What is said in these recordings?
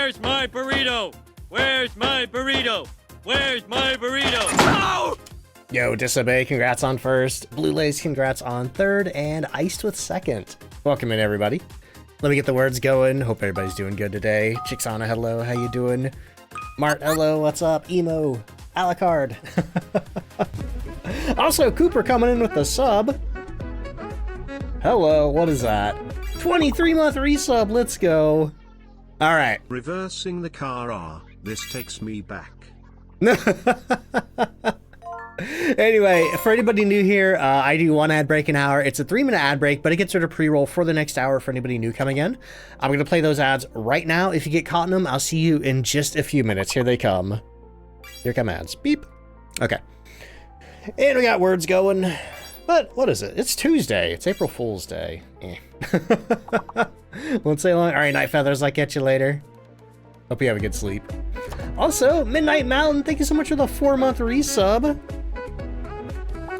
Where's my burrito? Where's my burrito? Where's my burrito? Oh! Yo, Disobey, congrats on first. Blue Lays, congrats on third. And Iced with second. Welcome in, everybody. Let me get the words going. Hope everybody's doing good today. Chixana, hello, how you doing? Mart, hello, what's up? Emo, Alucard. Also, Cooper coming in with the sub. Hello, what is that? 23-month resub, let's go. All right. Reversing the car R, this takes me back. Anyway, for anybody new here, I do one ad break an hour. It's a 3-minute ad break, but it gets rid of pre-roll for the next hour for anybody new coming in. I'm going to play those ads right now. If you get caught in them, I'll see you in just a few minutes. Here they come. Here come ads. Beep. Okay. And we got words going. But what is it? It's Tuesday. It's April Fool's Day. Won't say long. All right, Night Feathers, I'll catch you later. Hope you have a good sleep. Also, Midnight Mountain, thank you so much for the 4-month resub.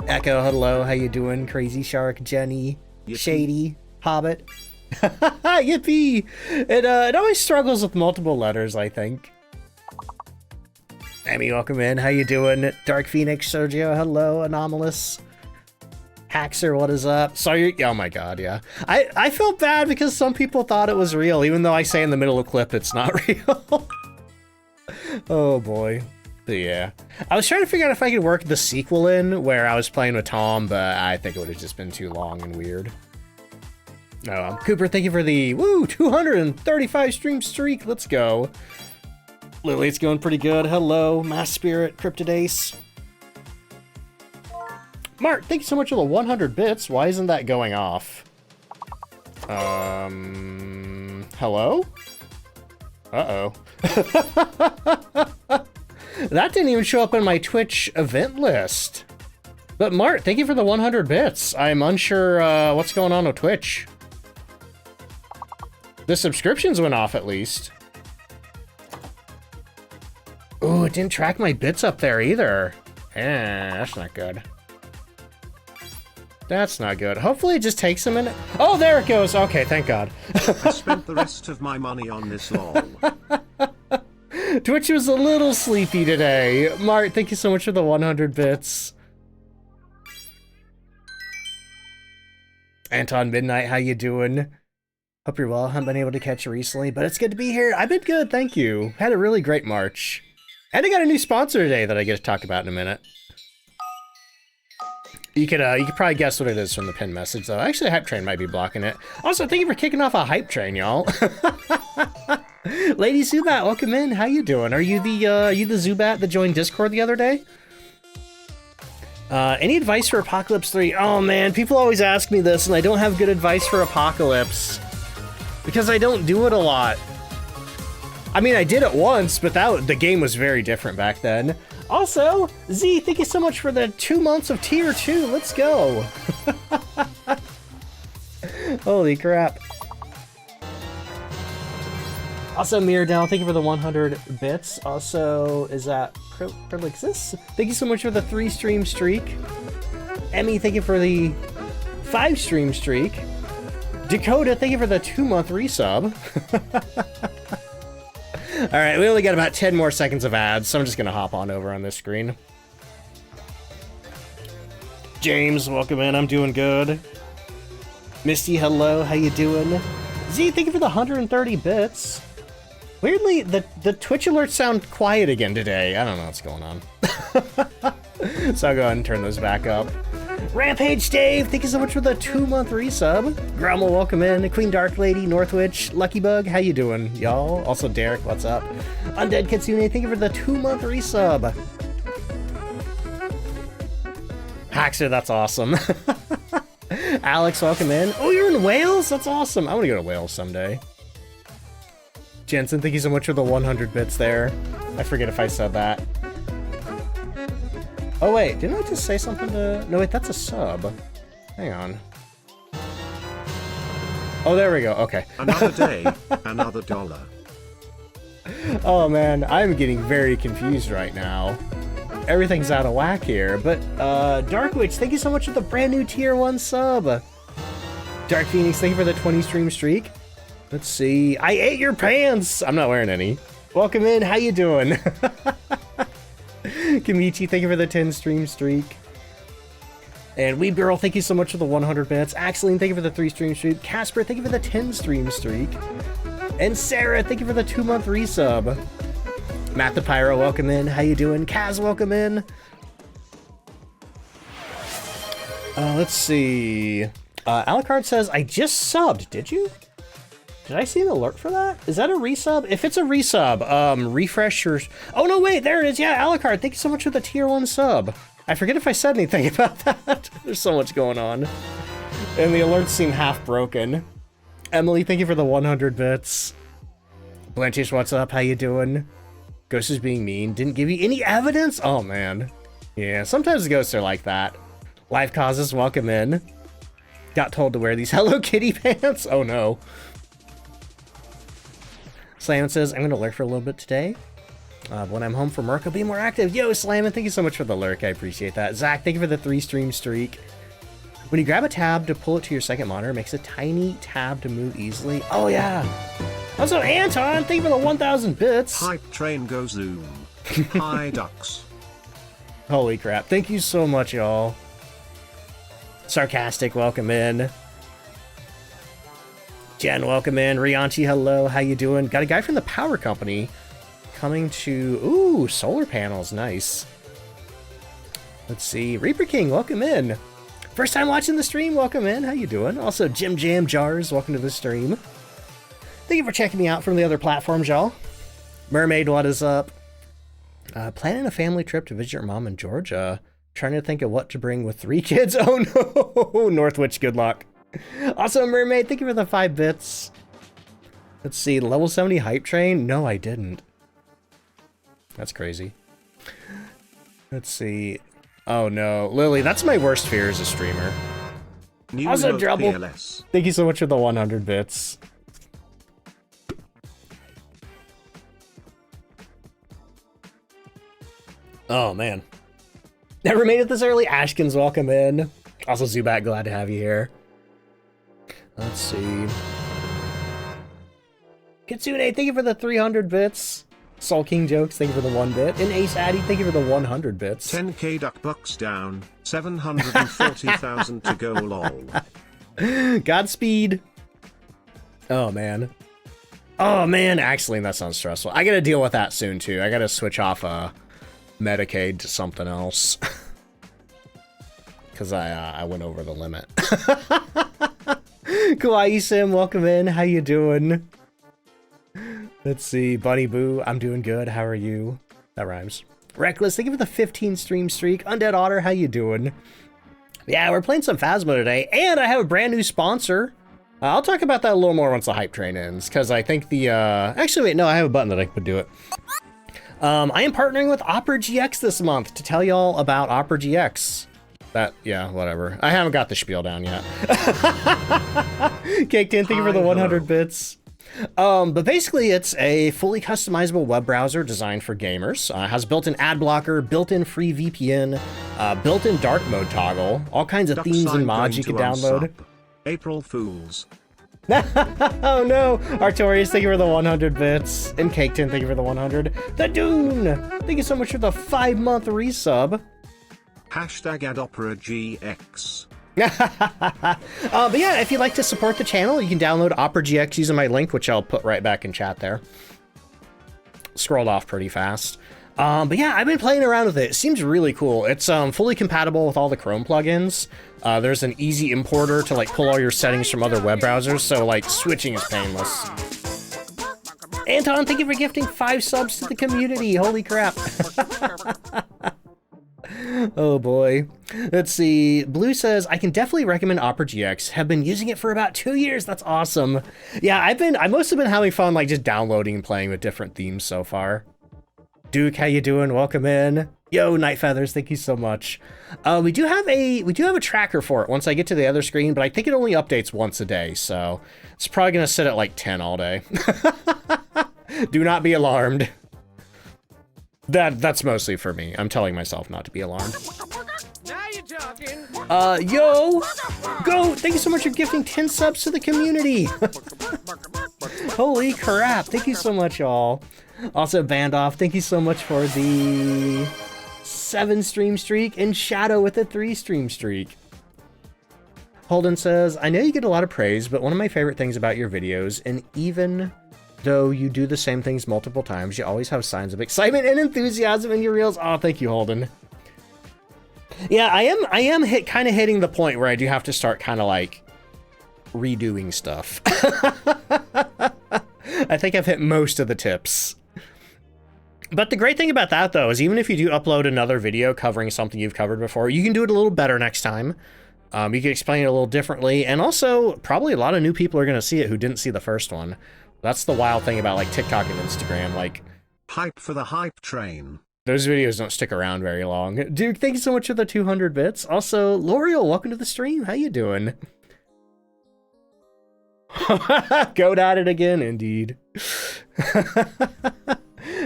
Echo, hello, how you doing? Crazy Shark, Jenny, Yippee. Shady, Hobbit. Yippee! It always struggles with multiple letters, I think. Amy, welcome in. How you doing? Dark Phoenix, Sergio, hello. Anomalous. Haxer, what is up? Sorry, oh my god, yeah. I felt bad because some people thought it was real, even though I say in the middle of the clip it's not real. Oh boy. But yeah. I was trying to figure out if I could work the sequel in where I was playing with Tom, but I think it would have just been too long and weird. Cooper, thank you for the 235 stream streak. Let's go. Lily, it's going pretty good. Hello, Mass Spirit, Cryptidace. Mark, thank you so much for the 100 bits. Why isn't that going off? Hello? Uh-oh. That didn't even show up in my Twitch event list. But Mart, thank you for the 100 bits. I'm unsure what's going on with Twitch. The subscriptions went off at least. Ooh, it didn't track my bits up there either. That's not good. That's not good. Hopefully it just takes a minute. Oh, there it goes. Okay, thank God. I spent the rest of my money on this lol. Twitch was a little sleepy today. Mart, thank you so much for the 100 bits. Anton Midnight, how you doing? Hope you're well. Haven't been able to catch you recently, but it's good to be here. I've been good, thank you. Had a really great March. And I got a new sponsor today that I get to talk about in a minute. You could probably guess what it is from the pinned message, though. Actually, Hype Train might be blocking it. Also, thank you for kicking off a Hype Train, y'all. Lady Zubat, welcome in. How you doing? Are you the Zubat that joined Discord the other day? Any advice for Apocalypse 3? Oh man, people always ask me this, and I don't have good advice for Apocalypse because I don't do it a lot. I mean, I did it once, but the game was very different back then. Also, Z, thank you so much for the 2 months of tier 2. Let's go. Holy crap. Also, Miradell, thank you for the 100 bits. Also, is that Prolixis? Thank you so much for the 3 stream streak. Emmy, thank you for the 5 stream streak. Dakota, thank you for the 2-month resub. All right, we only got about 10 more seconds of ads, so I'm just gonna hop on over on this screen. James, welcome in. I'm doing good. Misty, hello. How you doing? Z, thank you for the 130 bits. Weirdly, the Twitch alerts sound quiet again today. I don't know what's going on. So I'll go ahead and turn those back up. Rampage Dave, thank you so much for the 2-month resub. Grummel, welcome in. Queen Dark Lady, Northwich, Lucky Bug, how you doing, y'all? Also Derek, what's up? Undead Kitsune, thank you for the 2-month resub. Haxer, that's awesome. Alex, welcome in. Oh, you're in Wales? That's awesome. I want to go to Wales someday. Jensen, thank you so much for the 100 bits there. I forget if I said that. Oh wait, didn't I just say something to... No wait, that's a sub. Hang on. Oh, there we go, okay. Another day, another dollar. Oh man, I'm getting very confused right now. Everything's out of whack here, but Dark Witch, thank you so much for the brand new tier 1 sub. Dark Phoenix, thank you for the 20 stream streak. Let's see. I ate your pants. I'm not wearing any. Welcome in. How you doing? Kamichi, thank you for the 10 stream streak. And Weeb Girl, thank you so much for the 100 bits. Axeline, thank you for the 3 stream streak. Casper, thank you for the 10 stream streak. And Sarah, thank you for the 2-month resub. Matt the Pyro, welcome in. How you doing? Kaz, welcome in. Let's see. Alucard says, I just subbed. Did you? Did I see an alert for that? Is that a resub? If it's a resub, refresh your... Oh, no, wait, there it is. Yeah, Alucard, thank you so much for the tier 1 sub. I forget if I said anything about that. There's so much going on. And the alerts seem half broken. Emily, thank you for the 100 bits. Blanchish, what's up? How you doing? Ghost is being mean. Didn't give you any evidence? Oh, man. Yeah, sometimes the ghosts are like that. Life causes, welcome in. Got told to wear these Hello Kitty pants. Oh, no. Slammin says, I'm going to lurk for a little bit today. When I'm home from work, I'll be more active. Yo, Slammin, thank you so much for the lurk. I appreciate that. Zach, thank you for the 3 stream streak. When you grab a tab to pull it to your second monitor, it makes a tiny tab to move easily. Oh, yeah. Also, Anton, thank you for the 1,000 bits. Hype train go zoom. Hi, ducks. Holy crap. Thank you so much, y'all. Sarcastic, welcome in. Jen, welcome in. Rianchi, hello. How you doing? Got a guy from the power company coming to... Ooh, solar panels. Nice. Let's see. Reaper King, welcome in. First time watching the stream, welcome in. How you doing? Also, Jim Jam Jars, welcome to the stream. Thank you for checking me out from the other platforms, y'all. Mermaid, what is up? Planning a family trip to visit your mom in Georgia. Trying to think of what to bring with 3 kids. Oh no! Northwich, good luck. Also, Mermaid, thank you for the 5 bits. Let's see, level 70 hype train? No, I didn't. That's crazy. Let's see. Oh no, Lily, that's my worst fear as a streamer. New Also, Trouble, PLS. thank you so much for the 100 bits. Oh man. Never made it this early. Ashkins, welcome in. Also, Zubat, glad to have you here. Let's see. Kitsune, thank you for the 300 bits. Soul King Jokes, thank you for the 1 bit. And Ace Addy, thank you for the 100 bits. 10k duck bucks down. 740,000 to go lol. Godspeed. Oh, man. Oh, man. Actually, that sounds stressful. I gotta deal with that soon, too. I gotta switch off Medicaid to something else. Because I went over the limit. Kawaii Sim, welcome in. How you doing? Let's see. Bunny Boo, I'm doing good. How are you? That rhymes. Reckless, thank you for the 15 stream streak. Undead Otter, how you doing? Yeah, we're playing some Phasmo today, and I have a brand new sponsor. I'll talk about that a little more once the hype train ends, because I think the... Actually, wait, no, I have a button that I could do it. I am partnering with Opera GX this month to tell y'all about Opera GX. That, yeah, whatever. I haven't got the spiel down yet. Cake 10, thank you for the 100 bits. But basically, it's a fully customizable web browser designed for gamers. Has built-in ad blocker, built-in free VPN, built-in dark mode toggle, all kinds of themes and mods you can download. April Fools. Oh no! Artorius, thank you for the 100 bits. And Cake 10, thank you for the 100. The Dune! Thank you so much for the 5-month resub. Hashtag AdOperaGX. But yeah, if you'd like to support the channel, you can download Opera GX using my link, which I'll put right back in chat there. Scrolled off pretty fast. But yeah, I've been playing around with it. It seems really cool. It's fully compatible with all the Chrome plugins. There's an easy importer to like pull all your settings from other web browsers, so like switching is painless. Anton, thank you for gifting 5 subs to the community. Holy crap. Oh boy. Let's see. Blue says, I can definitely recommend Opera GX. Have been using it for about 2 years. That's awesome. Yeah, I mostly been having fun like just downloading and playing with different themes so far. Duke, how you doing? Welcome in. Yo, Night Feathers, thank you so much. We do have a tracker for it once I get to the other screen, but I think it only updates once a day, so it's probably gonna sit at like 10 all day. Do not be alarmed. That's mostly for me. I'm telling myself not to be alarmed. Now you're talking. Yo, go! Thank you so much for gifting 10 subs to the community. Holy crap. Thank you so much, y'all. Also, Bandoff, thank you so much for the 7 stream streak, and Shadow with a 3 stream streak. Holden says, I know you get a lot of praise, but one of my favorite things about your videos, and even though you do the same things multiple times, you always have signs of excitement and enthusiasm in your reels. Oh, thank you, Holden. Yeah, I am kind of hitting the point where I do have to start kind of like redoing stuff. I think I've hit most of the tips. But the great thing about that, though, is even if you do upload another video covering something you've covered before, you can do it a little better next time. You can explain it a little differently, and also probably a lot of new people are going to see it who didn't see the first one. That's the wild thing about like TikTok and Instagram. Like, hype for the hype train. Those videos don't stick around very long. Dude, thank you so much for the 200 bits. Also, L'Oreal, welcome to the stream. How you doing? Goat at it again, indeed.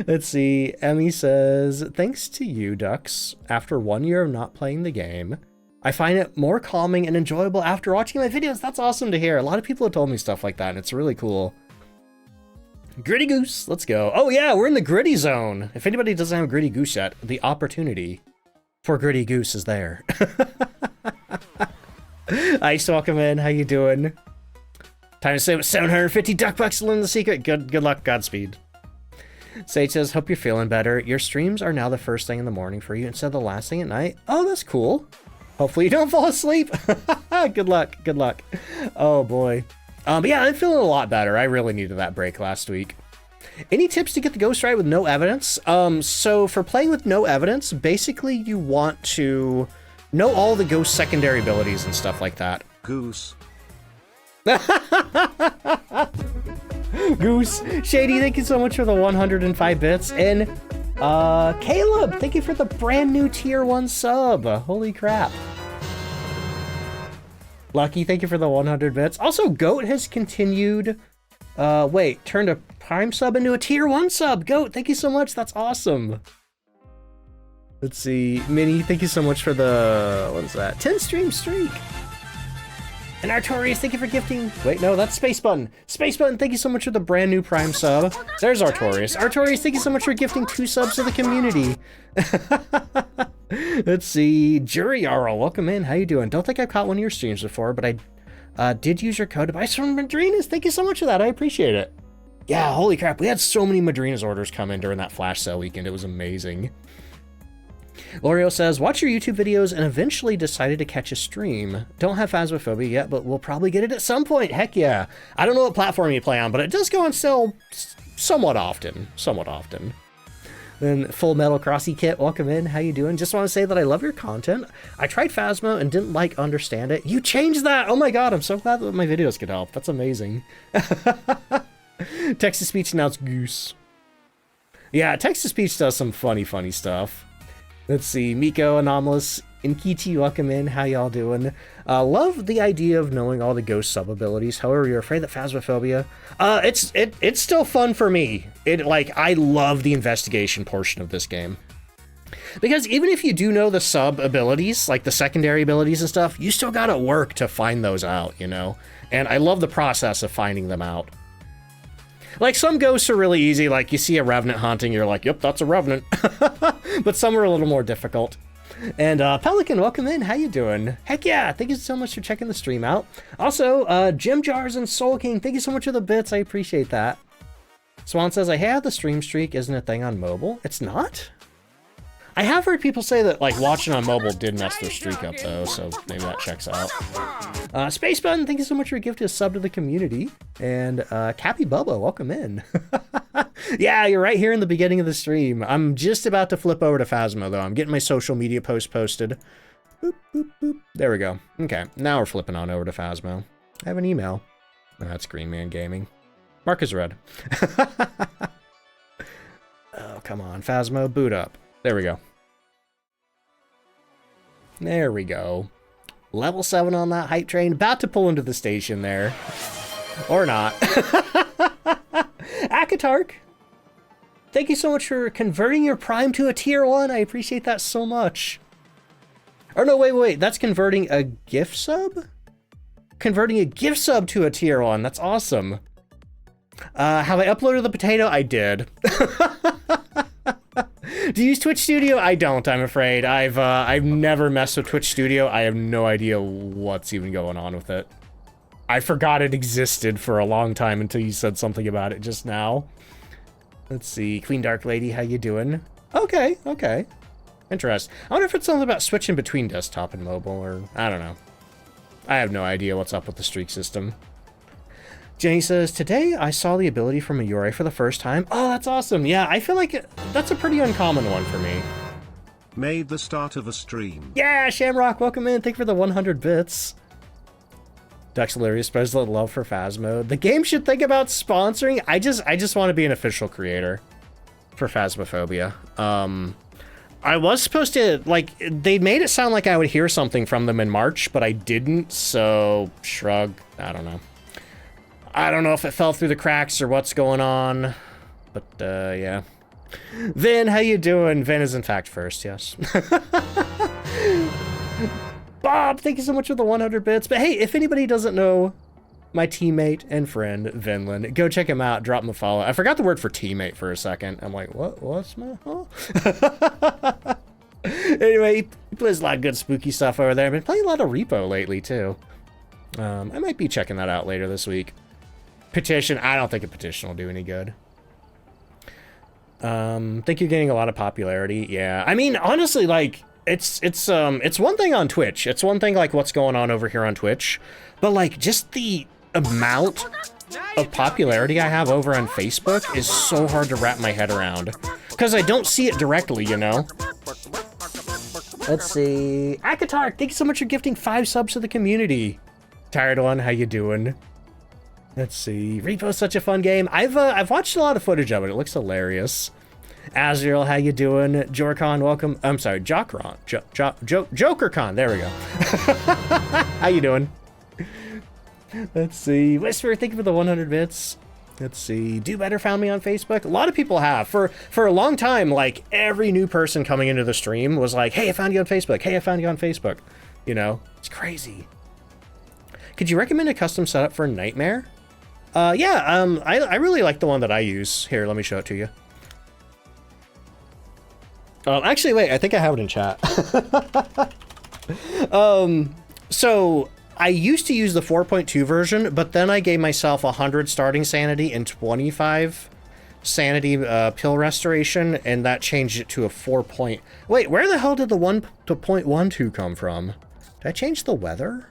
Let's see. Emmy says, thanks to you, Ducks. After 1 year of not playing the game, I find it more calming and enjoyable after watching my videos. That's awesome to hear. A lot of people have told me stuff like that, and it's really cool. Gritty Goose, let's go. Oh yeah, we're in the Gritty Zone. If anybody doesn't have Gritty Goose yet, the opportunity for Gritty Goose is there. Ice, welcome in. How you doing? Time to save 750 duck bucks to learn the secret. Good luck, Godspeed. Sage says, hope you're feeling better. Your streams are now the first thing in the morning for you instead of the last thing at night. Oh, that's cool. Hopefully you don't fall asleep. Good luck. Oh boy. But yeah, I'm feeling a lot better. I really needed that break last week. Any tips to get the ghost right with no evidence? So for playing with no evidence, basically you want to know all the ghost secondary abilities and stuff like that. Goose. Goose. Shady, thank you so much for the 105 bits. And Caleb, thank you for the brand new tier 1 sub. Holy crap. Lucky, thank you for the 100 bits. Also, Goat has continued, turned a Prime sub into a tier 1 sub. Goat, thank you so much. That's awesome. Let's see. Minnie, thank you so much for the, what is that? 10 stream streak. And Artorius, thank you for gifting. Wait, no, that's Space Button. Space Button, thank you so much for the brand new Prime sub. There's Artorius. Artorius, thank you so much for gifting 2 subs to the community. Let's see. Jury Jarl, welcome in. How you doing? Don't think I've caught one of your streams before, but I did use your code to buy some Madrinas. Thank you so much for that. I appreciate it. Yeah, holy crap. We had so many Madrinas orders come in during that flash sale weekend. It was amazing. L'Oreal says, watch your YouTube videos and eventually decided to catch a stream. Don't have Phasmophobia yet, but we'll probably get it at some point. Heck yeah. I don't know what platform you play on, but it does go on sale somewhat often. Then Full Metal Crossy Kit, welcome in. How you doing? Just want to say that I love your content. I tried Phasmo and didn't understand it. You changed that! Oh my god, I'm so glad that my videos could help. That's amazing. Text-to-speech announced Goose. Yeah, text-to-speech does some funny stuff. Let's see, Miko, Anomalous, Inkichi, welcome in. How y'all doing? Love the idea of knowing all the ghost sub-abilities. However, you're afraid that Phasmophobia... It's still fun for me. I love the investigation portion of this game. Because even if you do know the sub-abilities, like the secondary abilities and stuff, you still gotta work to find those out, you know? And I love the process of finding them out. Like, some ghosts are really easy, like you see a revenant haunting, you're like, yep, that's a revenant. But some are a little more difficult. And Pelican, welcome in, how you doing? Heck yeah, thank you so much for checking the stream out. Also, Jim Jars and Soul King, thank you so much for the bits, I appreciate that. Swan says, I have the stream streak isn't a thing on mobile. It's not? I have heard people say that, like, watching on mobile did mess their streak up, though, so maybe that checks out. Space Button, thank you so much for gifting a sub to the community. And Cappy Bubba, welcome in. Yeah, you're right here in the beginning of the stream. I'm just about to flip over to Phasmo, though. I'm getting my social media post posted. Boop, boop, boop. There we go. Okay, now we're flipping on over to Phasmo. I have an email. Oh, that's Green Man Gaming. Mark is red. Oh, come on, Phasmo, boot up. There we go. There we go. Level 7 on that hype train. About to pull into the station there. Or not. Akatark, thank you so much for converting your Prime to a tier 1. I appreciate that so much. Or no, wait. That's converting a gift sub? Converting a gift sub to a tier 1. That's awesome. Have I uploaded the potato? I did. Do you use Twitch Studio? I don't, I'm afraid. I've never messed with Twitch Studio. I have no idea what's even going on with it. I forgot it existed for a long time until you said something about it just now. Let's see, Queen Dark Lady, how you doing? Okay, okay. Interesting. I wonder if it's something about switching between desktop and mobile, or I don't know. I have no idea what's up with the streak system. Jenny says, today I saw the ability from Mayuri for the first time. Oh, that's awesome. Yeah, I feel like that's a pretty uncommon one for me. Made the start of a stream. Yeah, Shamrock, welcome in. Thank you for the 100 bits. Ducks Hilarious spreads the love for Phasmo. The game should think about sponsoring. I just want to be an official creator for Phasmophobia. I was supposed to, like, they made it sound like I would hear something from them in March, but I didn't, so shrug. I don't know. I don't know if it fell through the cracks or what's going on, but yeah. Vin, how you doing? Vin is in fact first, yes. Bob, thank you so much for the 100 bits. But hey, if anybody doesn't know my teammate and friend, Vinland, go check him out, drop him a follow. I forgot the word for teammate for a second. I'm like, what's my, huh? Anyway, he plays a lot of good spooky stuff over there. I've been playing a lot of Repo lately, too. I might be checking that out later this week. Petition, I don't think a petition will do any good. Think you're getting a lot of popularity. Yeah, I mean, honestly, like, it's one thing on Twitch. It's one thing, like, what's going on over here on Twitch. But, like, just the amount of popularity I have over on Facebook is so hard to wrap my head around. Because I don't see it directly, you know? Let's see. Akatar, thank you so much for gifting 5 subs to the community. Tired One, how you doing? Let's see. Repo's such a fun game. I've watched a lot of footage of it. It looks hilarious. Azrael, how you doing? Jorcon, welcome. I'm sorry, Jokron. JokerCon, there we go. How you doing? Let's see. Whisper, thank you for the 100 bits. Let's see. Do Better found me on Facebook. A lot of people have. For a long time, like, every new person coming into the stream was like, hey, I found you on Facebook. Hey, I found you on Facebook. You know? It's crazy. Could you recommend a custom setup for Nightmare? Yeah, I really like the one that I use. Here, let me show it to you. Actually, wait, I think I have it in chat. So I used to use the 4.2 version, but then I gave myself 100 starting sanity and 25 sanity pill restoration, and that changed it to a 4 point. Wait, where the hell did the 1.12 come from? Did I change the weather?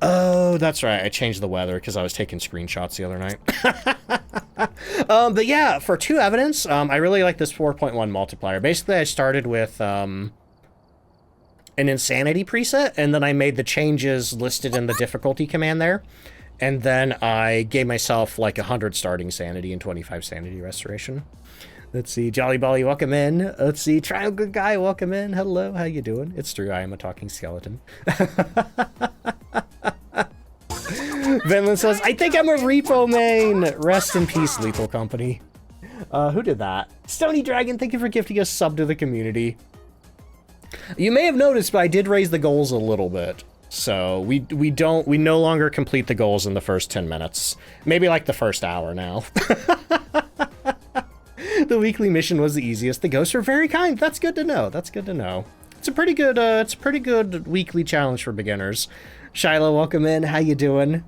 Oh, that's right. I changed the weather because I was taking screenshots the other night. But yeah, for 2 evidence, I really like this 4.1 multiplier. Basically, I started with an insanity preset, and then I made the changes listed in the difficulty command there. And then I gave myself like 100 starting sanity and 25 sanity restoration. Let's see, Jolly Bolly, welcome in. Let's see, Trial Good Guy, welcome in. Hello, how you doing? It's true, I am a talking skeleton. Vinland says, I think I'm a Repo main. Rest in peace, Lethal Company. Who did that? Stony Dragon, thank you for gifting a sub to the community. You may have noticed, but I did raise the goals a little bit. So we no longer complete the goals in the first 10 minutes. Maybe like the first hour now. The weekly mission was the easiest. The ghosts were very kind. That's good to know. That's good to know. It's a pretty good weekly challenge for beginners. Shiloh, welcome in. How you doing?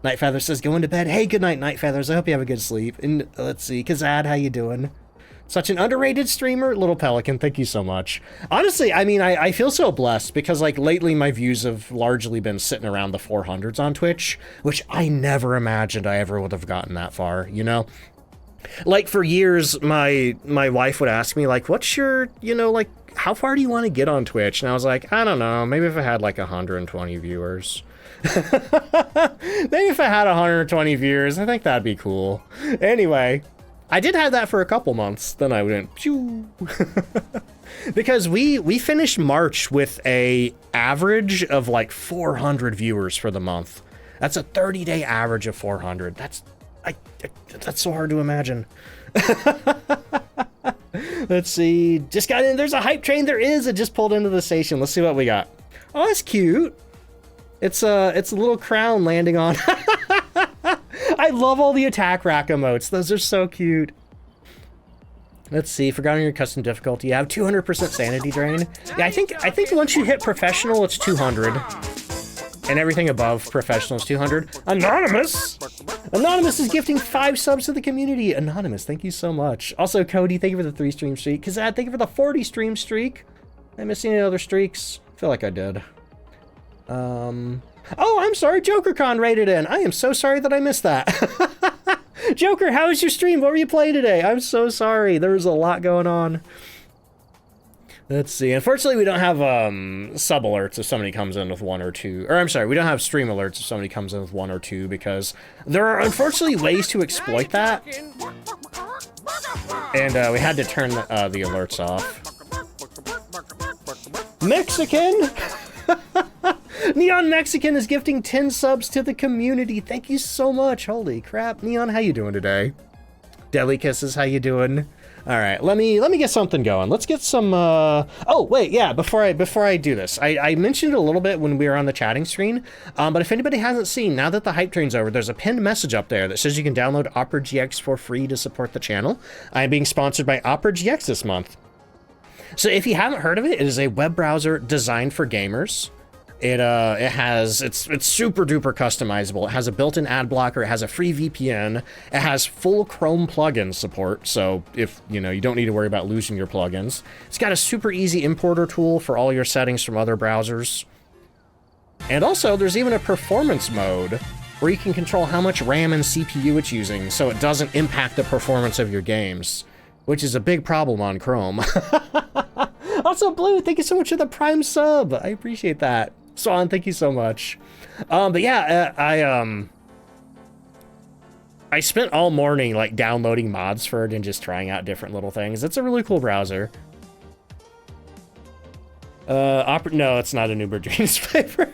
Night Feather says, going to bed. Hey, good night, Night Feathers. I hope you have a good sleep. And let's see, Kazad, how you doing? Such an underrated streamer. Little Pelican, thank you so much. Honestly, I mean, I feel so blessed because, like, lately my views have largely been sitting around the 400s on Twitch, which I never imagined I ever would have gotten that far, you know? Like, for years, my wife would ask me, like, what's your, you know, like, how far do you want to get on Twitch? And I was like, I don't know, maybe if I had, like, 120 viewers. Maybe if I had 120 viewers, I think that'd be cool. Anyway, I did have that for a couple months, then I went, pew. Because we finished March with a average of, like, 400 viewers for the month. That's a 30-day average of 400. That's so hard to imagine. Let's see. Just got in. There's a hype train. There is. It just pulled into the station. Let's see what we got. Oh, that's cute. It's a little crown landing on. I I love all the attack rack emotes. Those are so cute. Let's see, forgotten your custom difficulty. You have 200% sanity drain. Yeah, I think once you hit professional, it's 200. And everything above professional is 200. Anonymous! Anonymous is gifting 5 subs to the community. Anonymous, thank you so much. Also, Cody, thank you for the 3 stream streak. Kazad, thank you for the 40 stream streak. Did I miss any other streaks? I feel like I did. Oh, I'm sorry, JokerCon raided in. I am so sorry that I missed that. Joker, how was your stream? What were you playing today? I'm so sorry. There was a lot going on. Let's see. Unfortunately, we don't have sub alerts if somebody comes in with 1 or 2. Or I'm sorry, we don't have stream alerts if somebody comes in with 1 or 2 because there are unfortunately ways to exploit that. And we had to turn the alerts off. Mexican! Neon Mexican is gifting 10 subs to the community. Thank you so much. Holy crap. Neon, how you doing today? Deli Kisses, how you doing? All right, let me get something going. Let's get some, oh, wait, yeah, before I do this, I mentioned it a little bit when we were on the chatting screen, but if anybody hasn't seen, now that the hype train's over, there's a pinned message up there that says you can download Opera GX for free to support the channel. I'm being sponsored by Opera GX this month. So if you haven't heard of it, it is a web browser designed for gamers. It's super duper customizable. It has a built-in ad blocker. It has a free VPN. It has full Chrome plugin support. So if, you don't need to worry about losing your plugins. It's got a super easy importer tool for all your settings from other browsers. And also there's even a performance mode where you can control how much RAM and CPU it's using so it doesn't impact the performance of your games, which is a big problem on Chrome. Also, Blue, thank you so much for the Prime sub. I appreciate that. Swan, thank you so much. But yeah, I spent all morning like downloading mods for it and just trying out different little things. It's a really cool browser. No, it's not a new Madrina's flavor.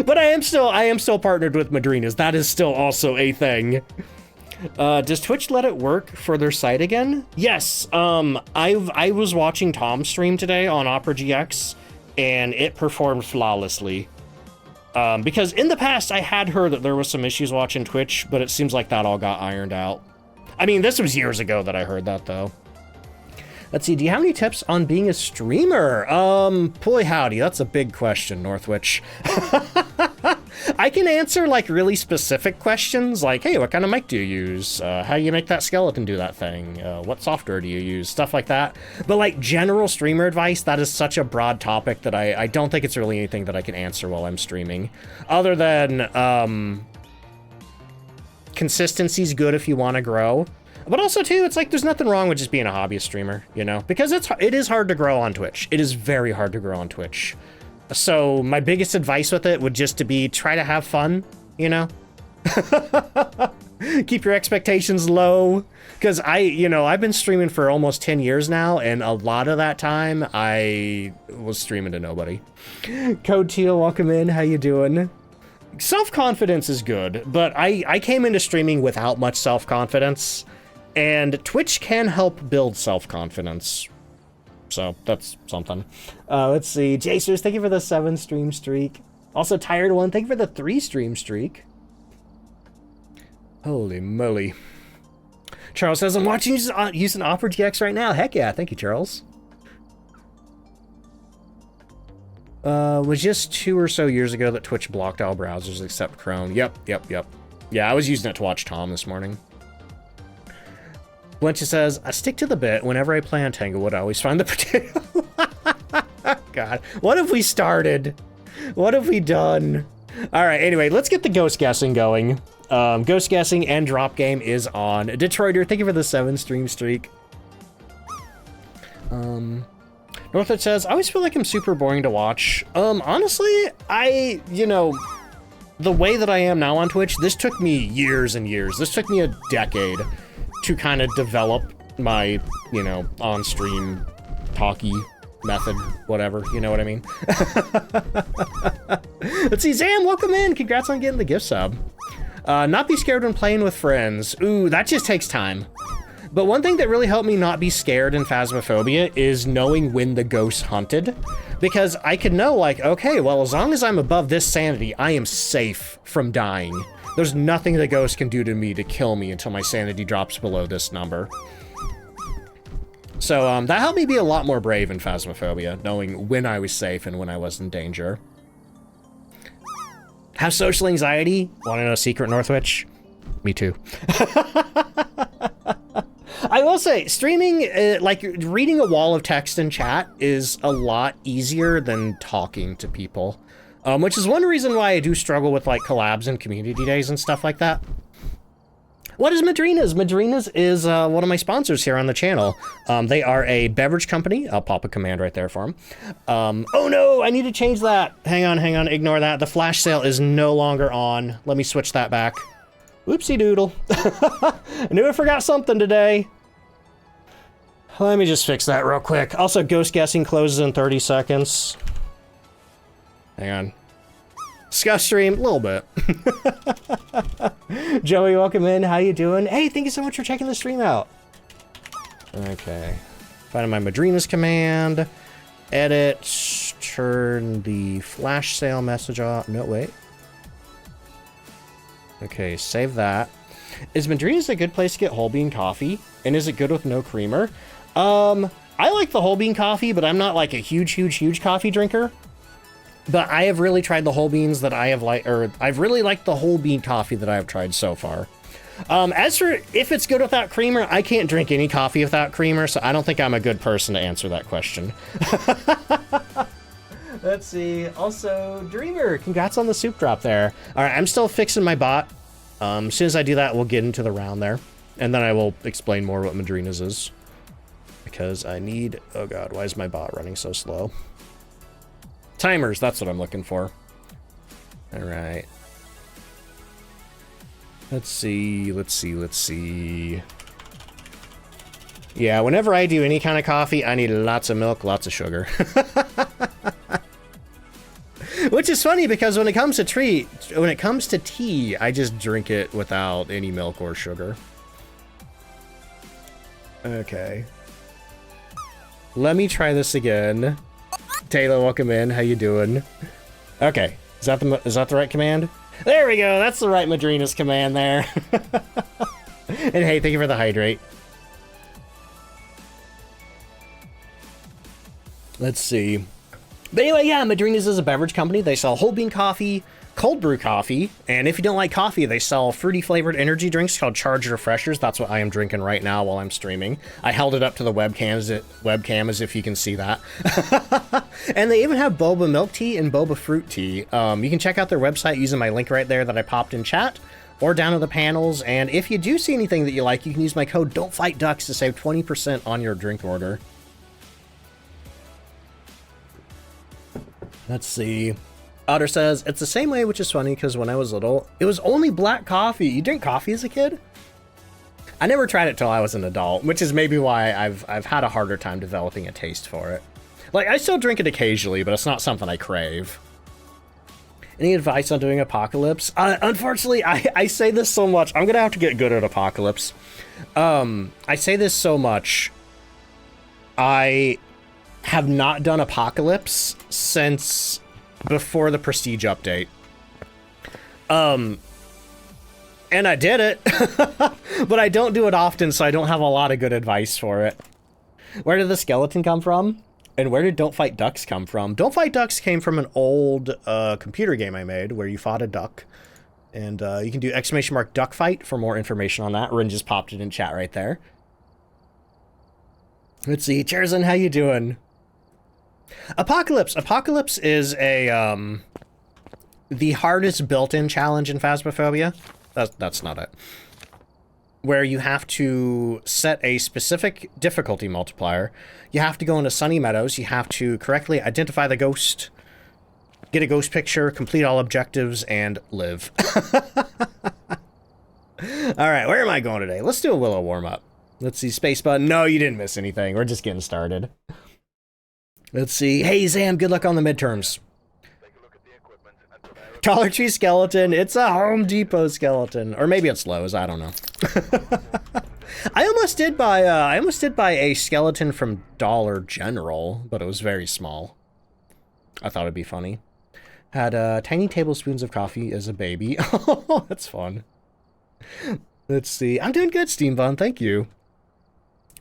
But I am still partnered with Madrina's. That is still also a thing. Does Twitch let it work for their site again? Yes. I was watching Tom's stream today on Opera GX, and it performed flawlessly. Because in the past, I had heard that there was some issues watching Twitch, but it seems like that all got ironed out. I mean, this was years ago that I heard that, though. Let's see, do you have any tips on being a streamer? Boy howdy, that's a big question, Northwich. I can answer like really specific questions, like, hey, what kind of mic do you use? How do you make that skeleton do that thing? What software do you use? Stuff like that. But like general streamer advice, that is such a broad topic that I don't think it's really anything that I can answer while I'm streaming. Other than consistency's good if you want to grow. But also, too, it's like there's nothing wrong with just being a hobbyist streamer, Because it is hard to grow on Twitch. It is very hard to grow on Twitch. So my biggest advice with it would just to be try to have fun, Keep your expectations low. Because I've been streaming for almost 10 years now, and a lot of that time I was streaming to nobody. Code Teal, welcome in. How you doing? Self-confidence is good, but I came into streaming without much self-confidence. And Twitch can help build self-confidence. So that's something. Let's see. Jacers, thank you for the 7 stream streak. Also, Tired One, thank you for the 3 stream streak. Holy moly. Charles says, I'm watching you using Opera GX right now. Heck yeah. Thank you, Charles. Was just 2 or so years ago that Twitch blocked all browsers except Chrome. Yep. Yeah, I was using it to watch Tom this morning. Blencha says, I stick to the bit. Whenever I play on Tanglewood, I always find the potato. God, what have we started? What have we done? All right, anyway, let's get the ghost guessing going. Ghost guessing and drop game is on. Detroiter, thank you for the 7 stream streak. Northwood says, I always feel like I'm super boring to watch. Honestly, the way that I am now on Twitch, this took me years and years. This took me a decade to kind of develop my, on-stream talkie method, whatever, you know what I mean? Let's see, Zam, welcome in. Congrats on getting the gift sub. Not be scared when playing with friends. Ooh, that just takes time. But one thing that really helped me not be scared in Phasmophobia is knowing when the ghost hunted. Because I could know, like, okay, well, as long as I'm above this sanity, I am safe from dying. There's nothing the ghost can do to me to kill me until my sanity drops below this number. So, that helped me be a lot more brave in Phasmophobia, knowing when I was safe and when I was in danger. Have social anxiety? Want to know a secret, Northwich? Me too. I will say, streaming, like, reading a wall of text in chat is a lot easier than talking to people. Which is one reason why I do struggle with, like, collabs and community days and stuff like that. What is Madrina's? Madrina's is one of my sponsors here on the channel. They are a beverage company. I'll pop a command right there for them. Oh no, I need to change that. Hang on, ignore that. The flash sale is no longer on. Let me switch that back. Oopsie doodle. I knew I forgot something today. Let me just fix that real quick. Also, ghost guessing closes in 30 seconds. Hang on. Scuff stream, a little bit. Joey, welcome in. How you doing? Hey, thank you so much for checking the stream out. Okay. Finding my Madrina's command. Edit. Turn the flash sale message off. No, wait. Okay, save that. Is Madrina's a good place to get whole bean coffee? And is it good with no creamer? I like the whole bean coffee, but I'm not like a huge coffee drinker. But I have really tried the whole beans that I have I've really liked the whole bean coffee that I've tried so far. As for if it's good without creamer, I can't drink any coffee without creamer, so I don't think I'm a good person to answer that question. Let's see. Also, Dreamer, congrats on the soup drop there. All right, I'm still fixing my bot. As soon as I do that, we'll get into the round there. And then I will explain more what Madrina's is. Because I need... Oh god, why is my bot running so slow? Timers, that's what I'm looking for. All right. Let's see. Yeah, whenever I do any kind of coffee, I need lots of milk, lots of sugar. Which is funny because when it comes to tea, I just drink it without any milk or sugar. Okay. Let me try this again. Taylor, welcome in. How you doing? Okay. Is that the right command? There we go. That's the right Madrina's command there. And hey, thank you for the hydrate. Let's see. But anyway, yeah, Madrina's is a beverage company. They sell whole bean coffee, cold brew coffee, and if you don't like coffee, they sell fruity flavored energy drinks called Charged Refreshers. That's what I am drinking right now while I'm streaming. I held it up to the webcam as if you can see that. And they even have boba milk tea and boba fruit tea. You can check out their website using my link right there that I popped in chat, or down in the panels. And if you do see anything that you like, you can use my code DontFightDucks to save 20% on your drink order. Let's see. Otter says, it's the same way, which is funny because when I was little, it was only black coffee. You drink coffee as a kid? I never tried it till I was an adult, which is maybe why I've had a harder time developing a taste for it. Like, I still drink it occasionally, but it's not something I crave. Any advice on doing Apocalypse? Unfortunately, I say this so much. I'm going to have to get good at Apocalypse. I say this so much. I have not done Apocalypse since before the Prestige update. And I did it, but I don't do it often, so I don't have a lot of good advice for it. Where did the skeleton come from? And where did DontFightDucks come from? DontFightDucks came from an old computer game I made where you fought a duck. And you can do !duckfight for more information on that. Rin just popped it in chat right there. Let's see. Cherzan, how you doing? Apocalypse. Apocalypse is a the hardest built-in challenge in Phasmophobia. That's not it. Where you have to set a specific difficulty multiplier. You have to go into Sunny Meadows. You have to correctly identify the ghost, get a ghost picture, complete all objectives, and live. All right, where am I going today? Let's do a Willow warm-up. Let's see, space button. No, you didn't miss anything. We're just getting started. Let's see. Hey, Zam, good luck on the midterms. Dollar Tree skeleton. It's a Home Depot skeleton. Or maybe it's Lowe's. I don't know. I almost did buy a skeleton from Dollar General, but it was very small. I thought it'd be funny. Had tiny tablespoons of coffee as a baby. Oh, that's fun. Let's see. I'm doing good, Steam Bun. Thank you.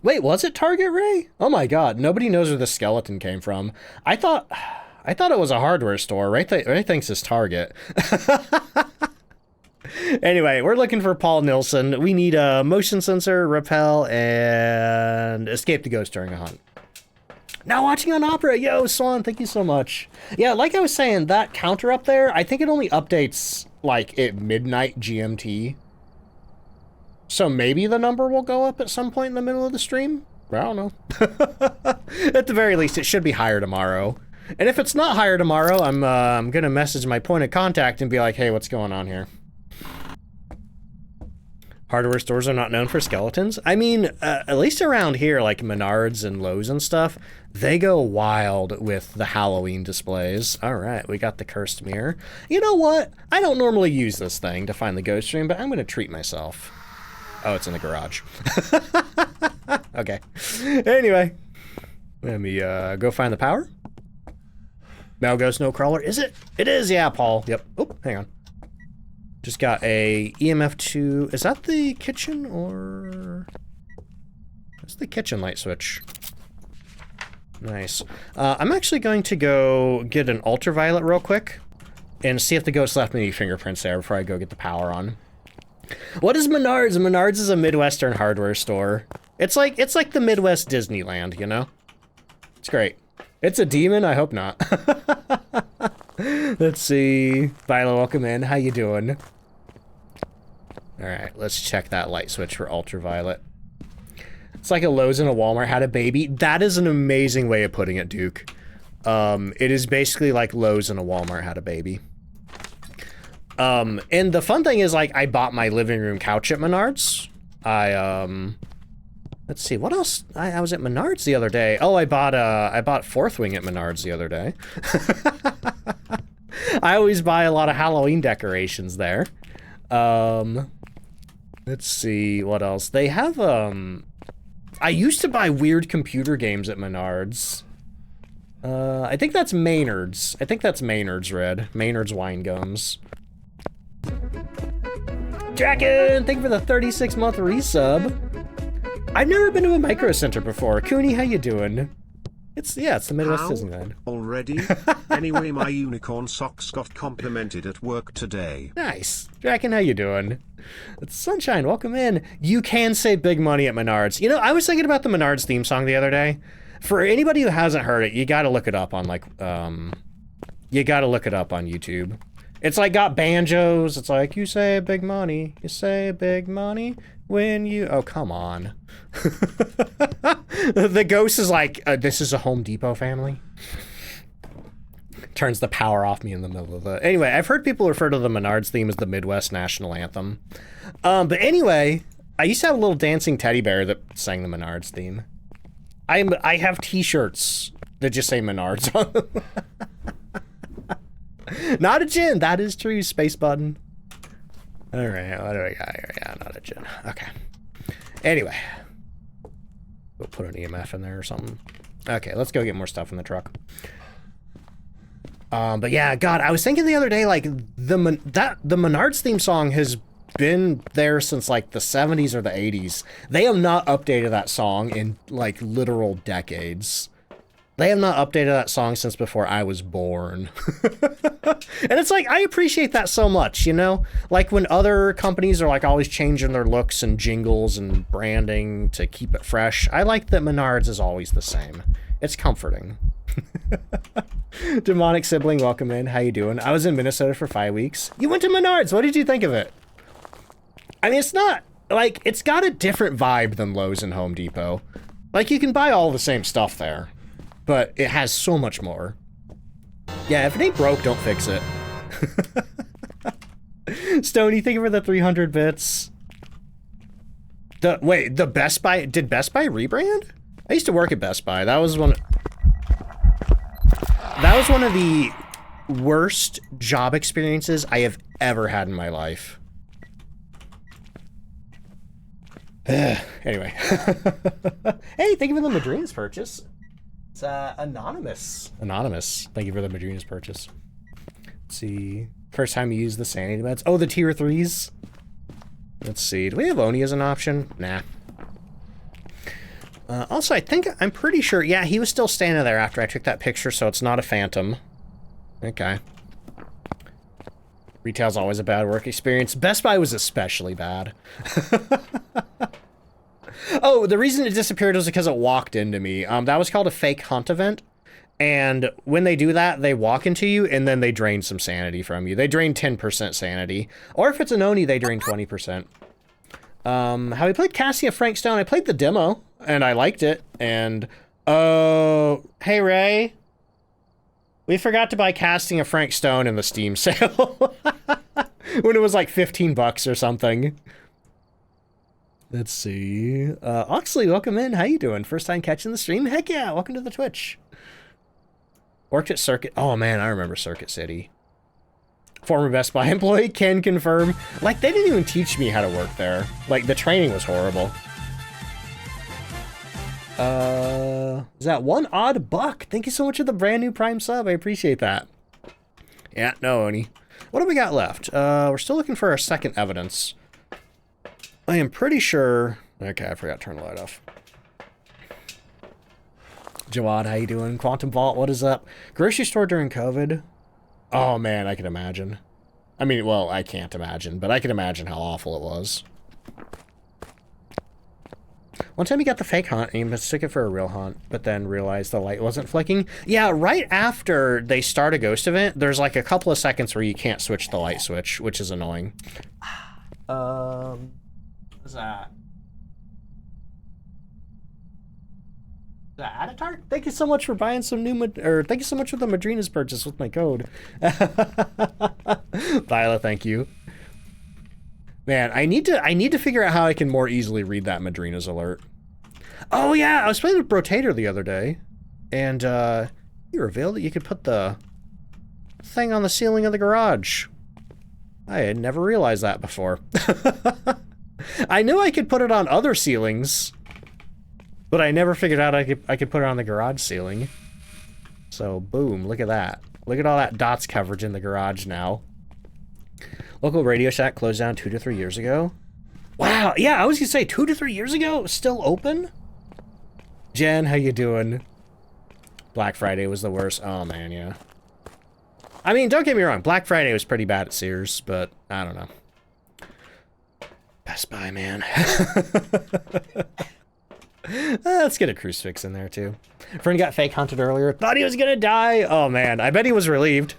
Wait, was it Target, Ray? Oh my god, nobody knows where the skeleton came from. I thought it was a hardware store. Ray thinks it's Target. Anyway, we're looking for Paul Nilsson. We need a motion sensor, repel, and escape the ghost during a hunt. Now watching on Opera. Yo, Swan, thank you so much. Yeah, like I was saying, that counter up there, I think it only updates, like, at midnight GMT. So maybe the number will go up at some point in the middle of the stream? I don't know. At the very least, it should be higher tomorrow. And if it's not higher tomorrow, I'm gonna message my point of contact and be like, hey, what's going on here? Hardware stores are not known for skeletons. I mean, at least around here, like Menards and Lowe's and stuff, they go wild with the Halloween displays. All right, we got the cursed mirror. You know what? I don't normally use this thing to find the ghost stream, but I'm gonna treat myself. Oh, it's in the garage. Okay. Anyway, let me go find the power. No ghost, no crawler. Is it? It is, yeah, Paul. Yep. Oh, hang on. Just got a EMF2. Is that the kitchen or? That's the kitchen light switch. Nice. I'm actually going to go get an ultraviolet real quick and see if the ghost left me any fingerprints there before I go get the power on. What is Menards? Menards is a Midwestern hardware store. It's like the Midwest Disneyland, you know? It's great. It's a demon? I hope not. Let's see. Viola, welcome in. How you doing? Alright, let's check that light switch for ultraviolet. It's like a Lowe's and a Walmart had a baby. That is an amazing way of putting it, Duke. It is basically like Lowe's and a Walmart had a baby. And the fun thing is, like, I bought my living room couch at Menards. Let's see, what else? I was at Menards the other day. Oh, I bought Fourth Wing at Menards the other day. I always buy a lot of Halloween decorations there. Let's see, what else? They have, I used to buy weird computer games at Menards. I think that's Maynard's. I think that's Maynard's, Red. Maynard's Wine Gums. Draken, thank you for the 36-month resub. I've never been to a Micro Center before. Cooney, how you doing? It's the Midwest Disneyland. Already? Anyway, my unicorn socks got complimented at work today. Nice. Draken, how you doing? It's Sunshine, welcome in. You can save big money at Menards. You know, I was thinking about the Menards theme song the other day. For anybody who hasn't heard it, you gotta look it up on, like, you gotta look it up on YouTube. It's like got banjos. It's like, you say big money. You say big money when you... Oh, come on. The ghost is like, this is a Home Depot family. Turns the power off me in the middle of the... Anyway, I've heard people refer to the Menards theme as the Midwest National Anthem. But anyway, I used to have a little dancing teddy bear that sang the Menards theme. I have t-shirts that just say Menards on them. Not a gin, that is true, space button. All right, what do we got here? Yeah, not a gin. Okay. Anyway. We'll put an EMF in there or something. Okay, let's go get more stuff in the truck. But yeah, God, I was thinking the other day, like, the Menards theme song has been there since, like, the 70s or the 80s. They have not updated that song in, like, literal decades. They have not updated that song since before I was born. And it's like, I appreciate that so much, you know? Like when other companies are like always changing their looks and jingles and branding to keep it fresh, I like that Menards is always the same. It's comforting. Demonic Sibling, welcome in. How you doing? I was in Minnesota for 5 weeks. You went to Menards. What did you think of it? I mean, it's not, like, it's got a different vibe than Lowe's and Home Depot. Like, you can buy all the same stuff there, but it has so much more. Yeah, if it ain't broke, don't fix it. Stony, thank you for the 300 bits. Wait, the Best Buy, did Best Buy rebrand? I used to work at Best Buy. That was one of the worst job experiences I have ever had in my life. Anyway. Hey, thank you for the Madrina's purchase. It's anonymous. Anonymous. Thank you for the Madrina's purchase. Let's see. First time you use the sanity meds. Oh, the tier 3s. Let's see. Do we have Oni as an option? Nah. Also, I'm pretty sure, yeah, he was still standing there after I took that picture, so it's not a phantom. Okay. Retail's always a bad work experience. Best Buy was especially bad. Oh, the reason it disappeared was because it walked into me. That was called a fake hunt event. And when they do that, they walk into you, and then they drain some sanity from you. They drain 10% sanity. Or if it's an Oni, they drain 20%. Have we played Casting of Frank Stone? I played the demo, and I liked it. And, oh, hey, Ray. We forgot to buy Casting of Frank Stone in the Steam sale. When it was like 15 bucks or something. Let's see. Oxley, welcome in. How you doing? First time catching the stream? Heck yeah, welcome to the Twitch. Worked at Circuit. Oh man, I remember Circuit City. Former Best Buy employee can confirm. Like, they didn't even teach me how to work there. Like, the training was horrible. Is that one odd buck? Thank you so much for the brand new Prime sub. I appreciate that. Yeah, no, Oni. What do we got left? We're still looking for our second evidence. I am pretty sure... Okay, I forgot to turn the light off. Jawad, how you doing? Quantum Vault, what is up? Grocery store during COVID? Oh man, I can imagine. I mean, well, I can't imagine, but I can imagine how awful it was. One time you got the fake hunt and you mistook it for a real hunt, but then realized the light wasn't flicking. Yeah, right after they start a ghost event, there's like a couple of seconds where you can't switch the light switch, which is annoying. What's that? Is that Atatar? Thank you so much for buying some new, thank you so much for the Madrina's purchase with my code. Viola, thank you. Man, I need to figure out how I can more easily read that Madrina's alert. Oh yeah, I was playing with Brotator the other day, and you revealed that you could put the thing on the ceiling of the garage. I had never realized that before. I knew I could put it on other ceilings, but I never figured out I could put it on the garage ceiling. So boom, look at that. Look at all that dots coverage in the garage now. Local Radio Shack closed down 2 to 3 years ago. Wow, yeah, I was gonna say 2 to 3 years ago, it was still open? Jen, how you doing? Black Friday was the worst. Oh man, yeah. I mean, don't get me wrong, Black Friday was pretty bad at Sears, but I don't know. Best Buy, man. Let's get a crucifix in there too. Friend got fake hunted earlier. Thought he was gonna die. Oh man, I bet he was relieved.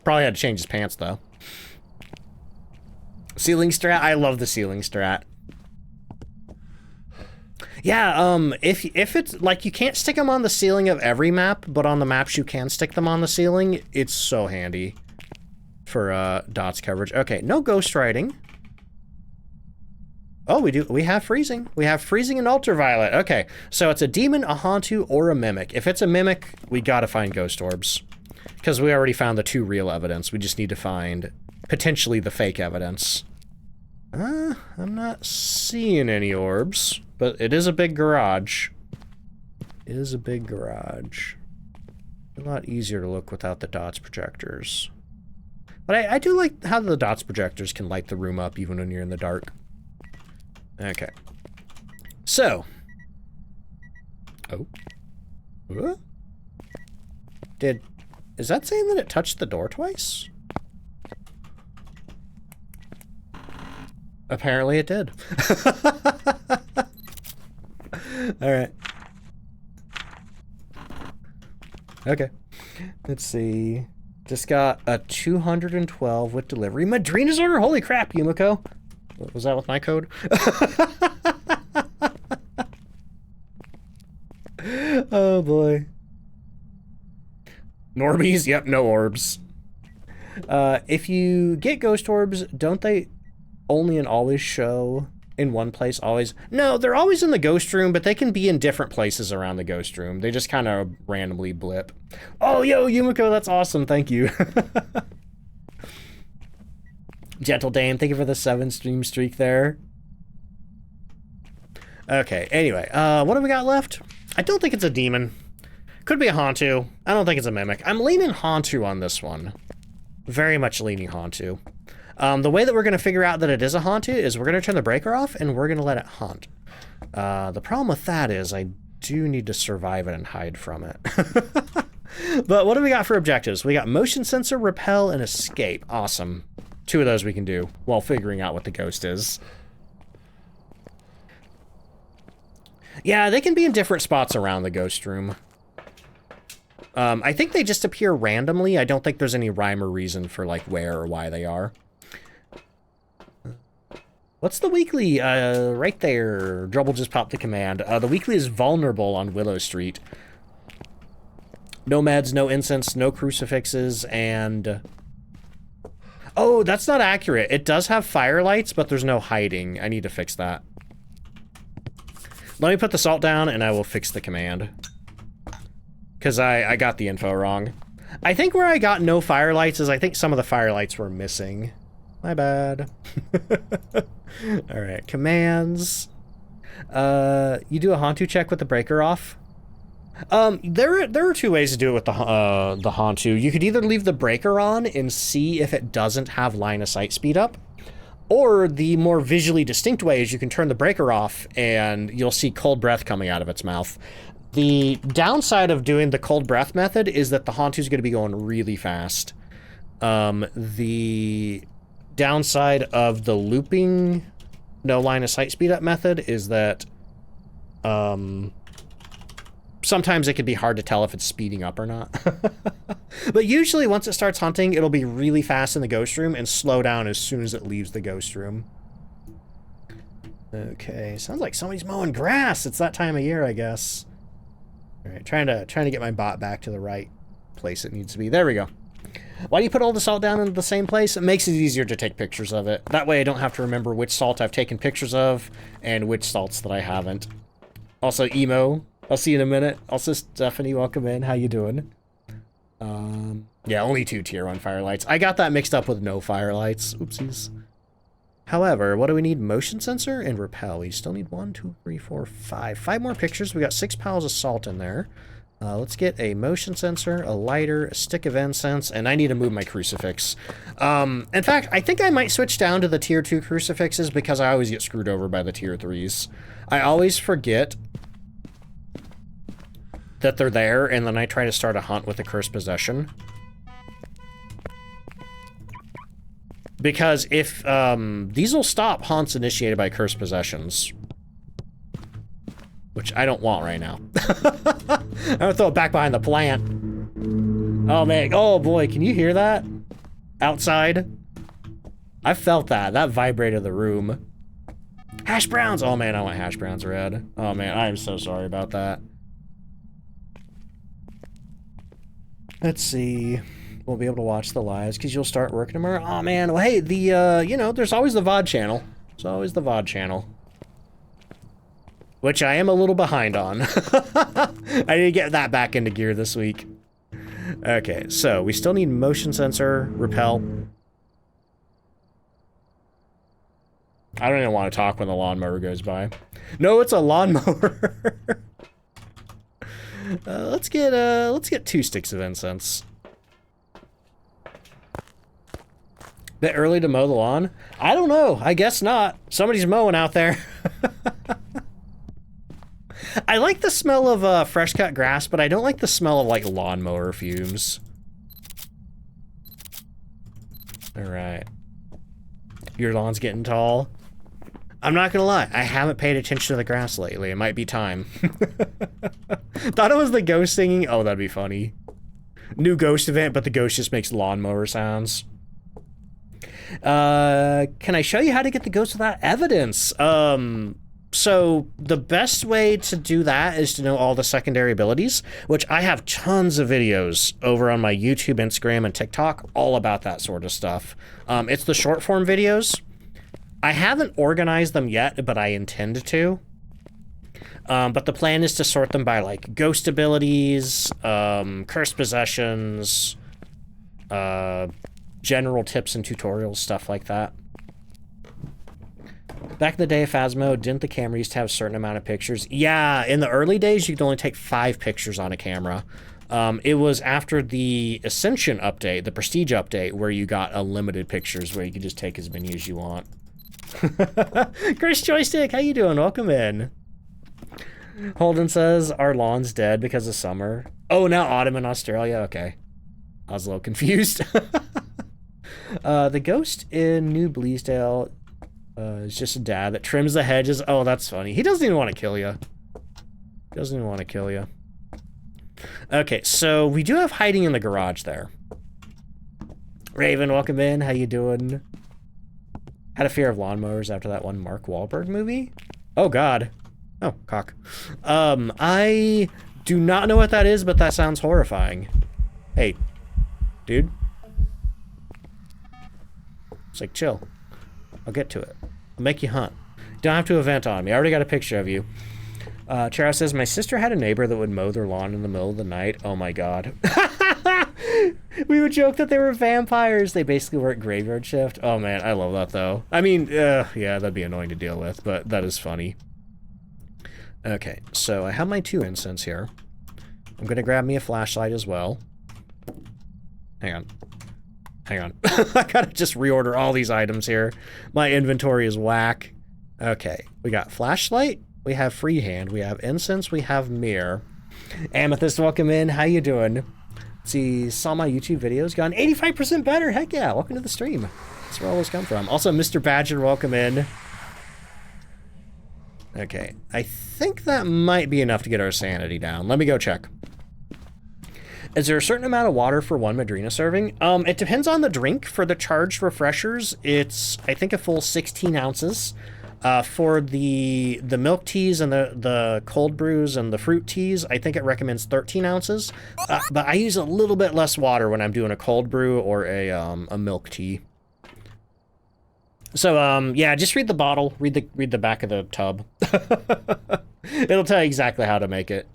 Probably had to change his pants though. Ceiling strat. I love the ceiling strat. Yeah, if it's like you can't stick them on the ceiling of every map, but on the maps you can stick them on the ceiling, it's so handy for dots coverage. Okay, no ghost writing. Oh, we have freezing. We have freezing and ultraviolet. Okay, so it's a demon, a Hantu, or a mimic. If it's a mimic, we gotta find ghost orbs. Because we already found the 2 real evidence. We just need to find, potentially, the fake evidence. I'm not seeing any orbs, but it is a big garage. It is a big garage. A lot easier to look without the dots projectors. But I do like how the dots projectors can light the room up even when you're in the dark. Okay. So. Oh. What? Is that saying that it touched the door twice? Apparently it did. Alright. Okay. Let's see. Just got a 212 with delivery. Madrina's order? Holy crap, Yumiko. Was that with my code? Oh boy. Normies? Yep, no orbs. If you get ghost orbs, don't they only and always show in one place always? No, they're always in the ghost room, but they can be in different places around the ghost room. They just kind of randomly blip. Oh, yo, Yumiko, that's awesome. Thank you. Gentle Dame, thank you for the 7 stream streak there. Okay, anyway, what do we got left? I don't think it's a demon. Could be a Hantu. I don't think it's a Mimic. I'm leaning Hantu on this one. Very much leaning Hantu. The way that we're going to figure out that it is a Hantu is we're going to turn the breaker off and we're going to let it hunt. The problem with that is I do need to survive it and hide from it. But what do we got for objectives? We got motion sensor, repel, and escape. Awesome. 2 of those we can do while figuring out what the ghost is. Yeah, they can be in different spots around the ghost room. I think they just appear randomly. I don't think there's any rhyme or reason for like where or why they are. What's the weekly? Right there. Drubble just popped the command. The weekly is vulnerable on Willow Street. No meds, no incense, no crucifixes, and... Oh, that's not accurate. It does have firelights, but there's no hiding. I need to fix that. Let me put the salt down, and I will fix the command. Because I got the info wrong. I think where I got no firelights is I think some of the firelights were missing. My bad. Alright, commands. You do a Hantu check with the breaker off. There are 2 ways to do it with the Hantu. You could either leave the breaker on and see if it doesn't have line of sight speed up. Or the more visually distinct way is you can turn the breaker off and you'll see cold breath coming out of its mouth. The downside of doing the cold breath method is that the Hantu is going to be going really fast. The downside of the looping no line of sight speed up method is that sometimes it can be hard to tell if it's speeding up or not. But usually once it starts hunting, it'll be really fast in the ghost room and slow down as soon as it leaves the ghost room. Okay, sounds like somebody's mowing grass. It's that time of year, I guess. All right, trying to get my bot back to the right place it needs to be. There we go. Why do you put all the salt down in the same place? It makes it easier to take pictures of it. That way I don't have to remember which salt I've taken pictures of and which salts that I haven't. Also, Emo, I'll see you in a minute. Also, Stephanie, welcome in. How you doing? Yeah, only 2 tier 1 firelights. I got that mixed up with no firelights. Oopsies. However, what do we need? Motion sensor and repel. We still need 1, 2, 3, 4, 5. 5 more pictures. We got 6 piles of salt in there. Let's get a motion sensor, a lighter, a stick of incense, and I need to move my crucifix. In fact, I think I might switch down to the tier 2 crucifixes because I always get screwed over by the tier 3s. I always forget that they're there, and then I try to start a hunt with a cursed possession. Because if, these will stop hunts initiated by cursed possessions. Which I don't want right now. I'm gonna throw it back behind the plant. Oh man, oh boy, can you hear that? Outside? I felt that. That vibrated the room. Hash browns! Oh man, I want hash browns red. Oh man, I am so sorry about that. Let's see. We'll be able to watch the lives because you'll start working tomorrow. Oh man, well hey, the, you know, there's always the VOD channel. There's always the VOD channel. Which I am a little behind on. I need to get that back into gear this week. Okay, so we still need motion sensor, repel. I don't even want to talk when the lawnmower goes by. No, it's a lawnmower. Let's get 2 sticks of incense. Bit early to mow the lawn? I don't know. I guess not. Somebody's mowing out there. I like the smell of fresh cut grass, but I don't like the smell of like lawnmower fumes. All right. Your lawn's getting tall. I'm not gonna lie, I haven't paid attention to the grass lately. It might be time. Thought it was the ghost singing. Oh, that'd be funny. New ghost event, but the ghost just makes lawnmower sounds. Can I show you how to get the ghost without evidence? So the best way to do that is to know all the secondary abilities, which I have tons of videos over on my YouTube, Instagram, and TikTok all about that sort of stuff. It's the short form videos. I haven't organized them yet, but I intend to. But the plan is to sort them by like ghost abilities, cursed possessions, general tips and tutorials, stuff like that. Back in the day of Phasmo, didn't the camera used to have a certain amount of pictures? Yeah, in the early days, you could only take 5 pictures on a camera. It was after the Ascension update, the Prestige update, where you got unlimited pictures where you could just take as many as you want. Chris Joystick, how you doing? Welcome in. Holden says, our lawn's dead because of summer. Oh, now autumn in Australia? Okay. I was a little confused. The ghost in New Bleasdale is just a dad that trims the hedges. Oh, that's funny. He doesn't even want to kill you. Doesn't even want to kill you. Okay, so we do have hiding in the garage there. Raven, welcome in. How you doing? Had a fear of lawnmowers after that one Mark Wahlberg movie. Oh, God. Oh, cock. I do not know what that is, but that sounds horrifying. Hey, dude. It's like, chill. I'll get to it. I'll make you hunt. Don't have to event on me. I already got a picture of you. Charo says, my sister had a neighbor that would mow their lawn in the middle of the night. Oh my god. We would joke that they were vampires. They basically work graveyard shift. Oh man, I love that though. I mean, yeah, that'd be annoying to deal with, but that is funny. Okay, so I have my 2 incense here. I'm gonna grab me a flashlight as well. Hang on. Hang on. I gotta just reorder all these items here. My inventory is whack. Okay, we got flashlight, we have freehand, we have incense, we have mirror. Amethyst, welcome in. How you doing? Let's see, saw my YouTube videos, gone 85% better. Heck yeah, welcome to the stream. That's where all this come from. Also, Mr. Badger, welcome in. Okay, I think that might be enough to get our sanity down. Let me go check. Is there a certain amount of water for 1 Madrina serving? It depends on the drink. For the charged refreshers, it's, I think, a full 16 ounces. For the milk teas and the cold brews and the fruit teas, I think it recommends 13 ounces. But I use a little bit less water when I'm doing a cold brew or a milk tea. So, yeah, just read the bottle. Read the back of the tub. It'll tell you exactly how to make it.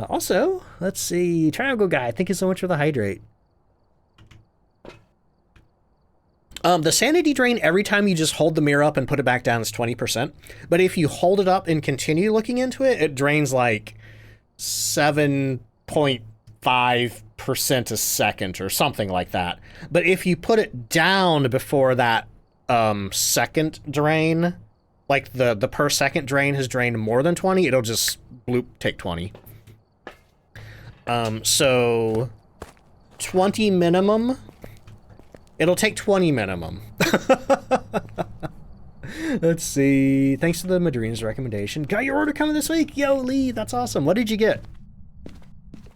Also, let's see. Triangle Guy, thank you so much for the hydrate. The sanity drain, every time you just hold the mirror up and put it back down, is 20%. But if you hold it up and continue looking into it, it drains like 7.5% a second or something like that. But if you put it down before that second drain, like the per second drain has drained more than 20, it'll just bloop take 20. So 20 minimum. It'll take 20 minimum. Let's see. Thanks to the Madrina's recommendation. Got your order coming this week? Yo, Lee, that's awesome. What did you get?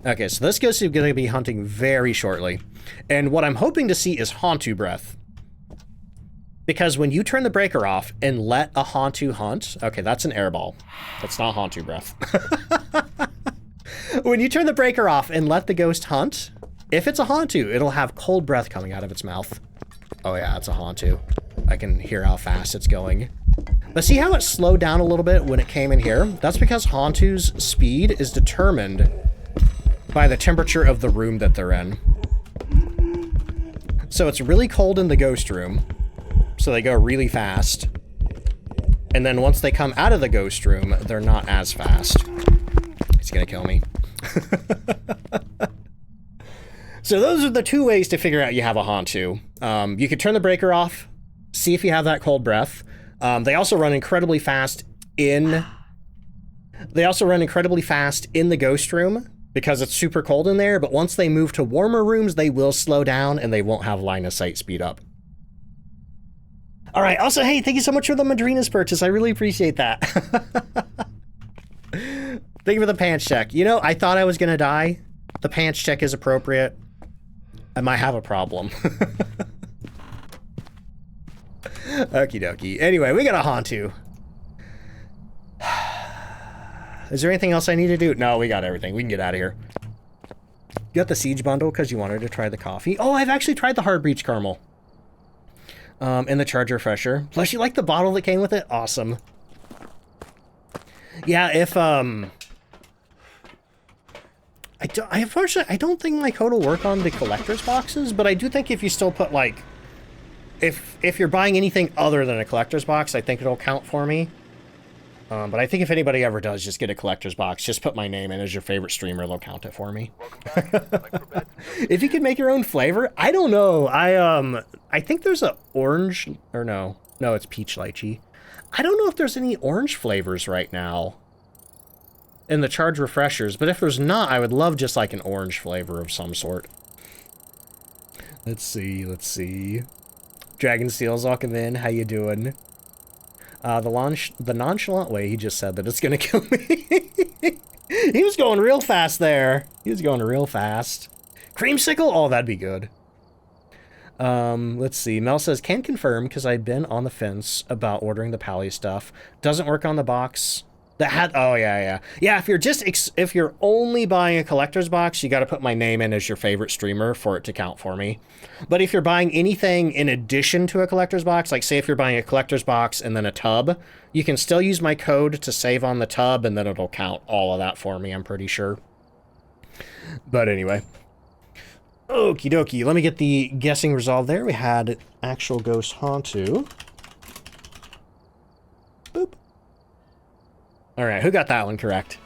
Okay, so this ghost is going to be hunting very shortly. And what I'm hoping to see is Hauntu breath. Because when you turn the breaker off and let a Hauntu hunt... Okay, that's an airball. That's not Hauntu breath. When you turn the breaker off and let the ghost hunt, if it's a Hauntu, it'll have cold breath coming out of its mouth. Oh yeah, it's a Hauntu. I can hear how fast it's going. But see how it slowed down a little bit when it came in here? That's because Hauntu's speed is determined by the temperature of the room that they're in. So it's really cold in the ghost room, so they go really fast. And then once they come out of the ghost room, they're not as fast. He's gonna kill me. So those are the 2 ways to figure out you have a Hauntu. You could turn the breaker off, see if you have that cold breath. They also run incredibly fast in... They also run incredibly fast in the ghost room because it's super cold in there, but once they move to warmer rooms, they will slow down and they won't have line of sight speed up. All right, also, hey, thank you so much for the Madrina's purchase. I really appreciate that. Thank you for the pants check. You know, I thought I was gonna die. The pants check is appropriate. I might have a problem. Okie dokie. Anyway, we got a Hauntu. Is there anything else I need to do? No, we got everything. We can get out of here. You got the Siege bundle because you wanted to try the coffee? Oh, I've actually tried the Hard Breach Caramel. And the Charge Refresher. Plus, you like the bottle that came with it? Awesome. Yeah, if, unfortunately, I don't think my code will work on the collector's boxes, but I do think if you still put, like, if you're buying anything other than a collector's box, I think it'll count for me. But I think if anybody ever does just get a collector's box, just put my name in as your favorite streamer, they'll count it for me. If you could make your own flavor, I don't know. I think there's a orange, or no, it's peach lychee. I don't know if there's any orange flavors right now in the charge refreshers, but if there's not, I would love just like an orange flavor of some sort. Let's see. Dragon Steel's welcome in. How you doing? The nonchalant way he just said that it's gonna kill me. He was going real fast there. Creamsicle? Oh, that'd be good. Let's see. Mel says, can confirm, because I've been on the fence about ordering the Pally stuff. Doesn't work on the box. Oh, yeah. Yeah, if you're only buying a collector's box, you gotta put my name in as your favorite streamer for it to count for me. But if you're buying anything in addition to a collector's box, like say if you're buying a collector's box and then a tub, you can still use my code to save on the tub, and then it'll count all of that for me, I'm pretty sure. But anyway. Okie dokie, let me get the guessing resolved there. We had actual Ghost Hantu. Boop. Alright, who got that one correct?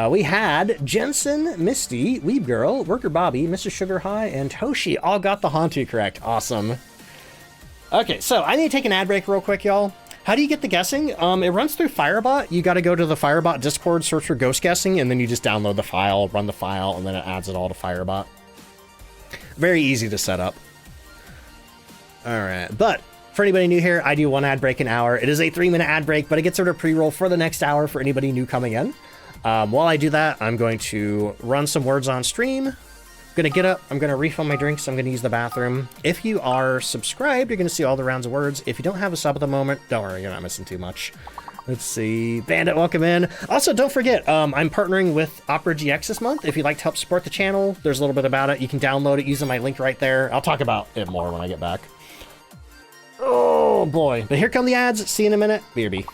We had Jensen, Misty, Weeb Girl, Worker Bobby, Mr. Sugar High, and Toshi all got the Hantu correct. Awesome. Okay, so I need to take an ad break real quick, y'all. How do you get the guessing? It runs through Firebot. You gotta go to the Firebot Discord, search for Ghost Guessing, and then you just download the file, run the file, and then it adds it all to Firebot. Very easy to set up. Alright, but for anybody new here, I do one ad break an hour. It is a 3-minute ad break, but it gets sort of pre-roll for the next hour for anybody new coming in. While I do that, I'm going to run some words on stream. I'm gonna get up, I'm gonna refill my drinks, I'm gonna use the bathroom. If you are subscribed, you're gonna see all the rounds of words. If you don't have a sub at the moment, don't worry, you're not missing too much. Let's see, Bandit, welcome in. Also, don't forget, I'm partnering with Opera GX this month. If you'd like to help support the channel, there's a little bit about it. You can download it using my link right there. I'll talk about it more when I get back. Oh boy, but here come the ads. See you in a minute. BRB.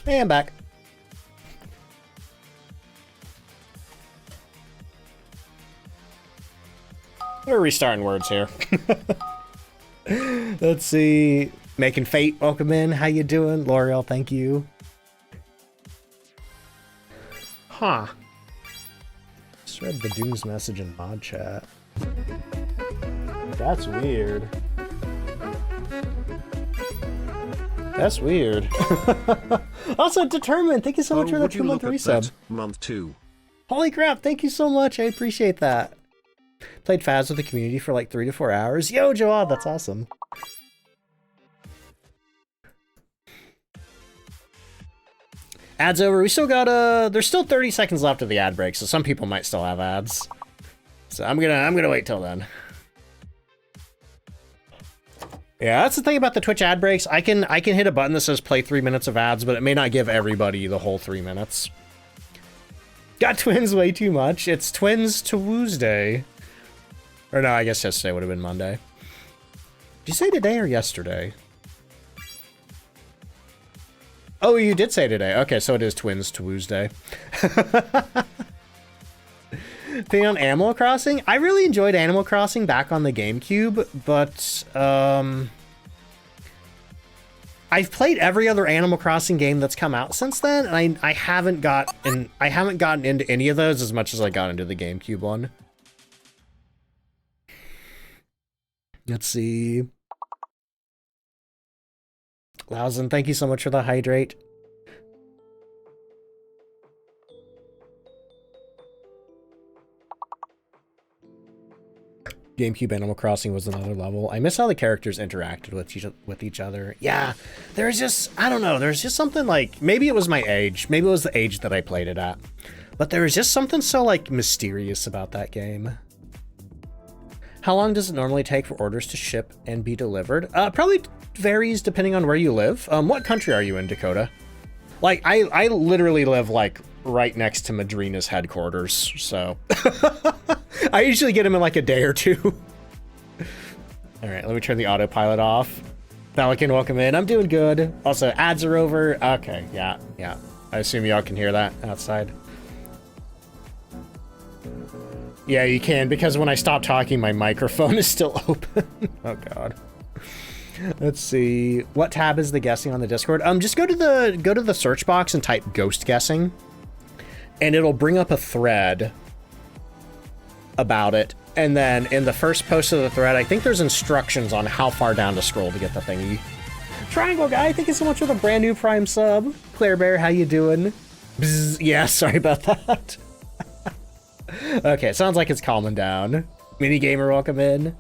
Hey, I'm back. We're restarting words here. Let's see. Making Fate, welcome in. How you doing? L'Oreal, thank you. Huh. Just read the Doom's message in mod chat. That's weird. That's weird. Also, Determined, thank you so much for the 2-month resub. Month 2. Holy crap, thank you so much. I appreciate that. Played Phas with the community for like 3 to 4 hours. Yo, Joab, that's awesome. Ads over. We still got there's still 30 seconds left of the ad break, so some people might still have ads. So I'm gonna wait till then. Yeah, that's the thing about the Twitch ad breaks. I can hit a button that says play 3 minutes of ads, but it may not give everybody the whole 3 minutes. Got twins way too much. It's Twins Tuesday. Or no, I guess yesterday would have been Monday. Did you say today or yesterday? Oh, you did say today. Okay, so it is Twins Tuesday. Thing on Animal Crossing? I really enjoyed Animal Crossing back on the GameCube, but I've played every other Animal Crossing game that's come out since then, and I haven't gotten into any of those as much as I got into the GameCube one. Let's see. Lausen, thank you so much for the hydrate. GameCube Animal Crossing was another level. I miss how the characters interacted with each other. Yeah, there's just, I don't know, there's just something like, maybe it was my age. Maybe it was the age that I played it at. But there was just something so, like, mysterious about that game. How long does it normally take for orders to ship and be delivered? Probably varies depending on where you live. What country are you in, Dakota? Like, I literally live, like, right next to Madrina's headquarters, so... I usually get them in, like, a day or two. Alright, let me turn the autopilot off. Pelican, welcome in. I'm doing good. Also, ads are over. Okay, yeah. I assume y'all can hear that outside. Yeah, you can, because when I stop talking, my microphone is still open. Oh, God. Let's see. What tab is the guessing on the Discord? Just go to the search box and type ghost guessing, and it'll bring up a thread about it. And then in the first post of the thread, I think there's instructions on how far down to scroll to get the thingy. Triangle Guy, thank you so much for the brand new Prime sub. Claire Bear, how you doing? Bzz, yeah, sorry about that. Okay, sounds like it's calming down. Mini Gamer, welcome in.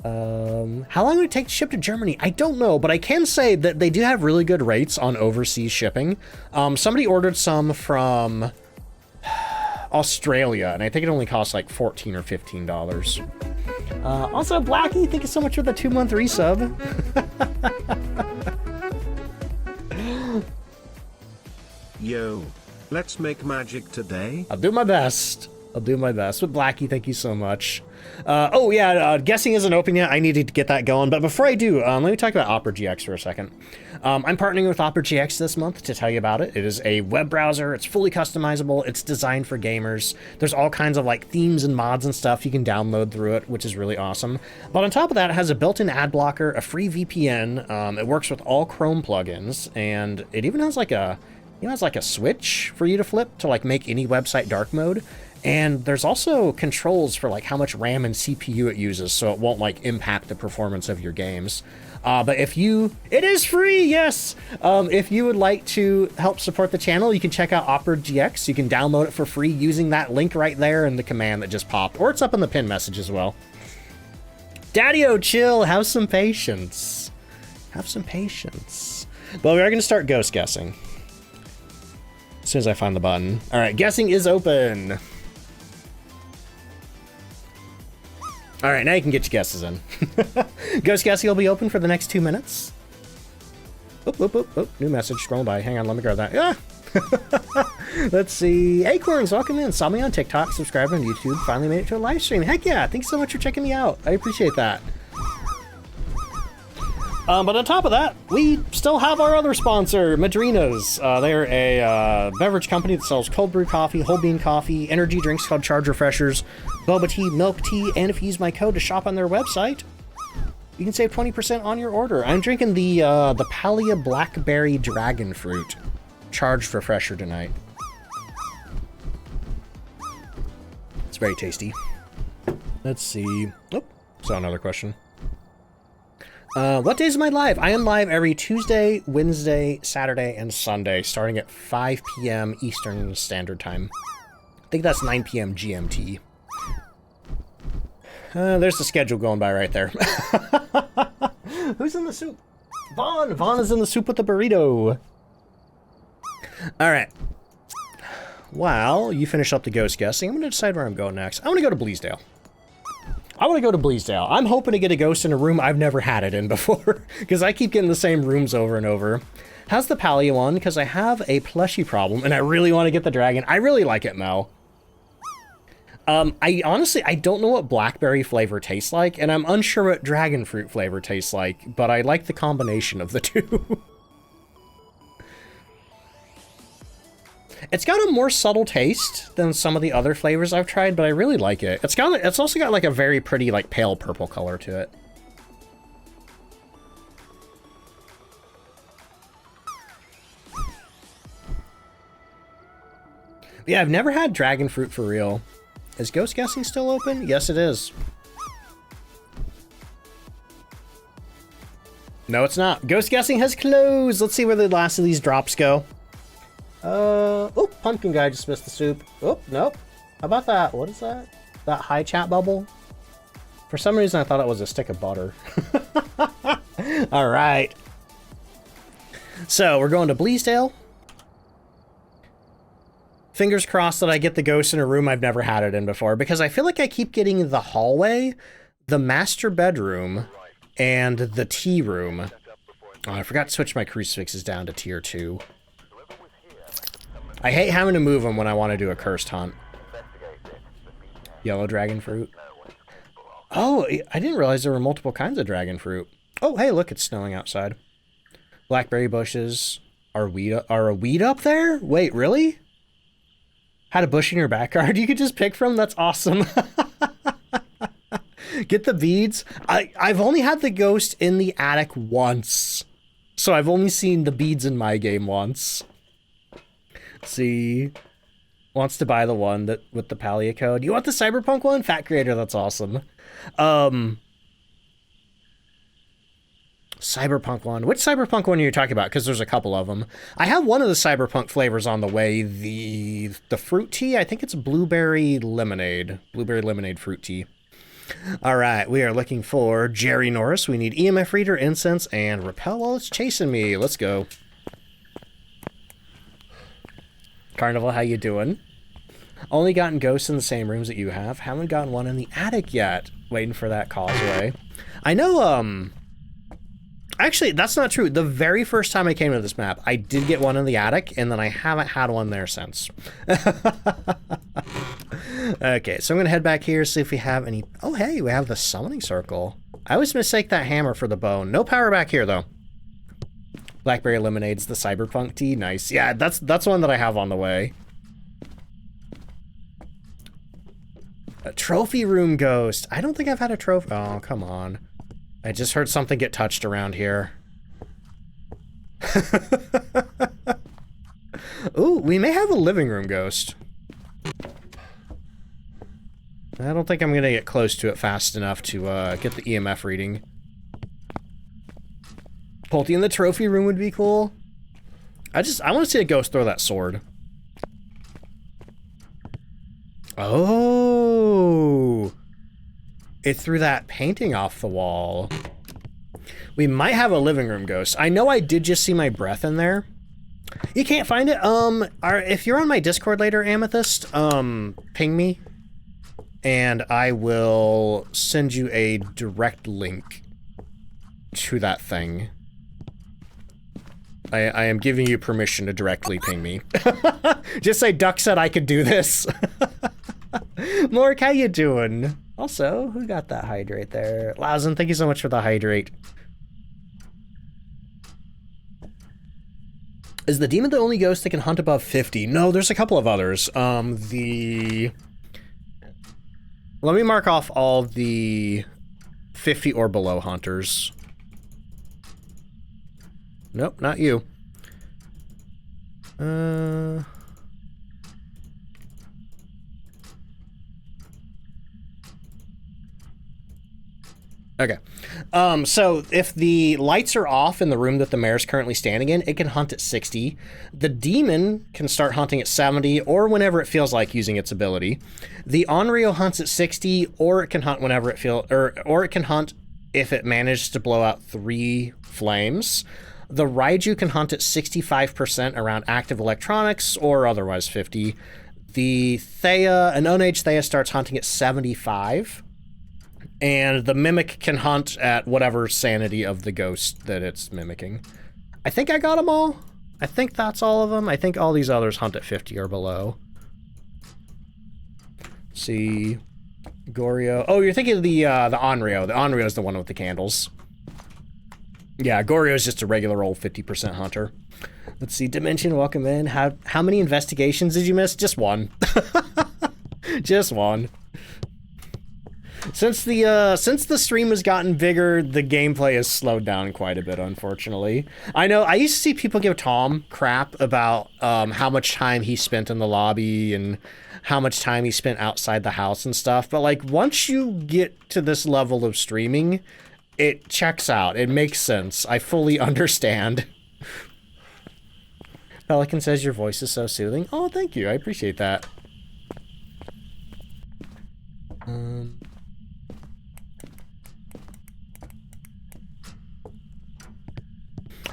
How long would it take to ship to Germany? I don't know, but I can say that they do have really good rates on overseas shipping. Somebody ordered some from Australia, and I think it only costs like $14 or $15. Also, Blackie, thank you so much for the 2-month resub. Yo, let's make magic today. I'll do my best. But Blackie, thank you so much. Oh yeah, guessing isn't open yet. I needed to get that going. But before I do, let me talk about Opera GX for a second. I'm partnering with Opera GX this month to tell you about it. It is a web browser. It's fully customizable. It's designed for gamers. There's all kinds of like themes and mods and stuff you can download through it, which is really awesome. But on top of that, it has a built-in ad blocker, a free VPN. It works with all Chrome plugins, and it even has like a switch for you to flip to like make any website dark mode. And there's also controls for like how much RAM and CPU it uses, so it won't like impact the performance of your games. But it is free, yes! If you would like to help support the channel, you can check out Opera GX. You can download it for free using that link right there and the command that just popped, or it's up in the pin message as well. Daddy-o, chill, have some patience. Have some patience. But we are going to start ghost guessing as soon as I find the button. All right, guessing is open. All right, now you can get your guesses in. Ghost guessing will be open for the next 2 minutes. Oh, new message scrolling by. Hang on, let me grab that. Ah! Let's see. Acorns, welcome in. Saw me on TikTok, subscribed on YouTube, finally made it to a live stream. Heck yeah, thanks so much for checking me out. I appreciate that. But on top of that, we still have our other sponsor, Madrina's. They're a beverage company that sells cold brew coffee, whole bean coffee, energy drinks called Charge Refreshers, boba tea, milk tea, and if you use my code to shop on their website, you can save 20% on your order. I'm drinking the Palia Blackberry Dragon Fruit Charged Refresher tonight. It's very tasty. Let's see. Oh, saw another question. What days am I live? I am live every Tuesday, Wednesday, Saturday, and Sunday, starting at 5 p.m. Eastern Standard Time. I think that's 9 p.m. GMT. There's the schedule going by right there. Who's in the soup? Vaughn! Vaughn is in the soup with the burrito. Alright. While you finish up the ghost guessing, I'm going to decide where I'm going next. I want to go to Bleasdale. I want to go to Bleasdale. I'm hoping to get a ghost in a room I've never had it in before, because I keep getting the same rooms over and over. How's the Palia one? Because I have a plushie problem, and I really want to get the dragon. I really like it, Mel. I honestly don't know what blackberry flavor tastes like, and I'm unsure what dragon fruit flavor tastes like, but I like the combination of the two. It's got a more subtle taste than some of the other flavors I've tried, but I really like it. It's also got like a very pretty like pale purple color to it. Yeah, I've never had dragon fruit for real. Is ghost guessing still open? Yes, it is. No, it's not. Ghost guessing has closed. Let's see where the last of these drops go. Oh, pumpkin guy just missed the soup. Oh, nope. How about that? What is that? That high chat bubble? For some reason, I thought it was a stick of butter. All right. So we're going to Bleasdale. Fingers crossed that I get the ghost in a room I've never had it in before, because I feel like I keep getting the hallway, the master bedroom, and the tea room. Oh, I forgot to switch my crucifixes down to tier 2. I hate having to move them when I want to do a cursed hunt. Yellow dragon fruit. Oh, I didn't realize there were multiple kinds of dragon fruit. Oh, hey, look, it's snowing outside. Blackberry bushes. Are a weed up there? Wait, really? Had a bush in your backyard you could just pick from? That's awesome. Get the beads. I've only had the ghost in the attic once. So I've only seen the beads in my game once. See, wants to buy the one that with the Palia code. You want the cyberpunk one? Fat creator, that's awesome. Cyberpunk one. Which cyberpunk one are you talking about? Because there's a couple of them. I have one of the cyberpunk flavors on the way. The fruit tea. I think it's blueberry lemonade. Blueberry lemonade fruit tea. All right, we are looking for Jerry Norris. We need EMF reader, incense, and repel while it's chasing me. Let's go. Carnival, how you doing? Only gotten ghosts in the same rooms that you have. Haven't gotten one in the attic yet. Waiting for that causeway. I know, actually, that's not true. The very first time I came to this map, I did get one in the attic, and then I haven't had one there since. Okay, so I'm going to head back here, see if we have any... Oh, hey, we have the summoning circle. I always mistake that hammer for the bone. No power back here, though. Blackberry lemonade's the cyberpunk tea. Nice. Yeah, that's one that I have on the way. A trophy room ghost. I don't think I've had a trophy. Oh, come on. I just heard something get touched around here. Ooh, we may have a living room ghost. I don't think I'm gonna get close to it fast enough to get the EMF reading. Pulte in the trophy room would be cool. I want to see a ghost throw that sword. Oh, it threw that painting off the wall. We might have a living room ghost. I know I did just see my breath in there. You can't find it? If you're on my Discord later, Amethyst, ping me, and I will send you a direct link to that thing. I am giving you permission to directly ping me. Just say Duck said I could do this. Mork, how you doing? Also, who got that hydrate there? Lausen, thank you so much for the hydrate. Is the demon the only ghost that can hunt above 50? No, there's a couple of others. Let me mark off all the 50 or below hunters. Nope, not you. Okay. So if the lights are off in the room that the mayor's currently standing in, it can hunt at 60. The demon can start hunting at 70 or whenever it feels like using its ability. The Onryo hunts at 60, or it can hunt whenever it feels, or it can hunt if it manages to blow out 3 flames. The Raiju can hunt at 65% around active electronics or otherwise 50. The Thea, an unaged Thea starts hunting at 75. And the mimic can hunt at whatever sanity of the ghost that it's mimicking. I think I got them all. I think that's all of them. I think all these others hunt at 50 or below. Let's see, Goryo. Oh, you're thinking of the Onryo. The Onryo is the one with the candles. Yeah, Goryo is just a regular old 50% hunter. Let's see, Dimension, welcome in. How many investigations did you miss? Just one. Just one. Since the stream has gotten bigger, the gameplay has slowed down quite a bit, unfortunately. I know, I used to see people give Tom crap about how much time he spent in the lobby and how much time he spent outside the house and stuff, but like, once you get to this level of streaming, it checks out. It makes sense. I fully understand. Pelican says your voice is so soothing. Oh, thank you. I appreciate that.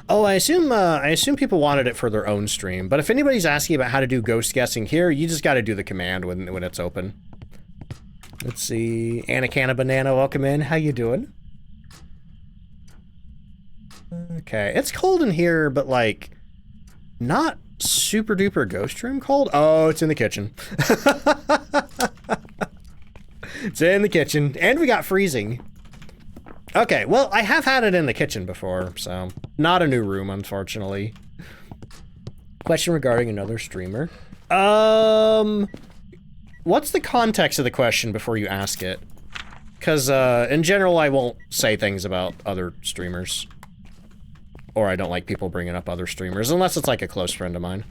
Oh, I assume people wanted it for their own stream, but if anybody's asking about how to do ghost guessing here, you just got to do the command when it's open. Let's see, Anacana Banana, welcome in. How you doing? Okay, it's cold in here, but like, not super duper ghost room cold. Oh, it's in the kitchen. It's in the kitchen, and we got freezing. Okay, well, I have had it in the kitchen before, so not a new room, unfortunately. Question regarding another streamer. What's the context of the question before you ask it? Because, in general, I won't say things about other streamers. Or I don't like people bringing up other streamers, unless it's like a close friend of mine.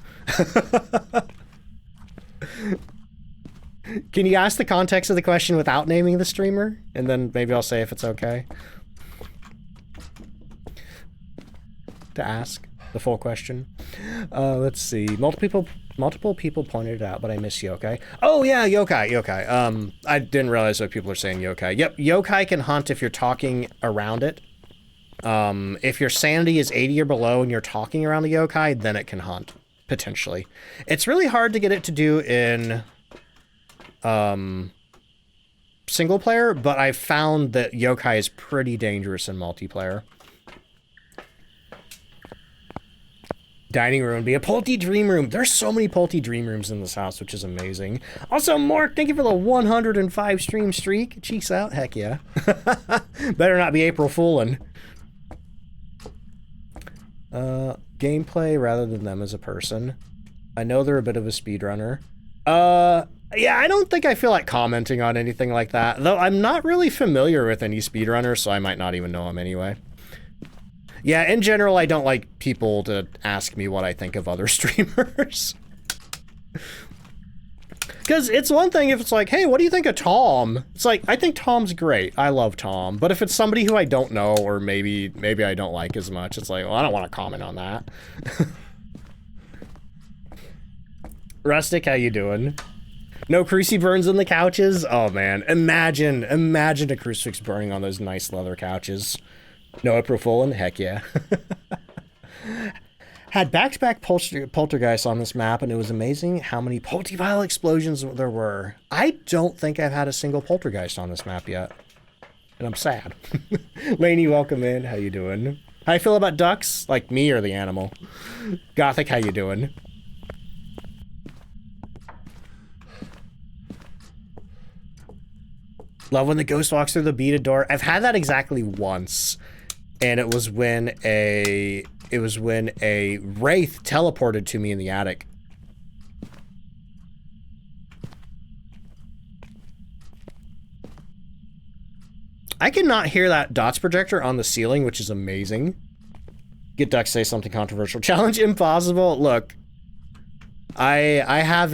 Can you ask the context of the question without naming the streamer? And then maybe I'll say if it's okay to ask the full question. Let's see. Multiple people pointed it out, but I miss yokai. Oh yeah, yokai. I didn't realize what people are saying yokai. Yep, yokai can hunt if you're talking around it. If your sanity is 80 or below and you're talking around the yokai, then it can hunt, potentially. It's really hard to get it to do in single player, but I've found that yokai is pretty dangerous in multiplayer. Dining room would be a Pulte dream room. There's so many Pulte dream rooms in this house, which is amazing. Also, Mork, thank you for the 105 stream streak. Cheeks out, heck yeah. Better not be April Foolin'. Gameplay rather than them as a person. I know they're a bit of a speedrunner. Yeah, I don't think I feel like commenting on anything like that, though I'm not really familiar with any speedrunners, so I might not even know them anyway. Yeah, in general, I don't like people to ask me what I think of other streamers. Because it's one thing if it's like, hey, what do you think of Tom? It's like, I think Tom's great. I love Tom. But if it's somebody who I don't know, or maybe I don't like as much, it's like, well, I don't want to comment on that. Rustic, how you doing? No crucifix burns on the couches? Oh man, imagine a crucifix burning on those nice leather couches. No April Foolin'? Heck yeah. Had back-to-back poltergeists on this map, and it was amazing how many Poltervile explosions there were. I don't think I've had a single poltergeist on this map yet, and I'm sad. Lainey, welcome in. How you doing? How you feel about ducks? Like me or the animal? Gothic, how you doing? Love when the ghost walks through the beaded door. I've had that exactly once, and it was when a wraith teleported to me in the attic. I cannot hear that dots projector on the ceiling, which is amazing. Get Duck say something controversial. Challenge impossible. Look, I have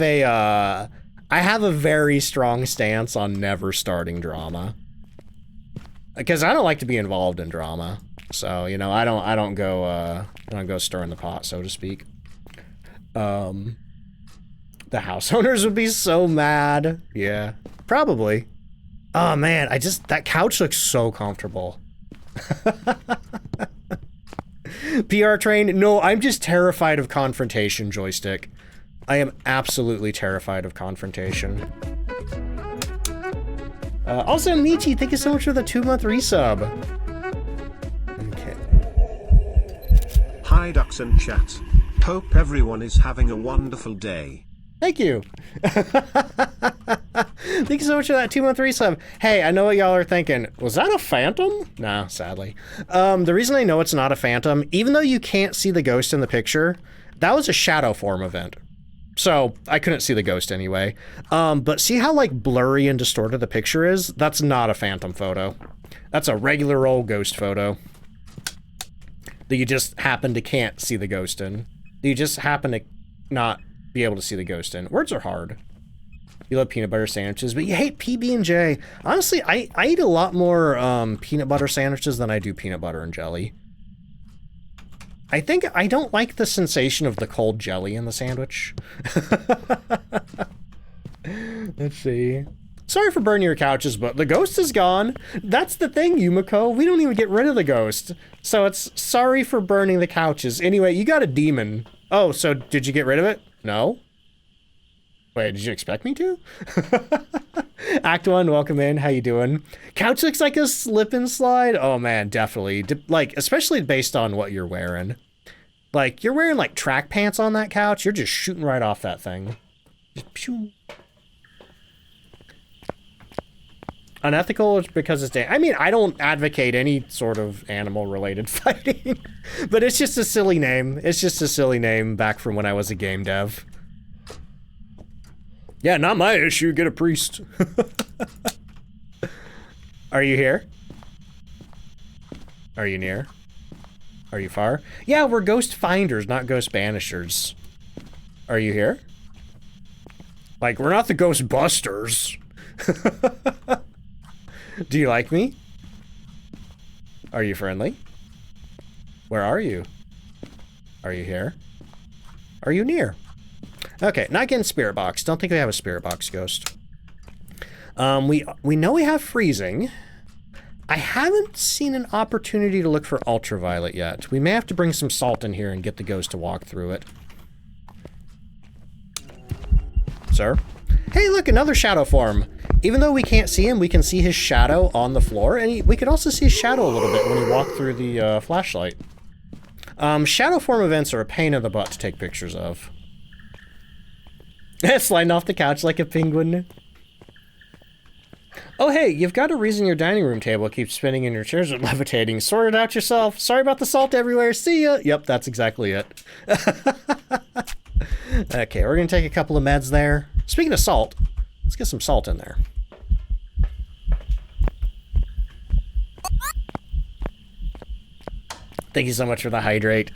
a very strong stance on never starting drama, because I don't like to be involved in drama. So, you know, I don't go stirring the pot, so to speak. The house owners would be so mad. Yeah, probably. Oh man, that couch looks so comfortable. PR train? No, I'm just terrified of confrontation, Joystick. I am absolutely terrified of confrontation. Also, Michi, thank you so much for the 2-month resub. Okay. Hi ducks and chat. Hope everyone is having a wonderful day. Thank you. Thank you so much for that 2-month resub. Hey, I know what y'all are thinking. Was that a phantom? No, sadly. The reason I know it's not a phantom, even though you can't see the ghost in the picture, that was a shadow form event. So I couldn't see the ghost anyway. But see how like blurry and distorted the picture is? That's not a phantom photo. That's a regular old ghost photo that you just happen to can't see the ghost in. That you just happen to not be able to see the ghost in. Words are hard. You love peanut butter sandwiches, but you hate PB&J. Honestly, I eat a lot more peanut butter sandwiches than I do peanut butter and jelly. I think I don't like the sensation of the cold jelly in the sandwich. Let's see. Sorry for burning your couches, but the ghost is gone. That's the thing, Yumiko. We don't even get rid of the ghost. So it's sorry for burning the couches. Anyway, you got a demon. Oh, so did you get rid of it? No? Wait, did you expect me to? Act 1, welcome in. How you doing? Couch looks like a slip and slide? Oh man, definitely. Like, especially based on what you're wearing. Like, you're wearing like track pants on that couch, you're just shooting right off that thing. Just pew. Unethical because it's I mean, I don't advocate any sort of animal-related fighting, but it's just a silly name. It's just a silly name back from when I was a game dev. Yeah, not my issue. Get a priest. Are you here? Are you near? Are you far? Yeah, we're ghost finders, not ghost banishers. Are you here? Like, we're not the ghost busters. Do you like me? Are you friendly? Where are you? Are you here? Are you near? Okay, not getting spirit box. Don't think we have a spirit box ghost. We know we have freezing. I haven't seen an opportunity to look for ultraviolet yet. We may have to bring some salt in here and get the ghost to walk through it. Sir? Hey, look, another shadow form. Even though we can't see him, we can see his shadow on the floor, and we can also see his shadow a little bit when he walked through the flashlight. Shadow form events are a pain in the butt to take pictures of. Sliding off the couch like a penguin. Oh hey, you've got a reason your dining room table keeps spinning and your chairs are levitating. Sort it out yourself. Sorry about the salt everywhere. See ya. Yep, that's exactly it. Okay, we're gonna take a couple of meds there. Speaking of salt, let's get some salt in there. Thank you so much for the hydrate.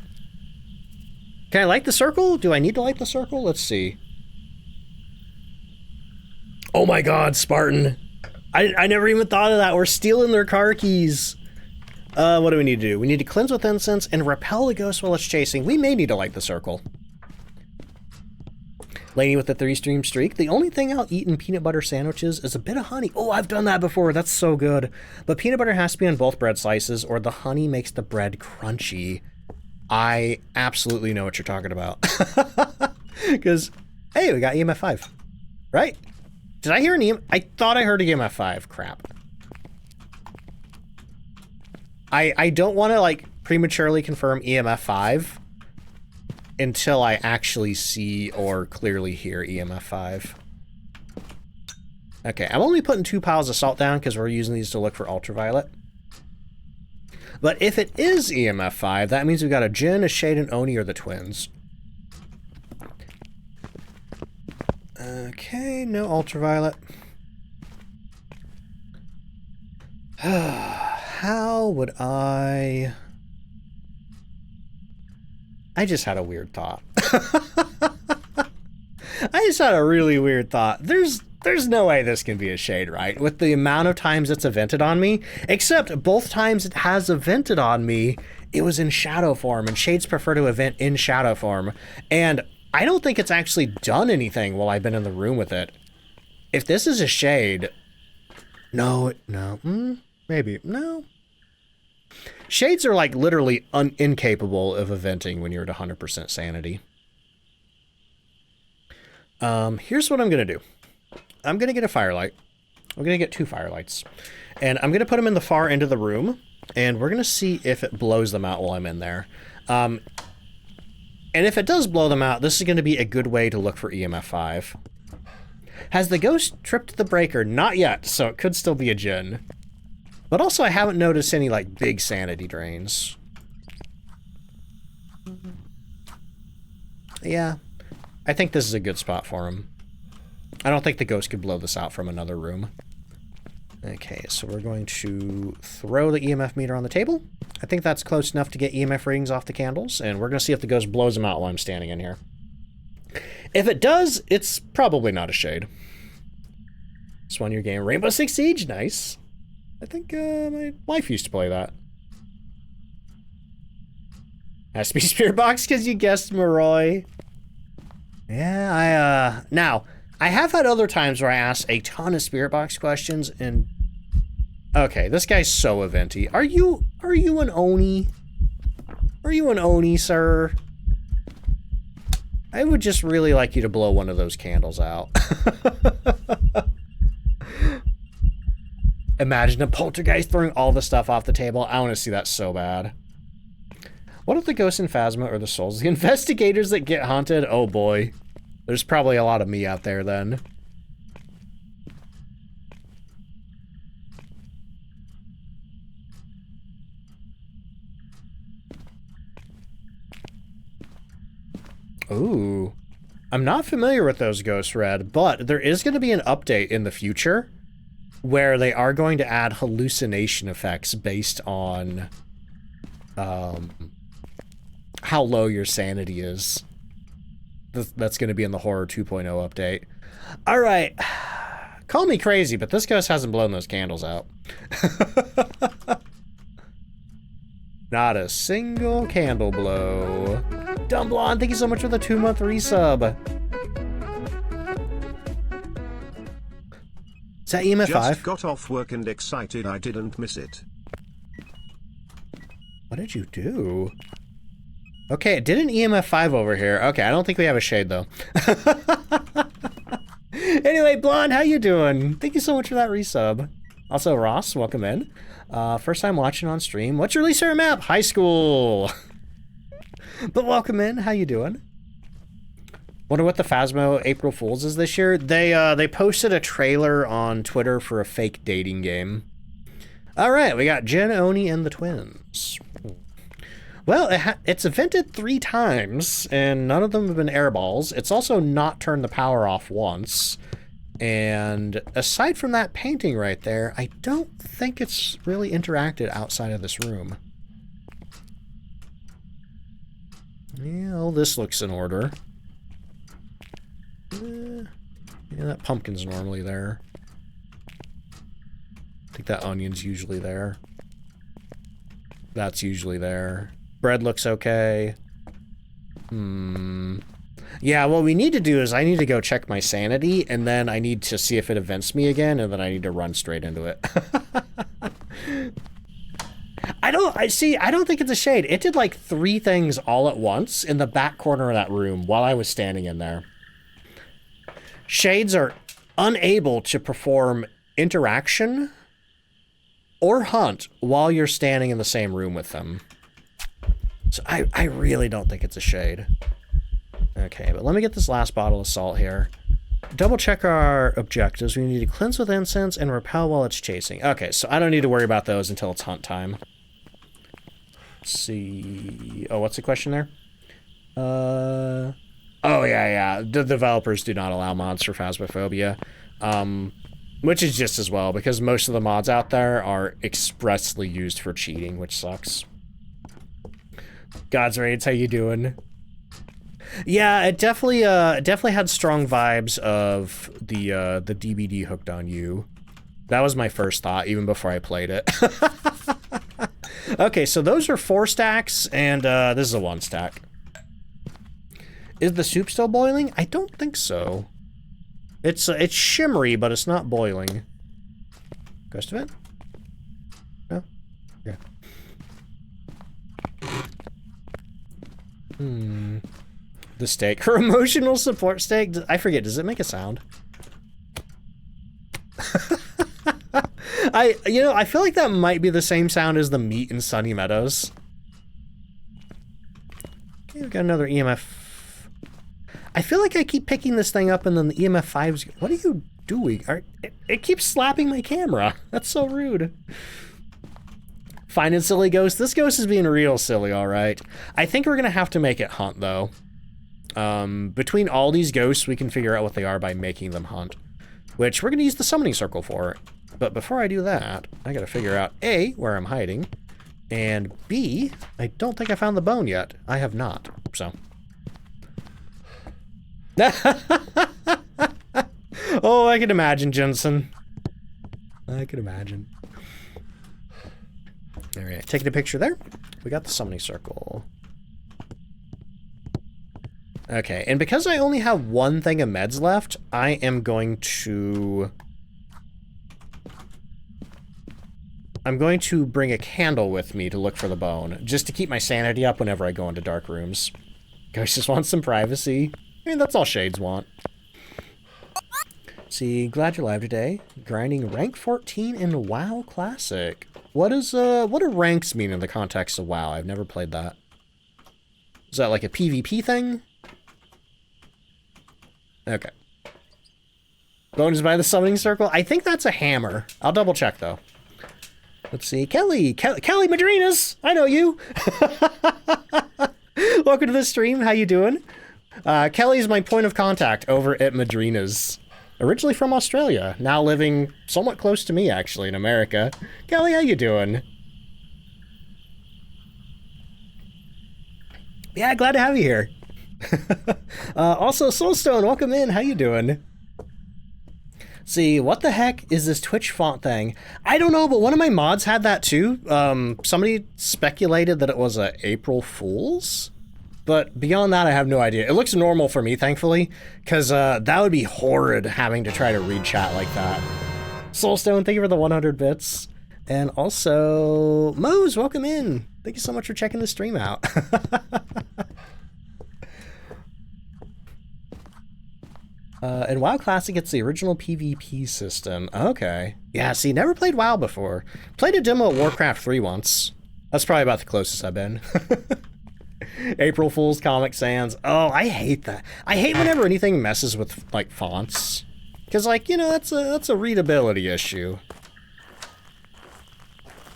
Can I light the circle? Do I need to light the circle? Let's see. Oh my god, Spartan. I never even thought of that. We're stealing their car keys. What do we need to do? We need to cleanse with incense and repel the ghost while it's chasing. We may need to light the circle. Laney with the 3-stream streak. The only thing I'll eat in peanut butter sandwiches is a bit of honey. Oh, I've done that before. That's so good. But peanut butter has to be on both bread slices or the honey makes the bread crunchy. I absolutely know what you're talking about. Because, hey, we got EMF 5. Right? Did I hear an EMF? I thought I heard an EMF 5. Crap. I don't want to, like, prematurely confirm EMF 5 until I actually see or clearly hear EMF 5. Okay, I'm only putting 2 piles of salt down because we're using these to look for ultraviolet. But if it is EMF 5, that means we've got a Jin, a Shade, and Oni are the twins. Okay, no ultraviolet. How would I just had a weird thought. I just had a really weird thought. There's no way this can be a Shade, right? With the amount of times it's evented on me, except both times it has evented on me, it was in shadow form, and Shades prefer to event in shadow form. And I don't think it's actually done anything while I've been in the room with it. If this is a Shade, no, maybe, no. Shades are like literally incapable of eventing when you're at 100% sanity. Here's what I'm gonna do. I'm gonna get a firelight. We're going to get 2 firelights. And I'm going to put them in the far end of the room, and we're going to see if it blows them out while I'm in there. And if it does blow them out, this is going to be a good way to look for EMF 5. Has the ghost tripped the breaker? Not yet, so it could still be a Jinn. But also, I haven't noticed any, like, big sanity drains. Yeah, I think this is a good spot for him. I don't think the ghost could blow this out from another room. Okay, so we're going to throw the EMF meter on the table. I think that's close enough to get EMF readings off the candles, and we're going to see if the ghost blows them out while I'm standing in here. If it does, it's probably not a shade. This one your game. Rainbow Six Siege, nice. I think my wife used to play that. Has to be Spirit Box because you guessed Moroi. Yeah, now, I have had other times where I asked a ton of Spirit Box questions and... Okay, this guy's so eventy. Are you an Oni? Are you an Oni, sir? I would just really like you to blow one of those candles out. Imagine a poltergeist throwing all the stuff off the table. I want to see that so bad. What if the ghosts in Phasma are the souls? The investigators that get haunted? Oh boy. There's probably a lot of me out there then. Ooh. I'm not familiar with those ghosts, Red, but there is going to be an update in the future where they are going to add hallucination effects based on how low your sanity is. That's going to be in the Horror 2.0 update. All right. Call me crazy, but this ghost hasn't blown those candles out. Not a single candle blow. Dumb Blonde, thank you so much for the 2-month resub. Is that EMF 5? Just got off work and excited I didn't miss it. What did you do? Okay, it did an EMF 5 over here. Okay, I don't think we have a shade, though. Anyway, Blonde, how you doing? Thank you so much for that resub. Also, Ross, welcome in. First time watching on stream. What's your Lisa map? High school. But welcome in. How you doing? Wonder what the Phasmo April Fools is this year. They posted a trailer on Twitter for a fake dating game. All right, we got Jen, Oni, and the twins. Well, it's evented 3 times, and none of them have been airballs. It's also not turned the power off once. And aside from that painting right there, I don't think it's really interacted outside of this room. Yeah, well, this looks in order. Yeah, that pumpkin's normally there. I think that onion's usually there. That's usually there. Bread looks okay. Yeah, what we need to do is I need to go check my sanity, and then I need to see if it events me again, and then I need to run straight into it. I don't think it's a shade. It did like 3 things all at once in the back corner of that room while I was standing in there. Shades are unable to perform interaction or hunt while you're standing in the same room with them. So I really don't think it's a shade. Okay, but let me get this last bottle of salt here. Double check our objectives. We need to cleanse with incense and repel while it's chasing. Okay, so I don't need to worry about those until it's hunt time. Let's see. Oh, what's the question there? Oh, yeah. The developers do not allow mods for Phasmophobia. Which is just as well, because most of the mods out there are expressly used for cheating, which sucks. God's Raids, how you doing? Yeah, it definitely had strong vibes of the DVD Hooked on You. That was my first thought, even before I played it. Okay, so those are 4 stacks, and this is a 1 stack. Is the soup still boiling? I don't think so. It's shimmery, but it's not boiling. Ghost event? No? Yeah. The steak. Her emotional support steak? I forget, does it make a sound? I feel like that might be the same sound as the meat in Sunny Meadows. Okay, we've got another EMF. I feel like I keep picking this thing up and then the EMF 5's... What are you doing? It keeps slapping my camera. That's so rude. Finding silly ghost. This ghost is being real silly, all right. I think we're going to have to make it hunt, though. Between all these ghosts, we can figure out what they are by making them hunt. Which we're going to use the summoning circle for. But before I do that, I got to figure out, A, where I'm hiding. And B, I don't think I found the bone yet. I have not, so... Oh, I can imagine, Jensen. I can imagine. All right, taking a picture there. We got the summoning circle. Okay, and because I only have one thing of meds left, I am going to... I'm going to bring a candle with me to look for the bone, just to keep my sanity up whenever I go into dark rooms. Ghost just wants some privacy. I mean, that's all Shades want. See, glad you're live today. Grinding rank 14 in WoW Classic. What do ranks mean in the context of WoW? I've never played that. Is that like a PvP thing? Okay. Bone is by the summoning circle? I think that's a hammer. I'll double check though. Let's see. Kelly Madrinas! I know you! Welcome to the stream. How you doing? Kelly's my point of contact over at Madrinas. Originally from Australia, now living somewhat close to me, actually, in America. Kelly, how you doing? Yeah, glad to have you here. Also, Soulstone, welcome in. How you doing? See, what the heck is this Twitch font thing? I don't know, but one of my mods had that too. Somebody speculated that it was a April Fool's. But beyond that, I have no idea. It looks normal for me, thankfully, because that would be horrid having to try to read chat like that. Soulstone, thank you for the 100 bits. And also, Mose, welcome in. Thank you so much for checking the stream out. And WoW Classic, it's the original PvP system. Okay. Yeah, see, never played WoW before. Played a demo of Warcraft 3 once. That's probably about the closest I've been. April Fool's Comic Sans. Oh, I hate that. I hate whenever anything messes with, like, fonts. Because, like, you know, that's a readability issue.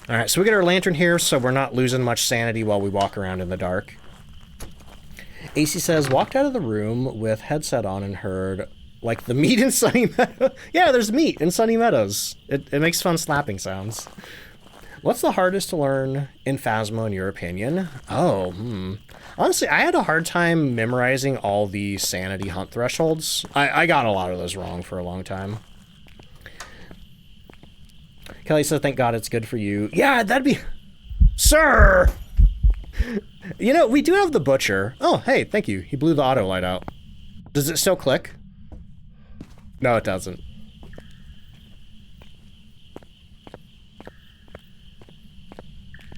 Alright, so we get our lantern here so we're not losing much sanity while we walk around in the dark. AC says, walked out of the room with headset on and heard, like, the meat in Sunny Meadows. Yeah, there's meat in Sunny Meadows. It makes fun slapping sounds. What's the hardest to learn in Phasmo, in your opinion? Oh, Honestly, I had a hard time memorizing all the sanity hunt thresholds. I got a lot of those wrong for a long time. Kelly says, thank God it's good for you. Yeah, that'd be... Sir! You know, we do have the butcher. Oh, hey, thank you. He blew the auto light out. Does it still click? No, it doesn't.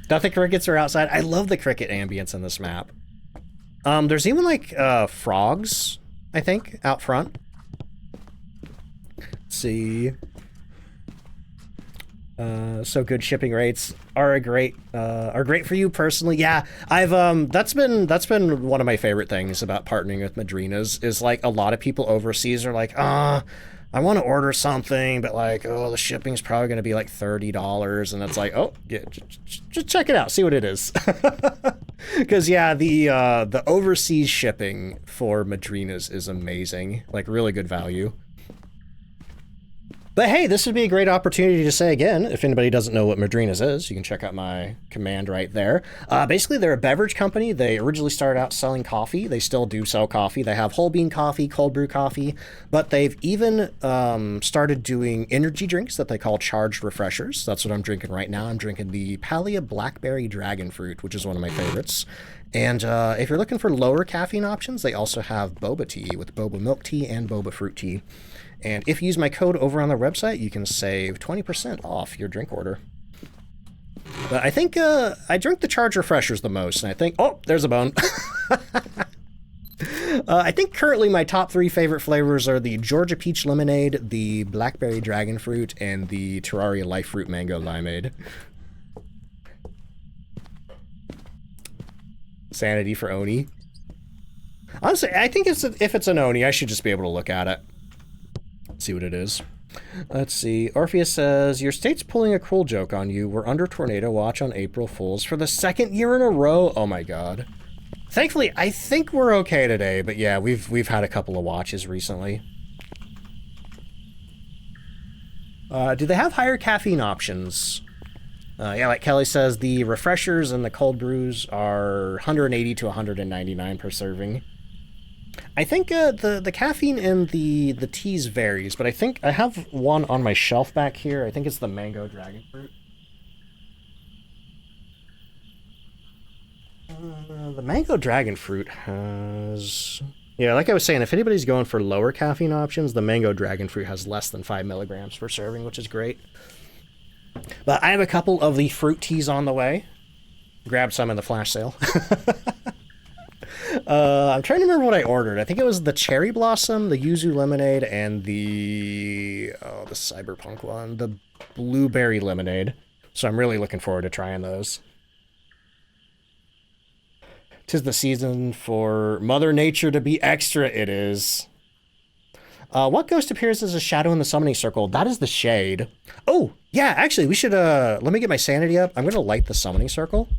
Nothing crickets are outside. I love the cricket ambience in this map. There's even like frogs, I think, out front. Let's see. So good shipping rates are great for you personally. Yeah, I've that's been one of my favorite things about partnering with Madrinas is like a lot of people overseas are like, I want to order something, but like, oh, the shipping's probably going to be like $30, and it's like, oh, yeah, just check it out, see what it is. Because yeah, the overseas shipping for Madrinas is amazing, like really good value. But hey, this would be a great opportunity to say again, if anybody doesn't know what Madrinas is, you can check out my command right there. Basically, they're a beverage company. They originally started out selling coffee. They still do sell coffee. They have whole bean coffee, cold brew coffee, but they've even started doing energy drinks that they call charged refreshers. That's what I'm drinking right now. I'm drinking the Palia Blackberry Dragon Fruit, which is one of my favorites. And if you're looking for lower caffeine options, they also have boba tea with boba milk tea and boba fruit tea. And if you use my code over on their website, you can save 20% off your drink order. But I think I drink the charge refreshers the most, and I think, oh, there's a bone. I think currently my top 3 favorite flavors are the Georgia Peach Lemonade, the Blackberry Dragon Fruit, and the Terraria Life Fruit Mango Limeade. Sanity for Oni. Honestly, I think if it's an Oni, I should just be able to look at it. See what it is. Let's see. Orpheus says, your state's pulling a cruel joke on you. We're under tornado watch on April Fools for the 2nd year in a row. Oh my god. Thankfully, I think we're okay today, but yeah, we've had a couple of watches recently. Do they have higher caffeine options? Yeah, like Kelly says, the refreshers and the cold brews are 180 to 199 per serving. I think the caffeine in the teas varies, but I think I have one on my shelf back here. I think it's the Mango Dragon Fruit. The Mango Dragon Fruit has... Yeah, like I was saying, if anybody's going for lower caffeine options, the Mango Dragon Fruit has less than 5 milligrams per serving, which is great. But I have a couple of the fruit teas on the way. Grab some in the flash sale. I'm trying to remember what I ordered. I think it was the Cherry Blossom, the Yuzu Lemonade, and the Cyberpunk one, the Blueberry Lemonade. So I'm really looking forward to trying those. 'Tis the season for Mother Nature to be extra, it is. What ghost appears as a shadow in the summoning circle? That is the Shade. Oh, yeah, actually, we should, let me get my sanity up. I'm going to light the summoning circle.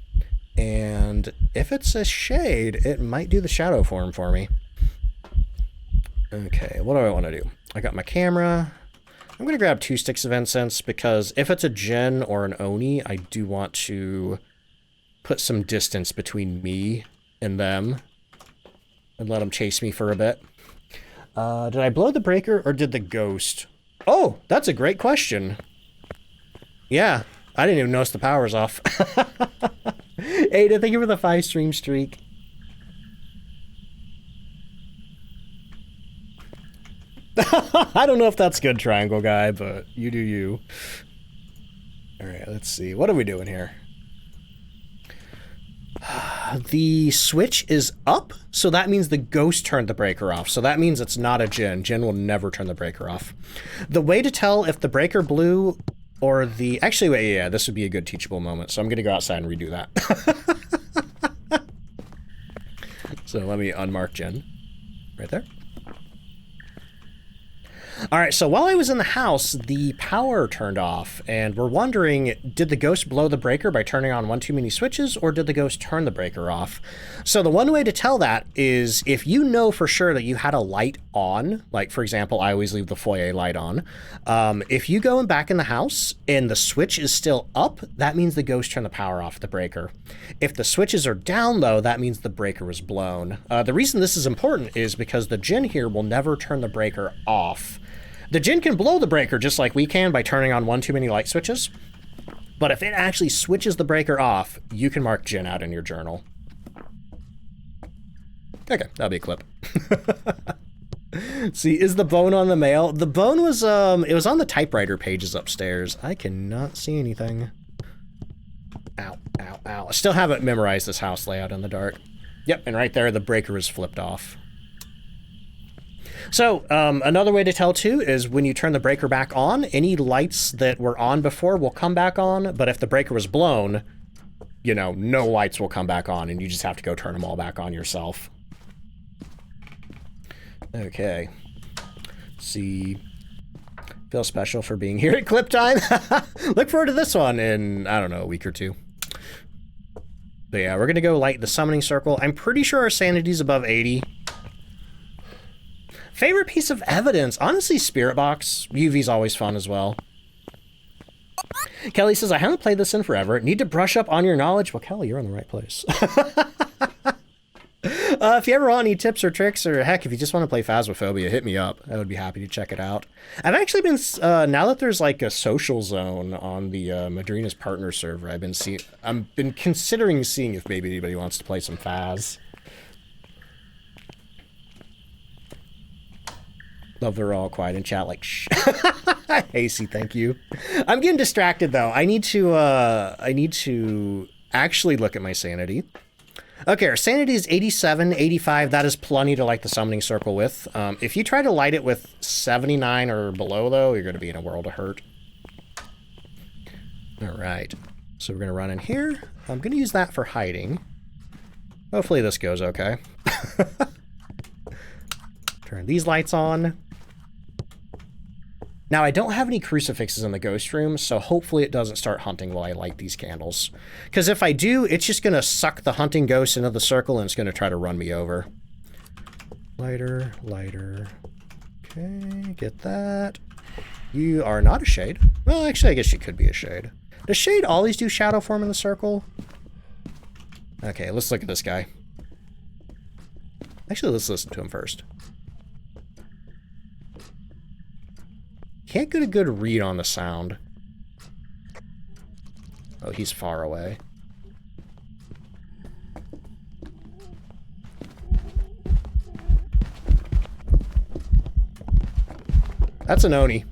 And if it's a Shade, it might do the shadow form for me. Okay, what do I want to do? I got my camera. I'm going to grab 2 sticks of incense because if it's a Jinn or an Oni, I do want to put some distance between me and them and let them chase me for a bit. Did I blow the breaker or did the ghost? Oh, that's a great question. Yeah, I didn't even notice the power's off. Ada, thank you for the 5 stream streak. I don't know if that's good, Triangle Guy, but you do you. Alright, let's see. What are we doing here? The switch is up, so that means the ghost turned the breaker off. So that means it's not a Jinn. Jinn will never turn the breaker off. The way to tell if the breaker blew or the... Actually, wait, yeah, this would be a good teachable moment. So I'm going to go outside and redo that. So let me unmark Jinn. Right there. All right, so while I was in the house, the power turned off, and we're wondering, did the ghost blow the breaker by turning on one too many switches, or did the ghost turn the breaker off? So the one way to tell that is if you know for sure that you had a light on, like, for example, I always leave the foyer light on. If you go back in the house and the switch is still up, that means the ghost turned the power off the breaker. If the switches are down, though, that means the breaker was blown. The reason this is important is because the Jinn here will never turn the breaker off. The Jinn can blow the breaker just like we can by turning on one too many light switches. But if it actually switches the breaker off, you can mark Jinn out in your journal. Okay, that'll be a clip. See, is the bone on the mail? The bone was, it was on the typewriter pages upstairs. I cannot see anything. Ow, ow, ow. I still haven't memorized this house layout in the dark. Yep, and right there, the breaker is flipped off. So, another way to tell, too, is when you turn the breaker back on, any lights that were on before will come back on, but if the breaker was blown, you know, no lights will come back on, and you just have to go turn them all back on yourself. Okay. Let's see. Feel special for being here at Clip Time. Look forward to this one in, I don't know, a week or two. But yeah, we're going to go light the summoning circle. I'm pretty sure our sanity's above 80. Favorite piece of evidence? Honestly, Spirit Box. UV's always fun as well. Kelly says, I haven't played this in forever. Need to brush up on your knowledge? Well, Kelly, you're in the right place. If you ever want any tips or tricks, or heck, if you just want to play Phasmophobia, hit me up. I would be happy to check it out. I've actually been, now that there's like a social zone on the Madrina's partner server, I've been considering seeing if maybe anybody wants to play some Phas. Love they're all quiet in chat like, shh. Hasty, thank you. I'm getting distracted though. I need to actually look at my sanity. Okay, our sanity is 87, 85. That is plenty to light the summoning circle with. If you try to light it with 79 or below, though, you're going to be in a world of hurt. All right. So we're going to run in here. I'm going to use that for hiding. Hopefully this goes okay. Turn these lights on. Now, I don't have any crucifixes in the ghost room, so hopefully it doesn't start hunting while I light these candles. Because if I do, it's just going to suck the hunting ghost into the circle and it's going to try to run me over. Lighter, lighter. Okay, get that. You are not a shade. Well, actually, I guess you could be a shade. Does shade always do shadow form in the circle? Okay, let's look at this guy. Actually, let's listen to him first. Can't get a good read on the sound. Oh, he's far away. That's an Oni.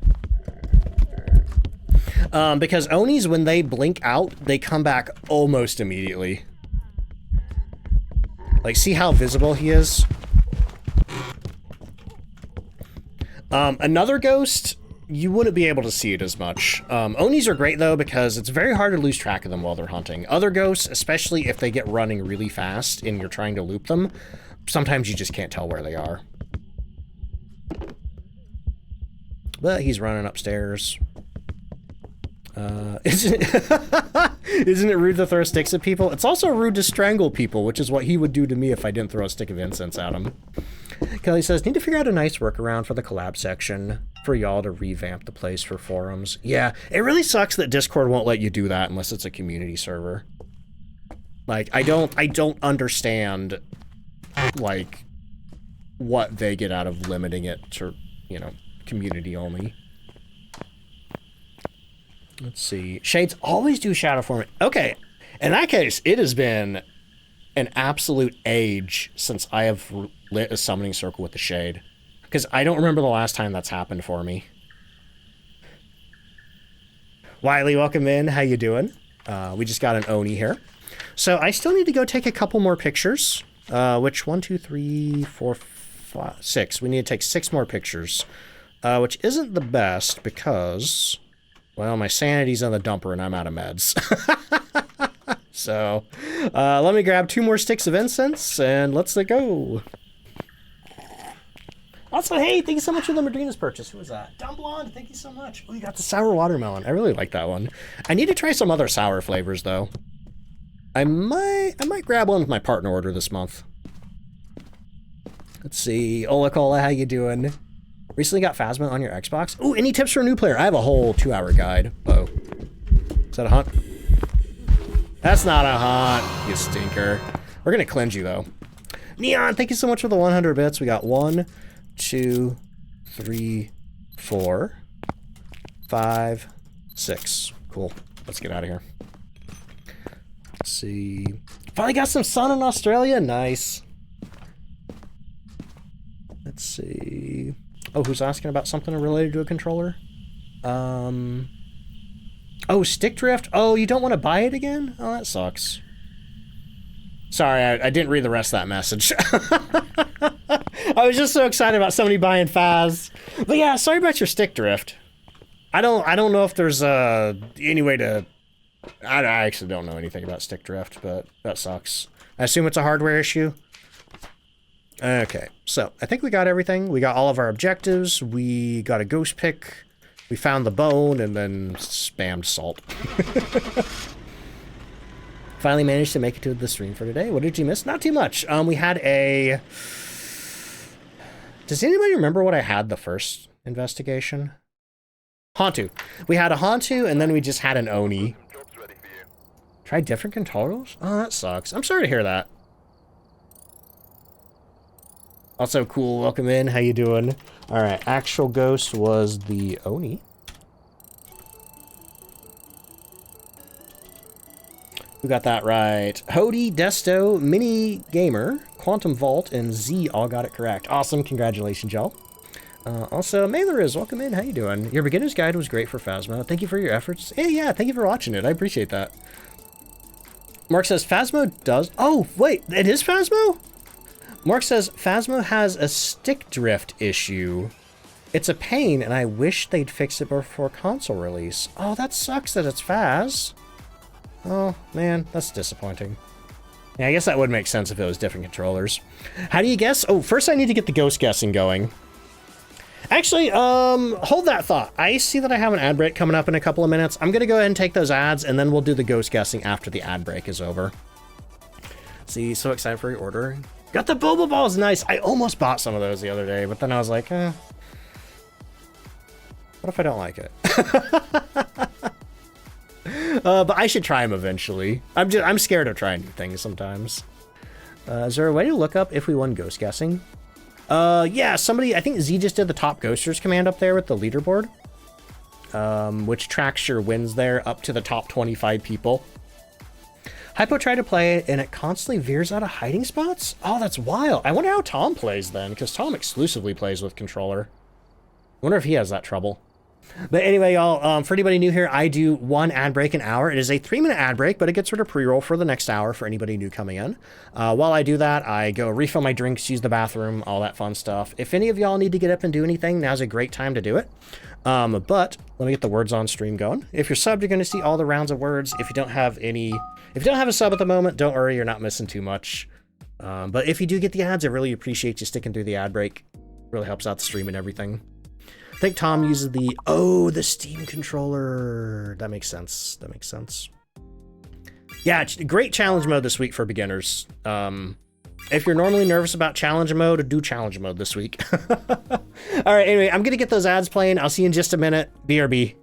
Because Onis, when they blink out, they come back almost immediately. Like, see how visible he is? Another ghost, you wouldn't be able to see it as much. Onis are great, though, because it's very hard to lose track of them while they're hunting. Other ghosts, especially if they get running really fast and you're trying to loop them, sometimes you just can't tell where they are. But he's running upstairs. Isn't it rude to throw sticks at people? It's also rude to strangle people, which is what he would do to me if I didn't throw a stick of incense at him. Kelly says, need to figure out a nice workaround for the collab section for y'all to revamp the place for forums. Yeah, it really sucks that Discord won't let you do that unless it's a community server. Like, I don't understand, like, what they get out of limiting it to, you know, community only. Let's see. Shades always do shadow form. Okay, in that case, it has been an absolute age since I have lit a summoning circle with the shade. Because I don't remember the last time that's happened for me. Wiley, welcome in. How you doing? We just got an Oni here. So I still need to go take a couple more pictures. Which 1, 2, 3, 4, 5, 6. We need to take 6 more pictures. Which isn't the best because, well, my sanity's on the dumper and I'm out of meds. So, let me grab 2 more sticks of incense and let's go. Also, hey, thank you so much for the Madrina's purchase. Who was that? Dumb Blonde, thank you so much. Oh, you got the sour watermelon. I really like that one. I need to try some other sour flavors, though. I might grab one with my partner order this month. Let's see. Ola Cola, how you doing? Recently got Phasma on your Xbox. Ooh, any tips for a new player? I have a whole 2-hour guide. Uh-oh. Is that a hunt? That's not a hunt, you stinker. We're gonna cleanse you, though. Neon, thank you so much for the 100 bits. We got 1, 2, 3, 4, 5, 6. Cool. Let's get out of here. Let's see. Finally got some sun in Australia. Nice. Let's see. Oh, who's asking about something related to a controller? Oh, stick drift? Oh, you don't want to buy it again? Oh, that sucks. Sorry, I didn't read the rest of that message. I was just so excited about somebody buying Phas. But yeah, sorry about your stick drift. I don't know if there's any way to... I actually don't know anything about stick drift, but that sucks. I assume it's a hardware issue. Okay, so I think we got everything. We got all of our objectives. We got a ghost pick. We found the bone and then spammed salt. Finally managed to make it to the stream for today. What did you miss? Not too much. We had a... Does anybody remember what I had the first investigation? Hantu. We had a Hantu and then we just had an Oni. Try different controllers? Oh, that sucks. I'm sorry to hear that. Also, cool. Welcome in. How you doing? All right. Actual ghost was the Oni. We got that right. Hody, Desto, Mini Gamer, Quantum Vault, and Z all got it correct. Awesome. Congratulations, y'all. Also, Mailer welcome in. How you doing? Your beginner's guide was great for Phasma. Thank you for your efforts. Hey, yeah. Thank you for watching it. I appreciate that. Mark says Phasmo does. Oh, wait, it is Phasmo? Mark says Phasmo has a stick drift issue. It's a pain, and I wish they'd fix it before console release. Oh, that sucks that it's Phas. Oh, man, that's disappointing. Yeah, I guess that would make sense if it was different controllers. How do you guess? Oh, first I need to get the ghost guessing going. Actually, hold that thought. I see that I have an ad break coming up in a couple of minutes. I'm going to go ahead and take those ads, and then we'll do the ghost guessing after the ad break is over. See, so excited for your order. Got the boba balls, nice. I almost bought some of those the other day, but then I was like, what if I don't like it? But I should try them eventually. I'm scared of trying new things sometimes. Is there a way to look up if we won ghost guessing? Yeah, somebody, I think Z just did the top ghosters command up there with the leaderboard, which tracks your wins there up to the top 25 people. Hypo tried to play it and it constantly veers out of hiding spots? Oh, that's wild. I wonder how Tom plays then, because Tom exclusively plays with controller. I wonder if he has that trouble. But anyway, y'all, for anybody new here, I do one ad break an hour. It is a 3-minute ad break, but it gets rid of pre-roll for the next hour for anybody new coming in. While I do that, I go refill my drinks, use the bathroom, all that fun stuff. If any of y'all need to get up and do anything, now's a great time to do it. But let me get the words on stream going. If you're subbed, you're going to see all the rounds of words. If you don't have a sub at the moment, don't worry, you're not missing too much. But if you do get the ads, I really appreciate you sticking through the ad break. It really helps out the stream and everything. I think Tom uses the Steam controller. That makes sense. That makes sense. Yeah, great challenge mode this week for beginners. If you're normally nervous about challenge mode, do challenge mode this week. All right, anyway, I'm going to get those ads playing. I'll see you in just a minute. BRB.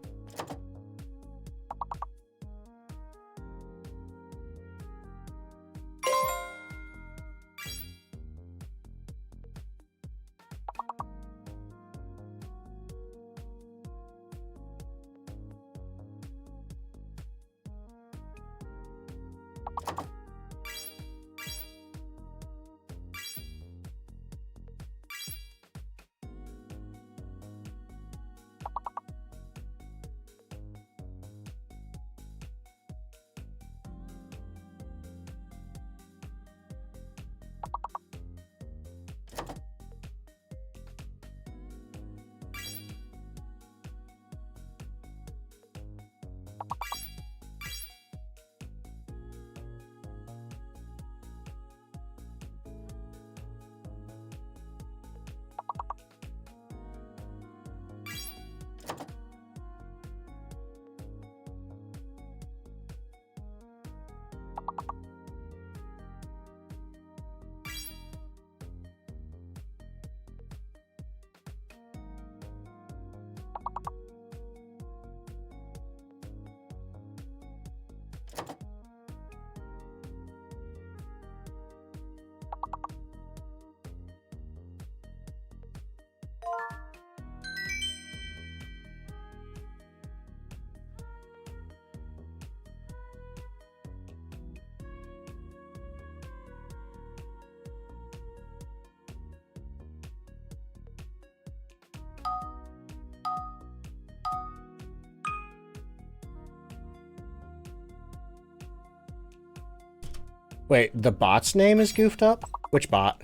Wait, the bot's name is goofed up? Which bot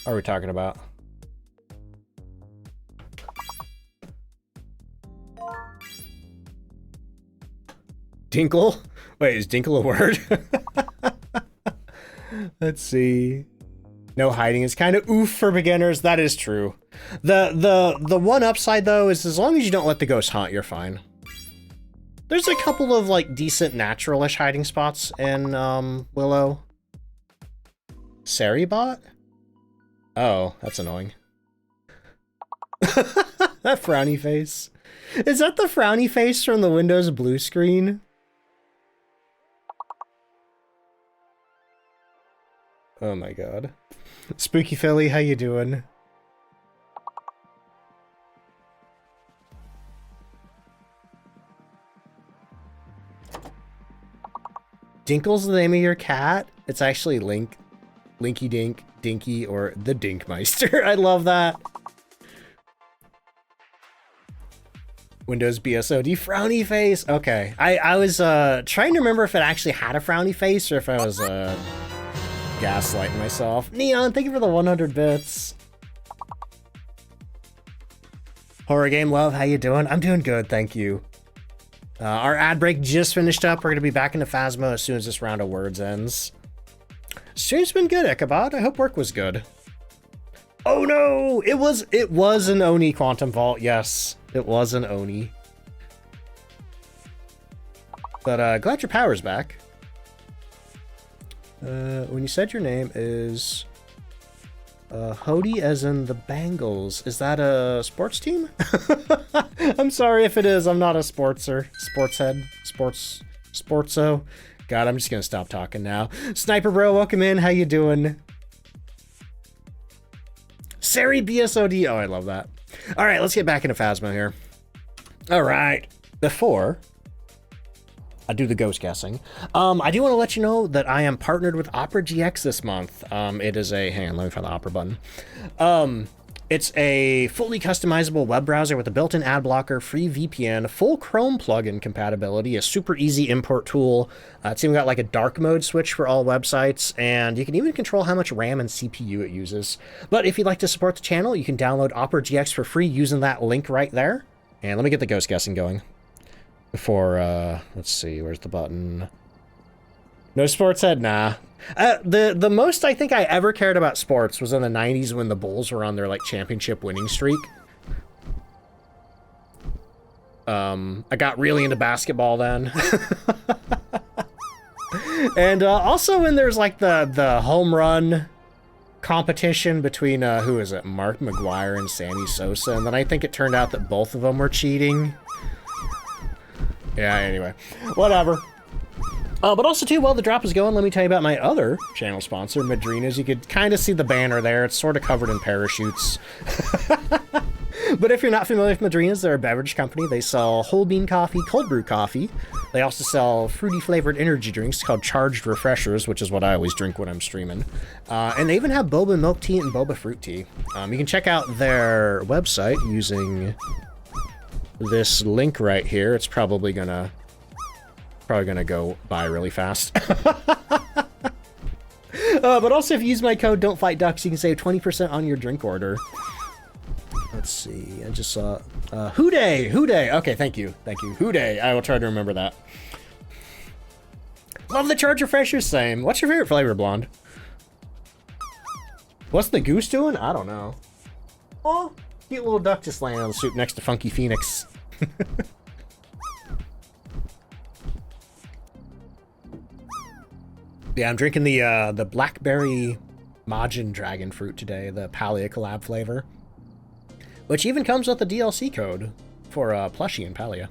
are we talking about? Dinkle? Wait, is Dinkle a word? Let's see. No hiding is kind of oof for beginners. That is true. The one upside though is as long as you don't let the ghost haunt, you're fine. There's a couple of like decent natural-ish hiding spots in Willow. Saribot? Oh, that's annoying. That frowny face. Is that the frowny face from the Windows blue screen? Oh my god. Spooky Philly, how you doing? Dinkle's the name of your cat? It's actually Link. Linky Dink, Dinky, or the Dinkmeister. I love that. Windows BSOD frowny face. Okay. I was trying to remember if it actually had a frowny face or if I was gaslighting myself. Neon, thank you for the 100 bits. Horror Game Love, how you doing? I'm doing good, thank you. Our ad break just finished up. We're going to be back into Phasmo as soon as this round of words ends. Stream's been good, Ichabod. I hope work was good. Oh no! It was an Oni Quantum Vault, yes. It was an Oni. But glad your power's back. When you said your name is... Hody as in the Bengals. Is that a sports team? I'm sorry if it is. I'm not a sportser. Sportshead. Sportso. God, I'm just gonna stop talking now. Sniper Bro, welcome in. How you doing? Sari BSOD. Oh, I love that. All right, let's get back into Phasmo here. All right. Before I do the ghost guessing, I do want to let you know that I am partnered with Opera GX this month. It is a... Hang on, let me find the Opera button. It's a fully customizable web browser with a built-in ad blocker, free VPN, full Chrome plugin compatibility, a super easy import tool. It's even got like a dark mode switch for all websites, and you can even control how much RAM and CPU it uses. But if you'd like to support the channel, you can download Opera GX for free using that link right there. And let me get the ghost guessing going. Before, let's see, where's the button? No sports head? Nah. The most I think I ever cared about sports was in the 90s when the Bulls were on their, like, championship winning streak. I got really into basketball then. And also when there's, like, the home run competition between, who is it? Mark McGuire and Sammy Sosa. And then I think it turned out that both of them were cheating. Yeah, anyway. Whatever. But also, too, while the drop is going, let me tell you about my other channel sponsor, Madrinas. You could kind of see the banner there. It's sort of covered in parachutes. But if you're not familiar with Madrinas, they're a beverage company. They sell whole bean coffee, cold brew coffee. They also sell fruity flavored energy drinks called Charged Refreshers, which is what I always drink when I'm streaming. And they even have boba milk tea and boba fruit tea. You can check out their website using this link right here. It's probably gonna go by really fast. But also, if you use my code DontFightDucks, you can save 20% on your drink order. Let's see, I just saw Houday. Okay, thank you, Houday. I will try to remember that. Love the Charge Refreshers. Same. What's your favorite flavor, Blonde? What's the goose doing? I don't know. Oh, cute little duck just laying on the soup next to Funky Phoenix. Yeah, I'm drinking the Blackberry Majin Dragon Fruit today, the Palia collab flavor, which even comes with the DLC code for Plushie and Palia.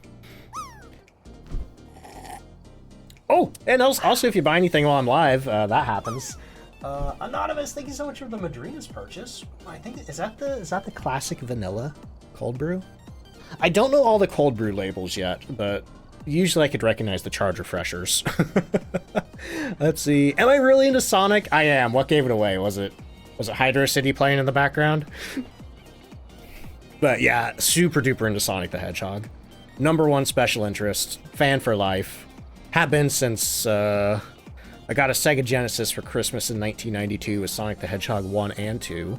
Oh, and also if you buy anything while I'm live, that happens. Anonymous, thank you so much for the Madrinas purchase. I think is that the classic vanilla cold brew? I don't know all the cold brew labels yet, but usually I could recognize the Charge Refreshers. Let's see. Am I really into Sonic? I am. What gave it away? Was it Hydro City playing in the background? But yeah, super duper into Sonic the Hedgehog. #1 special interest. Fan for life. Have been since I got a Sega Genesis for Christmas in 1992 with Sonic the Hedgehog 1 and 2.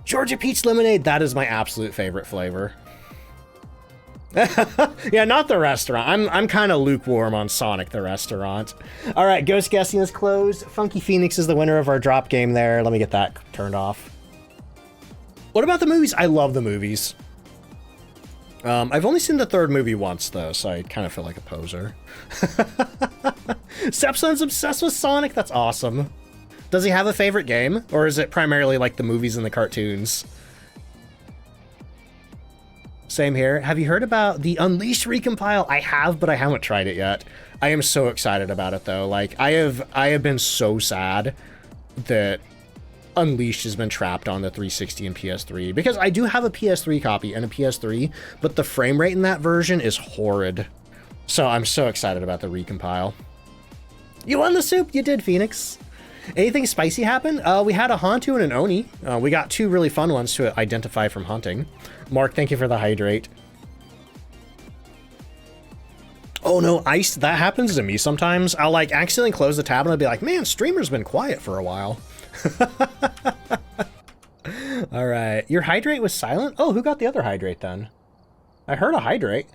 Georgia Peach Lemonade, that is my absolute favorite flavor. Yeah, not the restaurant. I'm kind of lukewarm on Sonic the Restaurant. All right, Ghost Guessing is closed. Funky Phoenix is the winner of our drop game there. Let me get that turned off. What about the movies? I love the movies. I've only seen the third movie once, though, so I kind of feel like a poser. Stepson's obsessed with Sonic? That's awesome. Does he have a favorite game? Or is it primarily like the movies and the cartoons? Same here. Have you heard about the Unleashed Recompile? I have, but I haven't tried it yet. I am so excited about it, though. Like, I have been so sad that Unleashed has been trapped on the 360 and PS3, because I do have a PS3 copy and a PS3, but the frame rate in that version is horrid. So I'm so excited about the recompile. You won the soup? You did, Phoenix. Anything spicy happen? We had a Hantu and an Oni. We got 2 really fun ones to identify from hunting. Mark, thank you for the hydrate. Oh no, Iced, that happens to me sometimes. I'll like accidentally close the tab and I'll be like, man, streamer's been quiet for a while. All right, your hydrate was silent? Oh, who got the other hydrate then? I heard a hydrate.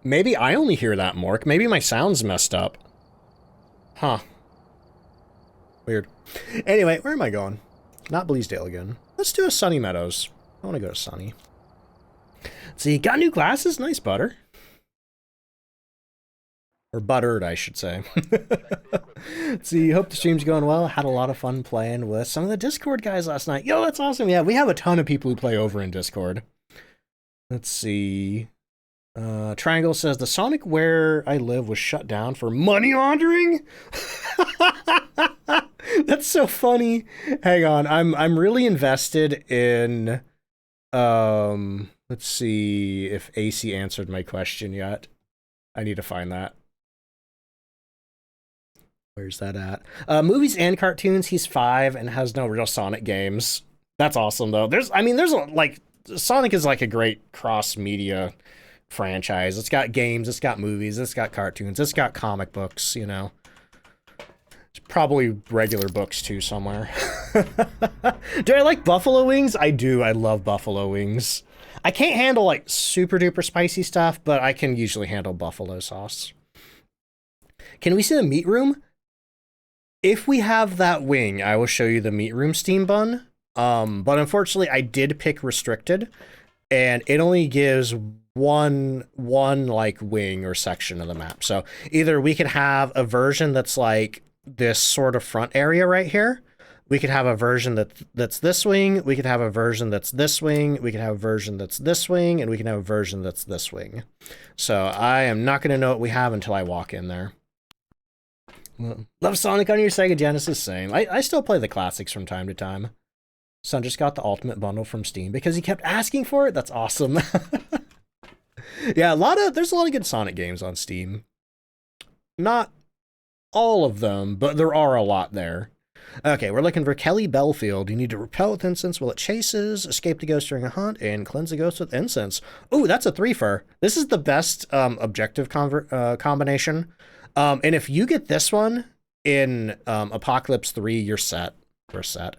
Maybe I only hear that, Mork. Maybe my sound's messed up. Huh. Weird. Anyway, where am I going? Not Bleasdale again. Let's do a Sunny Meadows. I want to go to Sunny. So you got new glasses? Nice, Butter. Or Buttered, I should say. So you hope the stream's going well. Had a lot of fun playing with some of the Discord guys last night. Yo, that's awesome. Yeah, we have a ton of people who play over in Discord. Let's see. Triangle says, the Sonic where I live was shut down for money laundering? That's so funny. Hang on, I'm really invested in, let's see if AC answered my question yet. I need to find that. Where's that at? Movies and cartoons, he's 5 and has no real Sonic games. That's awesome, though. There's like, Sonic is like a great cross-media franchise. It's got games, it's got movies, it's got cartoons, it's got comic books, you know. It's probably regular books, too, somewhere. Do I like buffalo wings? I do. I love buffalo wings. I can't handle, like, super-duper spicy stuff, but I can usually handle buffalo sauce. Can we see the meat room? If we have that wing, I will show you the meat room steam bun. But unfortunately, I did pick restricted, and it only gives one like wing or section of the map. So either we could have a version that's like this sort of front area right here. We could have a version that's this wing. We could have a version that's this wing. We could have a version that's this wing, and we can have a version that's this wing. So I am not going to know what we have until I walk in there. Love Sonic on your Sega Genesis, same. I still play the classics from time to time. Son just got the Ultimate Bundle from Steam because he kept asking for it. That's awesome. Yeah, there's a lot of good Sonic games on Steam. Not all of them, but there are a lot there. Okay, we're looking for Kelly Belfield. You need to repel with incense while it chases, escape the ghost during a hunt, and cleanse the ghost with incense. Ooh, that's a 3-fer. This is the best objective combination. And if you get this one in Apocalypse 3, you're set. We're set.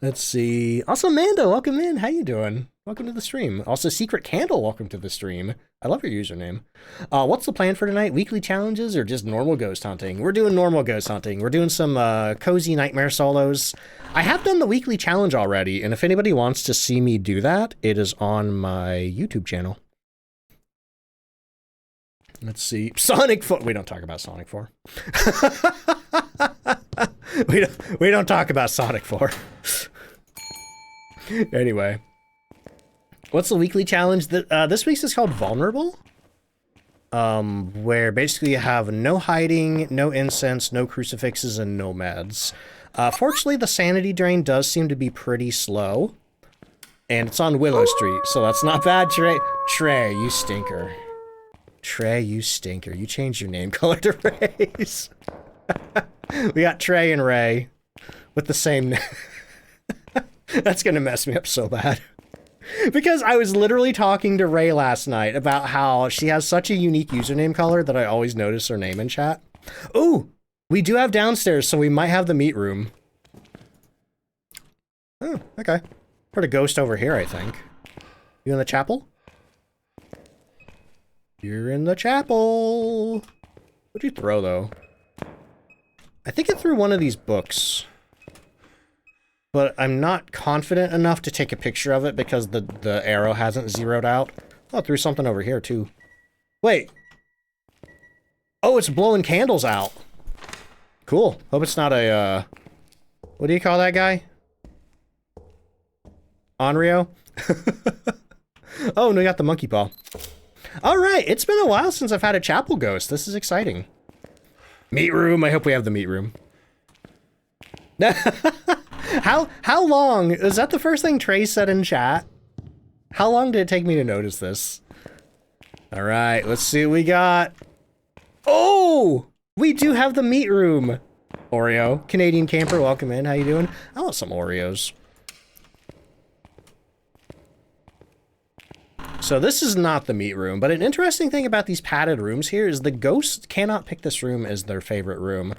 Let's see. Also, Mando, welcome in. How you doing? Welcome to the stream. Also, Secret Candle, welcome to the stream. I love your username. What's the plan for tonight? Weekly challenges or just normal ghost hunting? We're doing normal ghost hunting. We're doing some cozy nightmare solos. I have done the weekly challenge already, and if anybody wants to see me do that, it is on my YouTube channel. Let's see. Sonic 4. We don't talk about Sonic 4. we don't talk about Sonic 4. Anyway. What's the weekly challenge? This week's is called Vulnerable. Where basically you have no hiding, no incense, no crucifixes, and no meds. Fortunately, the sanity drain does seem to be pretty slow. And it's on Willow Street, so that's not bad, Trey. Trey, you stinker. Trey, you stinker. You changed your name color to Ray's. We got Trey and Ray with the same name. That's gonna mess me up so bad. Because I was literally talking to Ray last night about how she has such a unique username color that I always notice her name in chat. Ooh, we do have downstairs, so we might have the meat room. Oh, okay. Heard a ghost over here, I think. You in the chapel? You're in the chapel. What'd you throw, though? I think it threw one of these books. But I'm not confident enough to take a picture of it because the arrow hasn't zeroed out. Oh, it threw something over here, too. Wait. Oh, it's blowing candles out. Cool. Hope it's not a, what do you call that guy? Onryo? Oh, no, we got the monkey paw. All right, it's been a while since I've had a chapel ghost. This is exciting. Meat room. I hope we have the meat room. How long? Is that the first thing Trey said in chat? How long did it take me to notice this? All right, let's see what we got. Oh! We do have the meat room. Oreo. Canadian camper, welcome in. How you doing? I want some Oreos. So this is not the meat room, but an interesting thing about these padded rooms here is the ghosts cannot pick this room as their favorite room.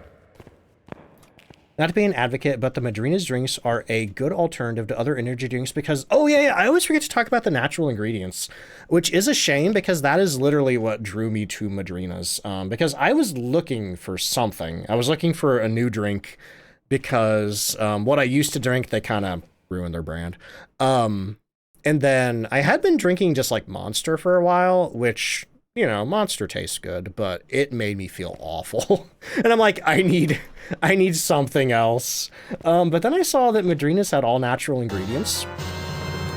Not to be an advocate, but the Madrina's drinks are a good alternative to other energy drinks because, oh yeah, I always forget to talk about the natural ingredients, which is a shame because that is literally what drew me to Madrina's. Because I was looking for something. I was looking for a new drink because what I used to drink, they kind of ruined their brand. And then I had been drinking just like Monster for a while, which, you know, Monster tastes good, but it made me feel awful. And I'm like, I need something else. But then I saw that Madrina's had all natural ingredients.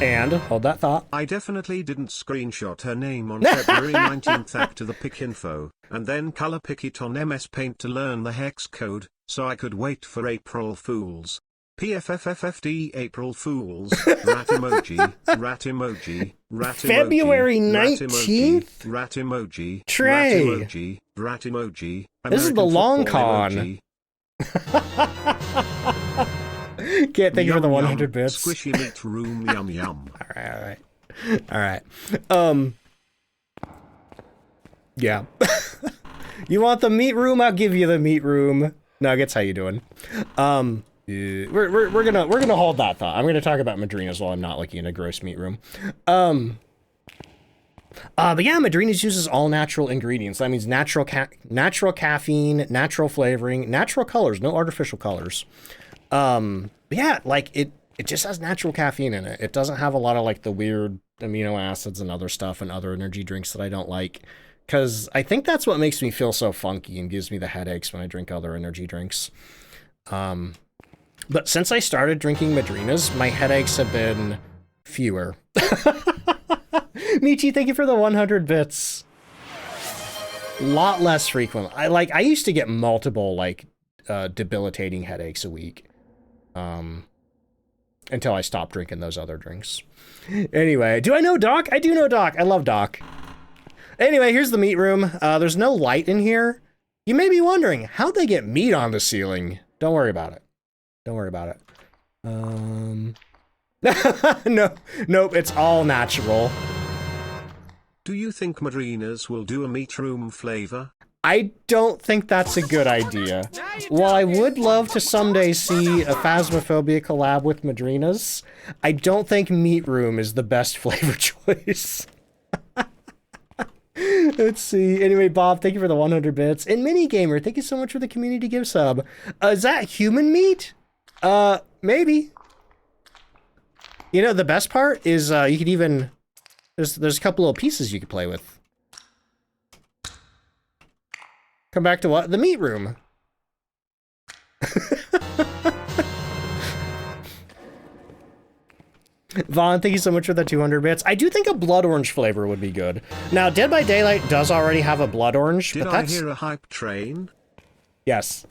And, hold that thought. I definitely didn't screenshot her name on February 19th act to the pick info, and then color pick it on MS Paint to learn the hex code, so I could wait for April Fools. PFFFFD April Fools, rat emoji, rat emoji, rat emoji, February 19th? rat emoji, Trey. rat emoji, rat emoji, This is the long con. emoji. Can't think Yum, of the yum, 100 bits. Squishy meat room, yum yum. Alright. Yeah. You want the meat room? I'll give you the meat room. Nuggets, how you doing? We're gonna hold that thought. I'm gonna talk about Madrina's while I'm not looking in a gross meat room. But yeah, Madrina's uses all natural ingredients. That means natural caffeine, natural flavoring, natural colors, no artificial colors. But yeah, like it just has natural caffeine in it. It doesn't have a lot of like the weird amino acids and other stuff and other energy drinks that I don't like. Cause I think that's what makes me feel so funky and gives me the headaches when I drink other energy drinks. But since I started drinking Madrina's, my headaches have been fewer. Michi, thank you for the 100 bits. Lot less frequent. I used to get multiple, like, debilitating headaches a week. Until I stopped drinking those other drinks. Anyway, do I know Doc? I do know Doc. I love Doc. Anyway, here's the meat room. There's no light in here. You may be wondering, how'd they get meat on the ceiling? Don't worry about it. Don't worry about it. Nope, it's all natural. Do you think Madrina's will do a meat room flavor? I don't think that's a good idea. While I would love to someday see a Phasmophobia collab with Madrina's, I don't think meat room is the best flavor choice. Let's see. Anyway, Bob, thank you for the 100 bits. And Minigamer, thank you so much for the community gift sub. Is that human meat? Maybe. You know, the best part is you could even... There's a couple little pieces you could play with. Come back to what? The meat room. Vaughn, thank you so much for the 200 bits. I do think a blood orange flavor would be good. Now, Dead by Daylight does already have a blood orange, Did but that's... I hear a hype train? Yes.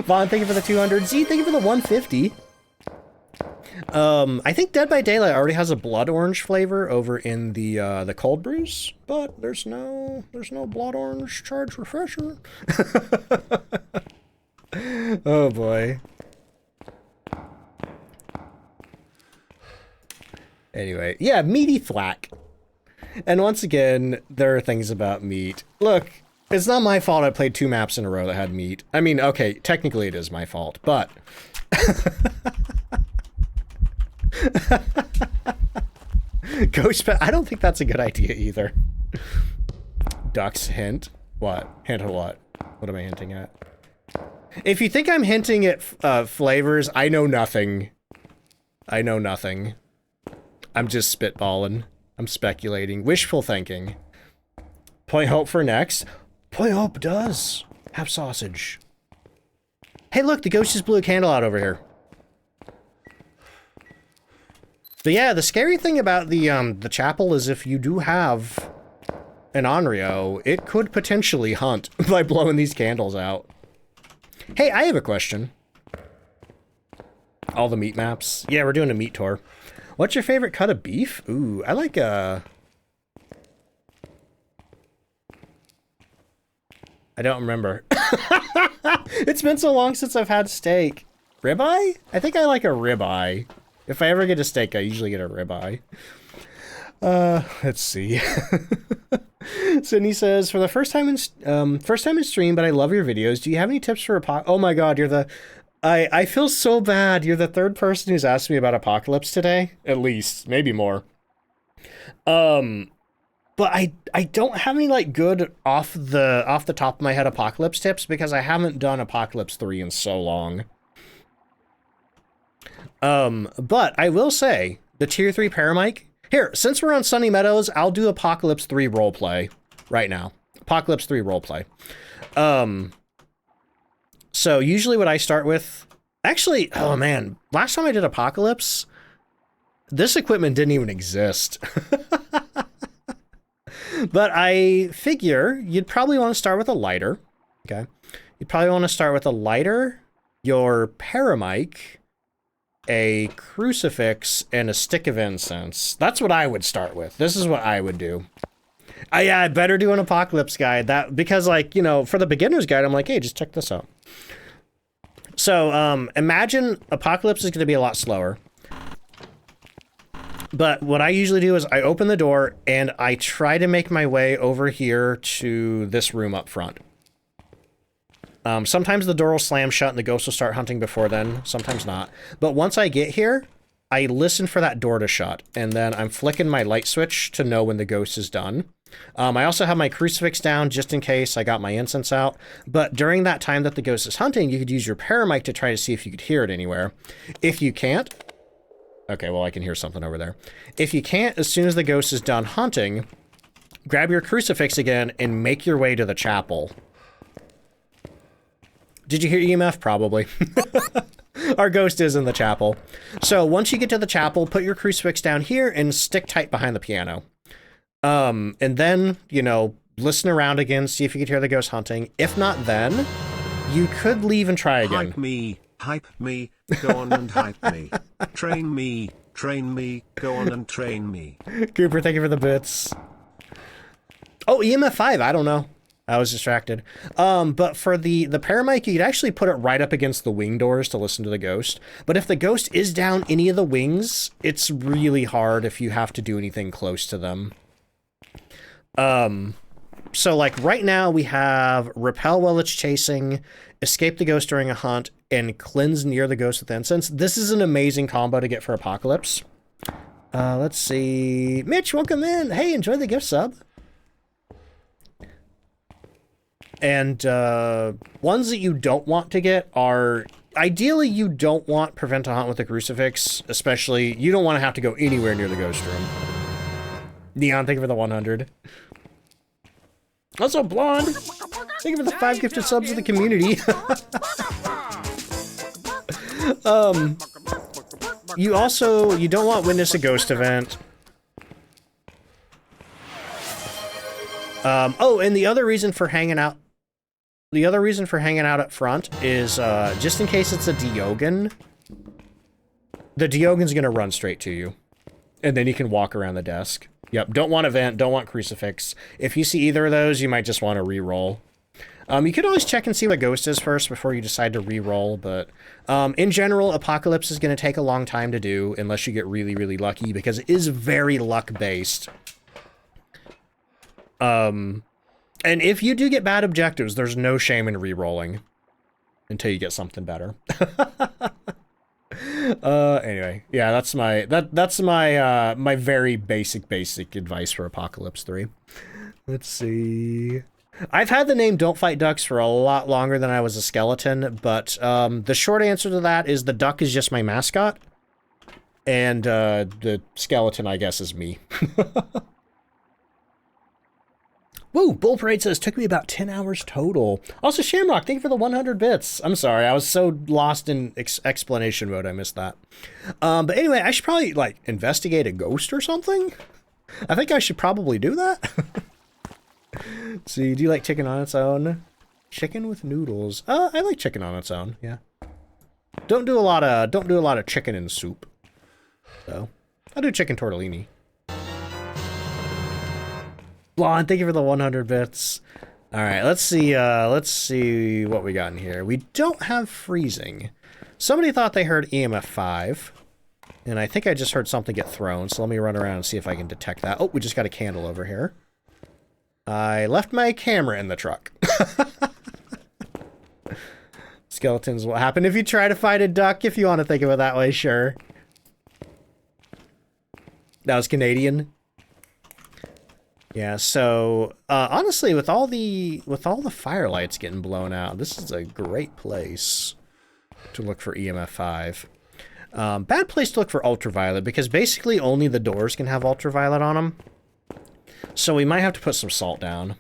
Vaughn, thank you for the 200. Z, thank you for the 150. I think Dead by Daylight already has a blood orange flavor over in the cold brews, but there's no blood orange charged refresher. Oh boy. Anyway, yeah, meaty thwack. And once again, there are things about meat. Look, it's not my fault I played 2 maps in a row that had meat. I mean, okay, technically it is my fault, but... Ghost pet, I don't think that's a good idea either. Ducks hint? What? Hint at what? What am I hinting at? If you think I'm hinting at flavors, I know nothing. I know nothing. I'm just spitballing. I'm speculating. Wishful thinking. Point Hope for next. Point Hope does have sausage. Hey look, the ghost just blew a candle out over here. But yeah, the scary thing about the chapel is if you do have an Onryo, it could potentially hunt by blowing these candles out. Hey, I have a question. All the meat maps. Yeah, we're doing a meat tour. What's your favorite cut of beef? Ooh, I like I don't remember. It's been so long since I've had steak. Ribeye? I think I like a ribeye. If I ever get a steak, I usually get a ribeye. Let's see. Sydney says, for the first time in stream, but I love your videos. Do you have any tips for oh my god, you're the I feel so bad. You're the third person who's asked me about Apocalypse today, at least, maybe more. But I don't have any like good off the top of my head Apocalypse tips because I haven't done Apocalypse 3 in so long. But I will say the tier 3 paramic. Here, since we're on Sunny Meadows, I'll do Apocalypse 3 roleplay right now. Apocalypse 3 roleplay. So usually what I start with, actually, oh man, last time I did Apocalypse, this equipment didn't even exist. But I figure you'd probably want to start with a lighter. Okay. You'd probably want to start with a lighter, your paramic, a crucifix, and a stick of incense. That's what I would start with. This is what I would do. Yeah, I better do an Apocalypse guide. Because like, you know, for the beginner's guide, I'm like, hey, just check this out. So, imagine Apocalypse is going to be a lot slower. But what I usually do is I open the door and I try to make my way over here to this room up front. Sometimes the door will slam shut and the ghost will start hunting before then, sometimes not. But once I get here, I listen for that door to shut, and then I'm flicking my light switch to know when the ghost is done. I also have my crucifix down just in case I got my incense out, but during that time that the ghost is hunting, you could use your paramic to try to see if you could hear it anywhere. If you can't, okay, well I can hear something over there. If you can't, as soon as the ghost is done hunting, grab your crucifix again and make your way to the chapel. Did you hear EMF? Probably. Our ghost is in the chapel. So once you get to the chapel, put your crucifix down here and stick tight behind the piano. And then, you know, listen around again, see if you could hear the ghost hunting. If not, then you could leave and try again. Hype me, go on and hype me. Train me, go on and train me. Cooper, thank you for the bits. Oh, EMF 5, I don't know. I was distracted. But for the paramic, you could actually put it right up against the wing doors to listen to the ghost. But if the ghost is down any of the wings, it's really hard if you have to do anything close to them. So like right now we have repel while it's chasing, escape the ghost during a hunt, and cleanse near the ghost with incense. This is an amazing combo to get for Apocalypse. Let's see. Mitch, welcome in. Hey, enjoy the gift sub. And ones that you don't want to get are, ideally you don't want Prevent a Hunt with a Crucifix, especially, you don't want to have to go anywhere near the ghost room. Neon, thank you for the 100. Also, Blonde, thank you for the 5 gifted subs to the community. You don't want Witness a Ghost event. Oh, and the other reason for hanging out up front is, just in case it's a Diogen, the Diogen's gonna run straight to you. And then you can walk around the desk. Yep, don't want Event, don't want Crucifix. If you see either of those, you might just want to re-roll. You could always check and see what Ghost is first before you decide to re-roll, but in general, Apocalypse is going to take a long time to do unless you get really, really lucky, because it is very luck-based. And if you do get bad objectives, there's no shame in re-rolling until you get something better. Anyway, yeah, that's my my very basic advice for Apocalypse 3. Let's see. I've had the name DontFightDucks for a lot longer than I was a skeleton, but the short answer to that is the duck is just my mascot, and the skeleton, I guess, is me. Woo! Bull Parade says, took me about 10 hours total. Also, Shamrock, thank you for the 100 bits. I'm sorry, I was so lost in explanation mode, I missed that. But anyway, I should probably, like, investigate a ghost or something? I think I should probably do that. Let's see, do you like chicken on its own? Chicken with noodles. I like chicken on its own, yeah. Don't do a lot of chicken in soup. So, I'll do chicken tortellini. Blonde, thank you for the 100 bits. All right, let's see what we got in here. We don't have freezing. Somebody thought they heard EMF 5, and I think I just heard something get thrown, so let me run around and see if I can detect that. Oh, we just got a candle over here. I left my camera in the truck. Skeletons, what happened if you try to fight a duck? If you want to think of it that way, sure. That was Canadian. Yeah, so honestly, with all the firelights getting blown out, this is a great place to look for EMF 5. Bad place to look for ultraviolet, because basically only the doors can have ultraviolet on them. So we might have to put some salt down.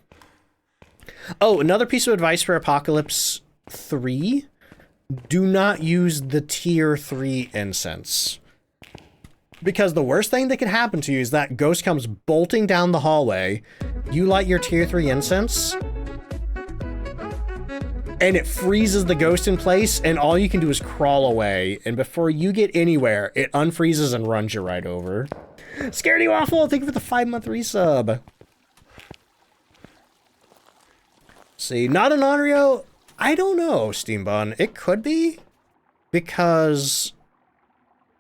Oh, another piece of advice for Apocalypse 3. Do not use the tier 3 incense. Because the worst thing that could happen to you is that ghost comes bolting down the hallway, you light your tier 3 incense, and it freezes the ghost in place, and all you can do is crawl away, and before you get anywhere, it unfreezes and runs you right over. Scaredy Waffle, thank you for the 5-month resub. See, not an Onryo? I don't know, Steam Bun. It could be, because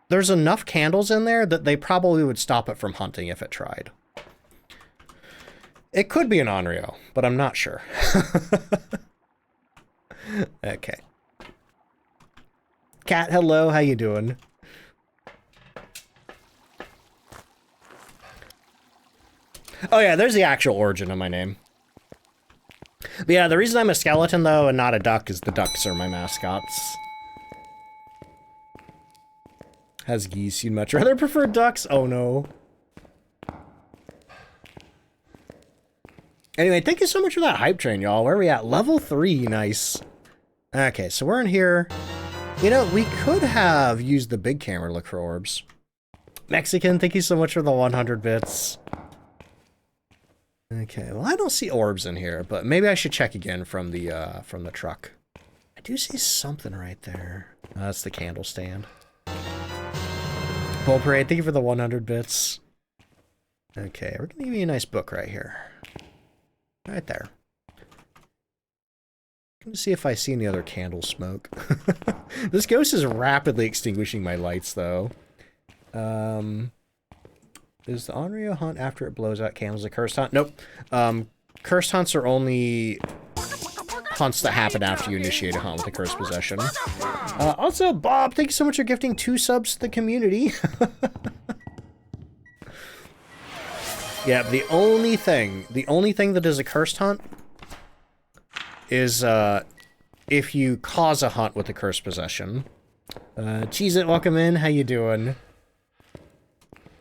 there's enough candles in there that they probably would stop it from hunting if it tried. It could be an Onryo, but I'm not sure. Okay. Cat, hello, how you doing? Oh yeah, there's the actual origin of my name. But yeah, the reason I'm a skeleton, though, and not a duck is the ducks are my mascots. Has geese, you'd much rather prefer ducks? Oh no. Anyway, thank you so much for that hype train, y'all. Where are we at? Level 3, nice. Okay, so we're in here. You know, we could have used the big camera to look for orbs. Mexican, thank you so much for the 100 bits. Okay, well, I don't see orbs in here, but maybe I should check again from the truck. I do see something right there. That's the candle stand. Bull Parade, thank you for the 100 bits. Okay, we're gonna give you a nice book right here. Right there. Gonna see if I see any other candle smoke. This ghost is rapidly extinguishing my lights, though. Is the Onryo hunt after it blows out candles a cursed hunt? Nope. Cursed hunts are only hunts that happen after you initiate a hunt with a cursed possession. Also, Bob, thank you so much for gifting 2 subs to the community. Yeah, the only thing that is a cursed hunt is if you cause a hunt with a cursed possession. Cheese It, welcome in. How you doing?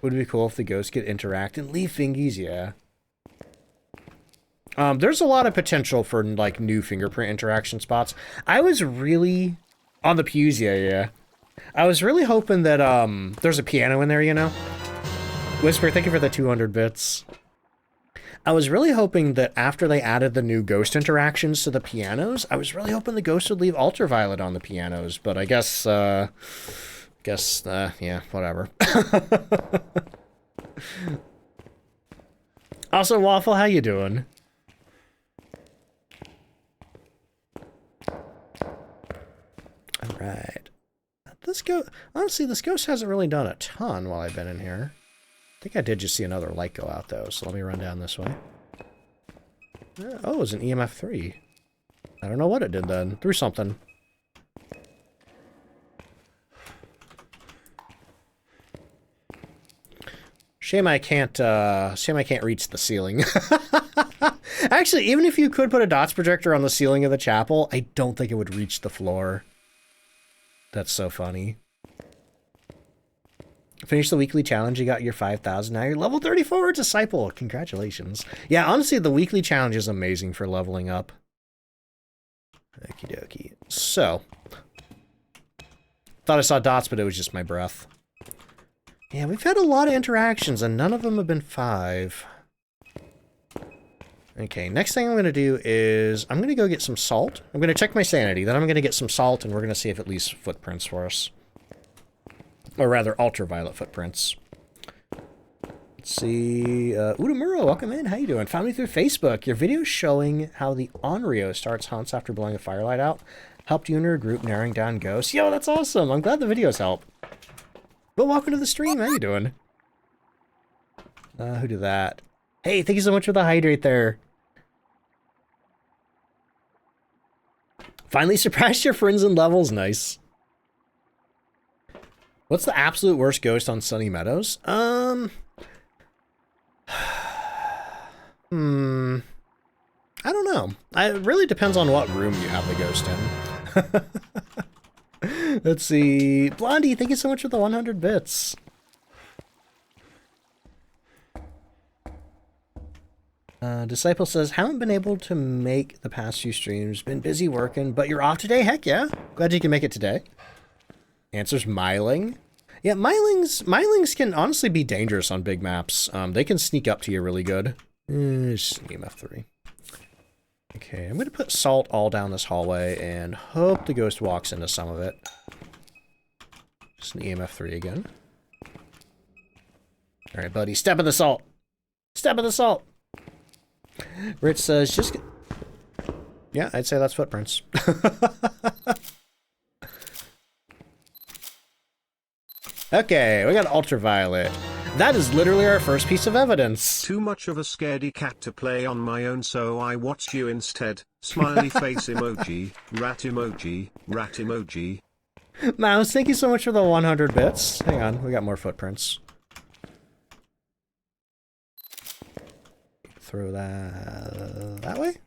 Would it be cool if the ghosts could interact and leave fingies? Yeah. There's a lot of potential for, like, new fingerprint interaction spots. I was really... On the pews, yeah. I was really hoping that, there's a piano in there, you know? Whisper, thank you for the 200 bits. I was really hoping that after they added the new ghost interactions to the pianos, I was really hoping the ghosts would leave ultraviolet on the pianos, but I guess, yeah, whatever. Also, Waffle, how you doing? Alright. Honestly, this ghost hasn't really done a ton while I've been in here. I think I did just see another light go out, though, so let me run down this way. Oh, it was an EMF 3. I don't know what it did then. Threw something. Shame I can't reach the ceiling. Actually, even if you could put a dots projector on the ceiling of the chapel, I don't think it would reach the floor. That's so funny. Finish the weekly challenge, you got your 5,000, now you're level 34 Disciple. Congratulations. Yeah, honestly, the weekly challenge is amazing for leveling up. Okie dokie. So, thought I saw dots, but it was just my breath. Yeah, we've had a lot of interactions, and none of them have been 5. Okay, next thing I'm going to do is, I'm going to go get some salt. I'm going to check my sanity, then I'm going to get some salt, and we're going to see if it leaves footprints for us. Or rather, ultraviolet footprints. Let's Let's see. Udamuro, welcome in. How you doing? Found me through Facebook. Your video showing how the Onryo starts hunts after blowing a firelight out helped you and your group narrowing down ghosts. Yo, that's awesome. I'm glad the videos help. But welcome to the stream. How you doing? Who did that? Hey, thank you so much for the hydrate there. Finally surpassed your friends in levels. Nice. What's the absolute worst ghost on Sunny Meadows? I don't know. It really depends on what room you have the ghost in. Let's see. Blondie, thank you so much for the 100 bits. Disciple says, haven't been able to make the past few streams. Been busy working, but you're off today? Heck yeah. Glad you can make it today. Answer's Myling. Yeah, Mylings can honestly be dangerous on big maps. They can sneak up to you really good. Just EMF3. Okay, I'm going to put salt all down this hallway and hope the ghost walks into some of it. Just an EMF3 again. Alright, buddy, step in the salt! Step in the salt! Rich says, just... Yeah, I'd say that's footprints. Okay, we got ultraviolet. That is literally our first piece of evidence. Too much of a scaredy cat to play on my own, so I watched you instead. Smiley face emoji, rat emoji, rat emoji. Mouse, thank you so much for the 100 bits. Hang on, we got more footprints. Throw that way?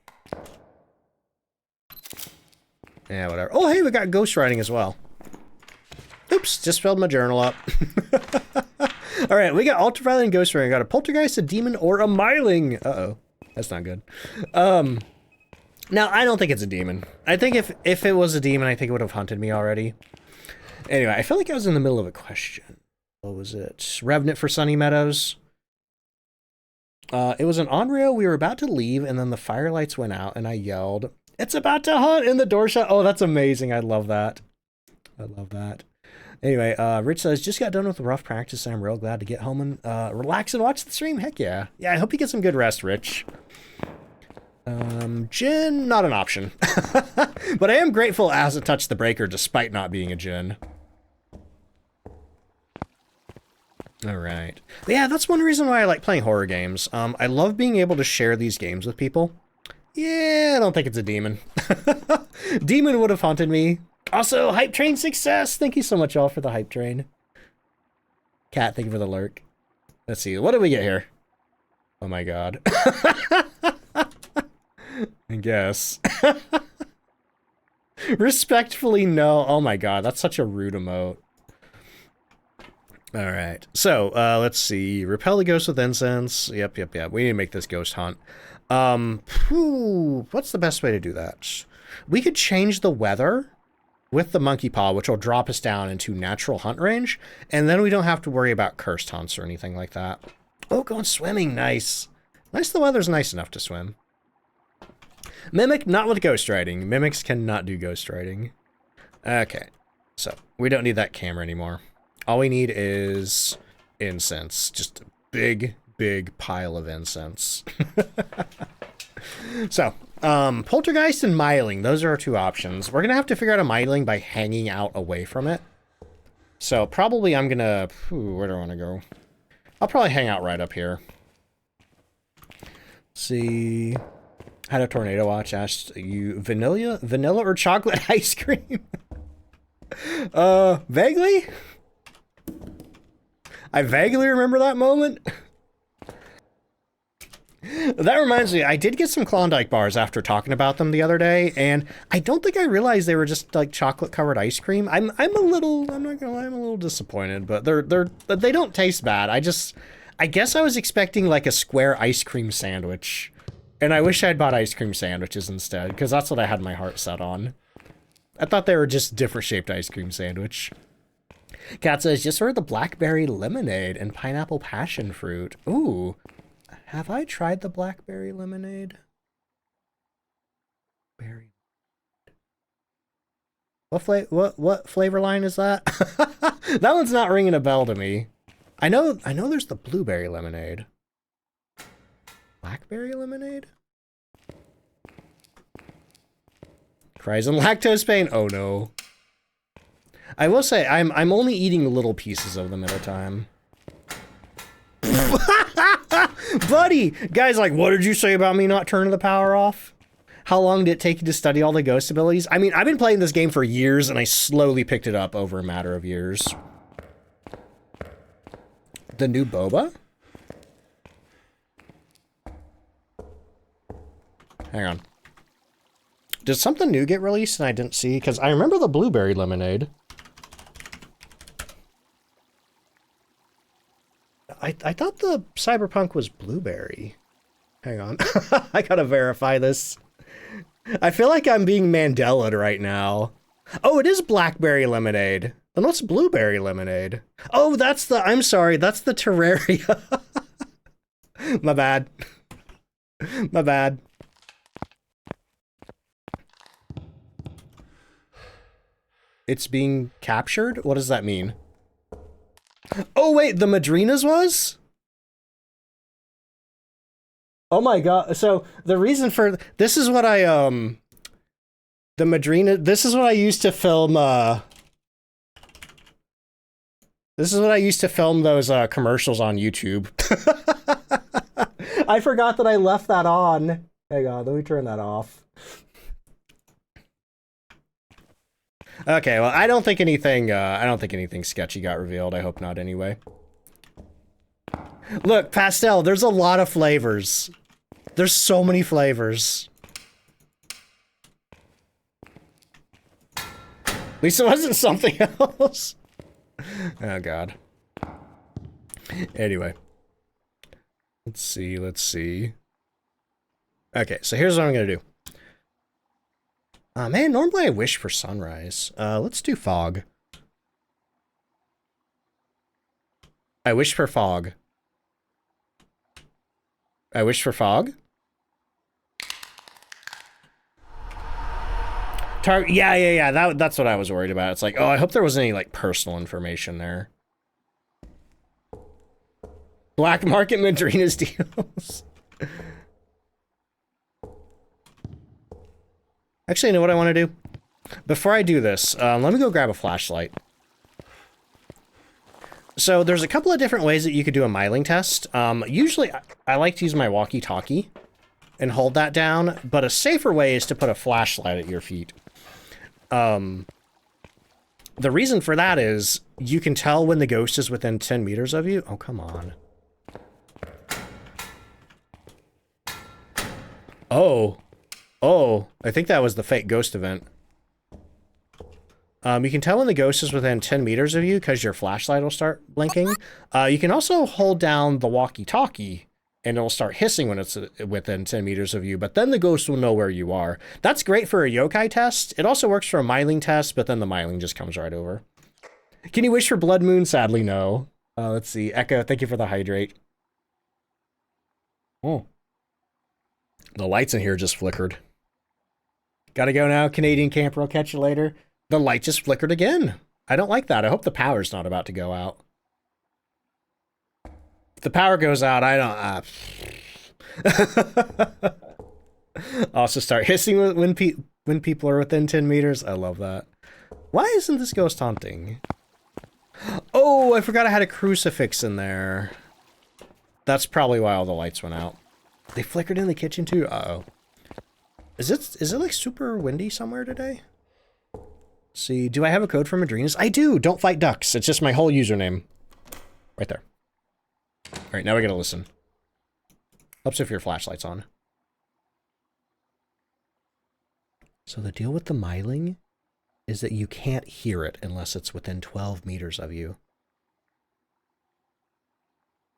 Yeah, whatever. Oh, hey, we got ghost writing as well. Oops, just filled my journal up. All right, we got ultraviolet and ghost writing. Got a poltergeist, a demon, or a myling. Uh-oh, that's not good. Now, I don't think it's a demon. I think if it was a demon, I think it would have hunted me already. Anyway, I feel like I was in the middle of a question. What was it? Revenant for Sunny Meadows. It was an Onryo. We were about to leave, and then the firelights went out, and I yelled, "It's about to hunt!" in the door shut. Oh, that's amazing. I love that. I love that. Anyway, Rich says, just got done with a rough practice, and I'm real glad to get home and relax and watch the stream. Heck yeah. Yeah, I hope you get some good rest, Rich. Djinn, not an option. But I am grateful it hasn't touched the breaker despite not being a djinn. Alright. Yeah, that's one reason why I like playing horror games. I love being able to share these games with people. Yeah, I don't think it's a demon. Demon would have haunted me. Also, Hype Train success! Thank you so much, all, for the Hype Train. Cat, thank you for the lurk. Let's see, what did we get here? Oh my god. I guess. Respectfully, no. Oh my god, that's such a rude emote. Alright, so, let's see. Repel the ghost with incense. Yep. We need to make this ghost hunt. What's the best way to do that? We could change the weather with the monkey paw, which will drop us down into natural hunt range, and then we don't have to worry about cursed hunts or anything like that. Oh, going swimming, nice. Nice the weather's nice enough to swim. Mimic, not with ghost riding. Mimics cannot do ghost riding. Okay, so we don't need that camera anymore. All we need is incense. Just a big, big pile of incense. So, poltergeist and myling, those are our two options. We're gonna have to figure out a myling by hanging out away from it. So probably I'm gonna, where do I want to go? I'll probably hang out right up here. See, had a tornado watch. Asked you vanilla or chocolate ice cream? Vaguely. I vaguely remember that moment. That reminds me, I did get some Klondike bars after talking about them the other day, and I don't think I realized they were just like chocolate covered ice cream. I'm not gonna lie, I'm a little disappointed, but they don't taste bad. I guess I was expecting like a square ice cream sandwich, and I wish I'd bought ice cream sandwiches instead, because that's what I had my heart set on. I thought they were just different shaped ice cream sandwich. Kat says, just heard the blackberry lemonade and pineapple passion fruit. Ooh. Have I tried the blackberry lemonade? Berry. What flavor line is that? That one's not ringing a bell to me. I know there's the blueberry lemonade. Blackberry lemonade? Cries in lactose pain. Oh no. I will say I'm only eating little pieces of them at a time. Buddy! Guys, like, what did you say about me not turning the power off? How long did it take you to study all the ghost abilities? I mean, I've been playing this game for years, and I slowly picked it up over a matter of years. The new boba? Hang on. Did something new get released and I didn't see? Because I remember the blueberry lemonade. I thought the cyberpunk was blueberry. Hang on. I gotta verify this. I feel like I'm being Mandela'd right now. Oh, it is blackberry lemonade. Then what's blueberry lemonade? Oh, that's the, I'm sorry, that's the Terraria. My bad. My bad. It's being captured? What does that mean? Oh wait, the Madrinas was? Oh my god, so the reason for, this is what I, the Madrina, this is what I used to film, this is what I used to film those, commercials on YouTube. I forgot that I left that on. Hang on, let me turn that off. Okay, well, I don't think anything sketchy got revealed. I hope not anyway. Look, pastel, there's a lot of flavors. There's so many flavors. At least it wasn't something else. Oh, God. Anyway. Let's see. Okay, so here's what I'm gonna do. Man, normally I wish for sunrise. Let's do fog. I wish for fog. I wish for fog. Yeah. That's what I was worried about. It's like, oh, I hope there wasn't any, like, personal information there. Black market Madrina's deals. Actually, you know what I want to do? Before I do this, let me go grab a flashlight. So there's a couple of different ways that you could do a miling test. Usually, I like to use my walkie-talkie and hold that down, but a safer way is to put a flashlight at your feet. The reason for that is you can tell when the ghost is within 10 meters of you. Oh, come on. Oh, I think that was the fake ghost event. You can tell when the ghost is within 10 meters of you because your flashlight will start blinking. You can also hold down the walkie-talkie and it'll start hissing when it's within 10 meters of you, but then the ghost will know where you are. That's great for a yokai test. It also works for a miling test, but then the miling just comes right over. Can you wish for blood moon? Sadly, no. Let's see. Echo, thank you for the hydrate. Oh. The lights in here just flickered. Gotta go now, Canadian camper. I'll catch you later. The light just flickered again. I don't like that. I hope the power's not about to go out. If the power goes out, I don't... Also start hissing when people are within 10 meters. I love that. Why isn't this ghost haunting? Oh, I forgot I had a crucifix in there. That's probably why all the lights went out. They flickered in the kitchen too? Uh-oh. Is it like super windy somewhere today? Let's see, do I have a code for Madrinas? I do! DontFightDucks. It's just my whole username. Right there. Alright, now we gotta listen. Helps if your flashlight's on. So the deal with the miling is that you can't hear it unless it's within 12 meters of you.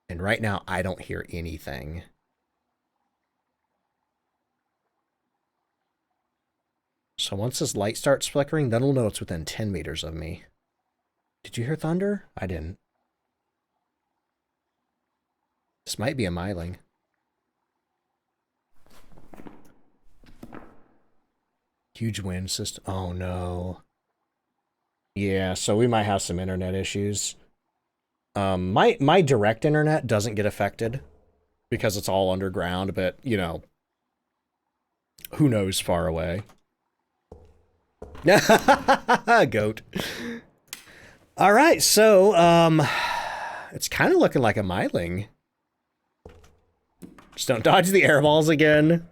And right now, I don't hear anything. So once this light starts flickering, then we'll know it's within 10 meters of me. Did you hear thunder? I didn't. This might be a miling. Huge wind system. Oh no. Yeah, so we might have some internet issues. My direct internet doesn't get affected because it's all underground, but, you know, who knows far away. Goat. All right, so, it's kind of looking like a myling. Just don't dodge the air balls again.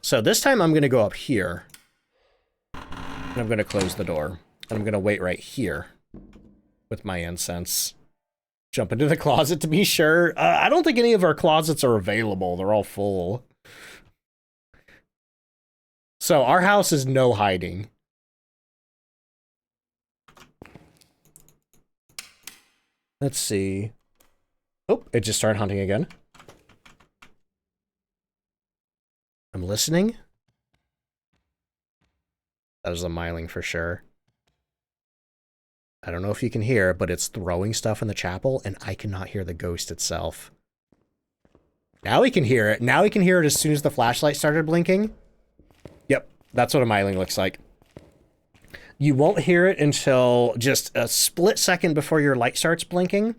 So this time I'm going to go up here. And I'm going to close the door. And I'm going to wait right here with my incense. Jump into the closet to be sure. I don't think any of our closets are available. They're all full. So our house is no hiding. Let's see. Oh, it just started hunting again. I'm listening. That is a myling for sure. I don't know if you can hear, but it's throwing stuff in the chapel, and I cannot hear the ghost itself. Now we can hear it. Now we can hear it as soon as the flashlight started blinking. Yep, that's what a myling looks like. You won't hear it until just a split second before your light starts blinking.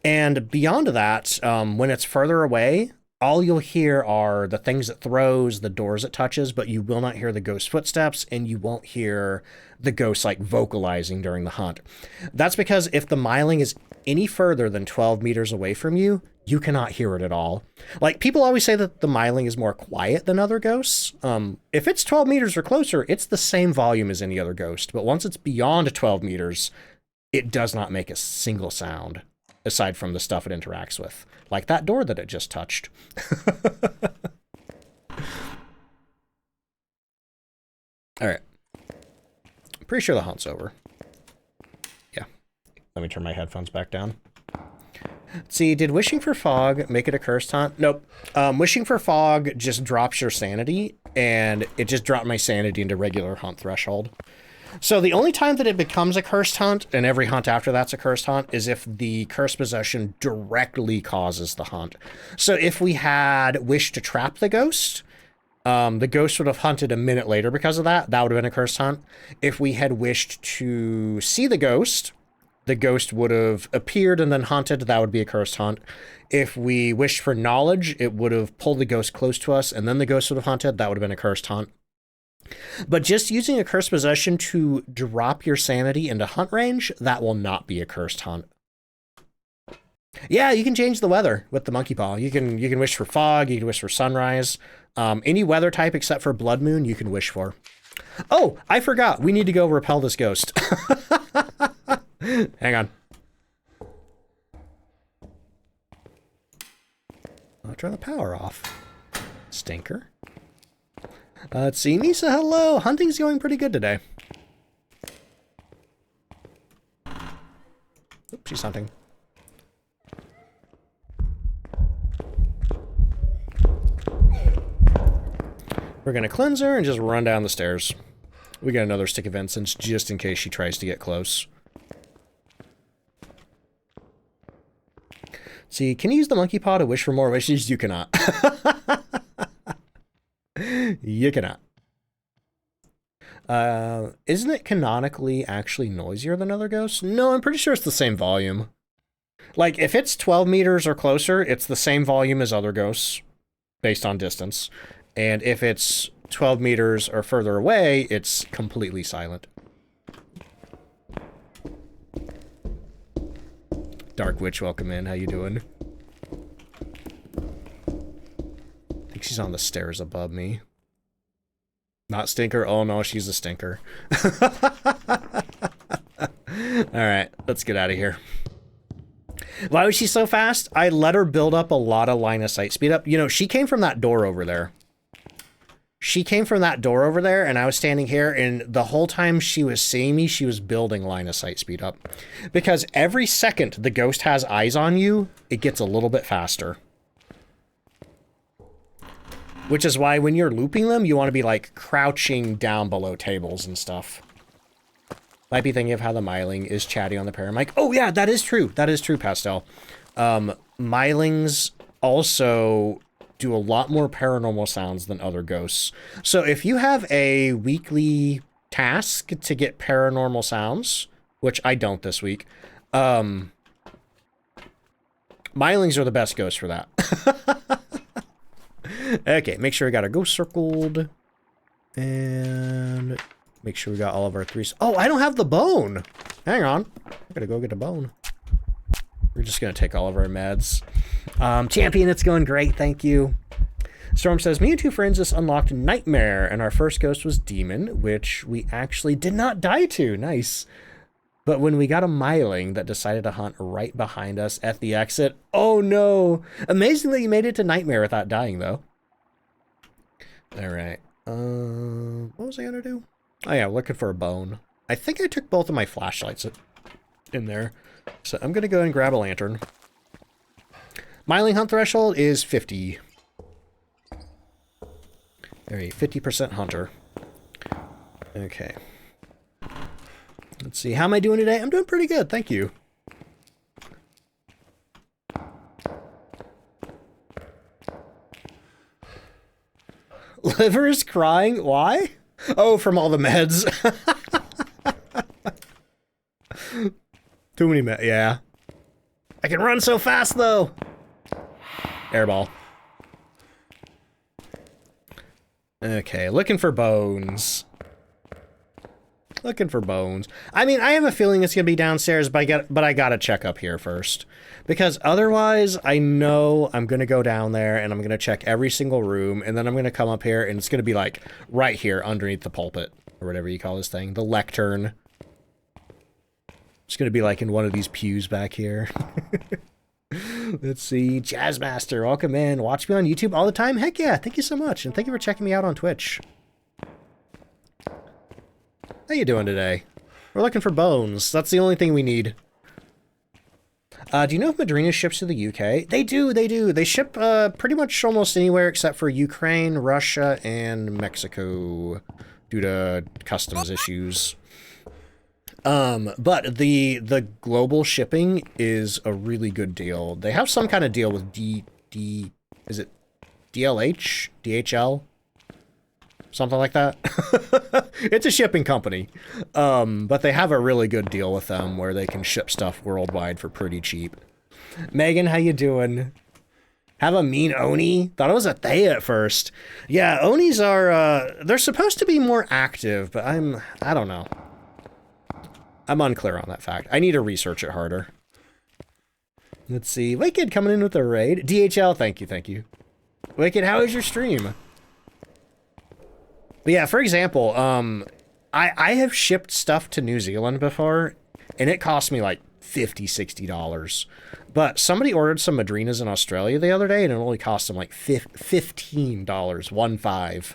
And beyond that, when it's further away, all you'll hear are the things it throws, the doors it touches, but you will not hear the ghost footsteps, and you won't hear the ghost like vocalizing during the hunt. That's because if the myling is any further than 12 meters away from you, you cannot hear it at all. Like, people always say that the myling is more quiet than other ghosts. If it's 12 meters or closer, it's the same volume as any other ghost. But once it's beyond 12 meters, it does not make a single sound, aside from the stuff it interacts with. Like that door that it just touched. All right. I'm pretty sure the hunt's over. Yeah. Let me turn my headphones back down. See, did Wishing for Fog make it a cursed hunt? Nope. Wishing for Fog just drops your sanity, and it just dropped my sanity into regular hunt threshold. So the only time that it becomes a cursed hunt, and every hunt after that's a cursed hunt, is if the cursed possession directly causes the hunt. So if we had wished to trap the ghost would have hunted a minute later because of that. That would have been a cursed hunt. If we had wished to see the ghost would have appeared and then hunted. That would be a cursed hunt. If we wished for knowledge, it would have pulled the ghost close to us, and then the ghost would have hunted. That would have been a cursed hunt. But just using a cursed possession to drop your sanity into hunt range, that will not be a cursed hunt. Yeah, you can change the weather with the monkey paw. You can wish for fog, you can wish for sunrise. Any weather type except for blood moon, you can wish for. Oh, I forgot. We need to go repel this ghost. Hang on. I'll turn the power off. Stinker. Let's see. Nisa, hello. Hunting's going pretty good today. Oops, she's hunting. We're going to cleanse her and just run down the stairs. We got another stick of incense just in case she tries to get close. See, can you use the monkey paw to wish for more wishes? You cannot. You cannot. Isn't it canonically actually noisier than other ghosts? No, I'm pretty sure it's the same volume. Like, if it's 12 meters or closer, it's the same volume as other ghosts, based on distance. And if it's 12 meters or further away, it's completely silent. Dark Witch, welcome in. How you doing? I think she's on the stairs above me. Not Stinker? Oh no, she's a stinker. Alright, let's get out of here. Why was she so fast? I let her build up a lot of line of sight speed up. You know, she came from that door over there. She came from that door over there, and I was standing here, and the whole time she was seeing me, she was building line of sight speed up. Because every second the ghost has eyes on you, it gets a little bit faster. Which is why when you're looping them, you want to be, like, crouching down below tables and stuff. Might be thinking of how the myling is chatty on the paramic. Oh, yeah, that is true. That is true, Pastel. Mylings also do a lot more paranormal sounds than other ghosts. So if you have a weekly task to get paranormal sounds, which I don't this week, Mylings are the best ghosts for that. Okay, make sure we got our ghost circled. And make sure we got all of our 3s. Oh, I don't have the bone. Hang on. I gotta go get a bone. We're just gonna take all of our meds. Champion, it's going great. Thank you. Storm says, me and 2 friends just unlocked Nightmare, and our first ghost was Demon, which we actually did not die to. Nice. But when we got a Myling that decided to hunt right behind us at the exit, oh no! Amazingly, you made it to Nightmare without dying, though. Alright. What was I gonna do? Oh yeah, looking for a bone. I think I took both of my flashlights in there. So I'm gonna go and grab a lantern. Myling hunt threshold is 50. Alright, 50% hunter. Okay. Let's see, how am I doing today? I'm doing pretty good, thank you. Liver is crying? Why? Oh, from all the meds. Too many meds, yeah. I can run so fast, though. Airball. Okay, looking for bones. Looking for bones. I mean, I have a feeling it's gonna be downstairs, but I gotta check up here first. Because otherwise, I know I'm gonna go down there and I'm gonna check every single room, and then I'm gonna come up here and it's gonna be like right here underneath the pulpit, or whatever you call this thing, the lectern. It's gonna be like in one of these pews back here. Let's see, Jazzmaster, welcome in. Watch me on YouTube all the time? Heck yeah, thank you so much, and thank you for checking me out on Twitch. How you doing today? We're looking for bones. That's the only thing we need. Do you know if Madrina ships to the UK? They do, they do. They ship pretty much almost anywhere except for Ukraine, Russia, and Mexico due to customs issues. But the global shipping is a really good deal. They have some kind of deal with is it DLH? DHL? Something like that. It's a shipping company. But they have a really good deal with them where they can ship stuff worldwide for pretty cheap. Megan, how you doing? Have a mean Oni? Thought it was a Thea at first. Yeah, Onis are, they're supposed to be more active, but I don't know. I'm unclear on that fact. I need to research it harder. Let's see. Wicked coming in with a raid. DHL, thank you, thank you. Wicked, how is your stream? But yeah, for example, I have shipped stuff to New Zealand before, and it cost me like $50, $60. But somebody ordered some Madrinas in Australia the other day, and it only cost them like $15, 1.5.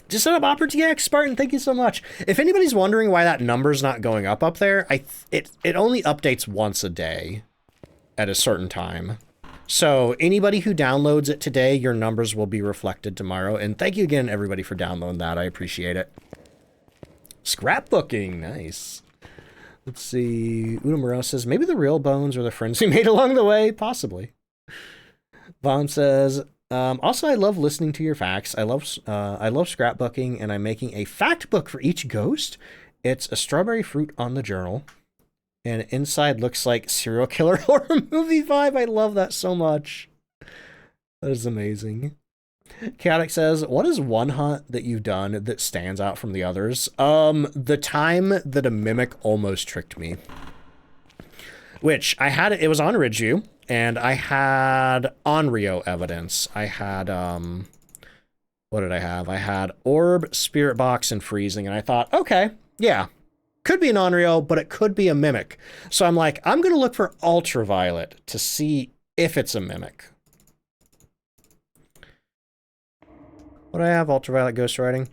Just set up Opera TX, Spartan, thank you so much. If anybody's wondering why that number's not going up there, it only updates once a day at a certain time. So anybody who downloads it today, your numbers will be reflected tomorrow. And thank you again, everybody, for downloading that. I appreciate it. Scrapbooking, nice. Let's see. Una Moreau says, maybe the real bones are the friends we made along the way. Possibly. Vaughn says, also, I love listening to your facts. I love scrapbooking, and I'm making a fact book for each ghost. It's a strawberry fruit on the journal. And inside looks like serial killer horror movie vibe. I love that so much. That is amazing. Chaotic says, what is one hunt that you've done that stands out from the others? The time that a mimic almost tricked me. Which, it was on Ridgeview, and I had Onryo evidence. I had, what did I have? I had Orb, Spirit Box, and Freezing, and I thought, okay, yeah. Could be an Onryo, but it could be a mimic. So I'm like, I'm going to look for Ultraviolet to see if it's a mimic. What do I have? Ultraviolet ghostwriting.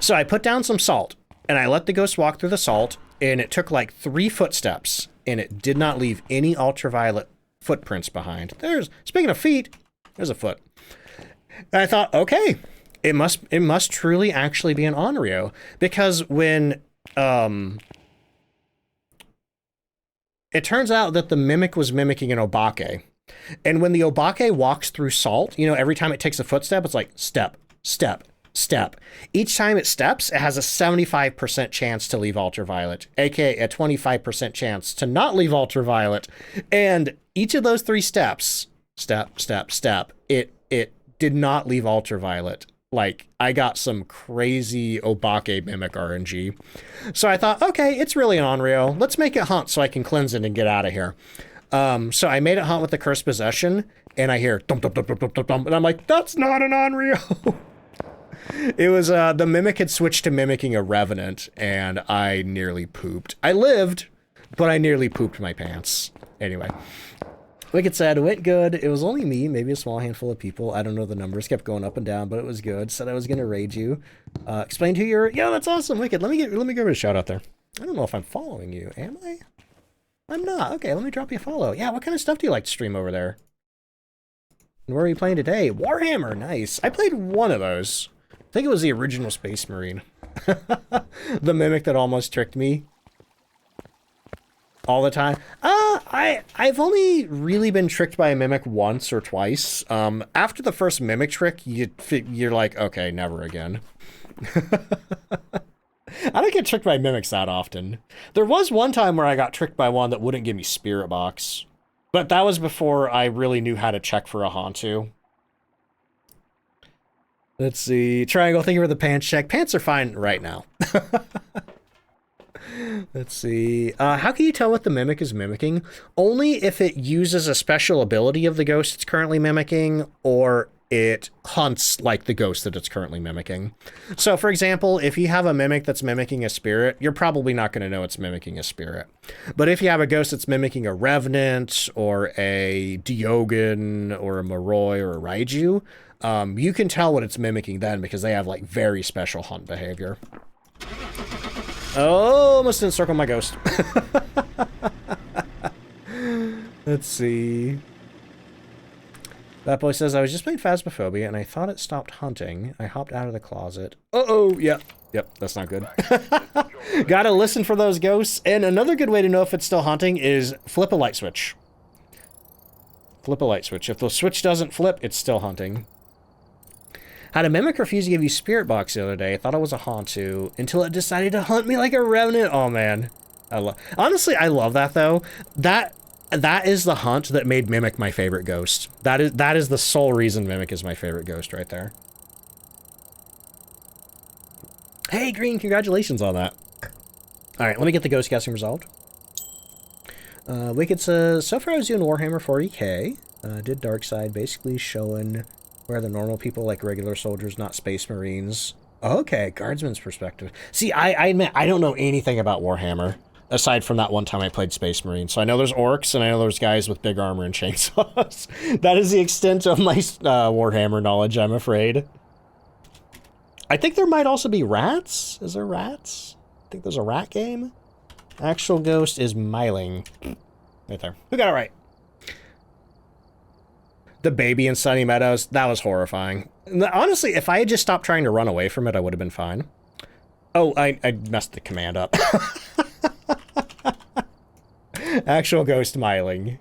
So I put down some salt, and I let the ghost walk through the salt, and it took like 3 footsteps, and it did not leave any ultraviolet footprints behind. Speaking of feet, there's a foot. And I thought, okay. It must truly actually be an Onryo, because when it turns out that the mimic was mimicking an Obake, and when the Obake walks through salt, you know, every time it takes a footstep, it's like step, step, step. Each time it steps, it has a 75% chance to leave ultraviolet, aka a 25% chance to not leave ultraviolet. And each of those 3 steps, step, it did not leave ultraviolet. Like, I got some crazy Obake Mimic RNG. So I thought, okay, it's really an Onryo. Let's make it hunt so I can cleanse it and get out of here. So I made it hunt with the Cursed Possession, and I hear dum dum dum dum dum dum, and I'm like, that's not an Onryo. It was, the Mimic had switched to mimicking a Revenant, and I nearly pooped. I lived, but I nearly pooped my pants. Anyway. Wicked said, it went good. It was only me, maybe a small handful of people. I don't know the numbers. Kept going up and down, but it was good. Said I was going to raid you. Explained who you're... Yeah, that's awesome, Wicked. Let me give it a shout out there. I don't know if I'm following you. Am I? I'm not. Okay, let me drop you a follow. Yeah, what kind of stuff do you like to stream over there? And where are you playing today? Warhammer, nice. I played one of those. I think it was the original Space Marine. The Mimic that almost tricked me. All the time. I've only really been tricked by a Mimic once or twice. After the first Mimic trick, you're like, okay, never again. I don't get tricked by Mimics that often. There was one time where I got tricked by one that wouldn't give me Spirit Box. But that was before I really knew how to check for a Hantu. Let's see. Triangle, thank you for the pants check. Pants are fine right now. Let's see. How can you tell what the Mimic is mimicking? Only if it uses a special ability of the ghost it's currently mimicking, or it hunts like the ghost that it's currently mimicking. So, for example, if you have a Mimic that's mimicking a spirit, you're probably not going to know it's mimicking a spirit. But if you have a ghost that's mimicking a Revenant, or a Diogen, or a Moroi, or a Raiju, you can tell what it's mimicking then, because they have, like, very special hunt behavior. Oh, almost didn't circle my ghost. Let's see. That boy says, I was just playing Phasmophobia, and I thought it stopped hunting. I hopped out of the closet. Uh-oh, yep, that's not good. Gotta listen for those ghosts. And another good way to know if it's still hunting is flip a light switch. Flip a light switch. If the switch doesn't flip, it's still hunting. Had a Mimic refuse to give you Spirit Box the other day. Thought it was a Hantu until it decided to hunt me like a Revenant. Oh, man. Honestly, I love that, though. That is the hunt that made Mimic my favorite ghost. That is the sole reason Mimic is my favorite ghost right there. Hey, Green, congratulations on that. All right, let me get the ghost casting resolved. Wicked says, so far I was doing Warhammer 40k. Did Dark Side, basically showing where the normal people, like regular soldiers, not Space Marines. Okay, Guardsman's perspective. See, I admit, I don't know anything about Warhammer, aside from that one time I played Space Marine. So I know there's orcs, and I know there's guys with big armor and chainsaws. That is the extent of my Warhammer knowledge, I'm afraid. I think there might also be rats. Is there rats? I think there's a rat game. Actual ghost is Myling. Right there. Who got it right? The baby in Sunny Meadows, that was horrifying. Honestly, if I had just stopped trying to run away from it, I would have been fine. Oh, I messed the command up. Actual ghost Myling.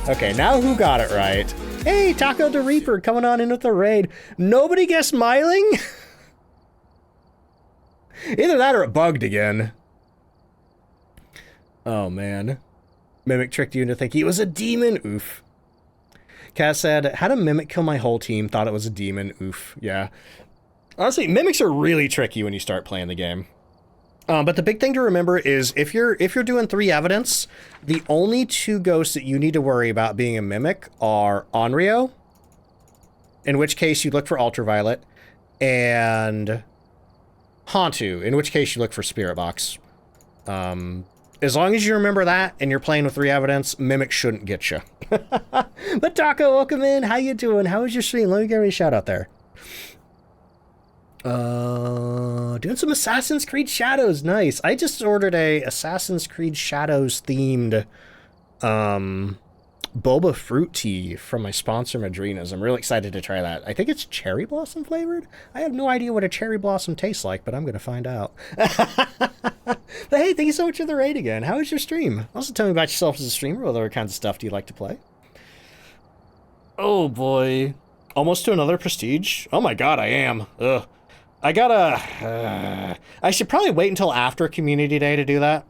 Okay, now who got it right? Hey, Taco the Reaper coming on in with the raid. Nobody guessed Myling? Either that or it bugged again. Oh, man. Mimic tricked you into thinking it was a demon. Oof. Cass said, had a Mimic kill my whole team, thought it was a demon. Oof. Yeah. Honestly, Mimics are really tricky when you start playing the game. But the big thing to remember is if you're doing 3 evidence, the only 2 ghosts that you need to worry about being a Mimic are Onryo, in which case you look for Ultraviolet, and Hantu, in which case you look for Spirit Box. As long as you remember that and you're playing with 3 evidence, Mimic shouldn't get you. But Taco, welcome in. How you doing? How was your stream? Let me give you a shout out there. Doing some Assassin's Creed Shadows. Nice. I just ordered a Assassin's Creed Shadows themed boba fruit tea from my sponsor Madrinas. I'm really excited to try that. I think it's cherry blossom flavored. I have no idea what a cherry blossom tastes like, but I'm gonna find out. But hey, thank you so much for the raid again. How was your stream? Also tell me about yourself as a streamer. What other kinds of stuff do you like to play? Oh boy. Almost to another prestige? Oh my god, I am. Ugh. I gotta... I should probably wait until after Community Day to do that.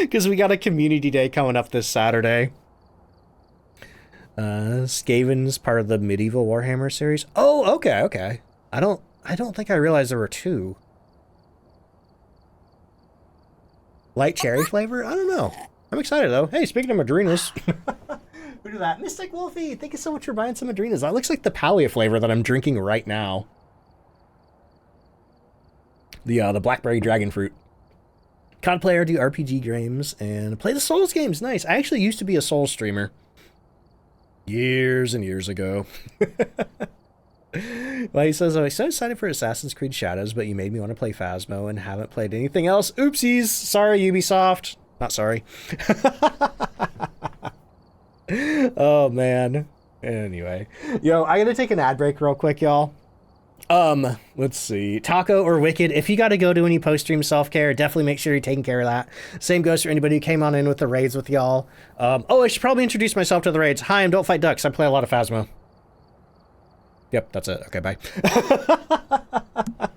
Because we got a Community Day coming up this Saturday. Skaven's part of the Medieval Warhammer series. Oh, okay, okay. I don't think I realized there were two. Light cherry flavor? I don't know. I'm excited though. Hey, speaking of Madrinas. Who did that? Mystic Wolfie, thank you so much for buying some Madrinas. That looks like the Palia flavor that I'm drinking right now. The Blackberry Dragon Fruit. COD player, do RPG games, and play the Souls games. Nice. I actually used to be a Souls streamer. Years and years ago. Well, he says, I was so excited for Assassin's Creed Shadows, but you made me want to play Phasmo and haven't played anything else. Oopsies. Sorry, Ubisoft. Not sorry. Oh, man. Anyway. Yo, I gotta take an ad break real quick, y'all. Let's see. Taco or Wicked, if you gotta go do any post-stream self-care, definitely make sure you're taking care of that. Same goes for anybody who came on in with the raids with y'all. Oh, I should probably introduce myself to the raids. Hi, I'm DontFightDucks. I play a lot of Phasmo. Yep, that's it. Okay, bye.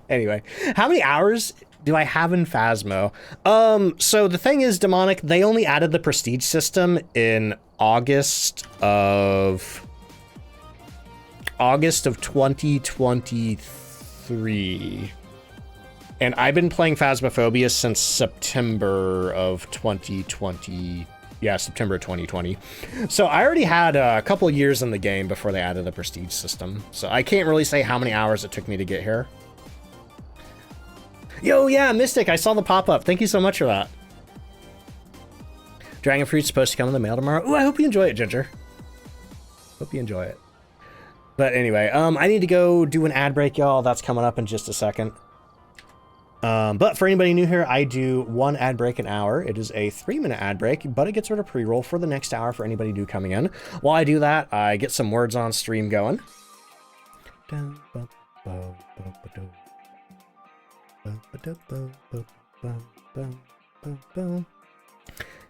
Anyway, how many hours do I have in Phasmo? So the thing is, Demonic, they only added the prestige system in August of 2023. And I've been playing Phasmophobia since September of 2020. Yeah, September 2020. So I already had a couple years in the game before they added the prestige system. So I can't really say how many hours it took me to get here. Yo, yeah, Mystic, I saw the pop-up. Thank you so much for that. Dragon Fruit's supposed to come in the mail tomorrow. Ooh, I hope you enjoy it, Ginger. Hope you enjoy it. But anyway, I need to go do an ad break, y'all. That's coming up in just a second. But for anybody new here, I do one ad break an hour. It is a 3-minute ad break, but it gets rid of pre-roll for the next hour for anybody new coming in. While I do that, I get some words on stream going.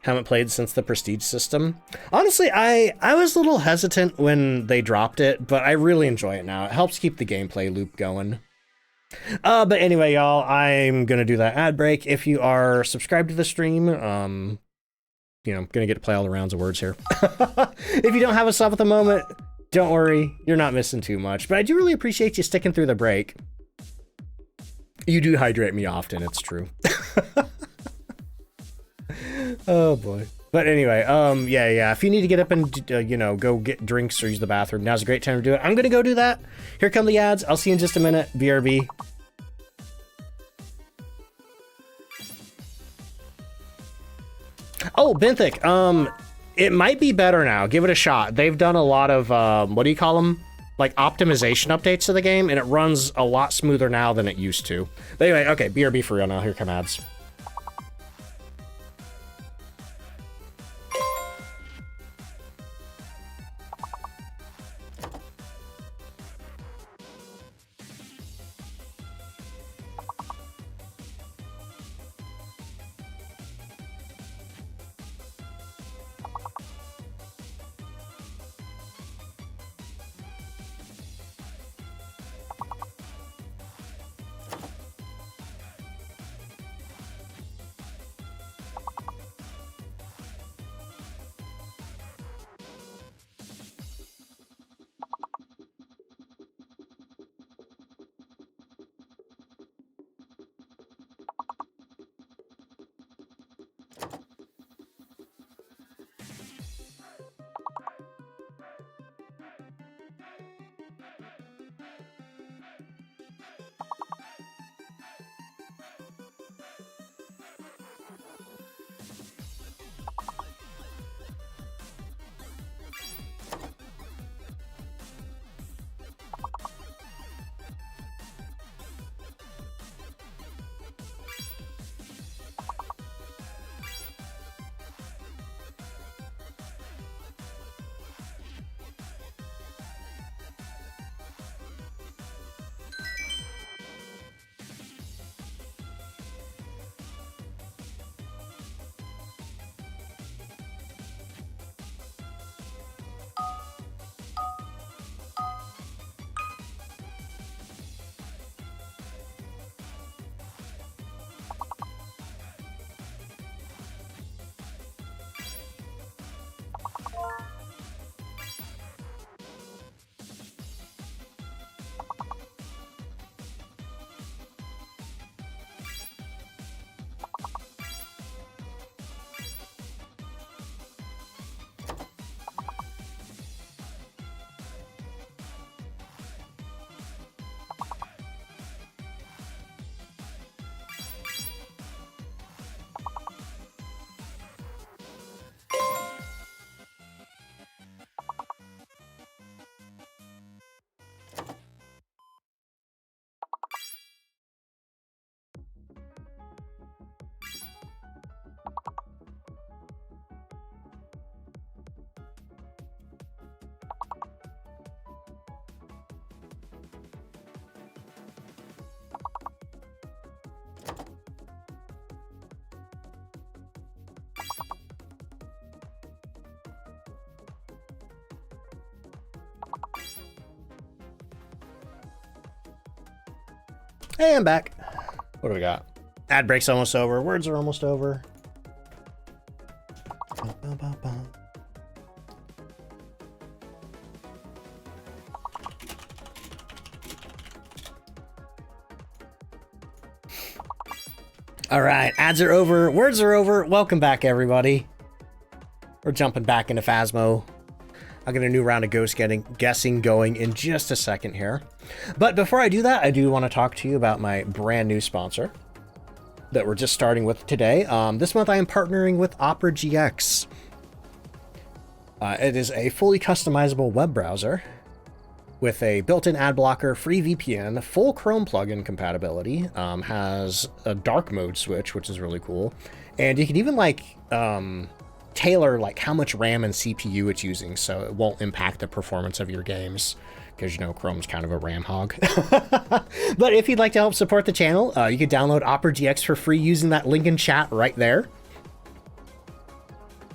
Haven't played since the prestige system. Honestly, I was a little hesitant when they dropped it, but I really enjoy it now. It helps keep the gameplay loop going. But anyway, y'all, I'm gonna do that ad break. If you are subscribed to the stream, you know, gonna get to play all the rounds of words here. If you don't have a sub at the moment, don't worry, you're not missing too much. But I do really appreciate you sticking through the break. You do hydrate me often, it's true. Oh boy. But anyway, yeah, if you need to get up and, you know, go get drinks or use the bathroom, now's a great time to do it. I'm gonna go do that. Here come the ads. I'll see you in just a minute. BRB. Oh, Benthic, it might be better now. Give it a shot. They've done a lot of, what do you call them? Like optimization updates to the game, and it runs a lot smoother now than it used to. But anyway, okay, BRB for real now. Here come ads. Hey, I'm back. What do we got? Ad break's almost over. Words are almost over. All right, ads are over. Words are over. Welcome back, everybody. We're jumping back into Phasmo. I'll get a new round of guessing going in just a second here. But before I do that, I do want to talk to you about my brand new sponsor that we're just starting with today. This month I am partnering with Opera GX. It is a fully customizable web browser with a built-in ad blocker, free VPN, full Chrome plugin compatibility, has a dark mode switch, which is really cool. And you can even like tailor like how much RAM and CPU it's using so it won't impact the performance of your games, because you know Chrome's kind of a RAM hog. But if you'd like to help support the channel, you can download Opera GX for free using that link in chat right there.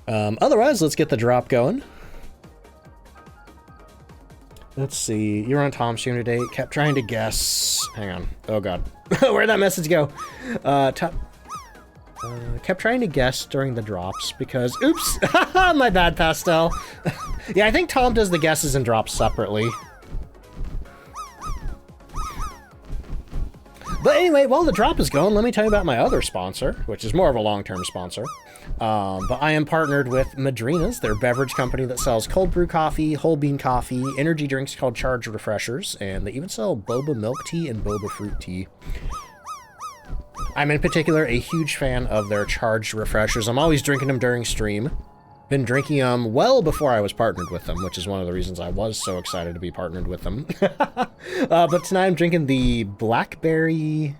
Otherwise, let's get the drop going. Let's see. You're on Tom's stream today. Kept trying to guess. Hang on. Oh god. Where'd that message go? Kept trying to guess during the drops because, oops, my bad, Pastel. Yeah, I think Tom does the guesses and drops separately. But anyway, while the drop is going, let me tell you about my other sponsor, which is more of a long-term sponsor. But I am partnered with Madrina's, their beverage company that sells cold brew coffee, whole bean coffee, energy drinks called Charged Refreshers, and they even sell boba milk tea and boba fruit tea. I'm in particular a huge fan of their Charged Refreshers. I'm always drinking them during stream. Been drinking them well before I was partnered with them, which is one of the reasons I was so excited to be partnered with them. But tonight I'm drinking the Blackberry...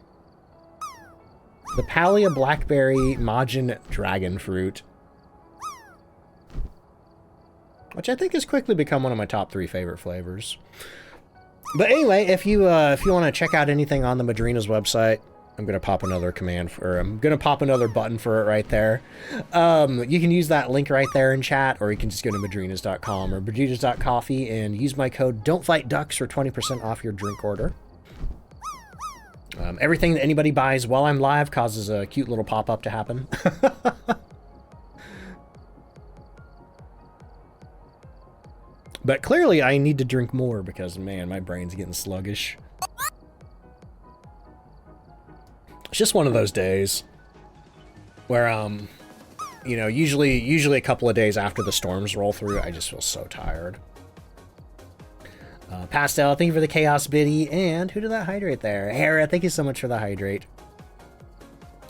the Palia Blackberry Majin Dragon Fruit, which I think has quickly become one of my top 3 favorite flavors. But anyway, if you want to check out anything on the Madrina's website, I'm gonna pop another I'm gonna pop another button for it right there. You can use that link right there in chat, or you can just go to madrinas.com or madrinas.coffee and use my code DontFightDucks for 20% off your drink order. Everything that anybody buys while I'm live causes a cute little pop-up to happen. But clearly I need to drink more because, man, my brain's getting sluggish. It's just one of those days where, you know, usually a couple of days after the storms roll through, I just feel so tired. Pastel, thank you for the Chaos Biddy, and who did that hydrate there? Hera, thank you so much for the hydrate.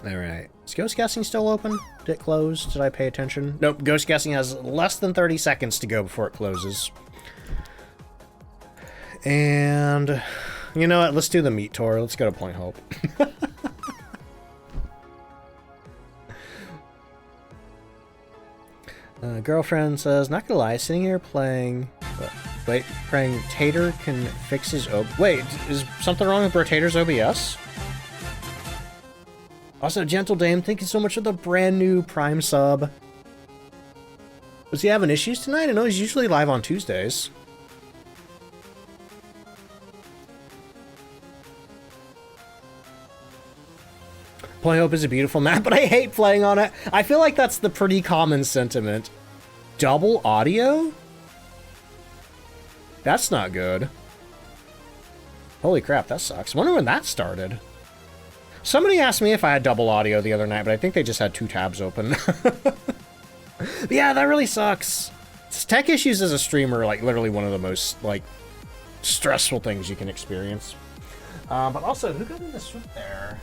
Alright, is Ghost Guessing still open? Did it close? Did I pay attention? Nope, Ghost Guessing has less than 30 seconds to go before it closes. And, you know what, let's do the meat tour. Let's go to Point Hope. Girlfriend says, not gonna lie, sitting here playing... Wait, praying Tater can fix his Wait, is something wrong with Tater's OBS? Also, Gentle Dame, thank you so much for the brand new Prime sub. Was he having issues tonight? I know he's usually live on Tuesdays. Point Hope is a beautiful map, but I hate playing on it. I feel like that's the pretty common sentiment. Double audio? That's not good. Holy crap, that sucks. I wonder when that started. Somebody asked me if I had double audio the other night, but I think they just had 2 tabs open. But yeah, that really sucks. Tech issues as a streamer are like literally one of the most like stressful things you can experience. But also, who got in the swoop there?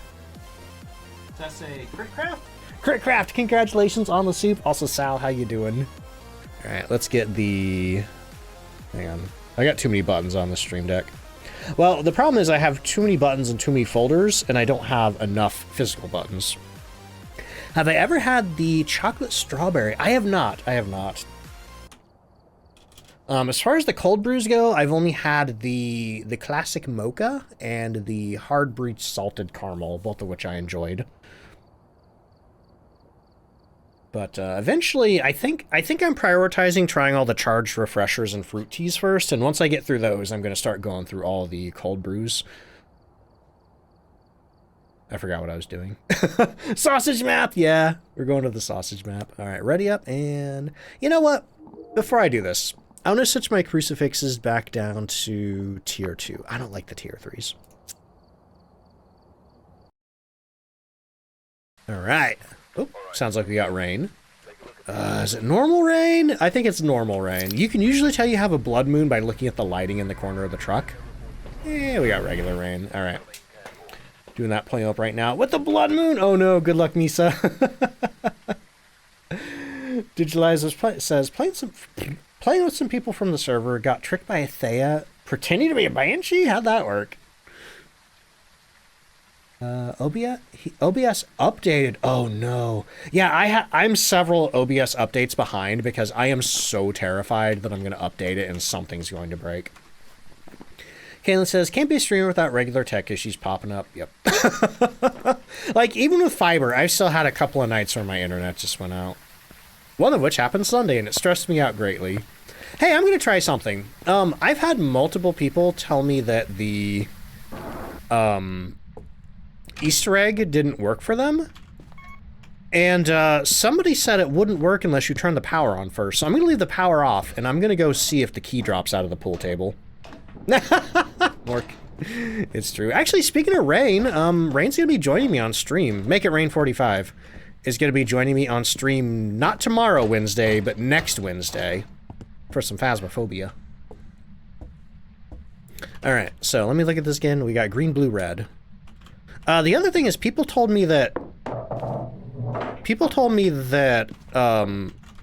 Did I say Critcraft? Critcraft, congratulations on the soup. Also, Sal, how you doing? All right, let's get the... Hang on. I got too many buttons on the Stream Deck. Well, the problem is I have too many buttons and too many folders, and I don't have enough physical buttons. Have I ever had the chocolate strawberry? I have not. I have not. As far as the cold brews go, I've only had the classic mocha and the hard brewed salted caramel, both of which I enjoyed. But eventually, I think I'm prioritizing trying all the charged refreshers and fruit teas first, and once I get through those, I'm going to start going through all the cold brews. I forgot what I was doing. Sausage map, yeah. We're going to the sausage map. All right, ready up, and you know what? Before I do this, I want to switch my crucifixes back down to tier 2. I don't like the tier 3s. All right. Oh, sounds like we got rain. Is it normal rain? I think it's normal rain. You can usually tell you have a blood moon by looking at the lighting in the corner of the truck. Yeah, we got regular rain. All right. Doing that playing up right now with the blood moon. Oh no, good luck, Misa. Digitalize says, playing with some people from the server, got tricked by a Thea, pretending to be a banshee? How'd that work? OBS updated. Oh no. Yeah, I'm several OBS updates behind because I am so terrified that I'm going to update it and something's going to break. Kaylin says, can't be a streamer without regular tech issues popping up. Yep. Like, even with fiber, I've still had a couple of nights where my internet just went out. One of which happened Sunday, and it stressed me out greatly. Hey, I'm going to try something. I've had multiple people tell me that the Easter egg didn't work for them. And somebody said it wouldn't work unless you turn the power on first. So I'm going to leave the power off, and I'm going to go see if the key drops out of the pool table. Work. It's true. Actually, speaking of Rain, Rain's going to be joining me on stream. Make It Rain 45 is going to be joining me on stream not tomorrow Wednesday, but next Wednesday for some Phasmophobia. All right, so let me look at this again. We got green, blue, red. The other thing is people told me that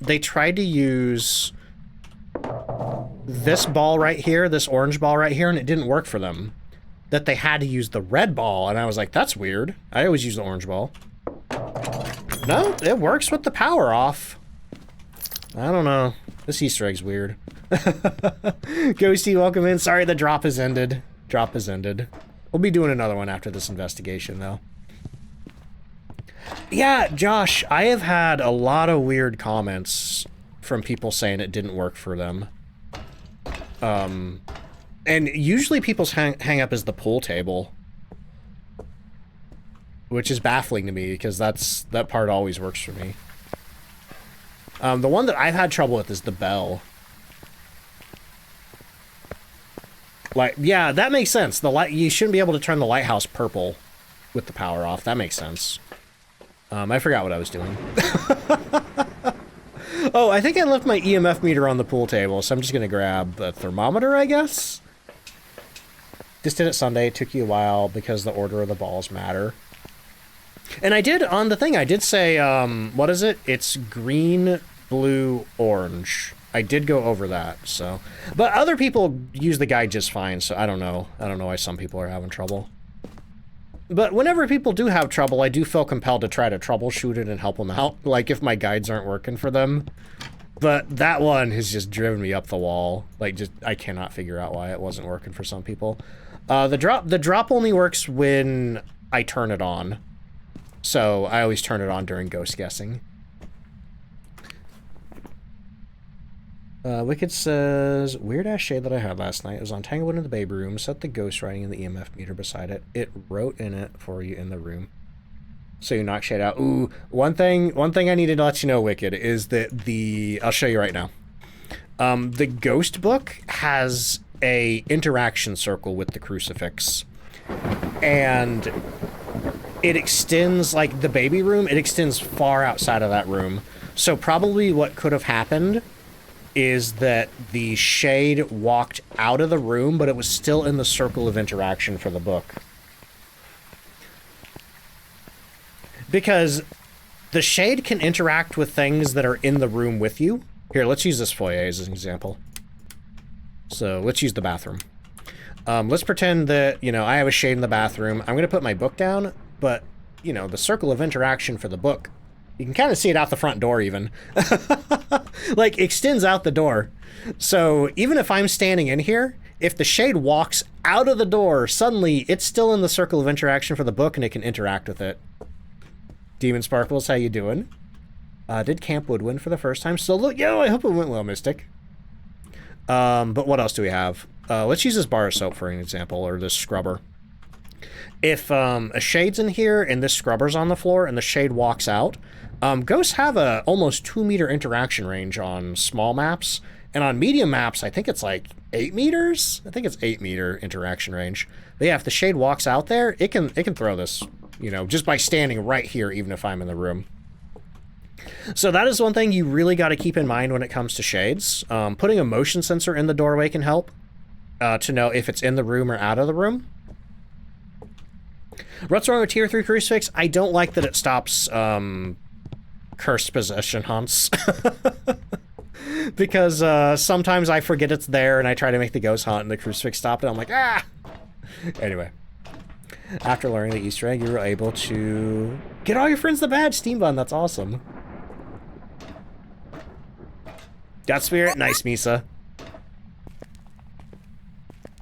they tried to use this ball right here, this orange ball right here, and it didn't work for them. That they had to use the red ball, and I was like, that's weird. I always use the orange ball. No, it works with the power off. I don't know. This Easter egg's weird. Ghosty, welcome in. Sorry the drop has ended. Drop has ended. We'll be doing another one after this investigation, though. Yeah, Josh, I have had a lot of weird comments from people saying it didn't work for them. And usually people's hang up is the pool table. Which is baffling to me, because that part always works for me. The one that I've had trouble with is the bell. Like, yeah, that makes sense. The light, you shouldn't be able to turn the lighthouse purple with the power off. That makes sense. I forgot what I was doing. Oh, I think I left my EMF meter on the pool table, so I'm just gonna grab the thermometer, I guess. Just did it Sunday. It took you a while because the order of the balls matter. And I did, on the thing, I did say, what is it? It's green, blue, orange. I did go over that, so. But other people use the guide just fine, so I don't know. I don't know why some people are having trouble. But whenever people do have trouble, I do feel compelled to try to troubleshoot it and help them out, like if my guides aren't working for them. But that one has just driven me up the wall. Like, just, I cannot figure out why it wasn't working for some people. The drop only works when I turn it on. So I always turn it on during ghost guessing. Wicked says, weird ass shade that I had last night. It was on Tanglewood in the baby room. Set the ghost writing in the EMF meter beside it. It wrote in it for you in the room. So you knock shade out. Ooh, one thing I needed to let you know, Wicked, is that I'll show you right now. The ghost book has a interaction circle with the crucifix. And it extends, like the baby room, it extends far outside of that room. So probably what could have happened is that the shade walked out of the room, but it was still in the circle of interaction for the book. Because the shade can interact with things that are in the room with you. Here, let's use this foyer as an example. So let's use the bathroom. Let's pretend that, you know, I have a shade in the bathroom. I'm going to put my book down, but, you know, the circle of interaction for the book, you can kind of see it out the front door even. Like, extends out the door. So even if I'm standing in here, if the shade walks out of the door, suddenly it's still in the circle of interaction for the book and it can interact with it. Demon Sparkles, how you doing? Did Camp Woodwind for the first time. So look, yo, I hope it went well, Mystic. But what else do we have? Let's use this bar of soap for an example, or this scrubber. if a shade's in here and this scrubber's on the floor and the shade walks out, ghosts have a almost 2-meter interaction range on small maps, and on medium maps, I think it's like 8 meters. I think it's 8-meter interaction range. But yeah, if the shade walks out there, it can throw this, you know, just by standing right here, even if I'm in the room. So that is one thing you really got to keep in mind when it comes to shades. Putting a motion sensor in the doorway can help to know if it's in the room or out of the room. What's wrong with Tier 3 Crucifix? I don't like that it stops cursed possession hunts. Because sometimes I forget it's there and I try to make the ghost hunt and the crucifix stopped and I'm like, ah! Anyway. After learning the Easter egg, you were able to get all your friends the badge, Steam Bun. That's awesome. Got Spirit? Nice, Misa.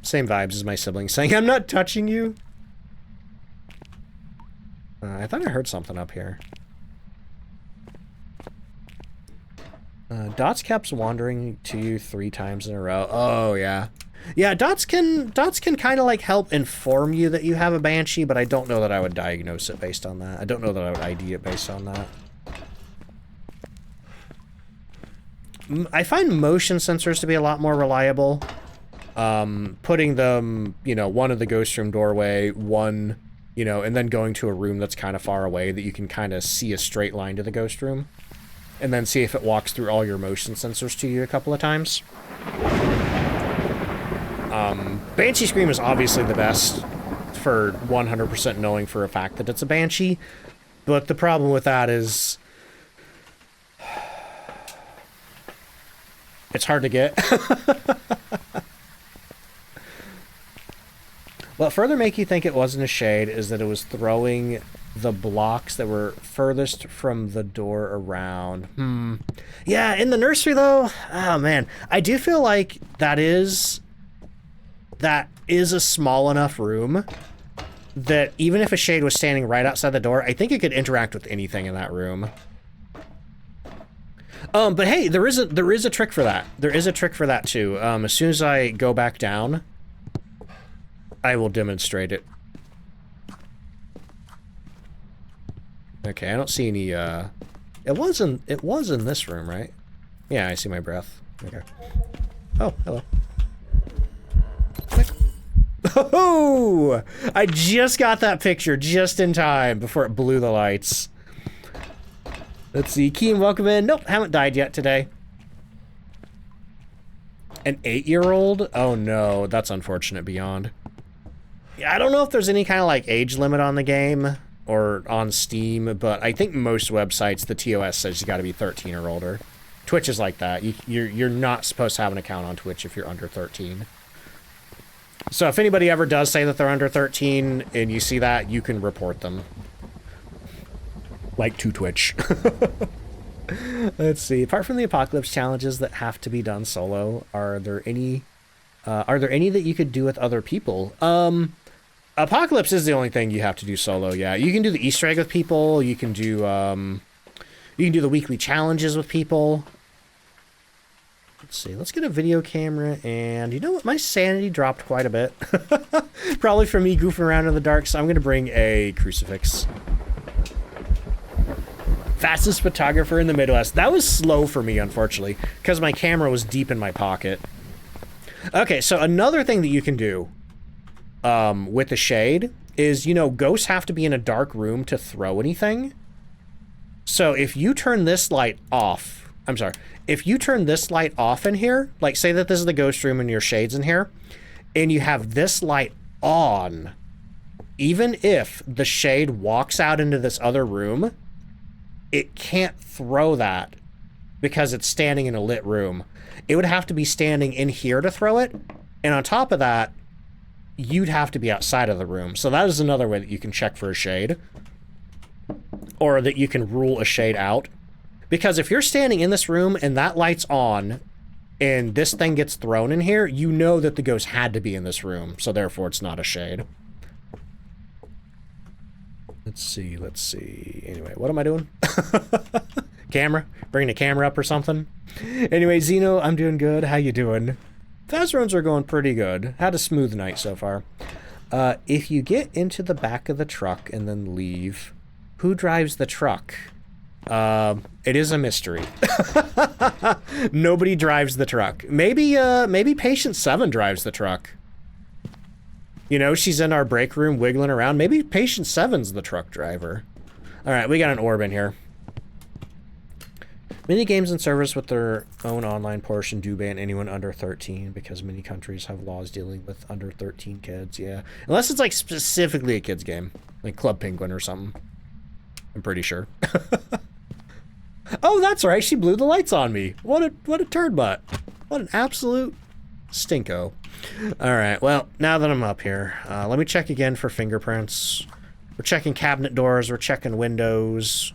Same vibes as my siblings saying, I'm not touching you. I thought I heard something up here. Dots kept wandering to you 3 times in a row. Oh, yeah. Yeah, dots can kind of like help inform you that you have a banshee, but I don't know that I would diagnose it based on that. I don't know that I would ID it based on that. I find motion sensors to be a lot more reliable. Putting them, you know, one in the ghost room doorway, one, you know, and then going to a room that's kind of far away that you can kind of see a straight line to the ghost room. And then see if it walks through all your motion sensors to you a couple of times. Banshee Scream is obviously the best for 100% knowing for a fact that it's a Banshee. But the problem with that is it's hard to get. What further make you think it wasn't a shade is that it was throwing the blocks that were furthest from the door around. Yeah, in the nursery though, oh man, I do feel like that is a small enough room that even if a shade was standing right outside the door, I think it could interact with anything in that room. But hey, there is a trick for that. There is a trick for that too. As soon as I go back down, I will demonstrate it. Okay, I don't see any, it was in this room, right? Yeah, I see my breath. Okay. Oh, hello. Oh! I just got that picture just in time before it blew the lights. Let's see, Keen, welcome in. Nope, haven't died yet today. An 8-year-old? Oh no, that's unfortunate beyond. Yeah, I don't know if there's any kind of like age limit on the game or on Steam, but I think most websites, the TOS says you got to be 13 or older. Twitch is like that. You're not supposed to have an account on Twitch if you're under 13. So if anybody ever does say that they're under 13 and you see that, you can report them. Like to Twitch. Let's see. Apart from the apocalypse challenges that have to be done solo, are there any that you could do with other people? Apocalypse is the only thing you have to do solo, yeah. You can do the Easter egg with people, you can do the weekly challenges with people. Let's see, let's get a video camera, and you know what? My sanity dropped quite a bit. Probably from me goofing around in the dark, so I'm gonna bring a crucifix. Fastest photographer in the Midwest. That was slow for me, unfortunately, because my camera was deep in my pocket. Okay, so another thing that you can do with the shade is, you know, ghosts have to be in a dark room to throw anything. So if you turn this light off, if you turn this light off in here, like say that this is the ghost room and your shade's in here, and you have this light on, even if the shade walks out into this other room, it can't throw that because it's standing in a lit room. It would have to be standing in here to throw it, and on top of that, you'd have to be outside of the room. So that is another way that you can check for a shade, or that you can rule a shade out. Because if you're standing in this room and that light's on and this thing gets thrown in here, you know that the ghost had to be in this room, so therefore it's not a shade. Let's see. Anyway, what am I doing? Camera? Bringing the camera up or something? Anyway, Zeno, I'm doing good. How you doing? Fast runs are going pretty good. Had a smooth night so far. If you get into the back of the truck and then leave, who drives the truck? It is a mystery. Nobody drives the truck. Maybe Patient 7 drives the truck. You know, she's in our break room wiggling around. Maybe Patient 7's the truck driver. All right, we got an orb in here. Many games and servers with their own online portion do ban anyone under 13 because many countries have laws dealing with under 13 kids, yeah. Unless it's like specifically a kid's game, like Club Penguin or something. I'm pretty sure. Oh, that's right, she blew the lights on me. What a turd butt. What an absolute stinko. All right, well, now that I'm up here, let me check again for fingerprints. We're checking cabinet doors, we're checking windows.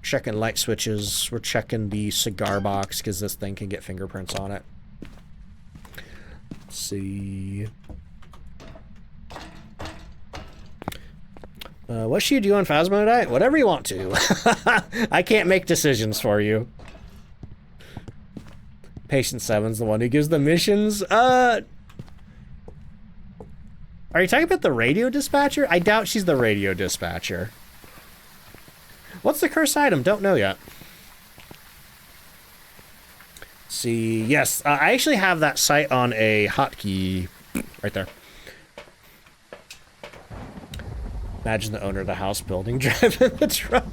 Checking light switches. We're checking the cigar box because this thing can get fingerprints on it. Let's see. What should you do on Phasmo tonight? Whatever you want to. I can't make decisions for you. Patient 7's the one who gives the missions. Are you talking about the radio dispatcher? I doubt she's the radio dispatcher. What's the cursed item? Don't know yet. Let's see, yes, I actually have that site on a hotkey right there. Imagine the owner of the house building driving the truck.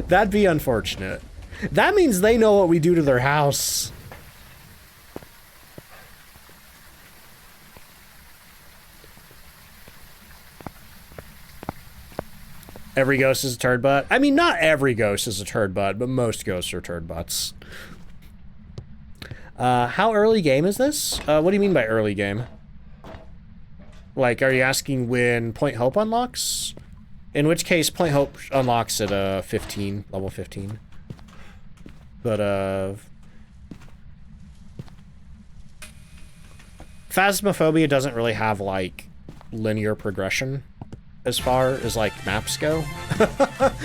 That'd be unfortunate. That means they know what we do to their house. Every ghost is a turd butt. I mean, not every ghost is a turd butt, but most ghosts are turd butts. How early game is this? What do you mean by early game? Like, are you asking when Point Hope unlocks? In which case, Point Hope unlocks at 15, level 15. But, Phasmophobia doesn't really have, like, linear progression as far as, like, maps go.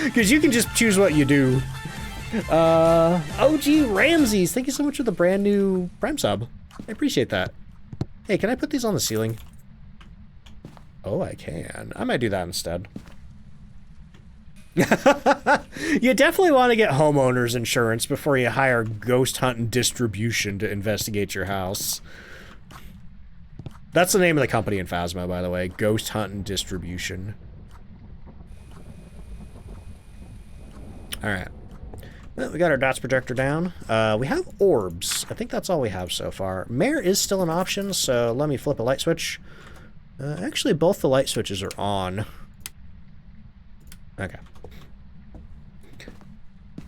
Because you can just choose what you do. OG Ramses, thank you so much for the brand new Prime sub. I appreciate that. Hey, can I put these on the ceiling? Oh, I can. I might do that instead. You definitely want to get homeowner's insurance before you hire Ghost Hunt and Distribution to investigate your house. That's the name of the company in Phasmo, by the way. Ghost Hunt and Distribution. Alright. Well, we got our dots projector down. We have orbs. I think that's all we have so far. Mare is still an option, so let me flip a light switch. Actually, both the light switches are on. Okay.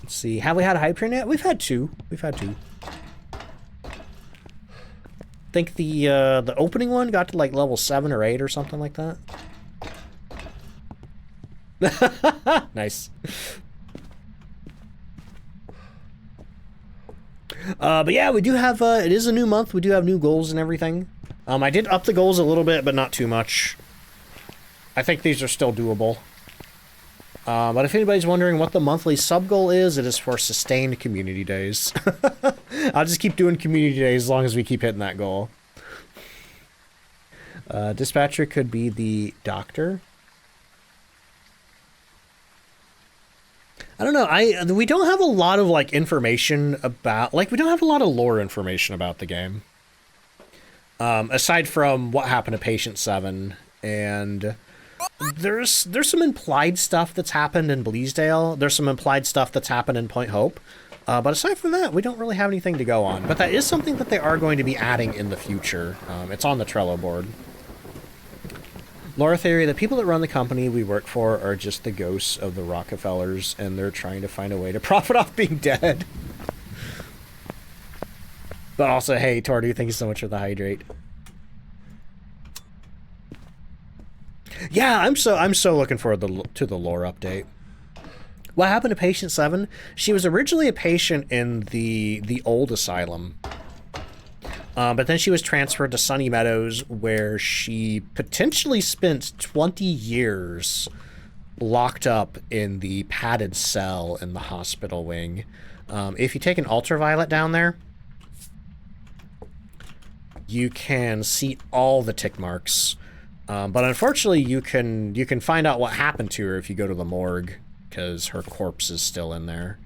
Let's see. Have we had a hype train yet? We've had two. We've had two. I think the opening one got to like level 7 or 8 or something like that. Nice. But yeah, we do have, it is a new month. We do have new goals and everything. I did up the goals a little bit, but not too much. I think these are still doable. But if anybody's wondering what the monthly sub goal is, it is for sustained community days. I'll just keep doing community days as long as we keep hitting that goal. Dispatcher could be the doctor. I don't know. We don't have a lot of like information about, like, we don't have a lot of lore information about the game. Aside from what happened to Patient 7, and there's some implied stuff that's happened in Bleasdale. There's some implied stuff that's happened in Point Hope. But aside from that, we don't really have anything to go on. But that is something that they are going to be adding in the future. It's on the Trello board. Lore theory, the people that run the company we work for are just the ghosts of the Rockefellers, and they're trying to find a way to profit off being dead. But also, hey, Tordy, thank you so much for the hydrate. Yeah, I'm so looking forward to the lore update. What happened to Patient 7? She was originally a patient in the old asylum. But then she was transferred to Sunny Meadows, where she potentially spent 20 years locked up in the padded cell in the hospital wing. If you take an ultraviolet down there, you can see all the tick marks. But unfortunately, you can find out what happened to her if you go to the morgue, because her corpse is still in there.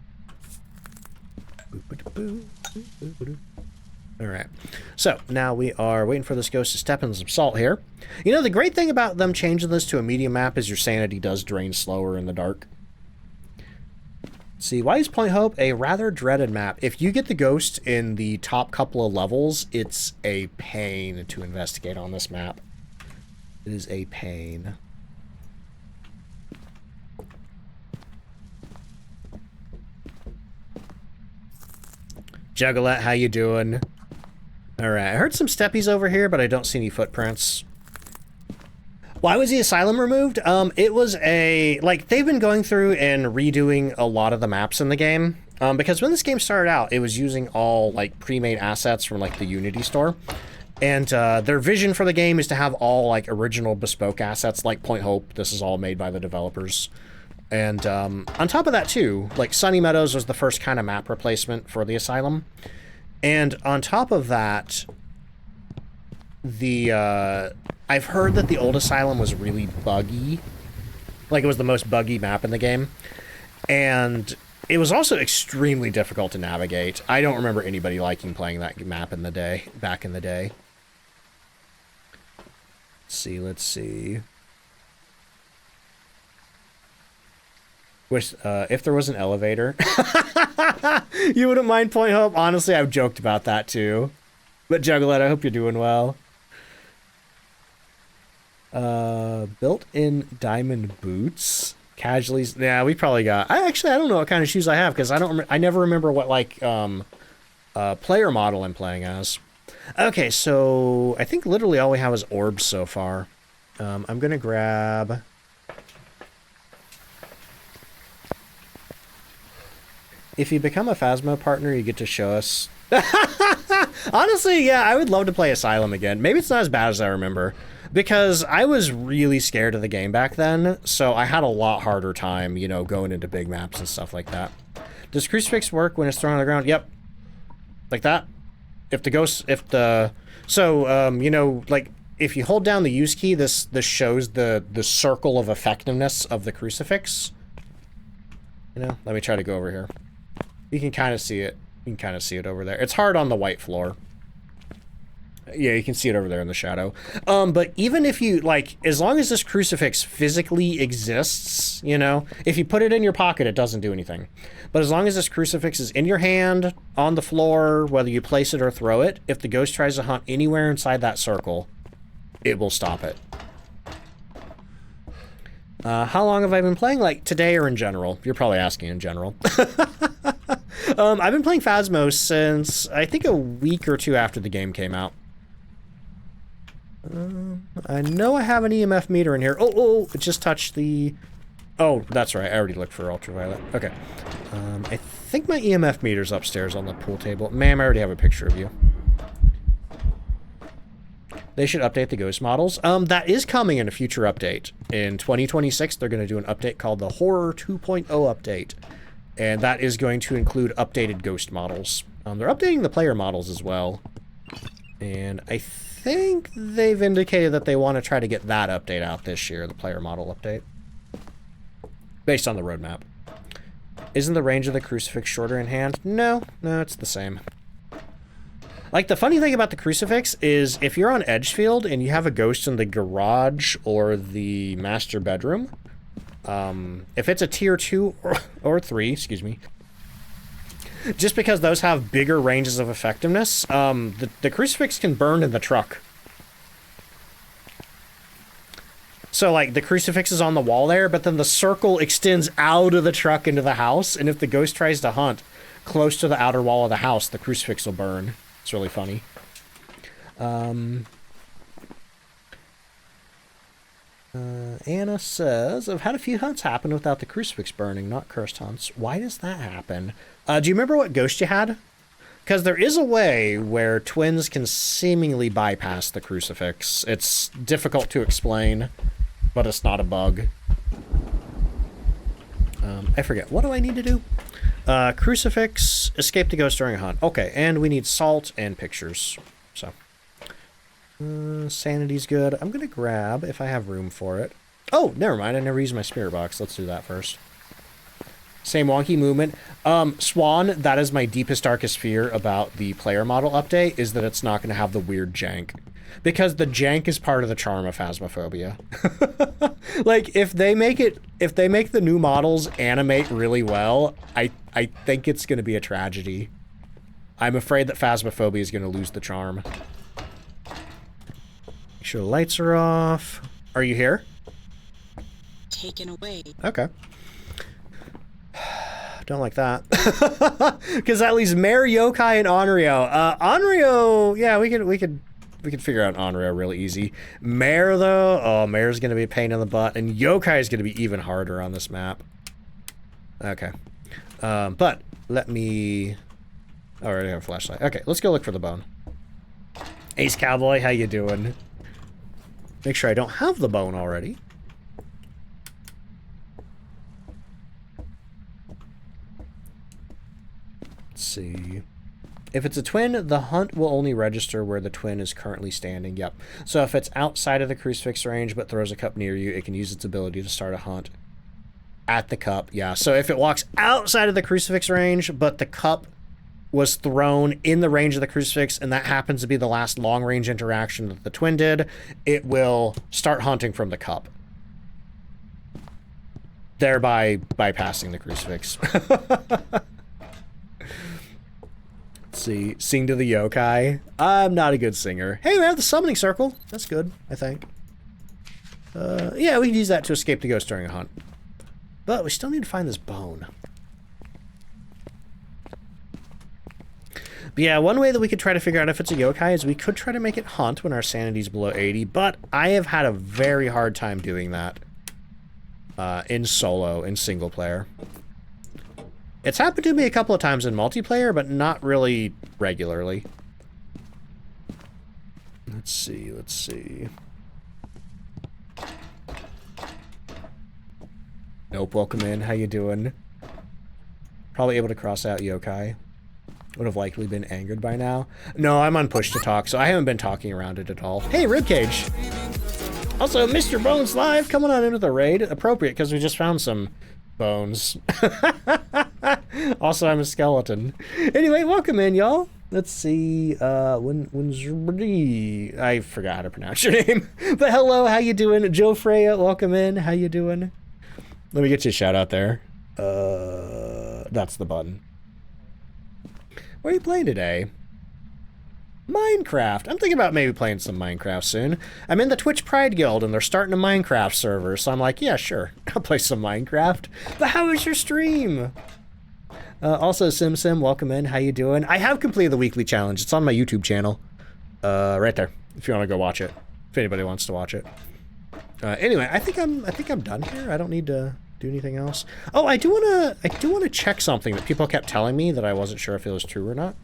Alright, so now we are waiting for this ghost to step in some salt here. You know, the great thing about them changing this to a medium map is your sanity does drain slower in the dark. See, why is Point Hope a rather dreaded map? If you get the ghost in the top couple of levels, it's a pain to investigate on this map. It is a pain. Juggalette, how you doing? Alright, I heard some steppies over here, but I don't see any footprints. Why was the asylum removed? It was like, they've been going through and redoing a lot of the maps in the game. Because when this game started out, it was using all, like, pre-made assets from, like, the Unity store. And their vision for the game is to have all, like, original bespoke assets, like Point Hope. This is all made by the developers. And on top of that, too, like, Sunny Meadows was the first kind of map replacement for the asylum. And on top of that, I've heard that the old asylum was really buggy. Like, it was the most buggy map in the game. And it was also extremely difficult to navigate. I don't remember anybody liking playing that map back in the day. Let's see. Wish, if there was an elevator. You wouldn't mind Point Hope? Honestly, I've joked about that too. But Juggalette, I hope you're doing well. Built-in diamond boots. Casually, yeah, we probably got. I don't know what kind of shoes I have because I never remember what like player model I'm playing as. Okay, so I think literally all we have is orbs so far. I'm gonna grab. If you become a Phasmo partner, you get to show us. Honestly, yeah, I would love to play Asylum again. Maybe it's not as bad as I remember. Because I was really scared of the game back then, so I had a lot harder time, you know, going into big maps and stuff like that. Does Crucifix work when it's thrown on the ground? Yep. Like that. If the ghost, you know, like, if you hold down the use key, this shows the circle of effectiveness of the Crucifix. You know, let me try to go over here. You can kind of see it. You can kind of see it over there. It's hard on the white floor. Yeah, you can see it over there in the shadow. But even if you, like, as long as this crucifix physically exists, you know, if you put it in your pocket, it doesn't do anything. But as long as this crucifix is in your hand, on the floor, whether you place it or throw it, if the ghost tries to hunt anywhere inside that circle, it will stop it. How long have I been playing? Like, today or in general? You're probably asking in general. I've been playing Phasmo since, I think, a week or two after the game came out. I know I have an EMF meter in here. Oh, it just touched the... Oh, that's right. I already looked for ultraviolet. Okay. I think my EMF meter's upstairs on the pool table. Ma'am, I already have a picture of you. They should update the ghost models. That is coming in a future update. In 2026, they're going to do an update called the Horror 2.0 update. And that is going to include updated ghost models. They're updating the player models as well. And I think they've indicated that they want to try to get that update out this year, the player model update. Based on the roadmap. Isn't the range of the crucifix shorter in hand? No, it's the same. Like, the funny thing about the crucifix is if you're on Edgefield and you have a ghost in the garage or the master bedroom, if it's a tier 2 or 3, excuse me, just because those have bigger ranges of effectiveness, the crucifix can burn in the truck. So, like, the crucifix is on the wall there, but then the circle extends out of the truck into the house, and if the ghost tries to hunt close to the outer wall of the house, the crucifix will burn. It's really funny. Anna says, I've had a few hunts happen without the crucifix burning, not cursed hunts. Why does that happen? Do you remember what ghost you had? Because there is a way where twins can seemingly bypass the crucifix. It's difficult to explain, but it's not a bug. I forget. What do I need to do? Crucifix, escape the ghost during a hunt. Okay, and we need salt and pictures. So, Sanity's good. I'm gonna grab, if I have room for it. Oh, never mind. I never used my spirit box. Let's do that first. Same wonky movement. Swan, that is my deepest, darkest fear about the player model update, is that it's not going to have the weird jank. Because the jank is part of the charm of Phasmophobia. Like, if they make the new models animate really well, I think it's going to be a tragedy. I'm afraid that Phasmophobia is going to lose the charm. Make sure the lights are off. Are you here? Taken away. Okay. Don't like that. Because that leaves Mare, Yokai, and Onryo. Onryo, yeah, we could figure out Onryo really easy. Mare, though, oh, Mare's gonna be a pain in the butt, and Yokai is gonna be even harder on this map. Okay. But let me... Oh, I already have a flashlight. Okay, let's go look for the bone. Ace Cowboy, how you doing? Make sure I don't have the bone already. See, if it's a twin, the hunt will only register where the twin is currently standing. Yep. So if it's outside of the crucifix range but throws a cup near you, it can use its ability to start a hunt at the cup. Yeah. So if it walks outside of the crucifix range but the cup was thrown in the range of the crucifix and that happens to be the last long range interaction that the twin did, it will start hunting from the cup, thereby bypassing the crucifix. See, sing to the yokai. I'm not a good singer. Hey, we have the summoning circle. That's good, I think. Yeah, we can use that to escape the ghost during a hunt. But we still need to find this bone. But yeah, one way that we could try to figure out if it's a yokai is we could try to make it hunt when our sanity's below 80, but I have had a very hard time doing that in solo, in single player. It's happened to me a couple of times in multiplayer, but not really regularly. Let's see. Nope, welcome in. How you doing? Probably able to cross out yokai. Would have likely been angered by now. No, I'm on push to talk, so I haven't been talking around it at all. Hey, Ribcage! Also, Mr. Bones Live coming on into the raid. Appropriate, because we just found some bones. Also, I'm a skeleton. Anyway, welcome in, y'all. Let's see, I forgot how to pronounce your name. But hello, how you doing? Joe Freya, welcome in. How you doing? Let me get you a shout out there. That's the button. What are you playing today? Minecraft. I'm thinking about maybe playing some Minecraft soon. I'm in the Twitch Pride Guild and they're starting a Minecraft server, so I'm like, yeah, sure, I'll play some Minecraft. But how was your stream? Also, Sim, welcome in. How you doing? I have completed the weekly challenge. It's on my YouTube channel. Right there, if you want to go watch it. If anybody wants to watch it. Anyway, I think I'm done here. I don't need to do anything else. Oh, I do wanna check something that people kept telling me that I wasn't sure if it was true or not.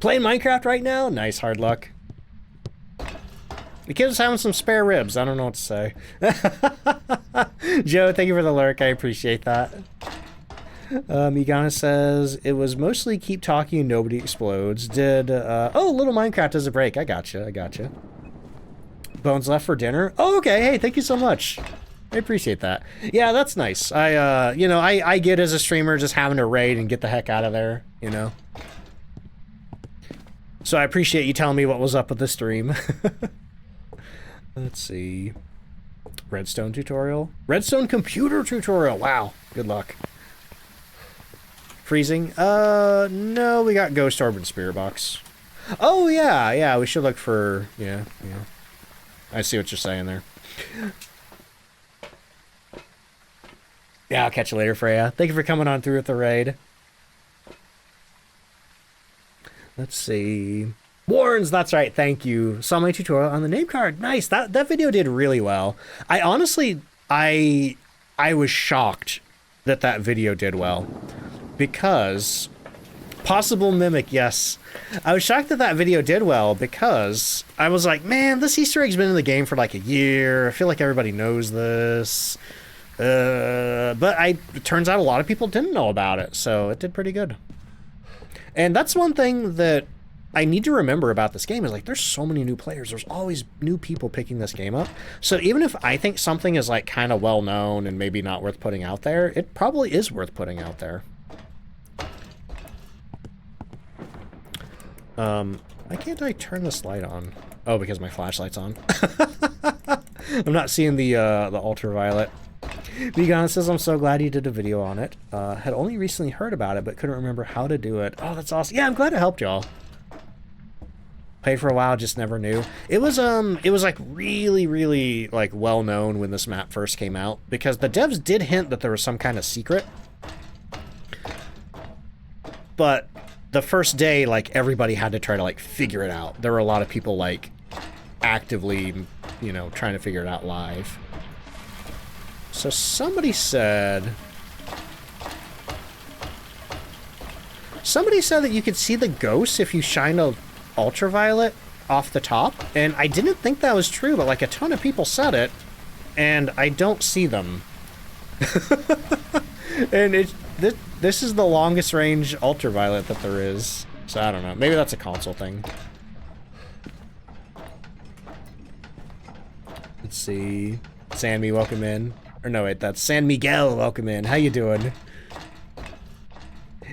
Playing Minecraft right now? Nice, hard luck. The kid's having some spare ribs. I don't know what to say. Joe, thank you for the lurk. I appreciate that. Migana says, it was mostly keep talking and nobody explodes. Oh, little Minecraft does a break. I gotcha. Bones left for dinner? Oh, okay. Hey, thank you so much. I appreciate that. Yeah, that's nice. I get as a streamer just having to raid and get the heck out of there, you know? So I appreciate you telling me what was up with the stream. Let's see. Redstone tutorial? Redstone computer tutorial. Wow. Good luck. Freezing? No, we got Ghost Orb and Spirit Box. Oh, yeah, we should look for... Yeah. I see what you're saying there. Yeah, I'll catch you later, Freya. Thank you for coming on through with the raid. Let's see. Warrens, that's right, thank you. Saw my tutorial on the name card. Nice, that video did really well. I honestly, I was shocked that video did well. Because, possible mimic, yes. I was shocked that video did well because I was like, man, this Easter egg's been in the game for like a year. I feel like everybody knows this. But it turns out a lot of people didn't know about it, so it did pretty good. And that's one thing that I need to remember about this game is like there's so many new players. There's always new people picking this game up. So even if I think something is like kind of well known and maybe not worth putting out there, it probably is worth putting out there. Why can't I turn this light on? Oh, because my flashlight's on. I'm not seeing the ultraviolet. Vegan says, I'm so glad you did a video on it. Had only recently heard about it, but couldn't remember how to do it. Oh, that's awesome. Yeah, I'm glad it helped y'all. Played for a while, just never knew. It was like really like well known when this map first came out because the devs did hint that there was some kind of secret. But the first day, like everybody had to try to like figure it out. There were a lot of people like actively, you know, trying to figure it out live. So somebody said that you could see the ghosts if you shine a ultraviolet off the top, and I didn't think that was true, but like a ton of people said it, and I don't see them. And this is the longest range ultraviolet that there is, so I don't know. Maybe that's a console thing. Let's see. Sammy, welcome in. Or no, wait, that's San Miguel, welcome in. How you doing?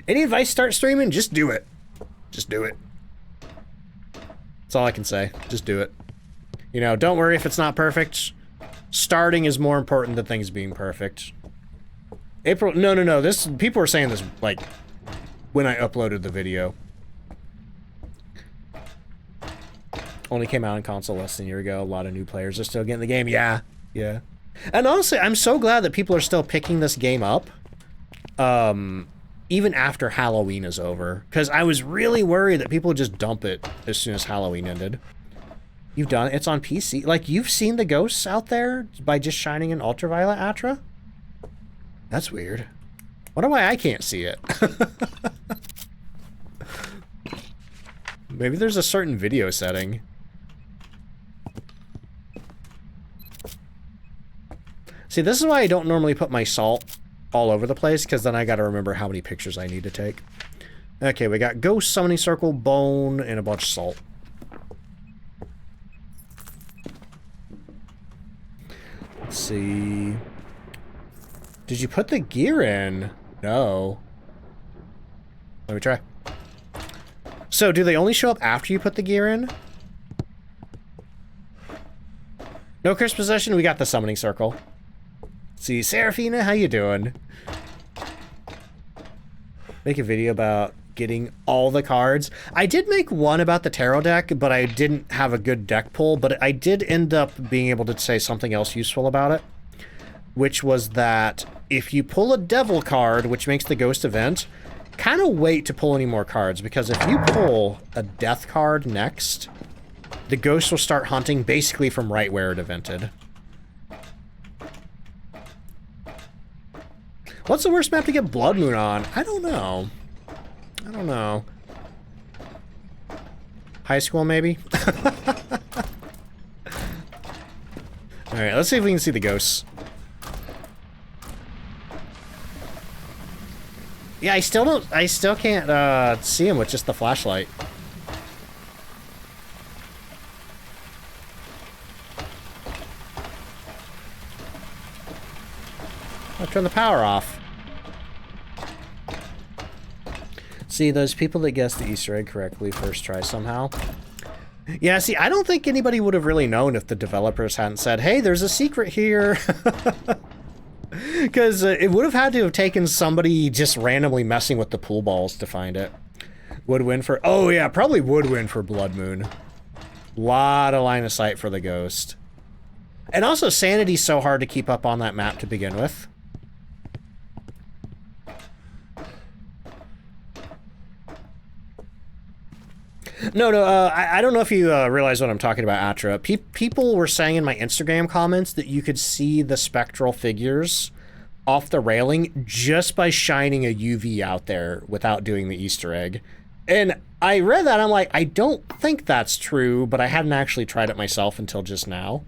Any advice, start streaming? Just do it. Just do it. That's all I can say. Just do it. You know, don't worry if it's not perfect. Starting is more important than things being perfect. April, no, this, people were saying this, like, when I uploaded the video. Only came out on console less than a year ago. A lot of new players are still getting the game. Yeah. And honestly, I'm so glad that people are still picking this game up. Even after Halloween is over. Because I was really worried that people would just dump it as soon as Halloween ended. You've done it. It's on PC. Like, you've seen the ghosts out there by just shining an ultraviolet, Atra? That's weird. Wonder why I can't see it. Maybe there's a certain video setting. See, this is why I don't normally put my salt all over the place, because then I gotta remember how many pictures I need to take. Okay, we got ghost, summoning circle, bone, and a bunch of salt. Let's see. Did you put the gear in? No. Let me try. So, do they only show up after you put the gear in? No cursed possession, we got the summoning circle. Let's see, Seraphina, how you doing? Make a video about getting all the cards. I did make one about the tarot deck, but I didn't have a good deck pull, but I did end up being able to say something else useful about it, which was that if you pull a devil card, which makes the ghost event, kind of wait to pull any more cards, because if you pull a death card next, the ghost will start hunting basically from right where it evented. What's the worst map to get Blood Moon on? I don't know. I don't know. High school, maybe? Alright, let's see if we can see the ghosts. Yeah, I still can't see him with just the flashlight. I'll turn the power off. See, those people that guessed the Easter egg correctly first try somehow. Yeah, see, I don't think anybody would have really known if the developers hadn't said, hey, there's a secret here. Because it would have had to have taken somebody just randomly messing with the pool balls to find it. Would win for... Oh, yeah, probably would win for Blood Moon. Lot of line of sight for the ghost. And also, sanity's so hard to keep up on that map to begin with. No, I don't know if you realize what I'm talking about, Atra. People were saying in my Instagram comments that you could see the spectral figures off the railing just by shining a UV out there without doing the Easter egg. And I read that, I'm like, I don't think that's true, but I hadn't actually tried it myself until just now.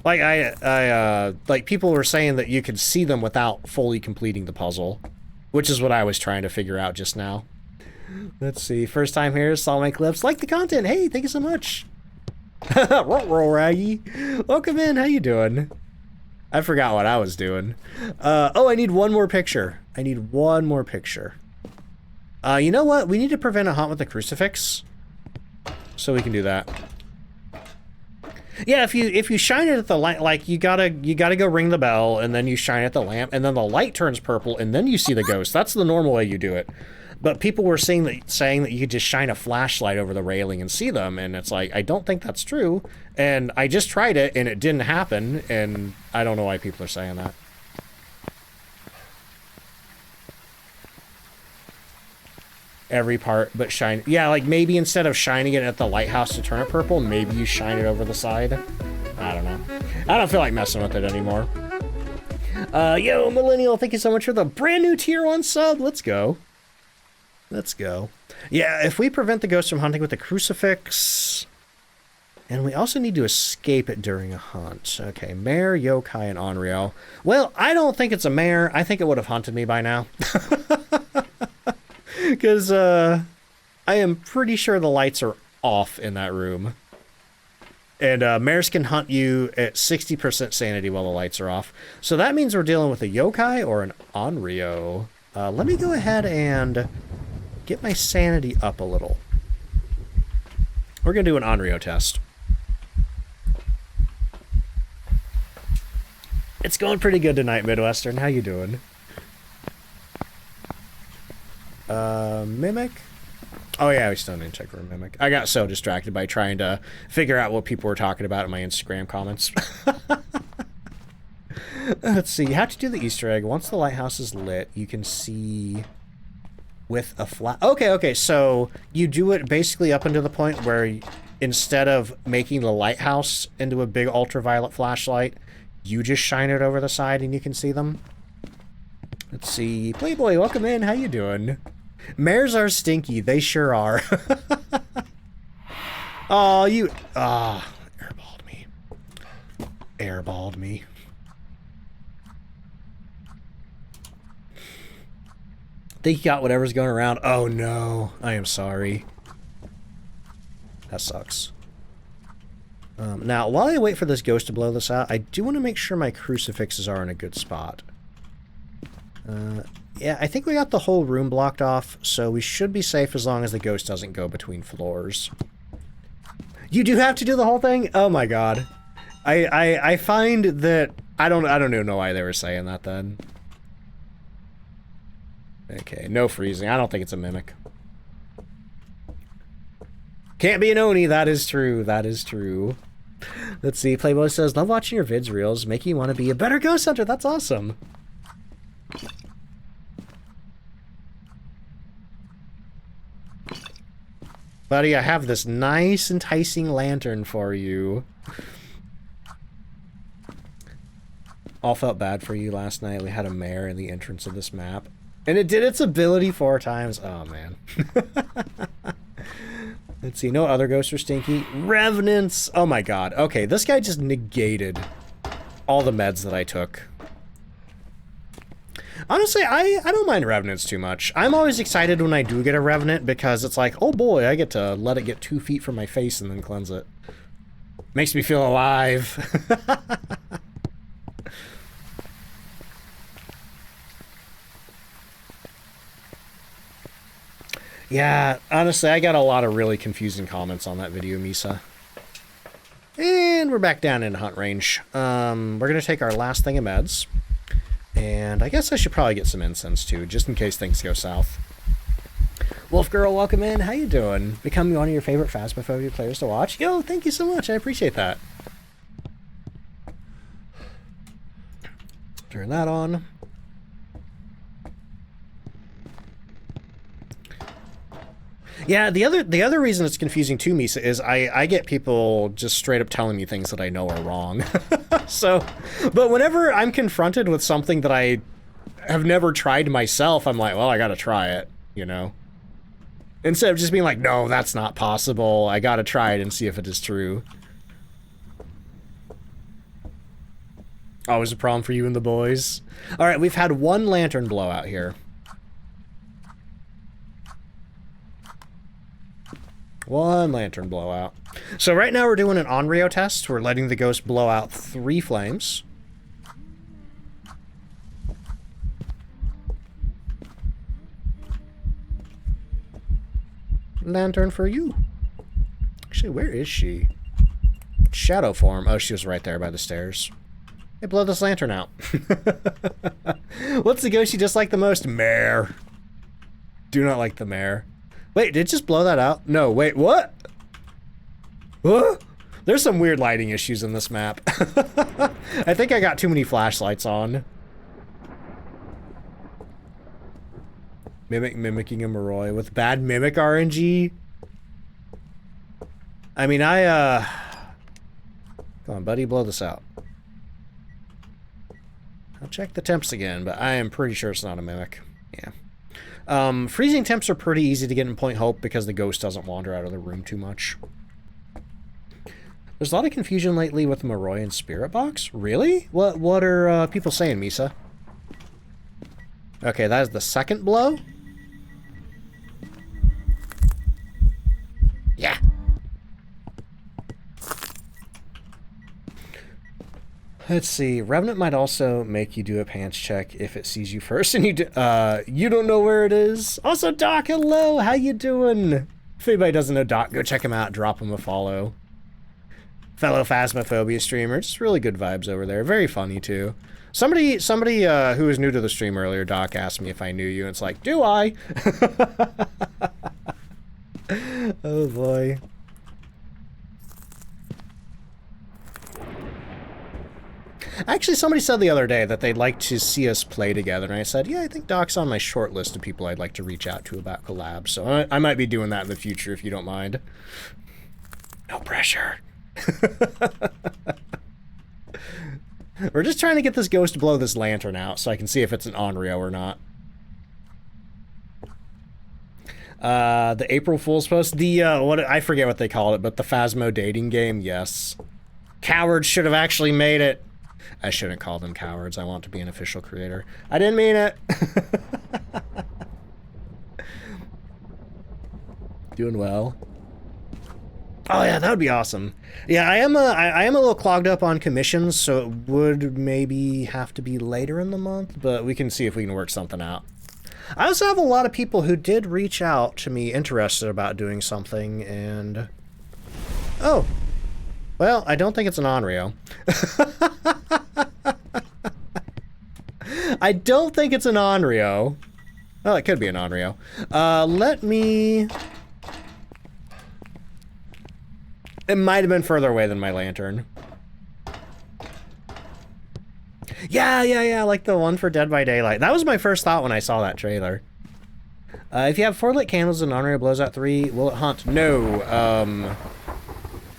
Like, like, people were saying that you could see them without fully completing the puzzle, which is what I was trying to figure out just now. Let's see. First time here, saw my clips. Like the content. Hey, thank you so much. Roll Raggy. Welcome in. How you doing? I forgot what I was doing. Oh, I need one more picture. I need one more picture. You know what? We need to prevent a hunt with the crucifix, so we can do that. Yeah, if you shine it at the light, like you gotta go ring the bell, and then you shine at the lamp, and then the light turns purple, and then you see the ghost. That's the normal way you do it. But people were saying that you could just shine a flashlight over the railing and see them, and it's like, I don't think that's true. And I just tried it, and it didn't happen, and I don't know why people are saying that. Every part but shine. Yeah, like maybe instead of shining it at the lighthouse to turn it purple, maybe you shine it over the side. I don't know. I don't feel like messing with it anymore. Yo, Millennial, thank you so much for the brand new tier 1 sub. Let's go. Let's go. Yeah, if we prevent the ghost from hunting with the crucifix, and we also need to escape it during a hunt. Okay, mare, yokai, and onryo. Well, I don't think it's a mare. I think it would have hunted me by now. Because I am pretty sure the lights are off in that room. And mares can hunt you at 60% sanity while the lights are off. So that means we're dealing with a yokai or an onryo. Let me go ahead and get my sanity up a little. We're going to do an onryo test. It's going pretty good tonight, Midwestern. How you doing? Mimic? Oh yeah, we still didn't check for a mimic. I got so distracted by trying to figure out what people were talking about in my Instagram comments. Let's see, you have to do the Easter egg. Once the lighthouse is lit, you can see with a flash. Okay, so you do it basically up until the point where instead of making the lighthouse into a big ultraviolet flashlight, you just shine it over the side and you can see them. Let's see. Playboy, welcome in. How you doing? Mares are stinky. They sure are. Oh, you... Ah, airballed me. Airballed me. Think you got whatever's going around. Oh, no. I am sorry. That sucks. Now, while I wait for this ghost to blow this out, I do want to make sure my crucifixes are in a good spot. Yeah, I think we got the whole room blocked off, so we should be safe as long as the ghost doesn't go between floors. You do have to do the whole thing? Oh my god. I find that I don't even know why they were saying that then. Okay, no freezing. I don't think it's a mimic. Can't be an Oni, that is true. That is true. Let's see, Playboy says, love watching your vids reels, making you want to be a better ghost hunter. That's awesome. Buddy, I have this nice, enticing lantern for you. All felt bad for you last night. We had a mare in the entrance of this map. And it did its ability 4 times. Oh, man. Let's see. No other ghosts are stinky. Revenants. Oh, my God. Okay, this guy just negated all the meds that I took. Honestly, I don't mind revenants too much. I'm always excited when I do get a revenant because it's like, oh boy, I get to let it get 2 feet from my face and then cleanse it. Makes me feel alive. Yeah, honestly, I got a lot of really confusing comments on that video, Misa. And we're back down in hunt range. We're going to take our last thing of meds. And I guess I should probably get some incense too, just in case things go south. Wolf Girl, welcome in. How you doing? Becoming one of your favorite Phasmophobia players to watch. Yo, thank you so much. I appreciate that. Turn that on. Yeah, the other reason it's confusing too, Misa, is I get people just straight up telling me things that I know are wrong. So, but whenever I'm confronted with something that I have never tried myself, I'm like, well, I gotta try it, you know? Instead of just being like, no, that's not possible, I gotta try it and see if it is true. Always a problem for you and the boys. All right, we've had one lantern blowout here. One lantern blowout. So right now we're doing an Onryo test. We're letting the ghost blow out 3 flames. Lantern for you. Actually, where is she? Shadow form. Oh, she was right there by the stairs. Hey, blow this lantern out. What's the ghost you dislike the most? Mare. Do not like the mare. Wait, did it just blow that out? No, wait, what? What? There's some weird lighting issues in this map. I think I got too many flashlights on. Mimicking a Moroi with bad mimic RNG. I mean, come on, buddy, blow this out. I'll check the temps again, but I am pretty sure it's not a mimic. Yeah. Freezing temps are pretty easy to get in Point Hope because the ghost doesn't wander out of the room too much. There's a lot of confusion lately with Moroi and Spirit Box. Really? What are people saying, Misa? Okay, that is the second blow. Yeah. Let's see. Revenant might also make you do a pants check if it sees you first and you don't know where it is. Also, Doc, hello. How you doing? If anybody doesn't know Doc, go check him out. Drop him a follow. Fellow Phasmophobia streamer. Just really good vibes over there. Very funny, too. Somebody who was new to the stream earlier, Doc, asked me if I knew you. And it's like, do I? Oh, boy. Actually, somebody said the other day that they'd like to see us play together, and I said, yeah, I think Doc's on my short list of people I'd like to reach out to about collabs, so I might be doing that in the future if you don't mind. No pressure. We're just trying to get this ghost to blow this lantern out so I can see if it's an Onryo or not. The April Fool's post, I forget what they call it, but the Phasmo dating game, yes. Cowards should have actually made it. I shouldn't call them cowards. I want to be an official creator. I didn't mean it. Doing well. Oh yeah, that would be awesome. Yeah, I am a little clogged up on commissions, so it would maybe have to be later in the month, but we can see if we can work something out. I also have a lot of people who did reach out to me interested about doing something, and... Oh. Well, I don't think it's an Onryo. I don't think it's an Onryo. Well, it could be an Onryo. Let me... It might have been further away than my lantern. Yeah, like the one for Dead by Daylight. That was my first thought when I saw that trailer. If you have 4 lit candles and Onryo blows out 3, will it hunt? No.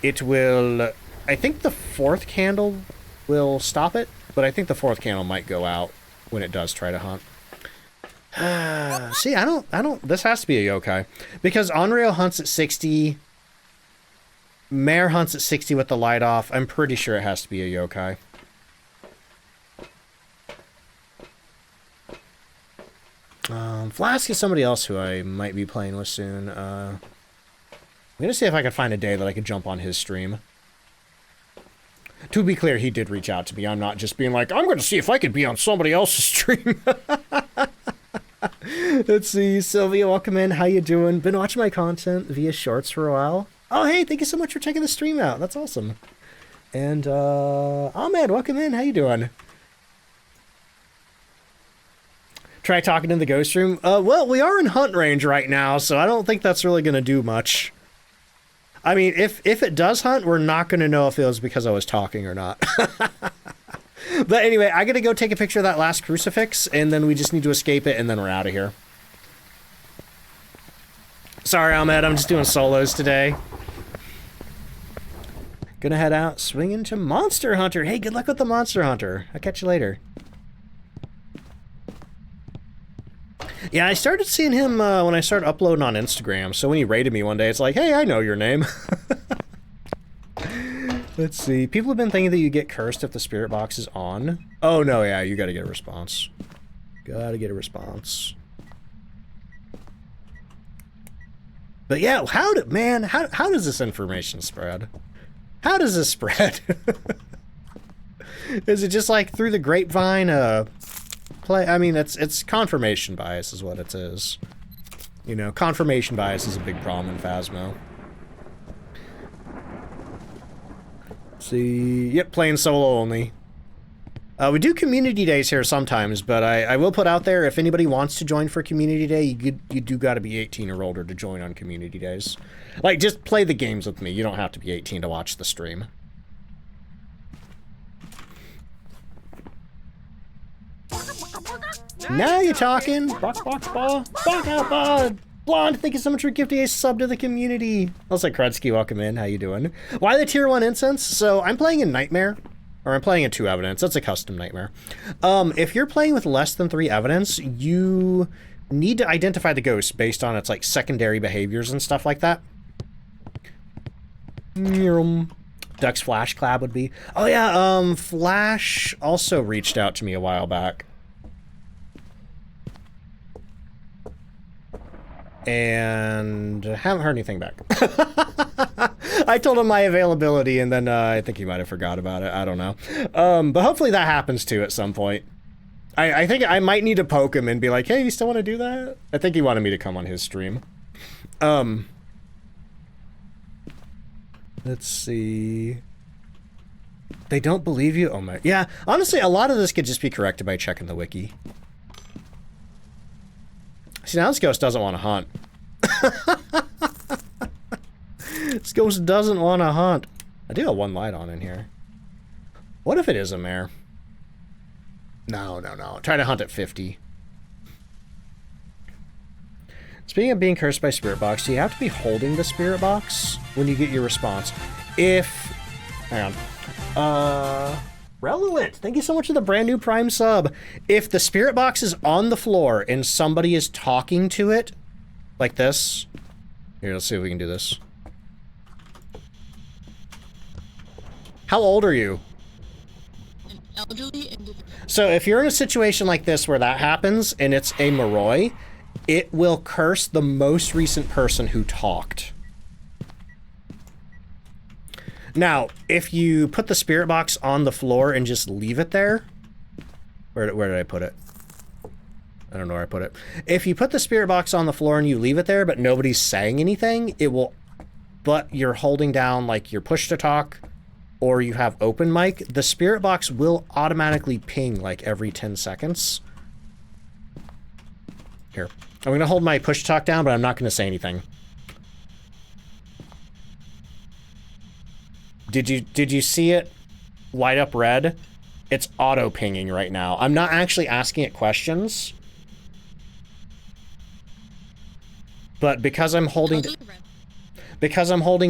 It will... I think the 4th candle will stop it, but I think the 4th candle might go out when it does try to hunt. See, I don't... This has to be a yokai. Because Onryo hunts at 60... Mare hunts at 60 with the light off. I'm pretty sure it has to be a yokai. Flask is somebody else who I might be playing with soon. I'm gonna see if I can find a day that I could jump on his stream. To be clear, he did reach out to me. I'm not just being like, I'm gonna see if I could be on somebody else's stream. Let's see, Sylvia, welcome in. How you doing? Been watching my content via shorts for a while. Oh, hey, thank you so much for checking the stream out. That's awesome. And, Ahmed, welcome in. How you doing? Try talking in the ghost room. Well, we are in hunt range right now, so I don't think that's really going to do much. I mean, if it does hunt, we're not going to know if it was because I was talking or not. But anyway, I got to go take a picture of that last crucifix, and then we just need to escape it, and then we're out of here. Sorry, Ahmed, I'm just doing solos today. Gonna head out, swing into Monster Hunter. Hey, good luck with the Monster Hunter. I'll catch you later. Yeah, I started seeing him when I started uploading on Instagram, so when he rated me one day, it's like, hey, I know your name. Let's see. People have been thinking that you get cursed if the spirit box is on. Oh, no, yeah, you gotta get a response. Gotta get a response. But yeah, how does this information spread? How does this spread? Is it just like through the grapevine? I mean, it's confirmation bias is what it is. You know, confirmation bias is a big problem in Phasmo. See, yep, playing solo only. We do community days here sometimes, but I will put out there, if anybody wants to join for community day, you do gotta be 18 or older to join on community days. Like, just play the games with me. You don't have to be 18 to watch the stream. Now you're talking. Blonde, thank you so much for gifting a sub to the community. Also, Krudsky, welcome in. How you doing? Why the tier 1 incense? So I'm playing in Nightmare. Or I'm playing in 2 evidence. That's a custom Nightmare. If you're playing with less than 3 evidence, you need to identify the ghost based on its like secondary behaviors and stuff like that. Ducks Flash Collab would be. Oh yeah, Flash also reached out to me a while back. And haven't heard anything back. I told him my availability, and then I think he might have forgot about it. I don't know. But hopefully that happens too at some point. I think I might need to poke him and be like, hey, you still want to do that? I think he wanted me to come on his stream. Let's see. They don't believe you? Oh my. Yeah, honestly, a lot of this could just be corrected by checking the wiki. See, now this ghost doesn't want to hunt. This ghost doesn't want to hunt. I do have 1 light on in here. What if it is a mare? No. Try to hunt at 50. Speaking of being cursed by spirit box, do you have to be holding the spirit box when you get your response? Hang on. Relevant, thank you so much for the brand new Prime sub. If the spirit box is on the floor and somebody is talking to it, like this. Here, let's see if we can do this. How old are you? An elderly individual. So if you're in a situation like this where that happens and it's a Moroi, it will curse the most recent person who talked. Now, if you put the spirit box on the floor and just leave it there, where did I put it? I don't know where I put it. If you put the spirit box on the floor and you leave it there, but nobody's saying anything, it will, but you're holding down like your push to talk or you have open mic, the spirit box will automatically ping like every 10 seconds. Here, I'm gonna hold my push to talk down, but I'm not gonna say anything. Did you see it light up red? It's auto pinging right now. I'm not actually asking it questions. But because I'm holding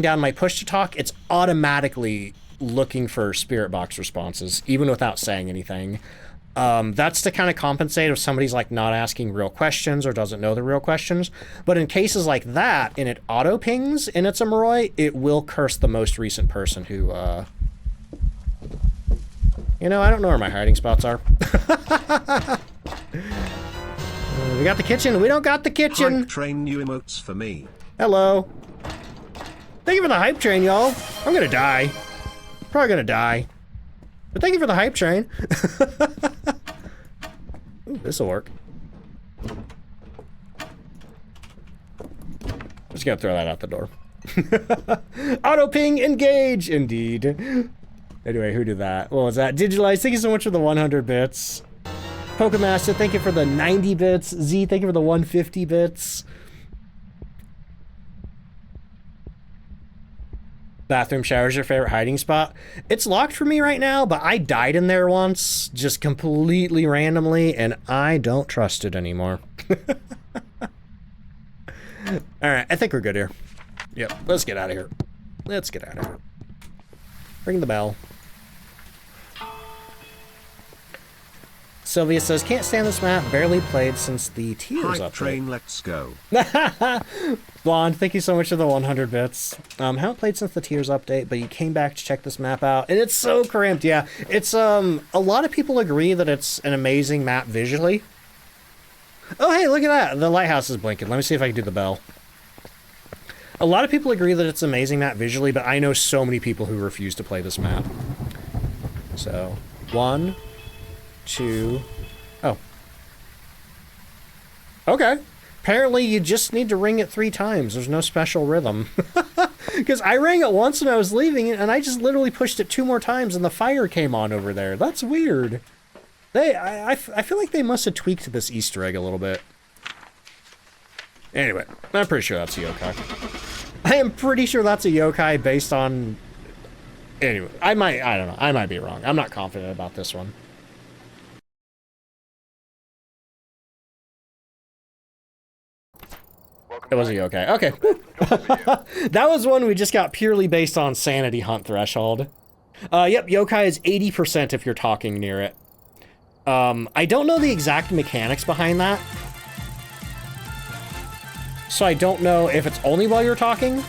down my push to talk, it's automatically looking for spirit box responses, even without saying anything. That's to kind of compensate if somebody's like not asking real questions or doesn't know the real questions. But in cases like that, and it auto pings and it's a Moroi, it will curse the most recent person who, you know, I don't know where my hiding spots are. We got the kitchen. We don't got the kitchen. Hype train new emotes for me. Hello. Thank you for the hype train, y'all. I'm gonna die. Probably gonna die. But thank you for the hype train. Ooh, this'll work. Just gonna throw that out the door. Auto ping, engage, indeed. Anyway, who did that? What was that? Digitalize, thank you so much for the 100 bits. Pokemaster, thank you for the 90 bits. Z, thank you for the 150 bits. Bathroom shower is your favorite hiding spot? It's locked for me right now, but I died in there once, just completely randomly, and I don't trust it anymore. Alright, I think we're good here. Yep, let's get out of here. Let's get out of here. Ring the bell. Sylvia says, can't stand this map, barely played since the Tears Hype update. train, let's go. Blonde, thank you so much for the 100 bits. Haven't played since the Tears update, but you came back to check this map out, and it's so cramped, yeah. It's, a lot of people agree that it's an amazing map visually. Oh, hey, look at that. The lighthouse is blinking. Let me see if I can do the bell. A lot of people agree that it's an amazing map visually, but I know so many people who refuse to play this map. So, 1, 2... Oh. Okay. Apparently, you just need to ring it 3 times. There's no special rhythm. Because I rang it once when I was leaving, and I just literally pushed it 2 more times, and the fire came on over there. That's weird. I feel like they must have tweaked this Easter egg a little bit. Anyway, I'm pretty sure that's a yokai. I am pretty sure that's a yokai based on... Anyway, I don't know. I might be wrong. I'm not confident about this one. It was a yokai. Okay. That was one we just got purely based on sanity hunt threshold. Yep, yokai is 80% if you're talking near it. I don't know the exact mechanics behind that. So I don't know if it's only while you're talking.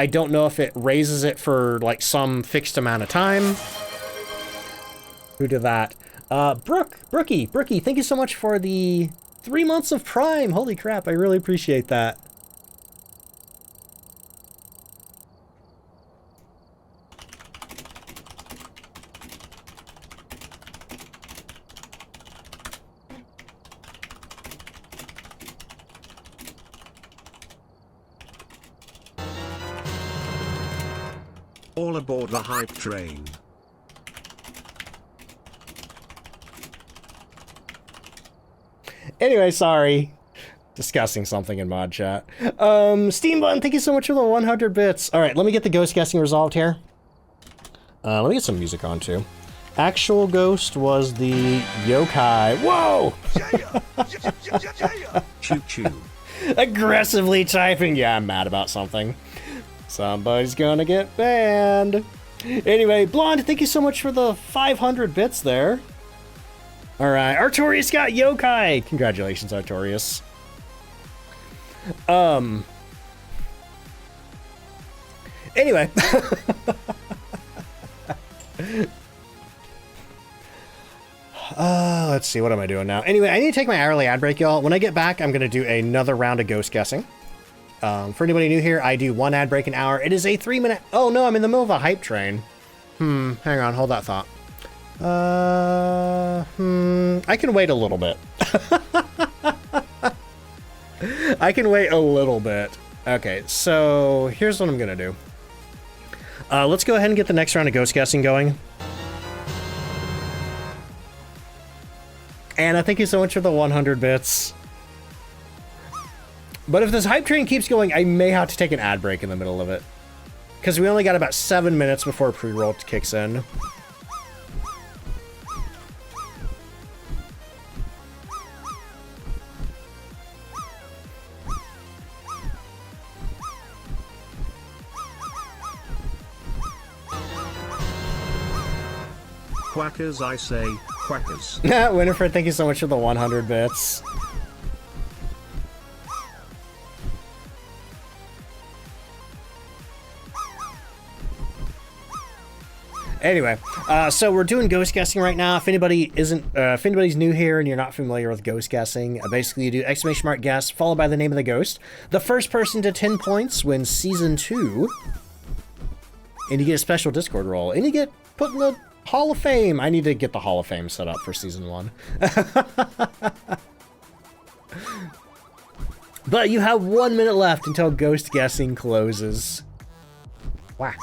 I don't know if it raises it for, like, some fixed amount of time. Who did that? Brookie, thank you so much for the 3 months of Prime. Holy crap, I really appreciate that. All aboard the hype train. Anyway, sorry. Discussing something in mod chat. Steam Button, thank you so much for the 100 bits. Alright, let me get the ghost guessing resolved here. Let me get some music on, too. Actual ghost was the yokai. Whoa! Choo choo. Aggressively typing. Yeah, I'm mad about something. Somebody's gonna get banned. Anyway, Blonde, thank you so much for the 500 bits there. Alright, Artorias got yokai! Congratulations, Artorias. Anyway. Let's see, what am I doing now? Anyway, I need to take my hourly ad break, y'all. When I get back, I'm gonna do another round of ghost guessing. For anybody new here, I do 1 ad break an hour. It is a 3-minute... Oh, no, I'm in the middle of a hype train. Hang on, hold that thought. I can wait a little bit. I can wait a little bit. Okay, so here's what I'm gonna do. Let's go ahead and get the next round of ghost guessing going. Anna, thank you so much for the 100 bits. But if this hype train keeps going, I may have to take an ad break in the middle of it. Because we only got about 7 minutes before pre-roll kicks in. Quackers, I say, quackers. Winifred, thank you so much for the 100 bits. Anyway, so we're doing ghost guessing right now. If anybody isn't, if anybody's new here and you're not familiar with ghost guessing, basically you do exclamation mark guess followed by the name of the ghost. The first person to 10 points wins season 2, and you get a special Discord role, and you get put in the Hall of Fame. I need to get the Hall of Fame set up for season 1. But you have 1 minute left until ghost guessing closes. Wow.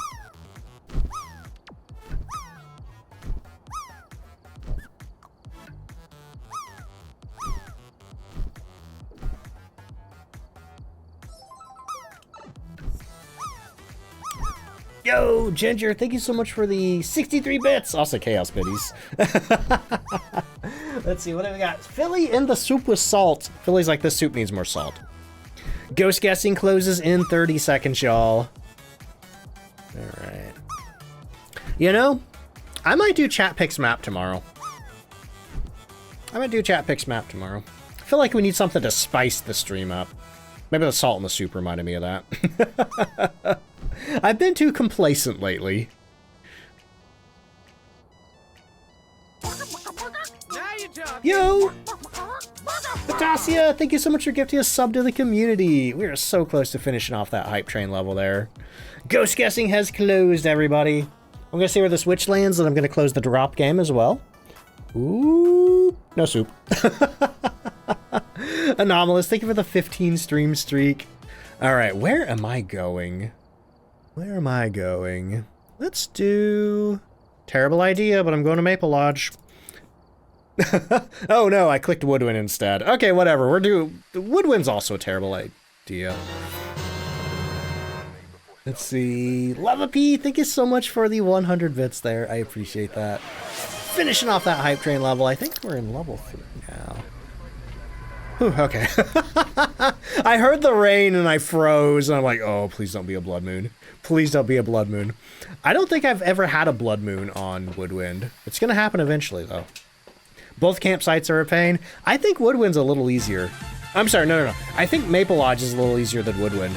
Yo, Ginger, thank you so much for the 63 bits. Also, Chaos Biddies. Let's see, what have we got? Philly in the soup with salt. Philly's like, this soup needs more salt. Ghost guessing closes in 30 seconds, y'all. Alright. You know, I might do Chat Picks map tomorrow. I might do chat picks map tomorrow. I feel like we need something to spice the stream up. Maybe the salt and the soup reminded me of that. I've been too complacent lately. Yo! Natasia, thank you so much for gifting a sub to the community. We are so close to finishing off that hype train level there. Ghost guessing has closed, everybody. I'm gonna see where this witch lands, and I'm gonna close the drop game as well. Ooh, no soup. Anomalous, thank you for the 15 stream streak. All right, where am I going? Where am I going? Let's do... Terrible idea, but I'm going to Maple Lodge. Oh no, I clicked Woodwind instead. Okay, whatever, Woodwind's also a terrible idea. Let's see... Lava P, thank you so much for the 100 bits there. I appreciate that. Finishing off that hype train level. I think we're in level 3 now. Whew, okay. I heard the rain and I froze, and I'm like, oh, please don't be a blood moon. Please don't be a blood moon. I don't think I've ever had a blood moon on Woodwind. It's gonna happen eventually, though. Both campsites are a pain. I think Woodwind's a little easier. I'm sorry, no. I think Maple Lodge is a little easier than Woodwind.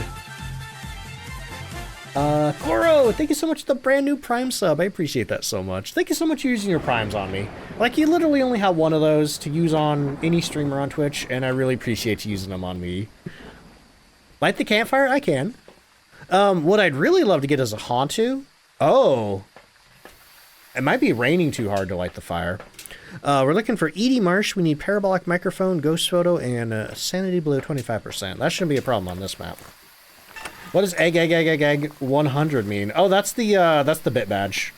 Goro, thank you so much for the brand new Prime sub. I appreciate that so much. Thank you so much for using your Primes on me. Like, you literally only have one of those to use on any streamer on Twitch, and I really appreciate you using them on me. Light the campfire? I can. What I'd really love to get is a Hauntu. Oh. It might be raining too hard to light the fire. We're looking for Edie Marsh. We need parabolic microphone, ghost photo, and sanity below 25%. That shouldn't be a problem on this map. What does egg 100 mean? Oh, that's the bit badge.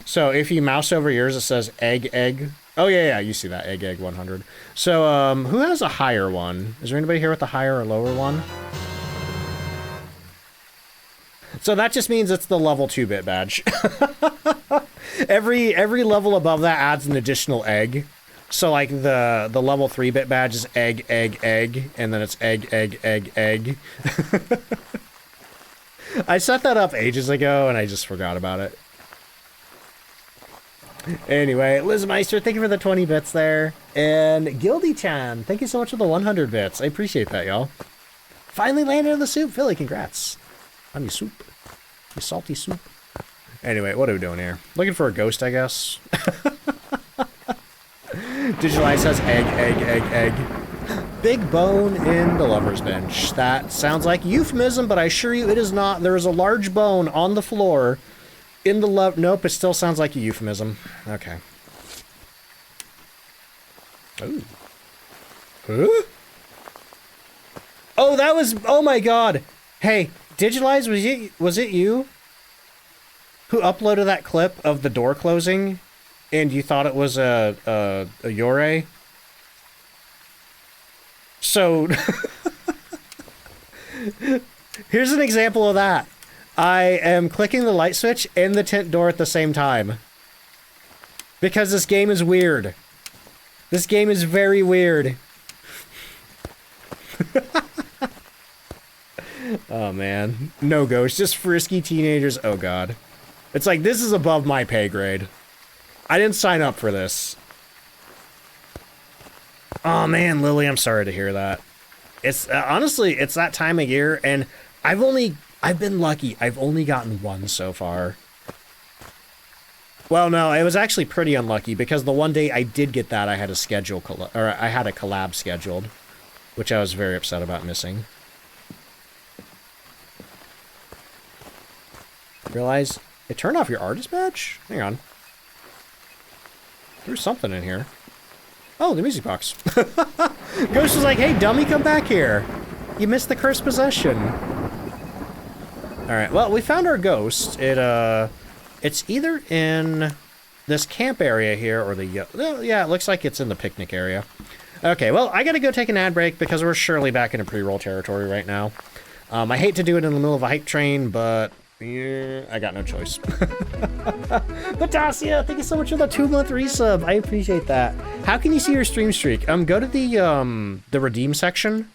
So if you mouse over yours, it says egg. Oh yeah, you see that egg 100. So who has a higher one? Is there anybody here with a higher or lower one? So that just means it's the level 2 bit badge. Every level above that adds an additional egg. So like the level 3 bit badge is egg, and then it's egg. I set that up ages ago and I just forgot about it. Anyway, Lizmeister, thank you for the 20 bits there. And Gildy-chan, thank you so much for the 100 bits. I appreciate that, y'all. Finally landed in the soup. Philly, congrats on your soup. Your salty soup. Anyway, what are we doing here? Looking for a ghost, I guess. Digitalize says egg. Big bone in the lover's bench. That sounds like euphemism, but I assure you it is not. There is a large bone on the floor in the Nope, it still sounds like a euphemism. Okay. Ooh. Huh? Oh, that was... Oh my god. Hey, Digitalize, was it you who uploaded that clip of the door closing? And you thought it was a Yore? So, here's an example of that. I am clicking the light switch and the tent door at the same time. Because this game is weird. This game is very weird. Oh man. No ghosts, just frisky teenagers. Oh god. It's like, this is above my pay grade. I didn't sign up for this. Oh man, Lily, I'm sorry to hear that. It's honestly, it's that time of year, and I've been lucky. I've only gotten one so far. Well, no, it was actually pretty unlucky because the one day I did get that, I had a collab scheduled, which I was very upset about missing. Realize it turned off your artist badge? Hang on. There's something in here. Oh, the music box. Ghost was like, hey, dummy, come back here. You missed the cursed possession. Alright, well, we found our ghost. It's either in this camp area here or the... yeah, it looks like it's in the picnic area. Okay, well, I gotta go take an ad break because we're surely back into pre-roll territory right now. I hate to do it in the middle of a hype train, but... yeah, I got no choice. Natasia, thank you so much for the 2-month resub. I appreciate that. How can you see your stream streak? Go to the redeem section,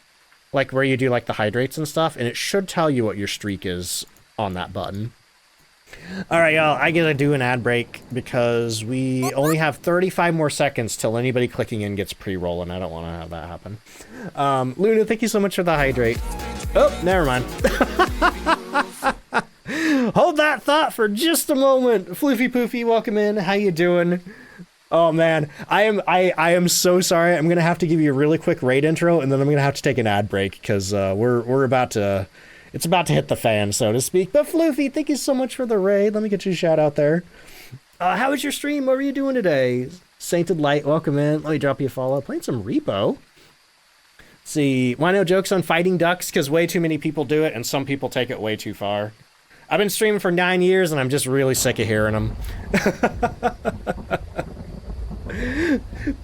like where you do like the hydrates and stuff, and it should tell you what your streak is on that button. All right, y'all, I gotta do an ad break because we only have 35 more seconds till anybody clicking in gets pre-rolling. I don't want to have that happen. Luna, thank you so much for the hydrate. Oh, never mind. Hold that thought for just a moment. Floofy Poofy, welcome in. How you doing? Oh man, I am so sorry. I'm gonna have to give you a really quick raid intro, and then I'm gonna have to take an ad break because we're about to. It's about to hit the fan, so to speak. But Floofy, thank you so much for the raid. Let me get you a shout out there. How was your stream? What were you doing today? Sainted Light, welcome in. Let me drop you a follow. Playing some Repo. Let's see, why no jokes on fighting ducks? Because way too many people do it, and some people take it way too far. I've been streaming for 9 years, and I'm just really sick of hearing them.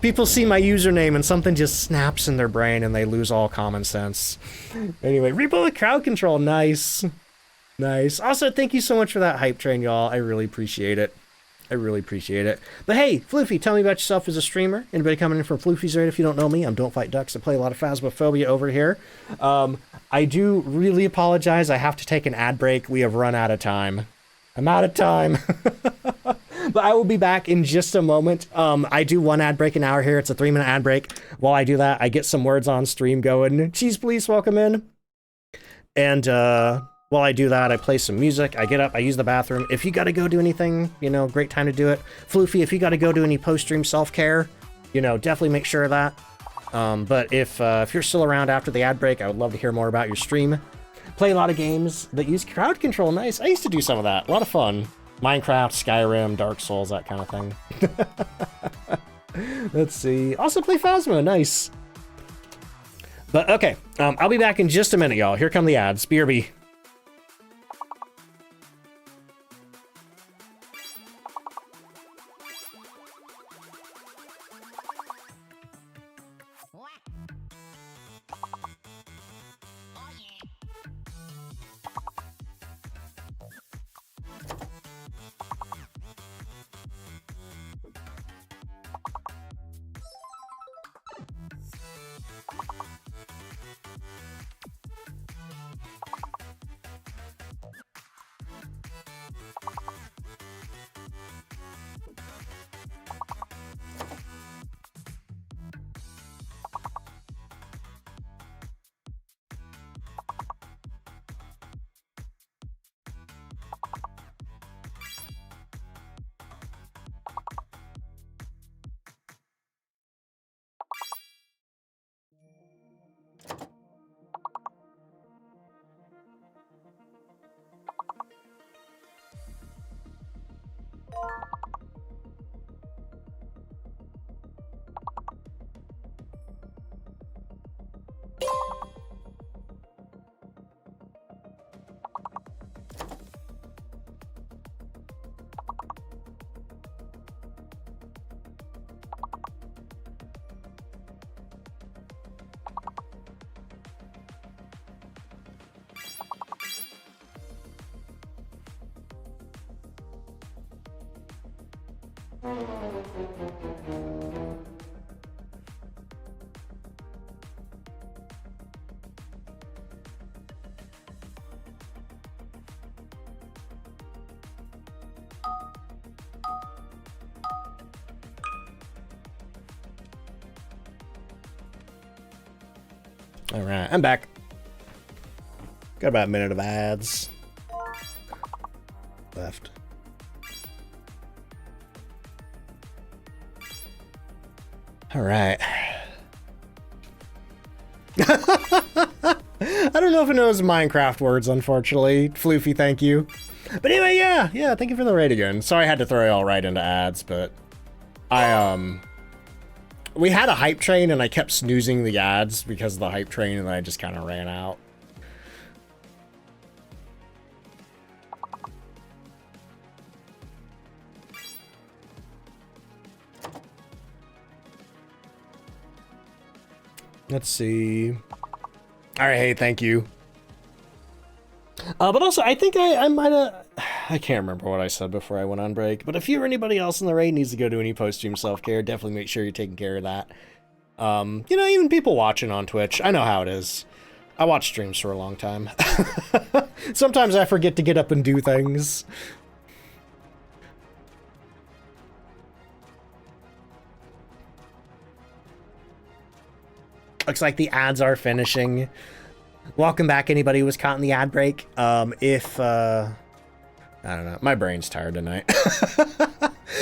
People see my username and something just snaps in their brain and they lose all common sense. Anyway, Repo with crowd control, nice. Nice. Also, thank you so much for that hype train, y'all. I really appreciate it. I really appreciate it. But hey, Floofy, tell me about yourself as a streamer. Anybody coming in from Floofy's Raid if you don't know me? I'm DontFightDucks. I play a lot of Phasmophobia over here. I do really apologize. I have to take an ad break. We have run out of time. I'm out of time. But I will be back in just a moment. I do one ad break an hour here. It's a 3-minute ad break. While I do that, I get some words on stream going. Cheese, please, welcome in. And while I do that, I play some music. I get up, I use the bathroom. If you got to go do anything, you know, great time to do it. Floofy, if you got to go do any post-stream self-care, you know, definitely make sure of that. But if you're still around after the ad break, I would love to hear more about your stream. Play a lot of games that use crowd control. Nice. I used to do some of that. A lot of fun. Minecraft, Skyrim, Dark Souls, that kind of thing. Let's see. Also play Phasmo. Nice. But okay, I'll be back in just a minute, y'all. Here come the ads. BRB. All right, I'm back. Got about a minute of ads left. All right. I don't know if it knows Minecraft words, unfortunately. Floofy, thank you. But anyway, yeah, thank you for the raid again. Sorry I had to throw you all right into ads, but we had a hype train and I kept snoozing the ads because of the hype train and then I just kind of ran out. Let's see. All right, hey, thank you. But also, I think I might have... I can't remember what I said before I went on break, but if you or anybody else in the raid needs to go do any post-stream self-care, definitely make sure you're taking care of that. You know, even people watching on Twitch, I know how it is. I watch streams for a long time. Sometimes I forget to get up and do things. Looks like the ads are finishing. Welcome back, anybody who was caught in the ad break. I don't know. My brain's tired tonight.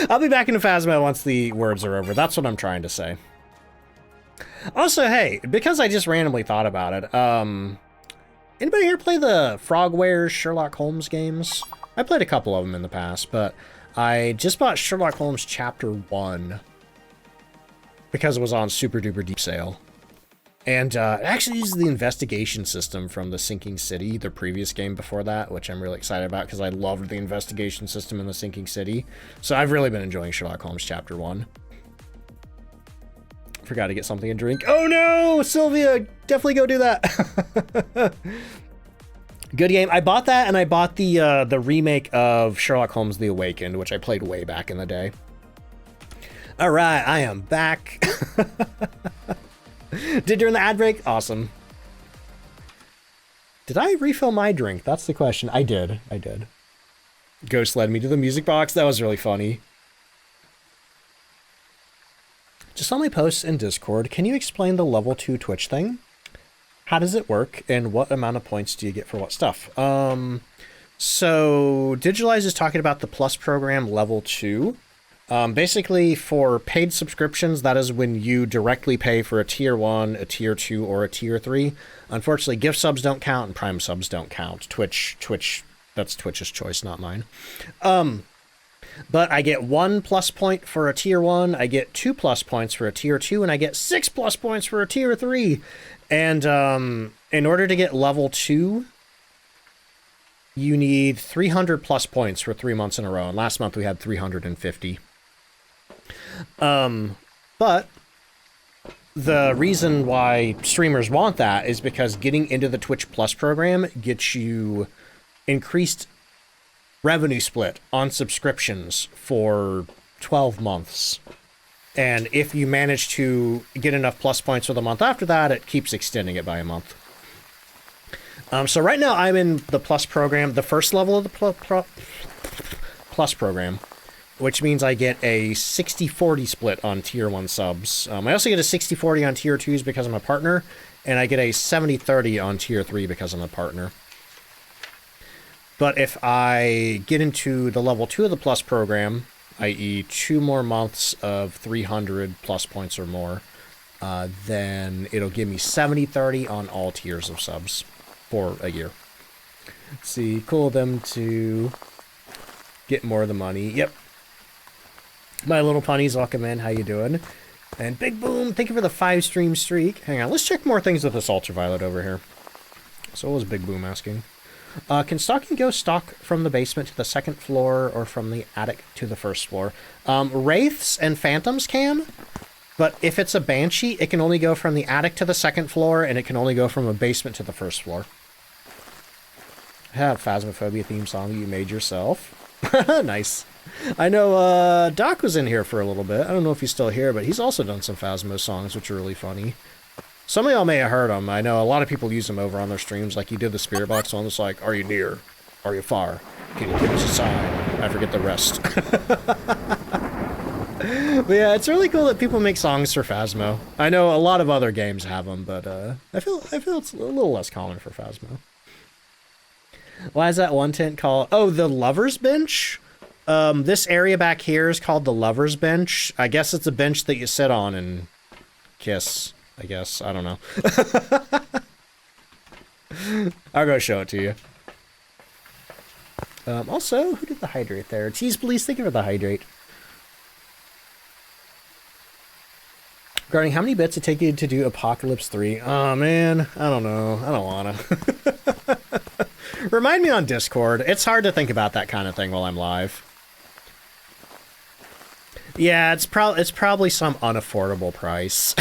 I'll be back into Phasmo once the words are over. That's what I'm trying to say. Also, hey, because I just randomly thought about it, anybody here play the Frogwares Sherlock Holmes games? I played a couple of them in the past, but I just bought Sherlock Holmes Chapter 1 because it was on super duper deep sale. And it actually uses the investigation system from The Sinking City, the previous game before that, which I'm really excited about because I loved the investigation system in The Sinking City. So I've really been enjoying Sherlock Holmes Chapter 1. Forgot to get something to drink. Oh no, Sylvia, definitely go do that. Good game. I bought that, and I bought the remake of Sherlock Holmes: The Awakened, which I played way back in the day. All right, I am back. Did during the ad break? Awesome. Did I refill my drink? That's the question. I did. Ghost led me to the music box. That was really funny. Just on my posts in Discord, can you explain the level 2 Twitch thing? How does it work, and what amount of points do you get for what stuff? So Digitalize is talking about the Plus program level 2. Basically, for paid subscriptions, that is when you directly pay for a tier 1, a tier 2, or a tier 3. Unfortunately, gift subs don't count and Prime subs don't count. Twitch, that's Twitch's choice, not mine. But I get 1 plus point for a tier 1, I get 2 plus points for a tier 2, and I get 6 plus points for a tier 3. And in order to get level 2, you need 300 plus points for 3 months in a row. And last month we had 350. But the reason why streamers want that is because getting into the Twitch Plus program gets you increased revenue split on subscriptions for 12 months. And if you manage to get enough plus points for the month after that, it keeps extending it by a month. So right now I'm in the Plus program, the first level of the Plus program, which means I get a 60-40 split on tier 1 subs. I also get a 60-40 on tier 2s because I'm a partner, and I get a 70-30 on tier 3 because I'm a partner. But if I get into the level 2 of the Plus program, i.e. 2 more months of 300 plus points or more, then it'll give me 70-30 on all tiers of subs for a year. Let's see, cool them to get more of the money. Yep. My little punnies, welcome in. How you doing? And Big Boom, thank you for the 5-stream streak. Hang on, let's check more things with this Ultraviolet over here. So what was Big Boom asking? Can stalking ghosts stalk from the basement to the 2nd floor or from the attic to the 1st floor? Wraiths and phantoms can, but if it's a banshee, it can only go from the attic to the 2nd floor, and it can only go from a basement to the 1st floor. I have Phasmophobia theme song you made yourself. Nice. I know Doc was in here for a little bit. I don't know if he's still here, but he's also done some Phasmo songs, which are really funny. Some of y'all may have heard them. I know a lot of people use them over on their streams. Like, you did the Spirit Box one that's like, are you near? Are you far? Can you give us a sign? I forget the rest. But yeah, it's really cool that people make songs for Phasmo. I know a lot of other games have them, but I feel it's a little less common for Phasmo. Why is that one tent called... Oh, the Lover's Bench? This area back here is called the Lover's Bench. I guess it's a bench that you sit on and kiss. I guess. I don't know. I'll go show it to you. Also, who did the hydrate there? Cheese Police, thank you for the hydrate. Regarding how many bits it take you to do Apocalypse 3? Oh, man. I don't know. I don't want to. Remind me on Discord. It's hard to think about that kind of thing while I'm live. Yeah, it's probably some unaffordable price.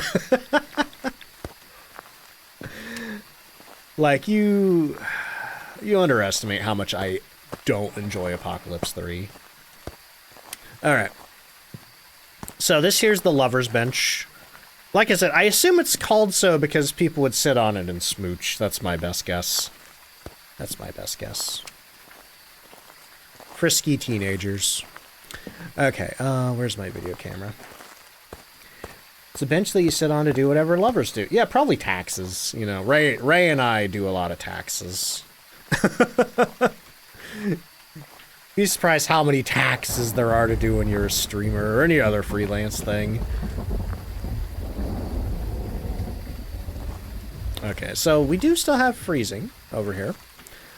Like, you underestimate how much I don't enjoy Apocalypse 3. Alright. So this here's the Lover's Bench. Like I said, I assume it's called so because people would sit on it and smooch. That's my best guess. That's my best guess. Frisky teenagers. Okay, where's my video camera? It's a bench that you sit on to do whatever lovers do. Yeah, probably taxes. You know, Ray and I do a lot of taxes. Be surprised how many taxes there are to do when you're a streamer or any other freelance thing. Okay, so we do still have freezing over here.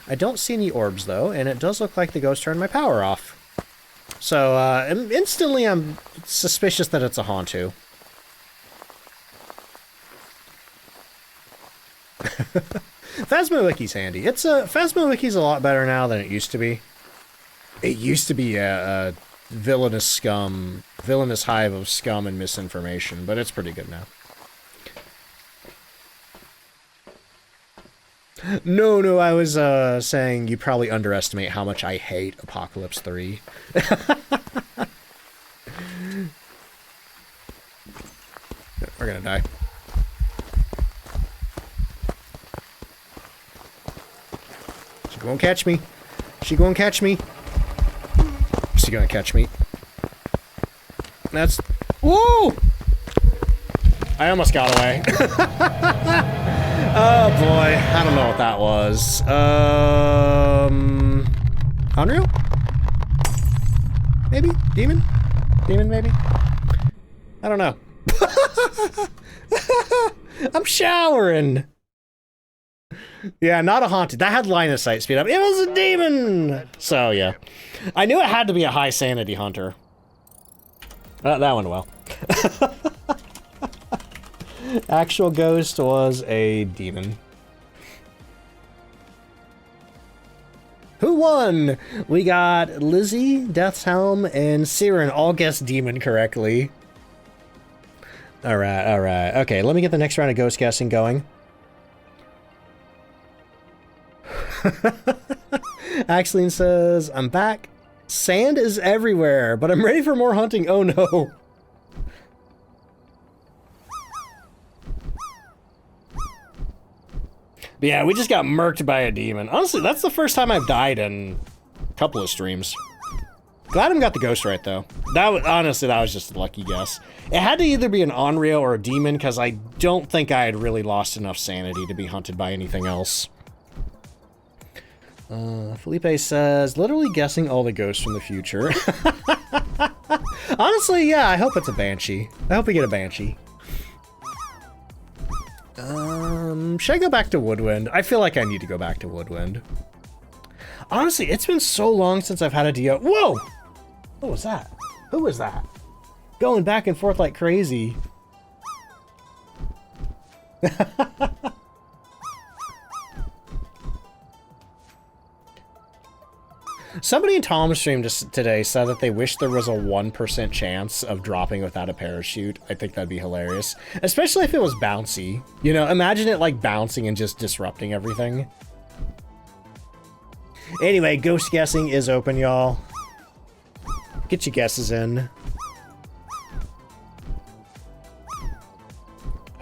I don't see any orbs though, and it does look like the ghost turned my power off. So instantly I'm suspicious that it's a Hantu. Phasmowiki's handy. Phasmowiki's a lot better now than it used to be. It used to be a villainous hive of scum and misinformation, but it's pretty good now. No, I was saying you probably underestimate how much I hate Apocalypse 3. We're gonna die. She won't catch me. She won't catch me. She's gonna catch me. That's... Woo! I almost got away. Oh boy, I don't know what that was. Unreal? Maybe? Demon? Demon, maybe? I don't know. I'm showering! Yeah, not a haunted. That had line of sight speed up. It was a demon! So, yeah. I knew it had to be a high sanity hunter. That went well. Actual ghost was a demon. Who won? We got Lizzie, Death's Helm, and Siren all guessed demon correctly. Alright. Okay, let me get the next round of ghost guessing going. Axeline says, I'm back. Sand is everywhere, but I'm ready for more hunting. Oh no. But yeah, we just got murked by a demon. Honestly, that's the first time I've died in a couple of streams. Glad I got the ghost right, though. Honestly, that was just a lucky guess. It had to either be an Onryo or a demon, because I don't think I had really lost enough sanity to be hunted by anything else. Felipe says, literally guessing all the ghosts from the future. Honestly, yeah, I hope it's a Banshee. I hope we get a Banshee. Should I go back to Woodwind? I feel like I need to go back to Woodwind. Honestly, it's been so long since I've had a DO. Whoa! What was that? Who was that? Going back and forth like crazy. Somebody in Tom's stream just today said that they wish there was a 1% chance of dropping without a parachute. I think that'd be hilarious. Especially if it was bouncy. You know, imagine it like bouncing and just disrupting everything. Anyway, ghost guessing is open, y'all. Get your guesses in.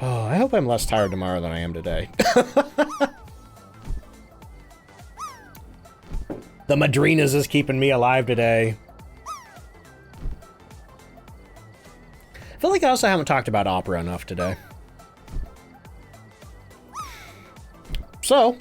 Oh, I hope I'm less tired tomorrow than I am today. The Madrinas is keeping me alive today. I feel like I also haven't talked about opera enough today. So,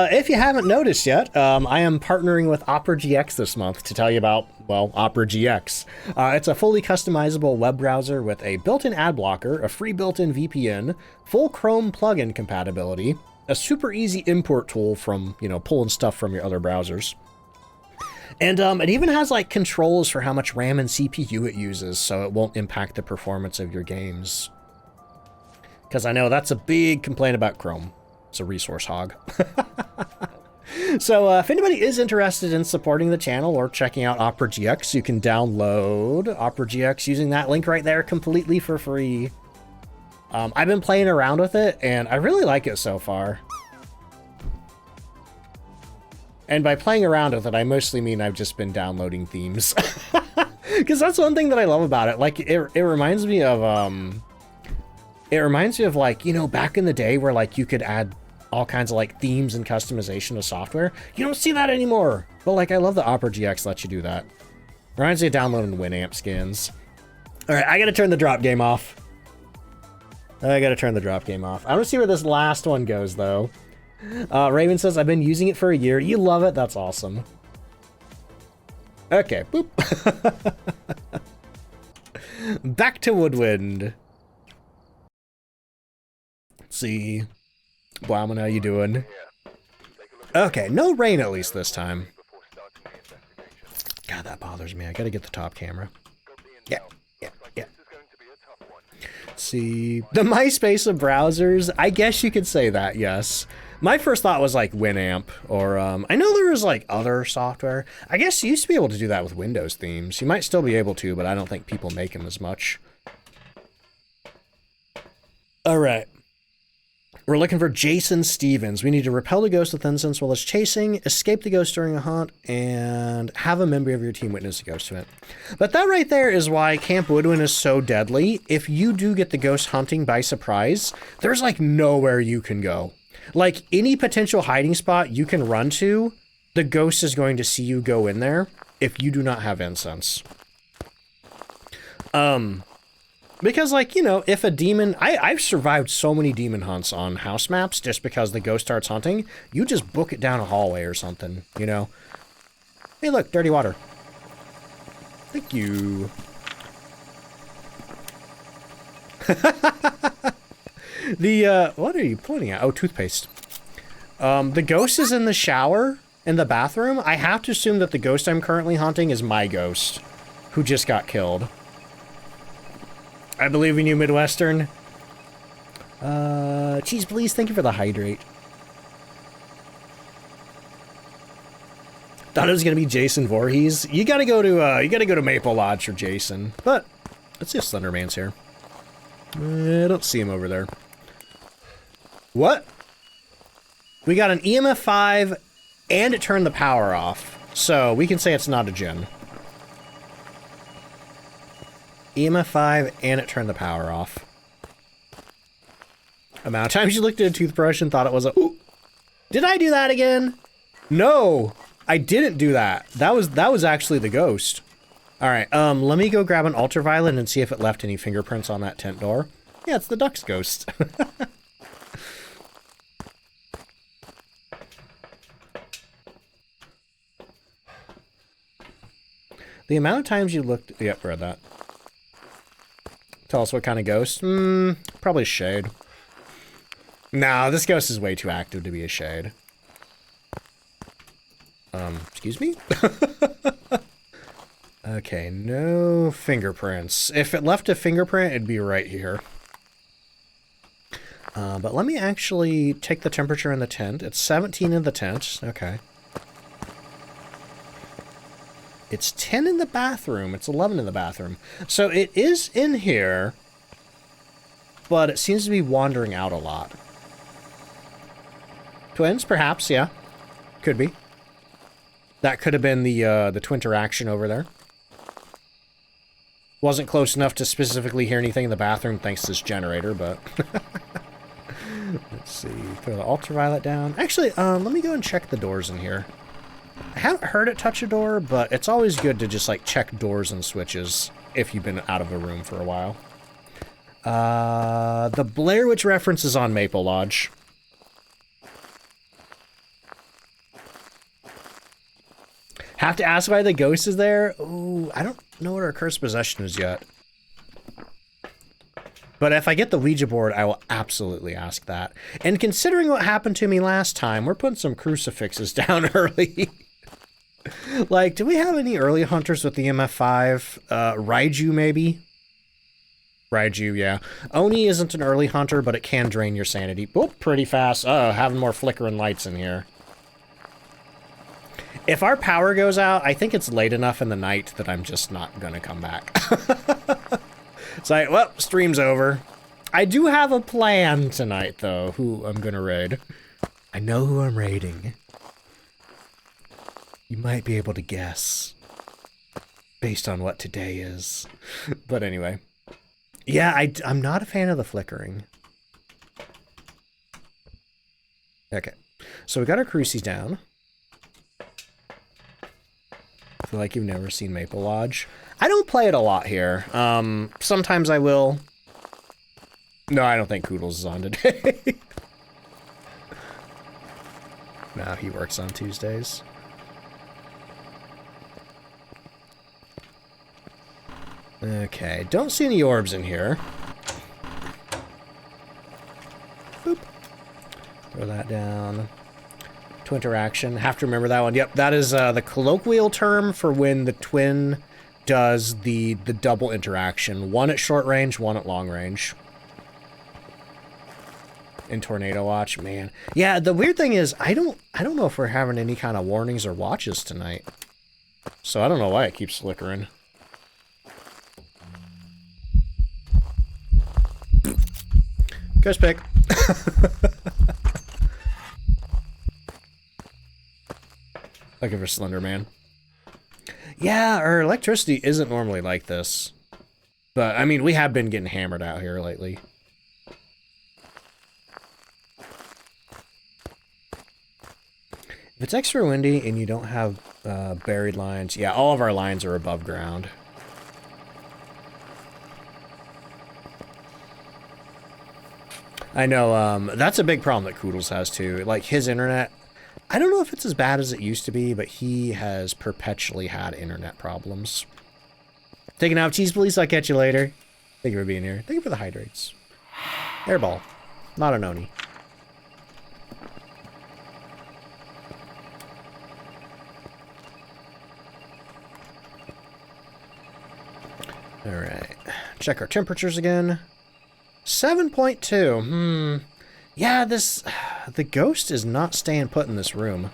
if you haven't noticed yet, I am partnering with Opera GX this month to tell you about, well, Opera GX. It's a fully customizable web browser with a built-in ad blocker, a free built-in VPN, full Chrome plugin compatibility, a super easy import tool from, you know, pulling stuff from your other browsers. And it even has like controls for how much RAM and CPU it uses, so it won't impact the performance of your games. Because I know that's a big complaint about Chrome. It's a resource hog. So if anybody is interested in supporting the channel or checking out Opera GX, you can download Opera GX using that link right there completely for free. I've been playing around with it, and I really like it so far. And by playing around with it, I mostly mean I've just been downloading themes. Because that's one thing that I love about it. Like, it reminds me of, like, you know, back in the day where, like, you could add all kinds of, like, themes and customization to software. You don't see that anymore. But, like, I love the Opera GX lets you do that. Reminds me of downloading Winamp skins. All right, I gotta turn the drop game off. I gotta turn the drop game off. I want to see where this last one goes, though. Raven says, I've been using it for a year. You love it? That's awesome. Okay, boop. Back to Woodwind. Let's see. Blauman, how you doing? Okay, no rain at least this time. God, that bothers me. I gotta get the top camera. Yeah. Let's see. The MySpace of browsers, I guess you could say that, yes. My first thought was like Winamp, or I know there was like other software. I guess you used to be able to do that with Windows themes. You might still be able to, but I don't think people make them as much. All right. We're looking for Jason Stevens. We need to repel the ghost with incense while it's chasing, escape the ghost during a hunt, and have a member of your team witness a ghost event. But that right there is why Camp Woodwind is so deadly. If you do get the ghost hunting by surprise, there's like nowhere you can go. Like any potential hiding spot you can run to, the ghost is going to see you go in there if you do not have incense. Because, like, you know, if a demon... I've survived so many demon hunts on house maps just because the ghost starts hunting. You just book it down a hallway or something, you know? Hey, look, dirty water. Thank you. What are you pointing at? Oh, toothpaste. The ghost is in the shower in the bathroom. I have to assume that the ghost I'm currently hunting is my ghost, who just got killed. I believe in you, Midwestern. Cheese, please. Thank you for the hydrate. Thought it was gonna be Jason Voorhees. You gotta go to Maple Lodge for Jason. But let's see if Slenderman's here. I don't see him over there. What? We got an EMF 5 and it turned the power off. So we can say it's not a Jinn. EMF 5 and it turned the power off. Amount of times you looked at a toothbrush and thought it was a... Ooh. Did I do that again? No, I didn't do that. That was actually the ghost. All right, let me go grab an ultraviolet and see if it left any fingerprints on that tent door. Yeah, it's the duck's ghost. The amount of times you looked... Yep, read that. Tell us what kind of ghost? Probably shade. No, this ghost is way too active to be a shade. Excuse me? Okay, no fingerprints. If it left a fingerprint, it'd be right here. But let me actually take the temperature in the tent. It's 17 in the tent. Okay. It's 10 in the bathroom. It's 11 in the bathroom. So it is in here, but it seems to be wandering out a lot. Twins, perhaps, yeah. Could be. That could have been the twin interaction over there. Wasn't close enough to specifically hear anything in the bathroom thanks to this generator, but... Let's see. Throw the ultraviolet down. Actually, let me go and check the doors in here. I haven't heard it touch a door, but it's always good to just, like, check doors and switches if you've been out of a room for a while. The Blair Witch reference is on Maple Lodge. Have to ask why the ghost is there? Ooh, I don't know what our cursed possession is yet. But if I get the Ouija board, I will absolutely ask that. And considering what happened to me last time, we're putting some crucifixes down early. Like, do we have any early hunters with the MF5? Raiju, maybe? Raiju, yeah. Oni isn't an early hunter, but it can drain your sanity. Whoop, pretty fast. Oh, having more flickering lights in here. If our power goes out, I think it's late enough in the night that I'm just not gonna come back. It's like, well, stream's over. I do have a plan tonight, though, who I'm gonna raid. I know who I'm raiding. You might be able to guess. Based on what today is. But anyway. Yeah, I'm not a fan of the flickering. Okay. So we got our crucies down. feel like you've never seen Maple Lodge. I don't play it a lot here. Sometimes I will. No, I don't think Koodles is on today. No, he works on Tuesdays. Okay, don't see any orbs in here. Boop. Throw that down. To interaction. Have to remember that one. Yep, that is the colloquial term for when the twin does the double interaction. One at short range, one at long range. In Tornado Watch, man. Yeah, the weird thing is I don't know if we're having any kind of warnings or watches tonight. So I don't know why it keeps flickering. Ghost pick. Looking for Slender Man. Yeah, our electricity isn't normally like this. But, I mean, we have been getting hammered out here lately. If it's extra windy and you don't have buried lines, yeah, all of our lines are above ground. I know, that's a big problem that Koodles has too. Like, his internet, I don't know if it's as bad as it used to be, but he has perpetually had internet problems. Taking out cheese, please. I'll catch you later. Thank you for being here. Thank you for the hydrates. Airball. Not a noni. Alright. Check our temperatures again. 7.2. Yeah, the ghost is not staying put in this room.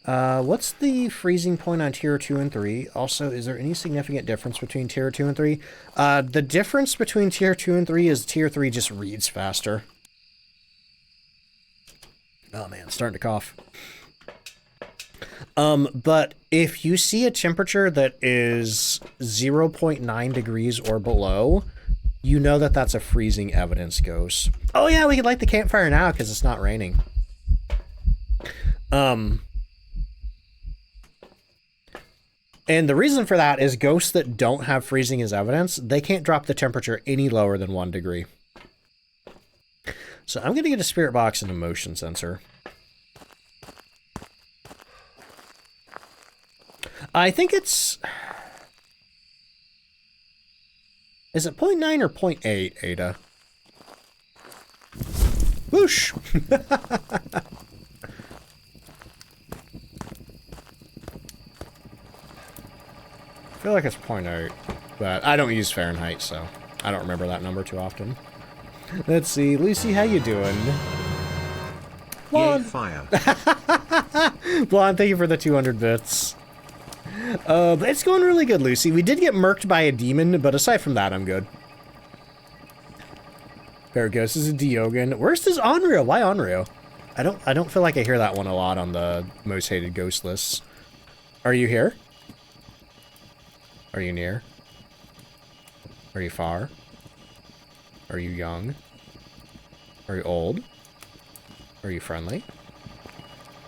What's the freezing point on tier 2 and 3? Also, is there any significant difference between tier 2 and 3? The difference between tier 2 and 3 is tier 3 just reads faster. Oh man, starting to cough. But if you see a temperature that is 0.9 degrees or below, you know that that's a freezing evidence ghost. Oh yeah, we could light the campfire now because it's not raining. And the reason for that is ghosts that don't have freezing as evidence, they can't drop the temperature any lower than 1 degree. So I'm going to get a spirit box and a motion sensor. I think it's... Is it 0.9 or 0.8, Ada? Whoosh! I feel like it's 0.8, but I don't use Fahrenheit, so I don't remember that number too often. Let's see, Lucy, how you doing? Yay, fire. Blonde, thank you for the 200 bits. But it's going really good, Lucy. We did get murked by a demon, but aside from that, I'm good. There it goes. This is a Diogen. Where's this Onryo? Why Onryo? I don't feel like I hear that one a lot on the most hated ghost lists. Are you here? Are you near? Are you far? Are you young? Are you old? Are you friendly?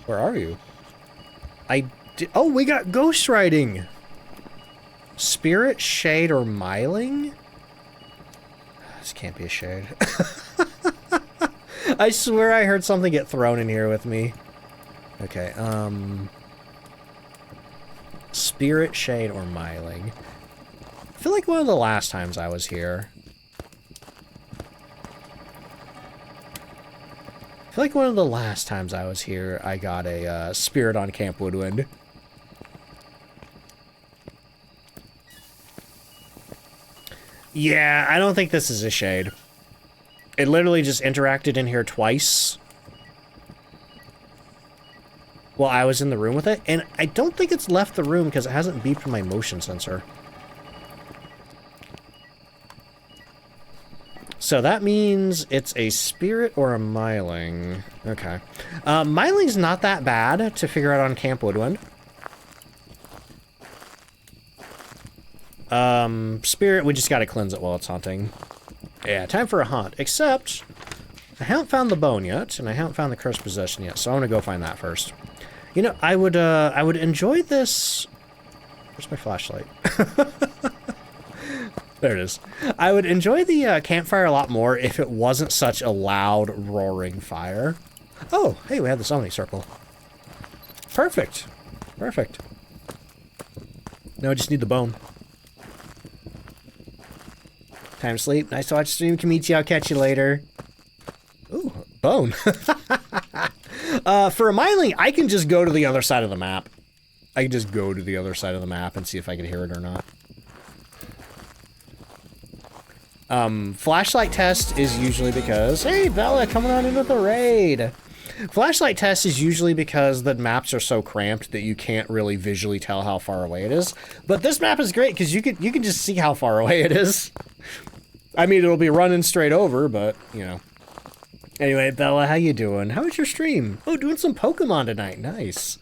Where are you? Oh, we got ghost writing! Spirit, shade, or myling? This can't be a shade. I swear I heard something get thrown in here with me. Okay, Spirit, shade, or myling. I feel like one of the last times I was here. I got a spirit on Camp Woodwind. Yeah, I don't think this is a shade. It literally just interacted in here twice while I was in the room with it, and I don't think it's left the room because it hasn't beeped my motion sensor. So that means it's a spirit or a myling. Okay. Myling's not that bad to figure out on Camp Woodwind. Spirit, we just gotta cleanse it while it's hunting. Yeah, time for a hunt. Except, I haven't found the bone yet, and I haven't found the cursed possession yet, so I'm gonna go find that first. You know, I would enjoy this. Where's my flashlight? There it is. I would enjoy the campfire a lot more if it wasn't such a loud, roaring fire. Oh, hey, we have the summoning circle. Perfect. Perfect. Now I just need the bone. Time to sleep. Nice to watch stream, Kamichi. I'll catch you later. Ooh, bone. For a miling, I can just go to the other side of the map. I can just go to the other side of the map and see if I can hear it or not. Flashlight test is usually because, hey, Bella, coming on into the raid. Flashlight test is usually because the maps are so cramped that you can't really visually tell how far away it is. But this map is great because you can just see how far away it is. I mean, it'll be running straight over, but, you know. Anyway, Bella, how you doing? How was your stream? Oh, doing some Pokemon tonight. Nice.